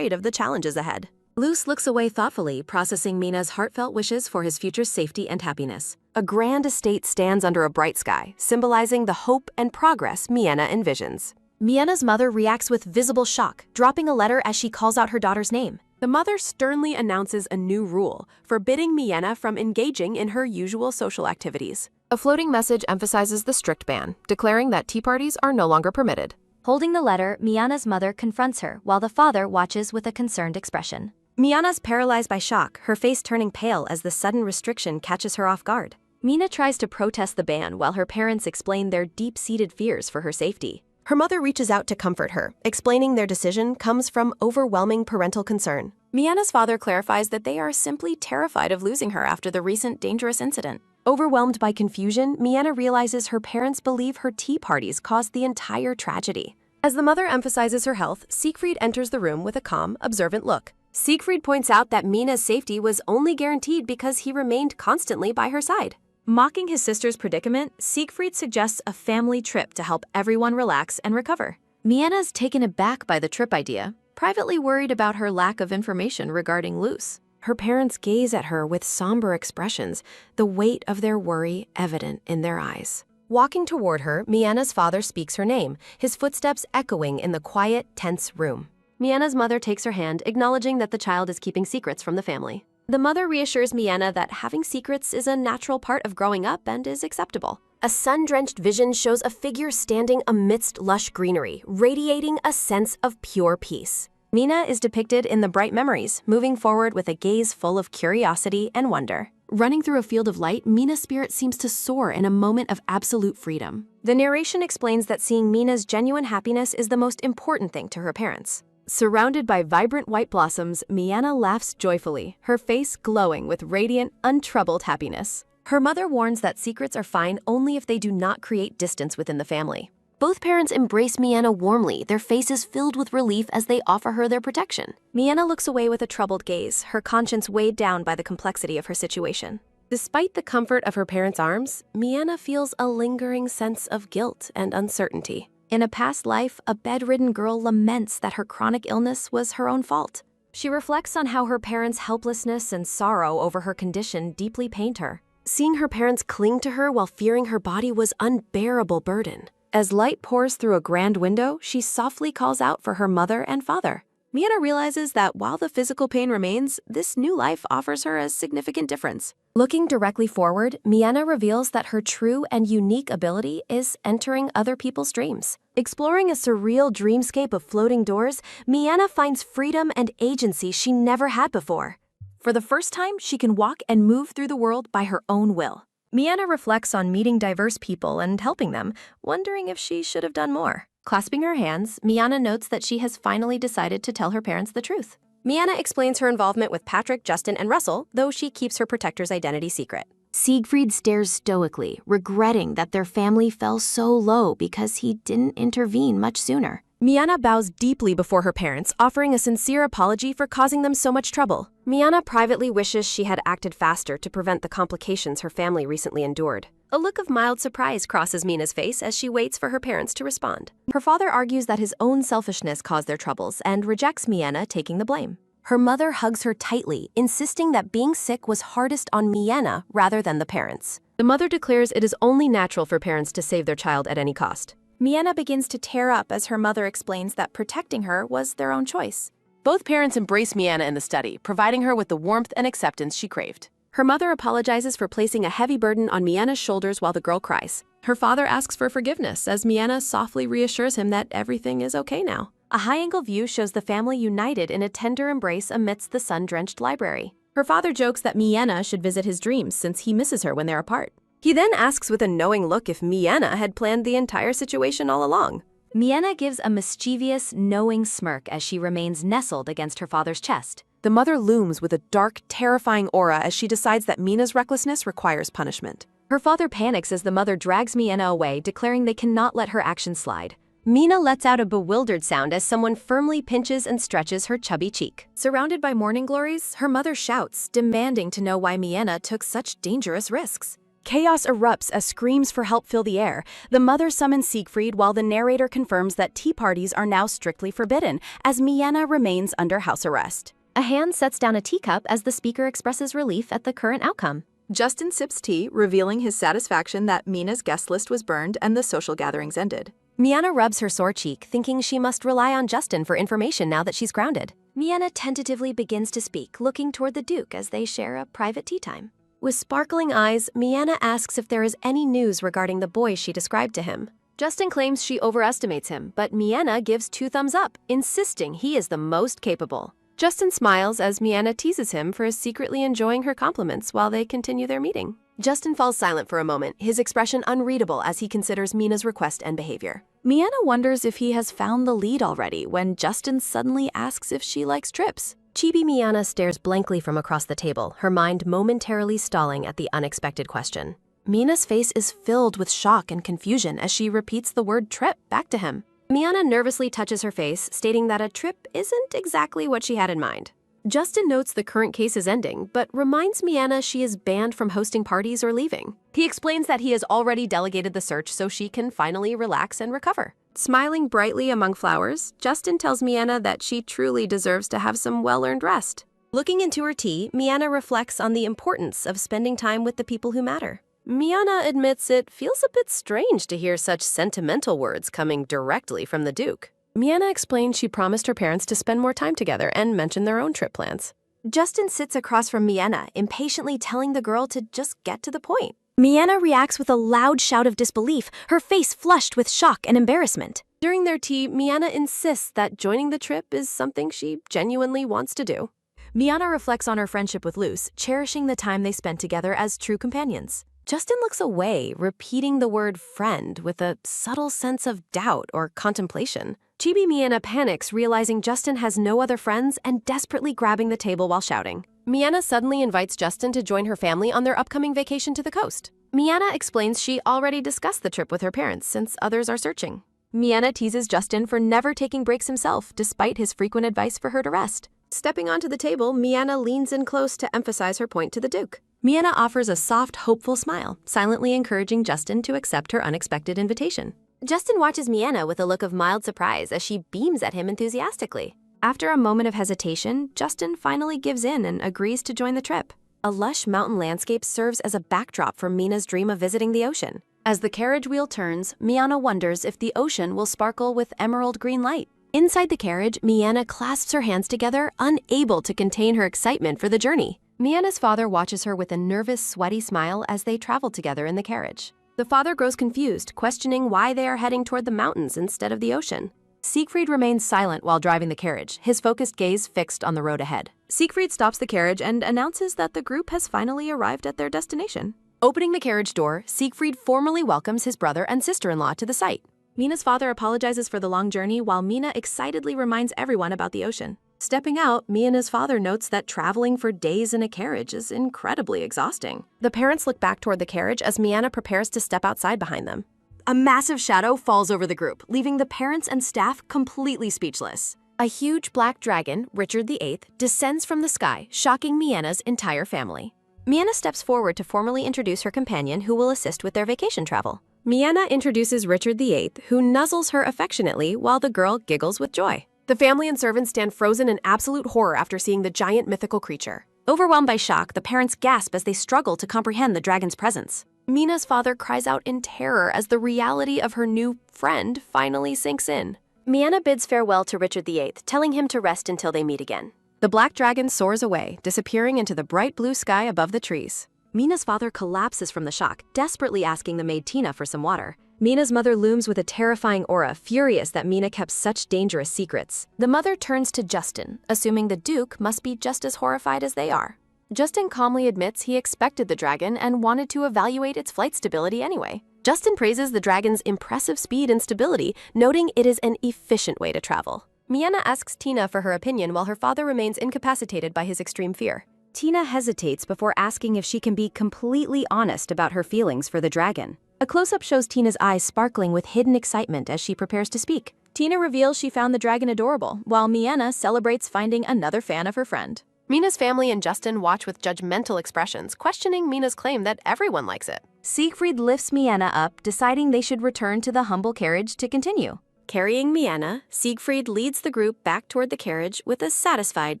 of the challenges ahead. Luce looks away thoughtfully, processing Mina's heartfelt wishes for his future safety and happiness. A grand estate stands under a bright sky, symbolizing the hope and progress Miena envisions. Miena's mother reacts with visible shock, dropping a letter as she calls out her daughter's name. The mother sternly announces a new rule, forbidding Miena from engaging in her usual social activities. A floating message emphasizes the strict ban, declaring that tea parties are no longer permitted. Holding the letter, Miena's mother confronts her, while the father watches with a concerned expression. Miena's paralyzed by shock, her face turning pale as the sudden restriction catches her off guard. Mina tries to protest the ban while her parents explain their deep-seated fears for her safety. Her mother reaches out to comfort her, explaining their decision comes from overwhelming parental concern. Miena's father clarifies that they are simply terrified of losing her after the recent dangerous incident. Overwhelmed by confusion, Miena realizes her parents believe her tea parties caused the entire tragedy. As the mother emphasizes her health, Siegfried enters the room with a calm, observant look. Siegfried points out that Mina's safety was only guaranteed because he remained constantly by her side. Mocking his sister's predicament, Siegfried suggests a family trip to help everyone relax and recover. Miena's taken aback by the trip idea, privately worried about her lack of information regarding Luce. Her parents gaze at her with somber expressions, the weight of their worry evident in their eyes. Walking toward her, Miena's father speaks her name, his footsteps echoing in the quiet, tense room. Miena's mother takes her hand, acknowledging that the child is keeping secrets from the family. The mother reassures Miena that having secrets is a natural part of growing up and is acceptable. A sun-drenched vision shows a figure standing amidst lush greenery, radiating a sense of pure peace. Miena is depicted in the bright memories, moving forward with a gaze full of curiosity and wonder. Running through a field of light, Mina's spirit seems to soar in a moment of absolute freedom. The narration explains that seeing Mina's genuine happiness is the most important thing to her parents. Surrounded by vibrant white blossoms, Mina laughs joyfully, her face glowing with radiant, untroubled happiness. Her mother warns that secrets are fine only if they do not create distance within the family. Both parents embrace Miana warmly, their faces filled with relief as they offer her their protection. Miana looks away with a troubled gaze, her conscience weighed down by the complexity of her situation. Despite the comfort of her parents' arms, Miana feels a lingering sense of guilt and uncertainty. In a past life, a bedridden girl laments that her chronic illness was her own fault. She reflects on how her parents' helplessness and sorrow over her condition deeply pained her. Seeing her parents cling to her while fearing her body was unbearable burden. As light pours through a grand window, she softly calls out for her mother and father. Miana realizes that while the physical pain remains, this new life offers her a significant difference. Looking directly forward, Miana reveals that her true and unique ability is entering other people's dreams. Exploring a surreal dreamscape of floating doors, Miana finds freedom and agency she never had before. For the first time, she can walk and move through the world by her own will. Miana reflects on meeting diverse people and helping them, wondering if she should have done more. Clasping her hands, Miana notes that she has finally decided to tell her parents the truth. Miana explains her involvement with Patrick, Justin, and Russell, though she keeps her protector's identity secret. Siegfried stares stoically, regretting that their family fell so low because he didn't intervene much sooner. Miana bows deeply before her parents, offering a sincere apology for causing them so much trouble. Miana privately wishes she had acted faster to prevent the complications her family recently endured. A look of mild surprise crosses Mina's face as she waits for her parents to respond. Her father argues that his own selfishness caused their troubles and rejects Miana taking the blame. Her mother hugs her tightly, insisting that being sick was hardest on Miana rather than the parents. The mother declares it is only natural for parents to save their child at any cost. Miana begins to tear up as her mother explains that protecting her was their own choice. Both parents embrace Miana in the study, providing her with the warmth and acceptance she craved. Her mother apologizes for placing a heavy burden on Miana's shoulders while the girl cries. Her father asks for forgiveness as Miana softly reassures him that everything is okay now. A high-angle view shows the family united in a tender embrace amidst the sun-drenched library. Her father jokes that Miana should visit his dreams since he misses her when they're apart. He then asks with a knowing look if Miana had planned the entire situation all along. Miana gives a mischievous, knowing smirk as she remains nestled against her father's chest. The mother looms with a dark, terrifying aura as she decides that Mina's recklessness requires punishment. Her father panics as the mother drags Miana away, declaring they cannot let her actions slide. Mina lets out a bewildered sound as someone firmly pinches and stretches her chubby cheek. Surrounded by morning glories, her mother shouts, demanding to know why Miana took such dangerous risks. Chaos erupts as screams for help fill the air. The mother summons Siegfried while the narrator confirms that tea parties are now strictly forbidden, as Miana remains under house arrest. A hand sets down a teacup as the speaker expresses relief at the current outcome. Justin sips tea, revealing his satisfaction that Mina's guest list was burned and the social gatherings ended. Miana rubs her sore cheek, thinking she must rely on Justin for information now that she's grounded. Miana tentatively begins to speak, looking toward the Duke as they share a private tea time. With sparkling eyes, Miana asks if there is any news regarding the boy she described to him. Justin claims she overestimates him, but Miana gives 2 thumbs up, insisting he is the most capable. Justin smiles as Miana teases him for secretly enjoying her compliments while they continue their meeting. Justin falls silent for a moment, his expression unreadable as he considers Mina's request and behavior. Miana wonders if he has found the lead already when Justin suddenly asks if she likes trips. Chibi Miana stares blankly from across the table, her mind momentarily stalling at the unexpected question. Mina's face is filled with shock and confusion as she repeats the word trip back to him. Miana nervously touches her face, stating that a trip isn't exactly what she had in mind. Justin notes the current case is ending, but reminds Miana she is banned from hosting parties or leaving. He explains that he has already delegated the search so she can finally relax and recover. Smiling brightly among flowers, Justin tells Miana that she truly deserves to have some well-earned rest. Looking into her tea, Miana reflects on the importance of spending time with the people who matter. Miana admits it feels a bit strange to hear such sentimental words coming directly from the Duke. Miana explains she promised her parents to spend more time together and mention their own trip plans. Justin sits across from Miana, impatiently telling the girl to just get to the point. Miana reacts with a loud shout of disbelief, her face flushed with shock and embarrassment. During their tea, Miana insists that joining the trip is something she genuinely wants to do. Miana reflects on her friendship with Luce, cherishing the time they spent together as true companions. Justin looks away, repeating the word friend with a subtle sense of doubt or contemplation. Chibi Miana panics, realizing Justin has no other friends and desperately grabbing the table while shouting. Miana suddenly invites Justin to join her family on their upcoming vacation to the coast. Miana explains she already discussed the trip with her parents since others are searching. Miana teases Justin for never taking breaks himself, despite his frequent advice for her to rest. Stepping onto the table, Miana leans in close to emphasize her point to the Duke. Miana offers a soft, hopeful smile, silently encouraging Justin to accept her unexpected invitation. Justin watches Miana with a look of mild surprise as she beams at him enthusiastically. After a moment of hesitation, Justin finally gives in and agrees to join the trip. A lush mountain landscape serves as a backdrop for Mina's dream of visiting the ocean. As the carriage wheel turns, Miana wonders if the ocean will sparkle with emerald green light. Inside the carriage, Miana clasps her hands together, unable to contain her excitement for the journey. Miana's father watches her with a nervous, sweaty smile as they travel together in the carriage. The father grows confused, questioning why they are heading toward the mountains instead of the ocean. Siegfried remains silent while driving the carriage, his focused gaze fixed on the road ahead. Siegfried stops the carriage and announces that the group has finally arrived at their destination. Opening the carriage door, Siegfried formally welcomes his brother and sister-in-law to the site. Mina's father apologizes for the long journey while Mina excitedly reminds everyone about the ocean. Stepping out, Mina's father notes that traveling for days in a carriage is incredibly exhausting. The parents look back toward the carriage as Miana prepares to step outside behind them. A massive shadow falls over the group, leaving the parents and staff completely speechless. A huge black dragon, Richard VIII, descends from the sky, shocking Miana's entire family. Miana steps forward to formally introduce her companion who will assist with their vacation travel. Miana introduces Richard VIII, who nuzzles her affectionately while the girl giggles with joy. The family and servants stand frozen in absolute horror after seeing the giant mythical creature. Overwhelmed by shock, the parents gasp as they struggle to comprehend the dragon's presence. Mina's father cries out in terror as the reality of her new friend finally sinks in. Miana bids farewell to Richard VIII, telling him to rest until they meet again. The black dragon soars away, disappearing into the bright blue sky above the trees. Mina's father collapses from the shock, desperately asking the maid Tina for some water. Mina's mother looms with a terrifying aura, furious that Mina kept such dangerous secrets. The mother turns to Justin, assuming the Duke must be just as horrified as they are. Justin calmly admits he expected the dragon and wanted to evaluate its flight stability anyway. Justin praises the dragon's impressive speed and stability, noting it is an efficient way to travel. Miana asks Tina for her opinion while her father remains incapacitated by his extreme fear. Tina hesitates before asking if she can be completely honest about her feelings for the dragon. A close-up shows Tina's eyes sparkling with hidden excitement as she prepares to speak. Tina reveals she found the dragon adorable, while Miana celebrates finding another fan of her friend. Mina's family and Justin watch with judgmental expressions, questioning Mina's claim that everyone likes it. Siegfried lifts Miana up, deciding they should return to the humble carriage to continue. Carrying Miana, Siegfried leads the group back toward the carriage with a satisfied,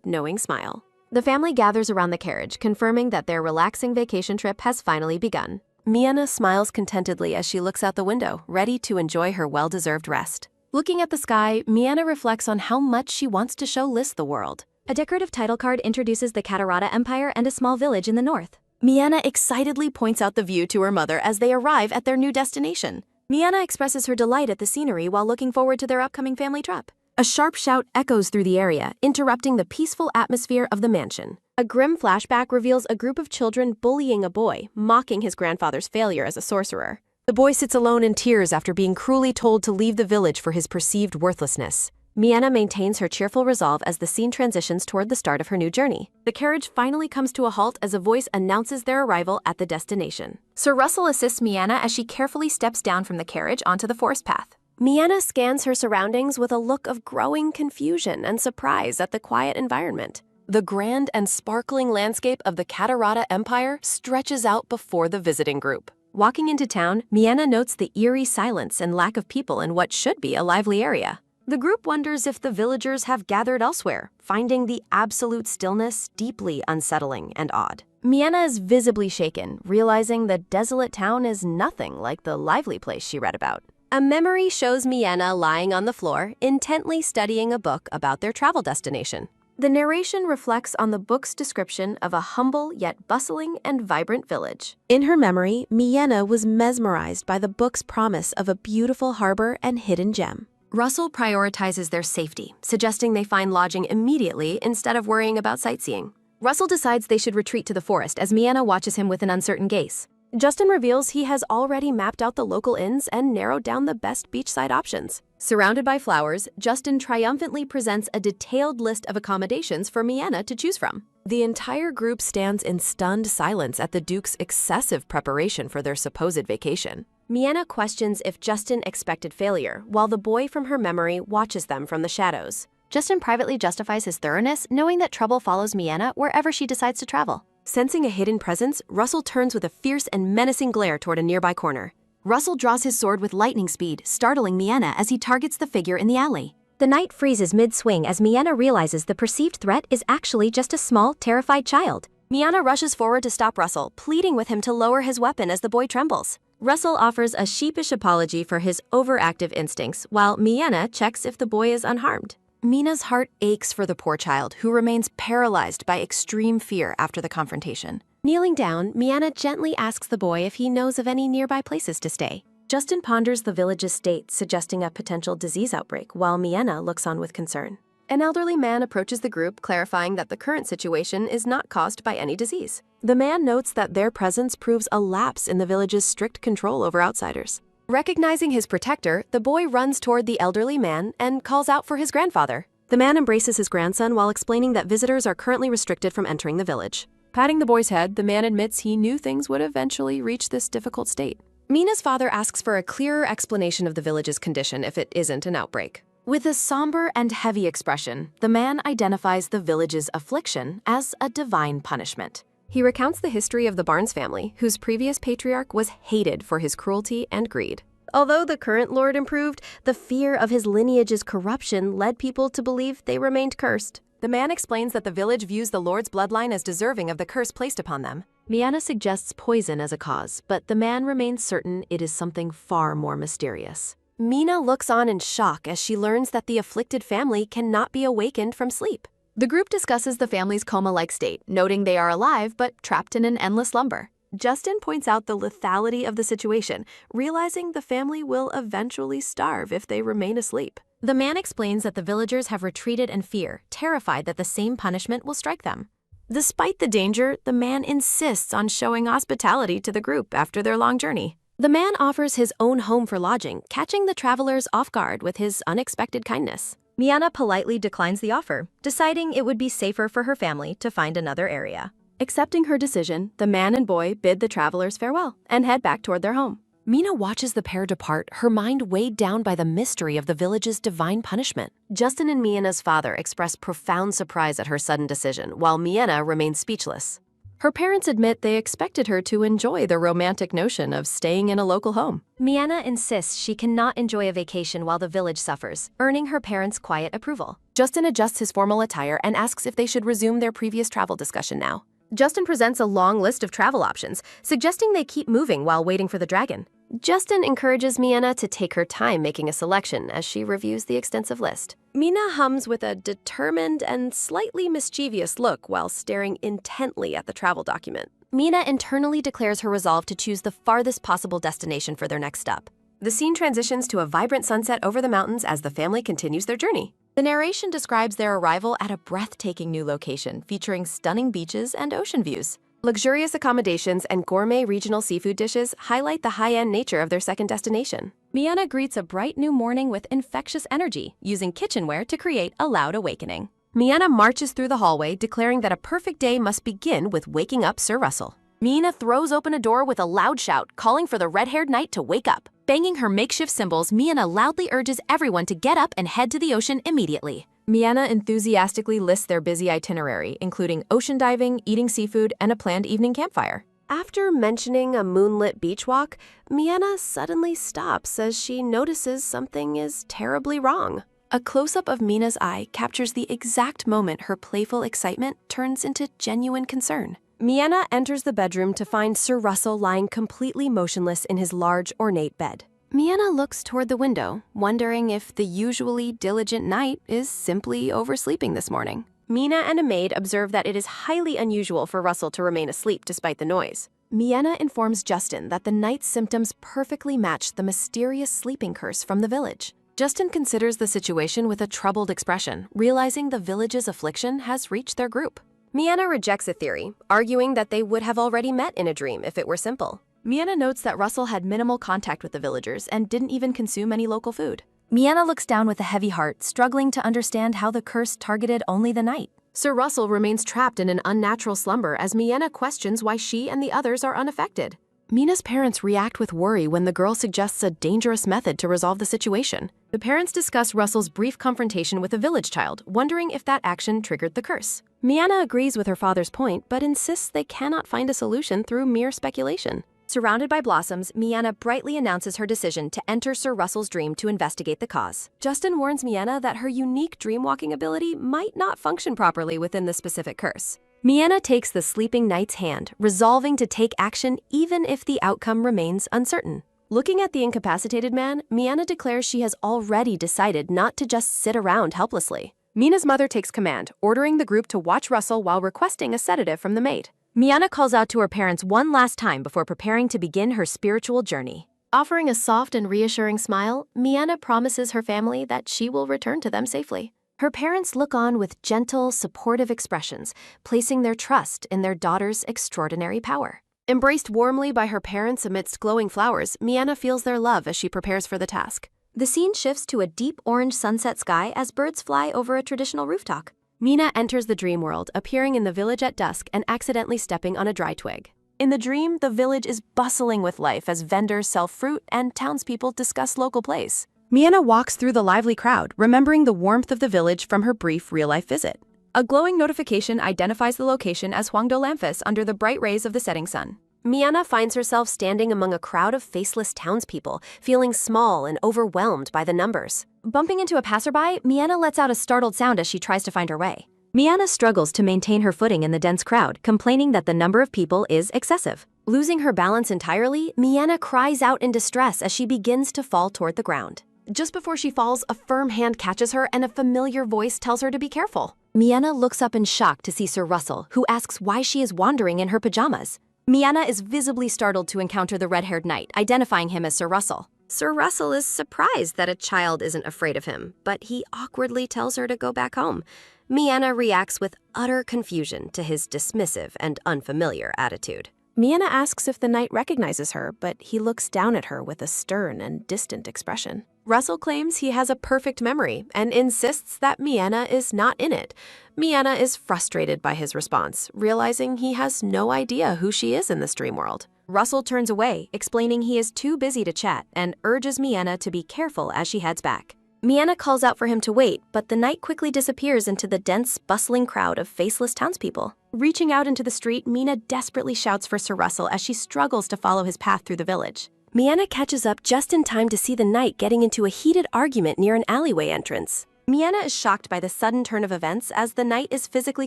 knowing smile. The family gathers around the carriage, confirming that their relaxing vacation trip has finally begun. Miana smiles contentedly as she looks out the window, ready to enjoy her well-deserved rest. Looking at the sky, Miana reflects on how much she wants to show Lys the world. A decorative title card introduces the Catarata Empire and a small village in the north. Miana excitedly points out the view to her mother as they arrive at their new destination. Miana expresses her delight at the scenery while looking forward to their upcoming family trip. A sharp shout echoes through the area, interrupting the peaceful atmosphere of the mansion. A grim flashback reveals a group of children bullying a boy, mocking his grandfather's failure as a sorcerer. The boy sits alone in tears after being cruelly told to leave the village for his perceived worthlessness. Miana maintains her cheerful resolve as the scene transitions toward the start of her new journey. The carriage finally comes to a halt as a voice announces their arrival at the destination. Sir Russell assists Miana as she carefully steps down from the carriage onto the forest path. Miana scans her surroundings with a look of growing confusion and surprise at the quiet environment. The grand and sparkling landscape of the Catarata Empire stretches out before the visiting group. Walking into town, Miana notes the eerie silence and lack of people in what should be a lively area. The group wonders if the villagers have gathered elsewhere, finding the absolute stillness deeply unsettling and odd. Miana is visibly shaken, realizing the desolate town is nothing like the lively place she read about. A memory shows Miana lying on the floor, intently studying a book about their travel destination. The narration reflects on the book's description of a humble yet bustling and vibrant village. In her memory, Miana was mesmerized by the book's promise of a beautiful harbor and hidden gem. Russell prioritizes their safety, suggesting they find lodging immediately instead of worrying about sightseeing. Russell decides they should retreat to the forest as Mianna watches him with an uncertain gaze. Justin reveals he has already mapped out the local inns and narrowed down the best beachside options. Surrounded by flowers, Justin triumphantly presents a detailed list of accommodations for Mianna to choose from. The entire group stands in stunned silence at the Duke's excessive preparation for their supposed vacation. Mianna questions if Justin expected failure, while the boy from her memory watches them from the shadows. Justin privately justifies his thoroughness, knowing that trouble follows Mianna wherever she decides to travel. Sensing a hidden presence, Russell turns with a fierce and menacing glare toward a nearby corner. Russell draws his sword with lightning speed, startling Mianna as he targets the figure in the alley. The knight freezes mid-swing as Mianna realizes the perceived threat is actually just a small, terrified child. Mianna rushes forward to stop Russell, pleading with him to lower his weapon as the boy trembles. Russell offers a sheepish apology for his overactive instincts, while Mianna checks if the boy is unharmed. Mina's heart aches for the poor child, who remains paralyzed by extreme fear after the confrontation. Kneeling down, Mianna gently asks the boy if he knows of any nearby places to stay. Justin ponders the village's state, suggesting a potential disease outbreak, while Mianna looks on with concern. An elderly man approaches the group, clarifying that the current situation is not caused by any disease. The man notes that their presence proves a lapse in the village's strict control over outsiders. Recognizing his protector, the boy runs toward the elderly man and calls out for his grandfather. The man embraces his grandson while explaining that visitors are currently restricted from entering the village. Patting the boy's head, the man admits he knew things would eventually reach this difficult state. Mina's father asks for a clearer explanation of the village's condition if it isn't an outbreak. With a somber and heavy expression, the man identifies the village's affliction as a divine punishment. He recounts the history of the Barnes family, whose previous patriarch was hated for his cruelty and greed. Although the current lord improved, the fear of his lineage's corruption led people to believe they remained cursed. The man explains that the village views the lord's bloodline as deserving of the curse placed upon them. Mianna suggests poison as a cause, but the man remains certain it is something far more mysterious. Mina looks on in shock as she learns that the afflicted family cannot be awakened from sleep. The group discusses the family's coma-like state, noting they are alive but trapped in an endless slumber. Justin points out the lethality of the situation, realizing the family will eventually starve if they remain asleep. The man explains that the villagers have retreated in fear, terrified that the same punishment will strike them. Despite the danger, the man insists on showing hospitality to the group after their long journey. The man offers his own home for lodging, catching the travelers off guard with his unexpected kindness. Mianna politely declines the offer, deciding it would be safer for her family to find another area. Accepting her decision, the man and boy bid the travelers farewell and head back toward their home. Mina watches the pair depart, her mind weighed down by the mystery of the village's divine punishment. Justin and Mianna's father express profound surprise at her sudden decision, while Mianna remains speechless. Her parents admit they expected her to enjoy the romantic notion of staying in a local home. Mianna insists she cannot enjoy a vacation while the village suffers, earning her parents' quiet approval. Justin adjusts his formal attire and asks if they should resume their previous travel discussion now. Justin presents a long list of travel options, suggesting they keep moving while waiting for the dragon. Justin encourages Mianna to take her time making a selection as she reviews the extensive list. Mina hums with a determined and slightly mischievous look while staring intently at the travel document. Mina internally declares her resolve to choose the farthest possible destination for their next stop. The scene transitions to a vibrant sunset over the mountains as the family continues their journey. The narration describes their arrival at a breathtaking new location featuring stunning beaches and ocean views. Luxurious accommodations and gourmet regional seafood dishes highlight the high-end nature of their second destination. Mianna greets a bright new morning with infectious energy, using kitchenware to create a loud awakening. Mianna marches through the hallway, declaring that a perfect day must begin with waking up Sir Russell. Mina throws open a door with a loud shout, calling for the red-haired knight to wake up. Banging her makeshift cymbals, Mianna loudly urges everyone to get up and head to the ocean immediately. Mianna enthusiastically lists their busy itinerary, including ocean diving, eating seafood, and a planned evening campfire. After mentioning a moonlit beach walk, Mianna suddenly stops as she notices something is terribly wrong. A close-up of Mina's eye captures the exact moment her playful excitement turns into genuine concern. Mianna enters the bedroom to find Sir Russell lying completely motionless in his large, ornate bed. Mianna looks toward the window, wondering if the usually diligent knight is simply oversleeping this morning. Mina and a maid observe that it is highly unusual for Russell to remain asleep despite the noise. Mianna informs Justin that the knight's symptoms perfectly match the mysterious sleeping curse from the village. Justin considers the situation with a troubled expression, realizing the village's affliction has reached their group. Miana rejects the theory, arguing that they would have already met in a dream if it were simple. Miana notes that Russell had minimal contact with the villagers and didn't even consume any local food. Miana looks down with a heavy heart, struggling to understand how the curse targeted only the night. Sir Russell remains trapped in an unnatural slumber as Miana questions why she and the others are unaffected. Mina's parents react with worry when the girl suggests a dangerous method to resolve the situation. The parents discuss Russell's brief confrontation with a village child, wondering if that action triggered the curse. Miana agrees with her father's point, but insists they cannot find a solution through mere speculation. Surrounded by blossoms, Miana brightly announces her decision to enter Sir Russell's dream to investigate the cause. Justin warns Miana that her unique dreamwalking ability might not function properly within the specific curse. Miana takes the sleeping knight's hand, resolving to take action even if the outcome remains uncertain. Looking at the incapacitated man, Miana declares she has already decided not to just sit around helplessly. Mina's mother takes command, ordering the group to watch Russell while requesting a sedative from the maid. Miana calls out to her parents one last time before preparing to begin her spiritual journey. Offering a soft and reassuring smile, Miana promises her family that she will return to them safely. Her parents look on with gentle, supportive expressions, placing their trust in their daughter's extraordinary power. Embraced warmly by her parents amidst glowing flowers, Miana feels their love as she prepares for the task. The scene shifts to a deep orange sunset sky as birds fly over a traditional rooftop. Mina enters the dream world, appearing in the village at dusk and accidentally stepping on a dry twig. In the dream, the village is bustling with life as vendors sell fruit and townspeople discuss local plays. Miana walks through the lively crowd, remembering the warmth of the village from her brief real-life visit. A glowing notification identifies the location as Hwangdo Lamphis under the bright rays of the setting sun. Miana finds herself standing among a crowd of faceless townspeople, feeling small and overwhelmed by the numbers. Bumping into a passerby, Miana lets out a startled sound as she tries to find her way. Miana struggles to maintain her footing in the dense crowd, complaining that the number of people is excessive. Losing her balance entirely, Miana cries out in distress as she begins to fall toward the ground. Just before she falls, a firm hand catches her and a familiar voice tells her to be careful. Miana looks up in shock to see Sir Russell, who asks why she is wandering in her pajamas. Miana is visibly startled to encounter the red-haired knight, identifying him as Sir Russell. Sir Russell is surprised that a child isn't afraid of him, but he awkwardly tells her to go back home. Miana reacts with utter confusion to his dismissive and unfamiliar attitude. Miana asks if the knight recognizes her, but he looks down at her with a stern and distant expression. Russell claims he has a perfect memory and insists that Miana is not in it. Miana is frustrated by his response, realizing he has no idea who she is in this dream world. Russell turns away, explaining he is too busy to chat and urges Miana to be careful as she heads back. Miana calls out for him to wait, but the knight quickly disappears into the dense, bustling crowd of faceless townspeople. Reaching out into the street, Mina desperately shouts for Sir Russell as she struggles to follow his path through the village. Miana catches up just in time to see the knight getting into a heated argument near an alleyway entrance. Miana is shocked by the sudden turn of events as the knight is physically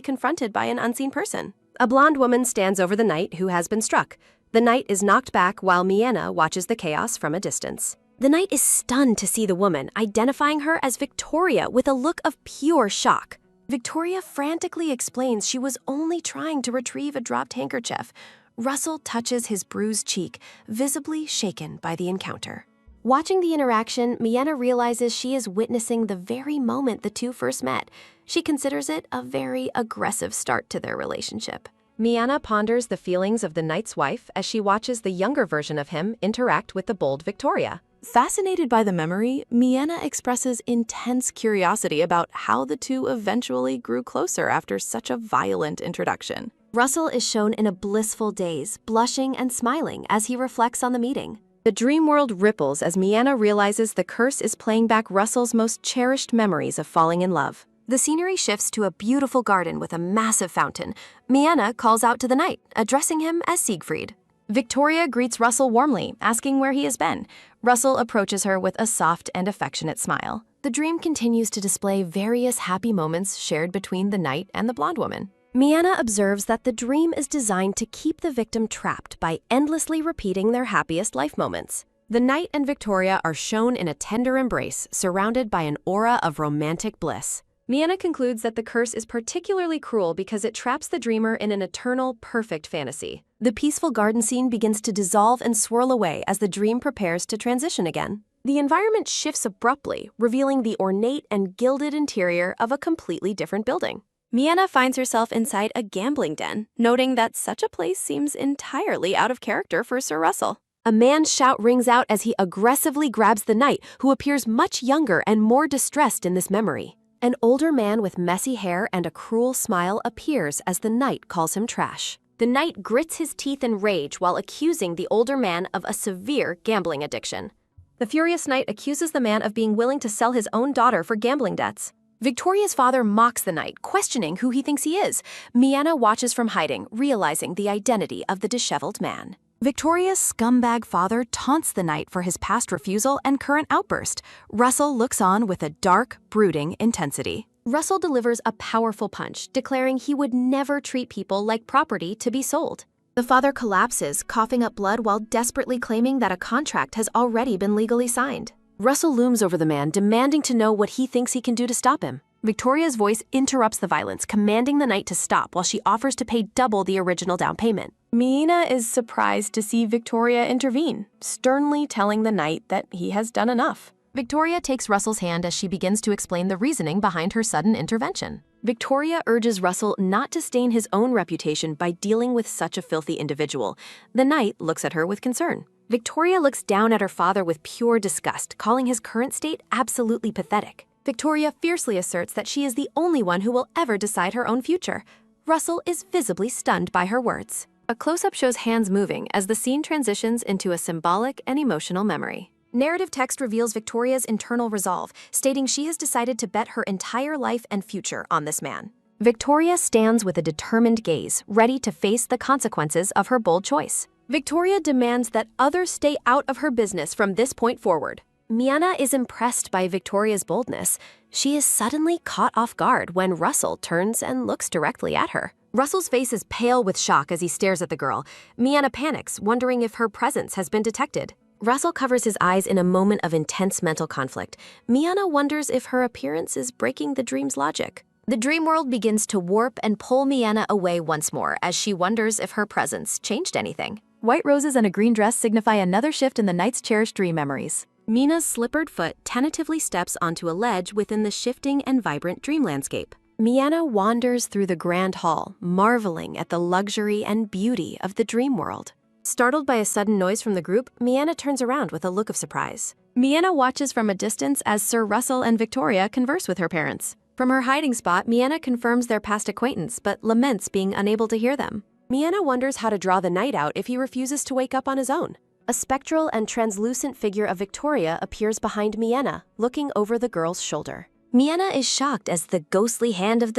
confronted by an unseen person. A blonde woman stands over the knight who has been struck. The knight is knocked back while Miana watches the chaos from a distance. The knight is stunned to see the woman, identifying her as Victoria with a look of pure shock. Victoria frantically explains she was only trying to retrieve a dropped handkerchief. Russell touches his bruised cheek, visibly shaken by the encounter. Watching the interaction, Miana realizes she is witnessing the very moment the two first met. She considers it a very aggressive start to their relationship. Miana ponders the feelings of the knight's wife as she watches the younger version of him interact with the bold Victoria. Fascinated by the memory, Miana expresses intense curiosity about how the two eventually grew closer after such a violent introduction. Russell is shown in a blissful daze, blushing and smiling as he reflects on the meeting. The dream world ripples as Miana realizes the curse is playing back Russell's most cherished memories of falling in love. The scenery shifts to a beautiful garden with a massive fountain. Miana calls out to the knight, addressing him as Siegfried. Victoria greets Russell warmly, asking where he has been. Russell approaches her with a soft and affectionate smile. The dream continues to display various happy moments shared between the knight and the blonde woman. Miana observes that the dream is designed to keep the victim trapped by endlessly repeating their happiest life moments. The knight and Victoria are shown in a tender embrace, surrounded by an aura of romantic bliss. Miana concludes that the curse is particularly cruel because it traps the dreamer in an eternal, perfect fantasy. The peaceful garden scene begins to dissolve and swirl away as the dream prepares to transition again. The environment shifts abruptly, revealing the ornate and gilded interior of a completely different building. Miena finds herself inside a gambling den, noting that such a place seems entirely out of character for Sir Russell. A man's shout rings out as he aggressively grabs the knight, who appears much younger and more distressed in this memory. An older man with messy hair and a cruel smile appears as the knight calls him trash. The knight grits his teeth in rage while accusing the older man of a severe gambling addiction. The furious knight accuses the man of being willing to sell his own daughter for gambling debts. Victoria's father mocks the knight, questioning who he thinks he is. Miena watches from hiding, realizing the identity of the disheveled man. Victoria's scumbag father taunts the knight for his past refusal and current outburst. Russell looks on with a dark, brooding intensity. Russell delivers a powerful punch, declaring he would never treat people like property to be sold. The father collapses, coughing up blood while desperately claiming that a contract has already been legally signed. Russell looms over the man, demanding to know what he thinks he can do to stop him. Victoria's voice interrupts the violence, commanding the knight to stop while she offers to pay double the original down payment. Miena is surprised to see Victoria intervene, sternly telling the knight that he has done enough. Victoria takes Russell's hand as she begins to explain the reasoning behind her sudden intervention. Victoria urges Russell not to stain his own reputation by dealing with such a filthy individual. The knight looks at her with concern. Victoria looks down at her father with pure disgust, calling his current state absolutely pathetic. Victoria fiercely asserts that she is the only one who will ever decide her own future. Russell is visibly stunned by her words. A close-up shows hands moving as the scene transitions into a symbolic and emotional memory. Narrative text reveals Victoria's internal resolve, stating she has decided to bet her entire life and future on this man. Victoria stands with a determined gaze, ready to face the consequences of her bold choice. Victoria demands that others stay out of her business from this point forward. Miena is impressed by Victoria's boldness. She is suddenly caught off guard when Russell turns and looks directly at her. Russell's face is pale with shock as he stares at the girl. Miena panics, wondering if her presence has been detected. Russell covers his eyes in a moment of intense mental conflict. Miena wonders if her appearance is breaking the dream's logic. The dream world begins to warp and pull Miena away once more as she wonders if her presence changed anything. White roses and a green dress signify another shift in the knight's cherished dream memories. Miena's slippered foot tentatively steps onto a ledge within the shifting and vibrant dream landscape. Miena wanders through the grand hall, marveling at the luxury and beauty of the dream world. Startled by a sudden noise from the group, Miena turns around with a look of surprise. Miena watches from a distance as Sir Russell and Victoria converse with her parents. From her hiding spot, Miena confirms their past acquaintance, but laments being unable to hear them. Miena wonders how to draw the knight out if he refuses to wake up on his own. A spectral and translucent figure of Victoria appears behind Miena, looking over the girl's shoulder. Miena is shocked as the ghostly hand of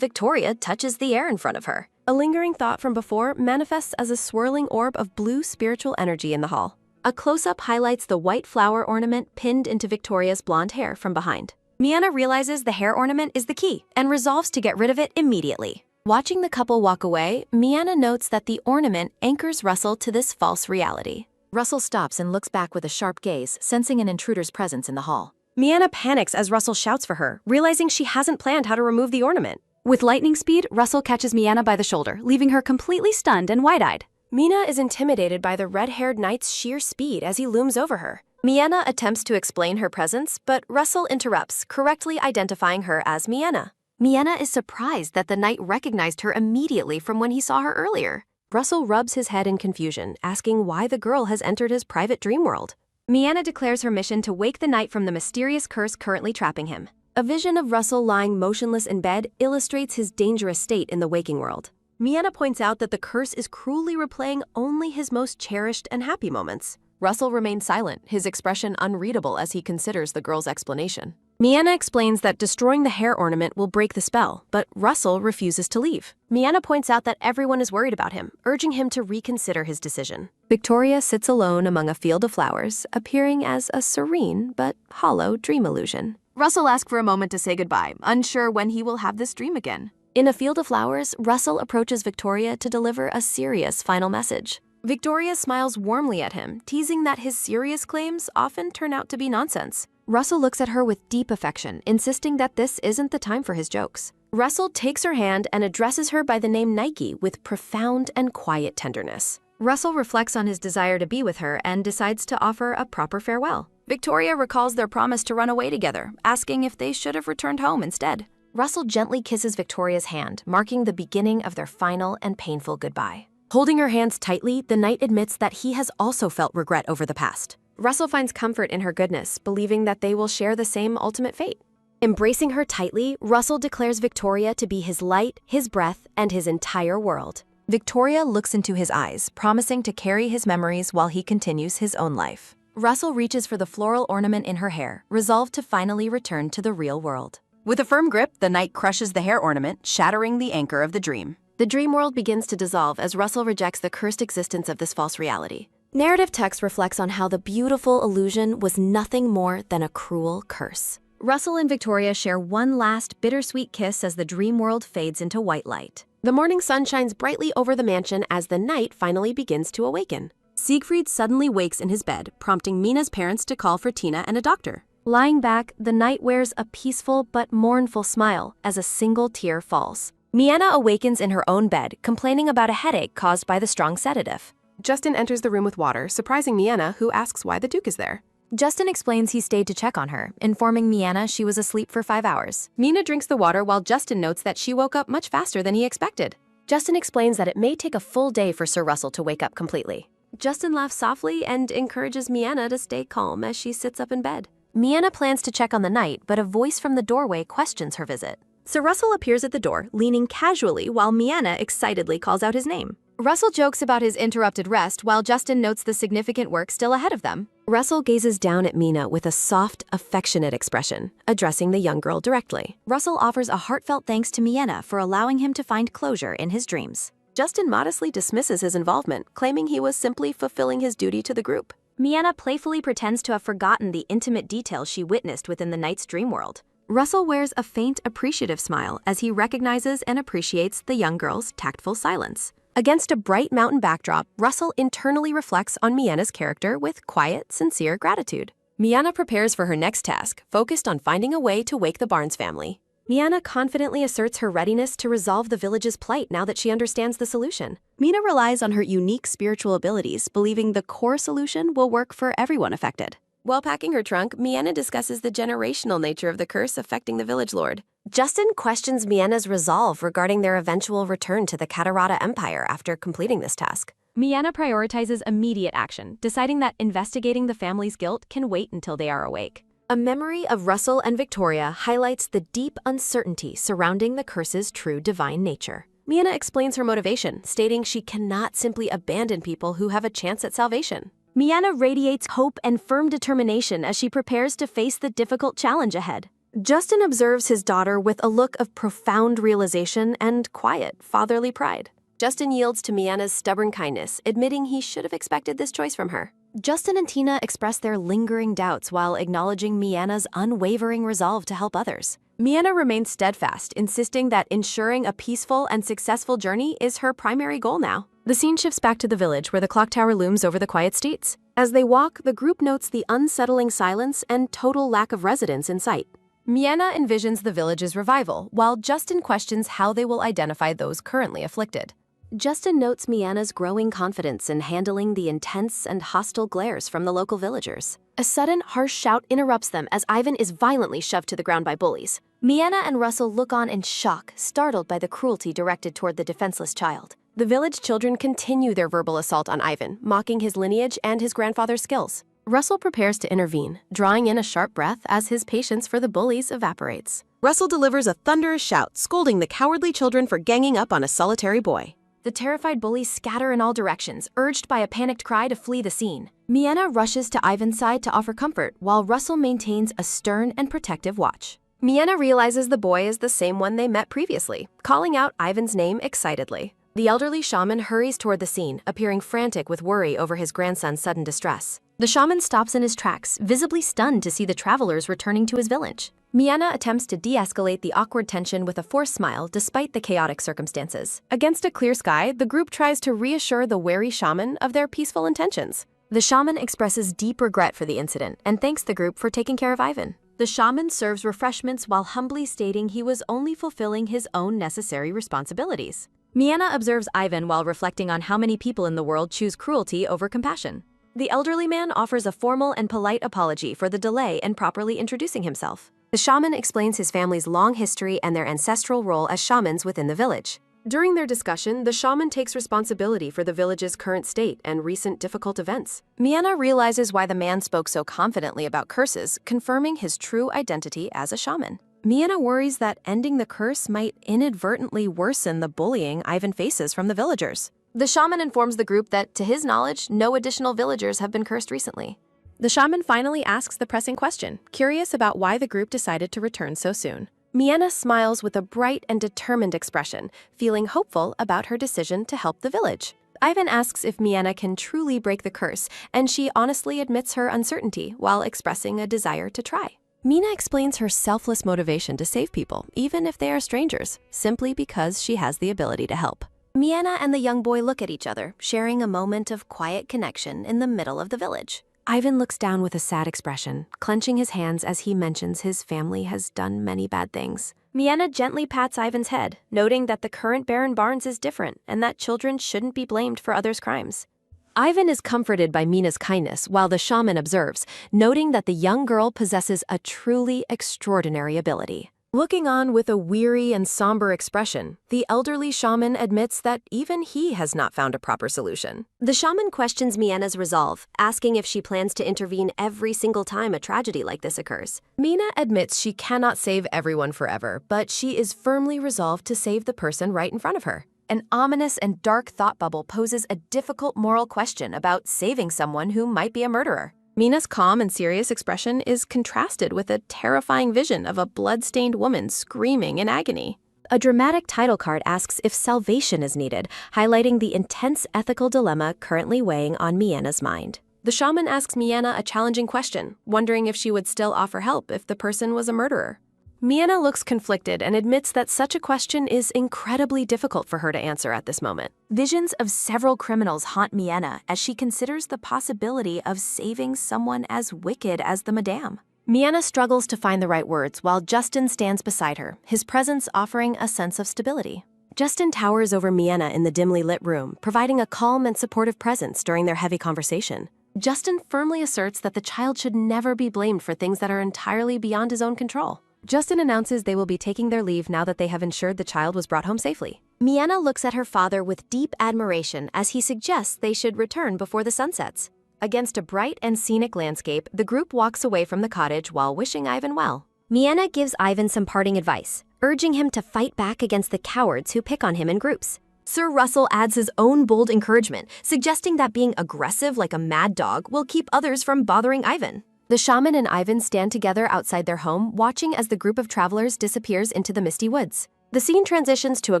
Victoria touches the air in front of her. A lingering thought from before manifests as a swirling orb of blue spiritual energy in the hall. A close-up highlights the white flower ornament pinned into Victoria's blonde hair from behind. Miena realizes the hair ornament is the key and resolves to get rid of it immediately. Watching the couple walk away, Miena notes that the ornament anchors Russell to this false reality. Russell stops and looks back with a sharp gaze, sensing an intruder's presence in the hall. Miena panics as Russell shouts for her, realizing she hasn't planned how to remove the ornament. With lightning speed, Russell catches Miena by the shoulder, leaving her completely stunned and wide-eyed. Miena is intimidated by the red-haired knight's sheer speed as he looms over her. Miena attempts to explain her presence, but Russell interrupts, correctly identifying her as Miena. Miena is surprised that the knight recognized her immediately from when he saw her earlier. Russell rubs his head in confusion, asking why the girl has entered his private dream world. Miena declares her mission to wake the knight from the mysterious curse currently trapping him. A vision of Russell lying motionless in bed illustrates his dangerous state in the waking world. Miena points out that the curse is cruelly replaying only his most cherished and happy moments. Russell remains silent, his expression unreadable as he considers the girl's explanation. Miena explains that destroying the hair ornament will break the spell, but Russell refuses to leave. Miena points out that everyone is worried about him, urging him to reconsider his decision. Victoria sits alone among a field of flowers, appearing as a serene but hollow dream illusion. Russell asks for a moment to say goodbye, unsure when he will have this dream again. In a field of flowers, Russell approaches Victoria to deliver a serious final message. Victoria smiles warmly at him, teasing that his serious claims often turn out to be nonsense. Russell looks at her with deep affection, insisting that this isn't the time for his jokes. Russell takes her hand and addresses her by the name Nike with profound and quiet tenderness. Russell reflects on his desire to be with her and decides to offer a proper farewell. Victoria recalls their promise to run away together, asking if they should have returned home instead. Russell gently kisses Victoria's hand, marking the beginning of their final and painful goodbye. Holding her hands tightly, the knight admits that he has also felt regret over the past. Russell finds comfort in her goodness, believing that they will share the same ultimate fate. Embracing her tightly, Russell declares Victoria to be his light, his breath, and his entire world. Victoria looks into his eyes, promising to carry his memories while he continues his own life. Russell reaches for the floral ornament in her hair, resolved to finally return to the real world. With a firm grip, the knight crushes the hair ornament, shattering the anchor of the dream. The dream world begins to dissolve as Russell rejects the cursed existence of this false reality. Narrative text reflects on how the beautiful illusion was nothing more than a cruel curse. Russell and Victoria share one last bittersweet kiss as the dream world fades into white light. The morning sun shines brightly over the mansion as the night finally begins to awaken. Siegfried suddenly wakes in his bed, prompting Mina's parents to call for Tina and a doctor. Lying back, the knight wears a peaceful but mournful smile as a single tear falls. Miana awakens in her own bed, complaining about a headache caused by the strong sedative. Justin enters the room with water, surprising Miana, who asks why the Duke is there. Justin explains he stayed to check on her, informing Miana she was asleep for 5 hours. Mina drinks the water while Justin notes that she woke up much faster than he expected. Justin explains that it may take a full day for Sir Russell to wake up completely. Justin laughs softly and encourages Miana to stay calm as she sits up in bed. Miana plans to check on the knight, but a voice from the doorway questions her visit. Sir Russell appears at the door, leaning casually while Miana excitedly calls out his name. Russell jokes about his interrupted rest while Justin notes the significant work still ahead of them. Russell gazes down at Mina with a soft, affectionate expression, addressing the young girl directly. Russell offers a heartfelt thanks to Miana for allowing him to find closure in his dreams. Justin modestly dismisses his involvement, claiming he was simply fulfilling his duty to the group. Miana playfully pretends to have forgotten the intimate details she witnessed within the knight's dream world. Russell wears a faint, appreciative smile as he recognizes and appreciates the young girl's tactful silence. Against a bright mountain backdrop, Russell internally reflects on Miana's character with quiet, sincere gratitude. Miana prepares for her next task, focused on finding a way to wake the Barnes family. Miana confidently asserts her readiness to resolve the village's plight now that she understands the solution. Mina relies on her unique spiritual abilities, believing the core solution will work for everyone affected. While packing her trunk, Miana discusses the generational nature of the curse affecting the village lord. Justin questions Miana's resolve regarding their eventual return to the Catarata Empire after completing this task. Miana prioritizes immediate action, deciding that investigating the family's guilt can wait until they are awake. A memory of Russell and Victoria highlights the deep uncertainty surrounding the curse's true divine nature. Miana explains her motivation, stating she cannot simply abandon people who have a chance at salvation. Miana radiates hope and firm determination as she prepares to face the difficult challenge ahead. Justin observes his daughter with a look of profound realization and quiet, fatherly pride. Justin yields to Miana's stubborn kindness, admitting he should have expected this choice from her. Justin and Tina express their lingering doubts while acknowledging Miana's unwavering resolve to help others. Miana remains steadfast, insisting that ensuring a peaceful and successful journey is her primary goal now. The scene shifts back to the village where the clock tower looms over the quiet streets. As they walk, the group notes the unsettling silence and total lack of residents in sight. Miana envisions the village's revival, while Justin questions how they will identify those currently afflicted. Justin notes Miana's growing confidence in handling the intense and hostile glares from the local villagers. A sudden, harsh shout interrupts them as Ivan is violently shoved to the ground by bullies. Miana and Russell look on in shock, startled by the cruelty directed toward the defenseless child. The village children continue their verbal assault on Ivan, mocking his lineage and his grandfather's skills. Russell prepares to intervene, drawing in a sharp breath as his patience for the bullies evaporates. Russell delivers a thunderous shout, scolding the cowardly children for ganging up on a solitary boy. The terrified bullies scatter in all directions, urged by a panicked cry to flee the scene. Miana rushes to Ivan's side to offer comfort, while Russell maintains a stern and protective watch. Miana realizes the boy is the same one they met previously, calling out Ivan's name excitedly. The elderly shaman hurries toward the scene, appearing frantic with worry over his grandson's sudden distress. The shaman stops in his tracks, visibly stunned to see the travelers returning to his village. Miana attempts to de-escalate the awkward tension with a forced smile despite the chaotic circumstances. Against a clear sky, the group tries to reassure the wary shaman of their peaceful intentions. The shaman expresses deep regret for the incident and thanks the group for taking care of Ivan. The shaman serves refreshments while humbly stating he was only fulfilling his own necessary responsibilities. Miana observes Ivan while reflecting on how many people in the world choose cruelty over compassion. The elderly man offers a formal and polite apology for the delay in properly introducing himself. The shaman explains his family's long history and their ancestral role as shamans within the village. During their discussion, the shaman takes responsibility for the village's current state and recent difficult events. Miena realizes why the man spoke so confidently about curses, confirming his true identity as a shaman. Miena worries that ending the curse might inadvertently worsen the bullying Ivan faces from the villagers. The shaman informs the group that, to his knowledge, no additional villagers have been cursed recently. The shaman finally asks the pressing question, curious about why the group decided to return so soon. Miena smiles with a bright and determined expression, feeling hopeful about her decision to help the village. Ivan asks if Miena can truly break the curse, and she honestly admits her uncertainty while expressing a desire to try. Miena explains her selfless motivation to save people, even if they are strangers, simply because she has the ability to help. Miena and the young boy look at each other, sharing a moment of quiet connection in the middle of the village. Ivan looks down with a sad expression, clenching his hands as he mentions his family has done many bad things. Miena gently pats Ivan's head, noting that the current Baron Barnes is different and that children shouldn't be blamed for others' crimes. Ivan is comforted by Mina's kindness while the shaman observes, noting that the young girl possesses a truly extraordinary ability. Looking on with a weary and somber expression, the elderly shaman admits that even he has not found a proper solution. The shaman questions Miena's resolve, asking if she plans to intervene every single time a tragedy like this occurs. Mina admits she cannot save everyone forever, but she is firmly resolved to save the person right in front of her. An ominous and dark thought bubble poses a difficult moral question about saving someone who might be a murderer. Mina's calm and serious expression is contrasted with a terrifying vision of a blood-stained woman screaming in agony. A dramatic title card asks if salvation is needed, highlighting the intense ethical dilemma currently weighing on Miana's mind. The shaman asks Miana a challenging question, wondering if she would still offer help if the person was a murderer. Miana looks conflicted and admits that such a question is incredibly difficult for her to answer at this moment. Visions of several criminals haunt Miana as she considers the possibility of saving someone as wicked as the Madame. Miana struggles to find the right words while Justin stands beside her, his presence offering a sense of stability. Justin towers over Miana in the dimly lit room, providing a calm and supportive presence during their heavy conversation. Justin firmly asserts that the child should never be blamed for things that are entirely beyond his own control. Justin announces they will be taking their leave now that they have ensured the child was brought home safely. Miana looks at her father with deep admiration as he suggests they should return before the sun sets. Against a bright and scenic landscape, the group walks away from the cottage while wishing Ivan well. Miana gives Ivan some parting advice, urging him to fight back against the cowards who pick on him in groups. Sir Russell adds his own bold encouragement, suggesting that being aggressive like a mad dog will keep others from bothering Ivan. The shaman and Ivan stand together outside their home, watching as the group of travelers disappears into the misty woods. The scene transitions to a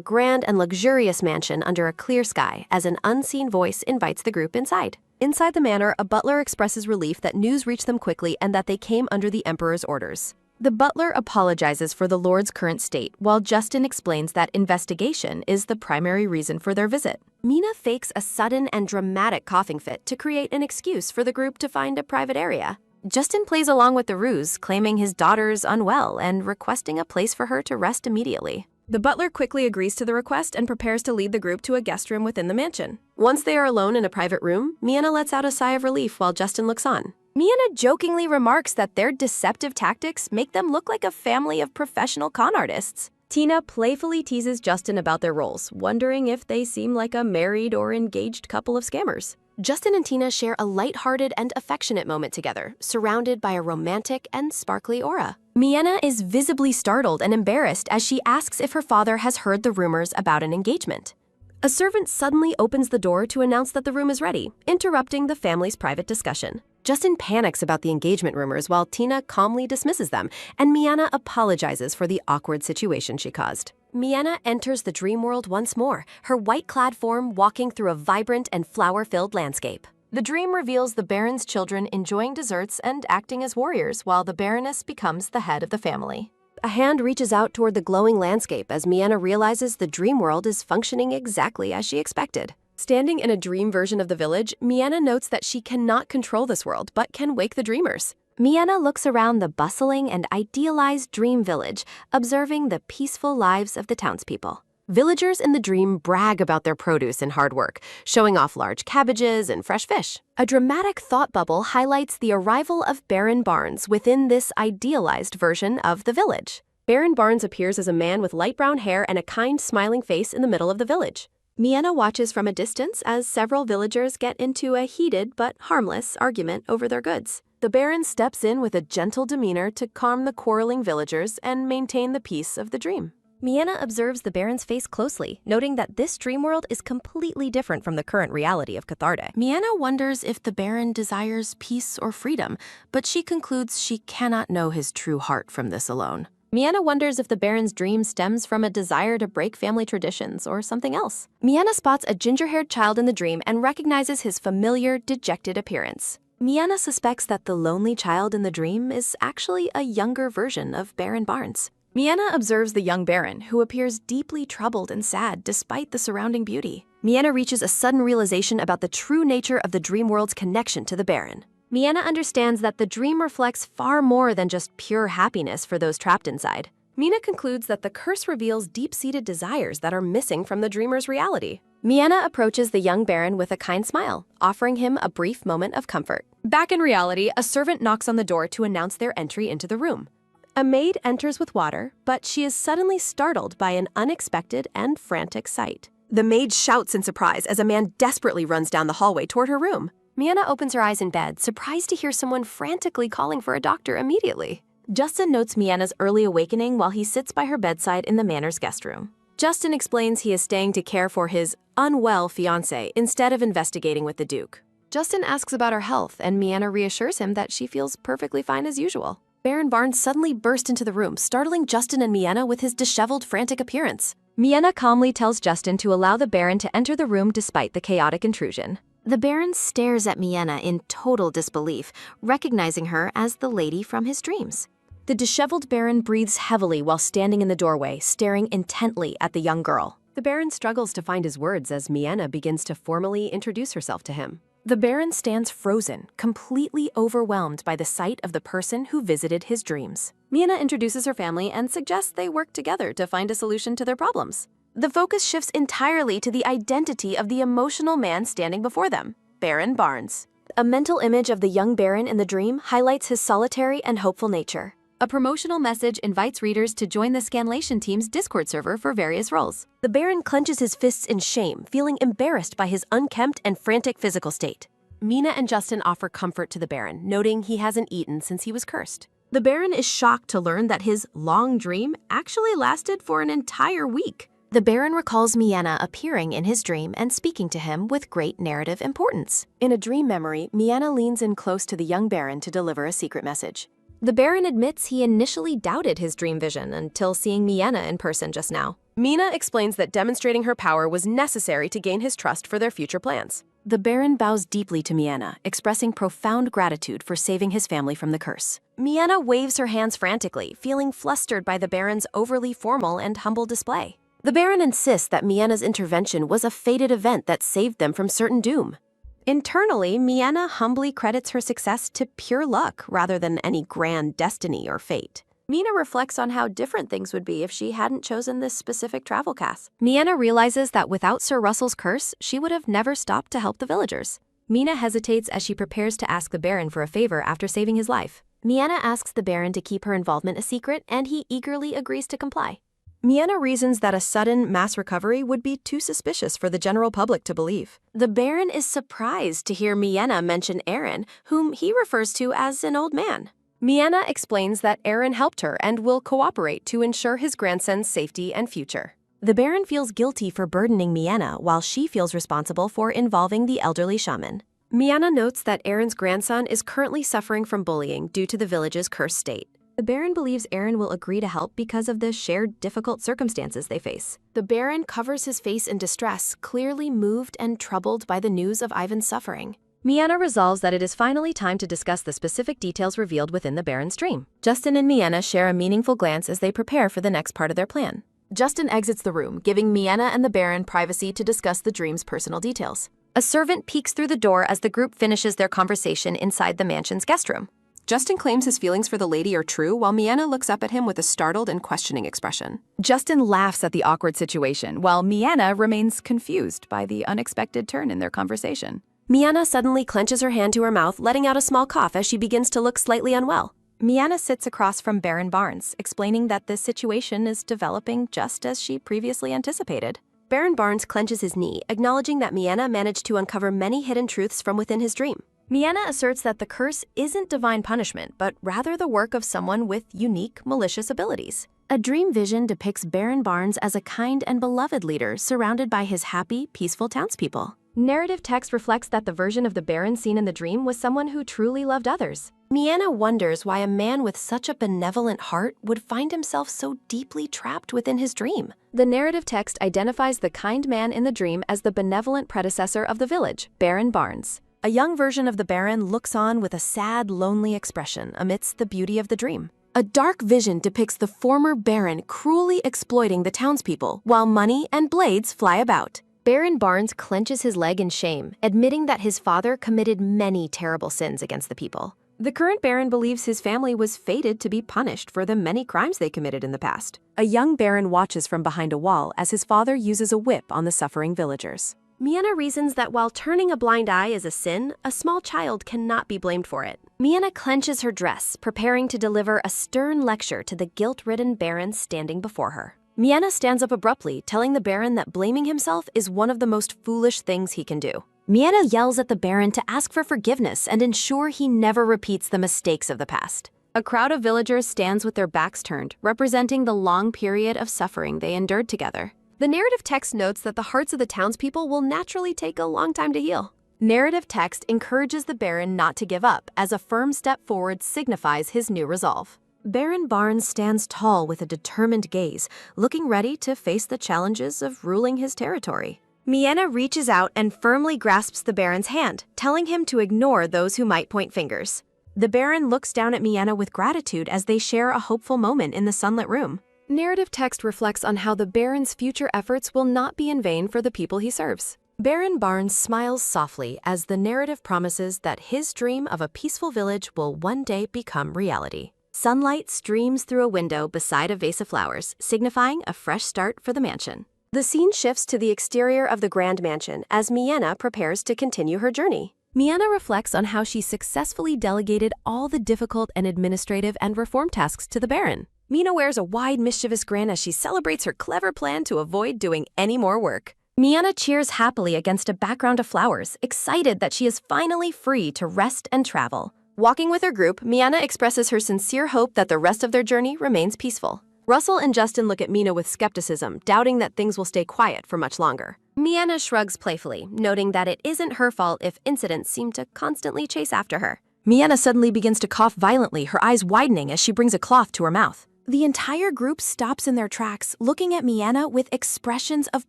grand and luxurious mansion under a clear sky as an unseen voice invites the group inside. Inside the manor, a butler expresses relief that news reached them quickly and that they came under the Emperor's orders. The butler apologizes for the Lord's current state, while Justin explains that investigation is the primary reason for their visit. Mina fakes a sudden and dramatic coughing fit to create an excuse for the group to find a private area. Justin plays along with the ruse, claiming his daughter's unwell and requesting a place for her to rest immediately. The butler quickly agrees to the request and prepares to lead the group to a guest room within the mansion. Once they are alone in a private room, Miana lets out a sigh of relief while Justin looks on. Miana jokingly remarks that their deceptive tactics make them look like a family of professional con artists. Tina playfully teases Justin about their roles, wondering if they seem like a married or engaged couple of scammers. Justin and Tina share a lighthearted and affectionate moment together, surrounded by a romantic and sparkly aura. Miana is visibly startled and embarrassed as she asks if her father has heard the rumors about an engagement. A servant suddenly opens the door to announce that the room is ready, interrupting the family's private discussion. Justin panics about the engagement rumors while Tina calmly dismisses them, and Miana apologizes for the awkward situation she caused. Miana enters the dream world once more, her white-clad form walking through a vibrant and flower-filled landscape. The dream reveals the Baron's children enjoying desserts and acting as warriors while the Baroness becomes the head of the family. A hand reaches out toward the glowing landscape as Miana realizes the dream world is functioning exactly as she expected. Standing in a dream version of the village, Miana notes that she cannot control this world but can wake the dreamers. Miana looks around the bustling and idealized dream village, observing the peaceful lives of the townspeople. Villagers in the dream brag about their produce and hard work, showing off large cabbages and fresh fish. A dramatic thought bubble highlights the arrival of Baron Barnes within this idealized version of the village. Baron Barnes appears as a man with light brown hair and a kind, smiling face in the middle of the village. Miena watches from a distance as several villagers get into a heated but harmless argument over their goods. The Baron steps in with a gentle demeanor to calm the quarreling villagers and maintain the peace of the dream. Miena observes the Baron's face closely, noting that this dream world is completely different from the current reality of Catharde. Miena wonders if the Baron desires peace or freedom, but she concludes she cannot know his true heart from this alone. Miena wonders if the Baron's dream stems from a desire to break family traditions or something else. Miena spots a ginger-haired child in the dream and recognizes his familiar, dejected appearance. Miena suspects that the lonely child in the dream is actually a younger version of Baron Barnes. Miena observes the young Baron, who appears deeply troubled and sad despite the surrounding beauty. Miena reaches a sudden realization about the true nature of the dream world's connection to the Baron. Miena understands that the dream reflects far more than just pure happiness for those trapped inside. Miena concludes that the curse reveals deep-seated desires that are missing from the dreamer's reality. Miena approaches the young Baron with a kind smile, offering him a brief moment of comfort. Back in reality, a servant knocks on the door to announce their entry into the room. A maid enters with water, but she is suddenly startled by an unexpected and frantic sight. The maid shouts in surprise as a man desperately runs down the hallway toward her room. Miena opens her eyes in bed, surprised to hear someone frantically calling for a doctor immediately. Justin notes Miena's early awakening while he sits by her bedside in the manor's guest room. Justin explains he is staying to care for his unwell fiancé instead of investigating with the Duke. Justin asks about her health, and Miena reassures him that she feels perfectly fine as usual. Baron Barnes suddenly burst into the room, startling Justin and Miena with his disheveled, frantic appearance. Miena calmly tells Justin to allow the Baron to enter the room despite the chaotic intrusion. The Baron stares at Miena in total disbelief, recognizing her as the lady from his dreams. The disheveled Baron breathes heavily while standing in the doorway, staring intently at the young girl. The Baron struggles to find his words as Miena begins to formally introduce herself to him. The Baron stands frozen, completely overwhelmed by the sight of the person who visited his dreams. Miena introduces her family and suggests they work together to find a solution to their problems. The focus shifts entirely to the identity of the emotional man standing before them, Baron Barnes. A mental image of the young Baron in the dream highlights his solitary and hopeful nature. A promotional message invites readers to join the Scanlation team's Discord server for various roles. The Baron clenches his fists in shame, feeling embarrassed by his unkempt and frantic physical state. Miena and Justin offer comfort to the Baron, noting he hasn't eaten since he was cursed. The Baron is shocked to learn that his long dream actually lasted for an entire week. The Baron recalls Miena appearing in his dream and speaking to him with great narrative importance. In a dream memory, Miena leans in close to the young Baron to deliver a secret message. The Baron admits he initially doubted his dream vision until seeing Miena in person just now. Miena explains that demonstrating her power was necessary to gain his trust for their future plans. The Baron bows deeply to Miena, expressing profound gratitude for saving his family from the curse. Miena waves her hands frantically, feeling flustered by the Baron's overly formal and humble display. The Baron insists that Miena's intervention was a fated event that saved them from certain doom. Internally, Miena humbly credits her success to pure luck rather than any grand destiny or fate. Miena reflects on how different things would be if she hadn't chosen this specific travel cast. Miena realizes that without Sir Russell's curse, she would have never stopped to help the villagers. Miena hesitates as she prepares to ask the Baron for a favor after saving his life. Miena asks the Baron to keep her involvement a secret, and he eagerly agrees to comply. Miena reasons that a sudden mass recovery would be too suspicious for the general public to believe. The Baron is surprised to hear Miena mention Aaron, whom he refers to as an old man. Miena explains that Aaron helped her and will cooperate to ensure his grandson's safety and future. The Baron feels guilty for burdening Miena while she feels responsible for involving the elderly shaman. Miena notes that Aaron's grandson is currently suffering from bullying due to the village's cursed state. The Baron believes Aaron will agree to help because of the shared difficult circumstances they face. The Baron covers his face in distress, clearly moved and troubled by the news of Ivan's suffering. Miena resolves that it is finally time to discuss the specific details revealed within the Baron's dream. Justin and Miena share a meaningful glance as they prepare for the next part of their plan. Justin exits the room, giving Miena and the Baron privacy to discuss the dream's personal details. A servant peeks through the door as the group finishes their conversation inside the mansion's guest room. Justin claims his feelings for the lady are true, while Mianna looks up at him with a startled and questioning expression. Justin laughs at the awkward situation, while Mianna remains confused by the unexpected turn in their conversation. Mianna suddenly clenches her hand to her mouth, letting out a small cough as she begins to look slightly unwell. Mianna sits across from Baron Barnes, explaining that this situation is developing just as she previously anticipated. Baron Barnes clenches his knee, acknowledging that Mianna managed to uncover many hidden truths from within his dream. Mianna asserts that the curse isn't divine punishment, but rather the work of someone with unique, malicious abilities. A dream vision depicts Baron Barnes as a kind and beloved leader surrounded by his happy, peaceful townspeople. Narrative text reflects that the version of the Baron seen in the dream was someone who truly loved others. Mianna wonders why a man with such a benevolent heart would find himself so deeply trapped within his dream. The narrative text identifies the kind man in the dream as the benevolent predecessor of the village, Baron Barnes. A young version of the Baron looks on with a sad, lonely expression amidst the beauty of the dream. A dark vision depicts the former Baron cruelly exploiting the townspeople, while money and blades fly about. Baron Barnes clenches his leg in shame, admitting that his father committed many terrible sins against the people. The current Baron believes his family was fated to be punished for the many crimes they committed in the past. A young Baron watches from behind a wall as his father uses a whip on the suffering villagers. Mianna reasons that while turning a blind eye is a sin, a small child cannot be blamed for it. Mianna clenches her dress, preparing to deliver a stern lecture to the guilt-ridden Baron standing before her. Mianna stands up abruptly, telling the Baron that blaming himself is one of the most foolish things he can do. Mianna yells at the Baron to ask for forgiveness and ensure he never repeats the mistakes of the past. A crowd of villagers stands with their backs turned, representing the long period of suffering they endured together. The narrative text notes that the hearts of the townspeople will naturally take a long time to heal. Narrative text encourages the Baron not to give up, as a firm step forward signifies his new resolve. Baron Barnes stands tall with a determined gaze, looking ready to face the challenges of ruling his territory. Mianna reaches out and firmly grasps the Baron's hand, telling him to ignore those who might point fingers. The Baron looks down at Mianna with gratitude as they share a hopeful moment in the sunlit room. Narrative text reflects on how the Baron's future efforts will not be in vain for the people he serves. Baron Barnes smiles softly as the narrative promises that his dream of a peaceful village will one day become reality. Sunlight streams through a window beside a vase of flowers, signifying a fresh start for the mansion. The scene shifts to the exterior of the grand mansion as Mianna prepares to continue her journey. Mianna reflects on how she successfully delegated all the difficult and administrative and reform tasks to the Baron. Mina wears a wide, mischievous grin as she celebrates her clever plan to avoid doing any more work. Mianna cheers happily against a background of flowers, excited that she is finally free to rest and travel. Walking with her group, Mianna expresses her sincere hope that the rest of their journey remains peaceful. Russell and Justin look at Mina with skepticism, doubting that things will stay quiet for much longer. Mianna shrugs playfully, noting that it isn't her fault if incidents seem to constantly chase after her. Mianna suddenly begins to cough violently, her eyes widening as she brings a cloth to her mouth. The entire group stops in their tracks, looking at Mianna with expressions of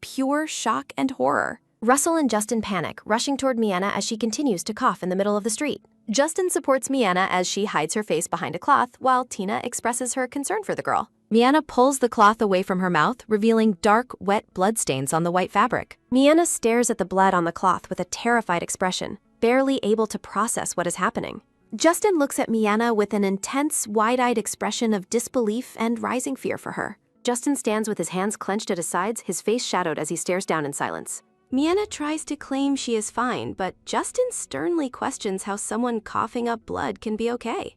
pure shock and horror. Russell and Justin panic, rushing toward Mianna as she continues to cough in the middle of the street. Justin supports Mianna as she hides her face behind a cloth, while Tina expresses her concern for the girl. Mianna pulls the cloth away from her mouth, revealing dark, wet bloodstains on the white fabric. Mianna stares at the blood on the cloth with a terrified expression, barely able to process what is happening. Justin looks at Mianna with an intense, wide-eyed expression of disbelief and rising fear for her. Justin stands with his hands clenched at his sides, his face shadowed as he stares down in silence. Mianna tries to claim she is fine, but Justin sternly questions how someone coughing up blood can be okay.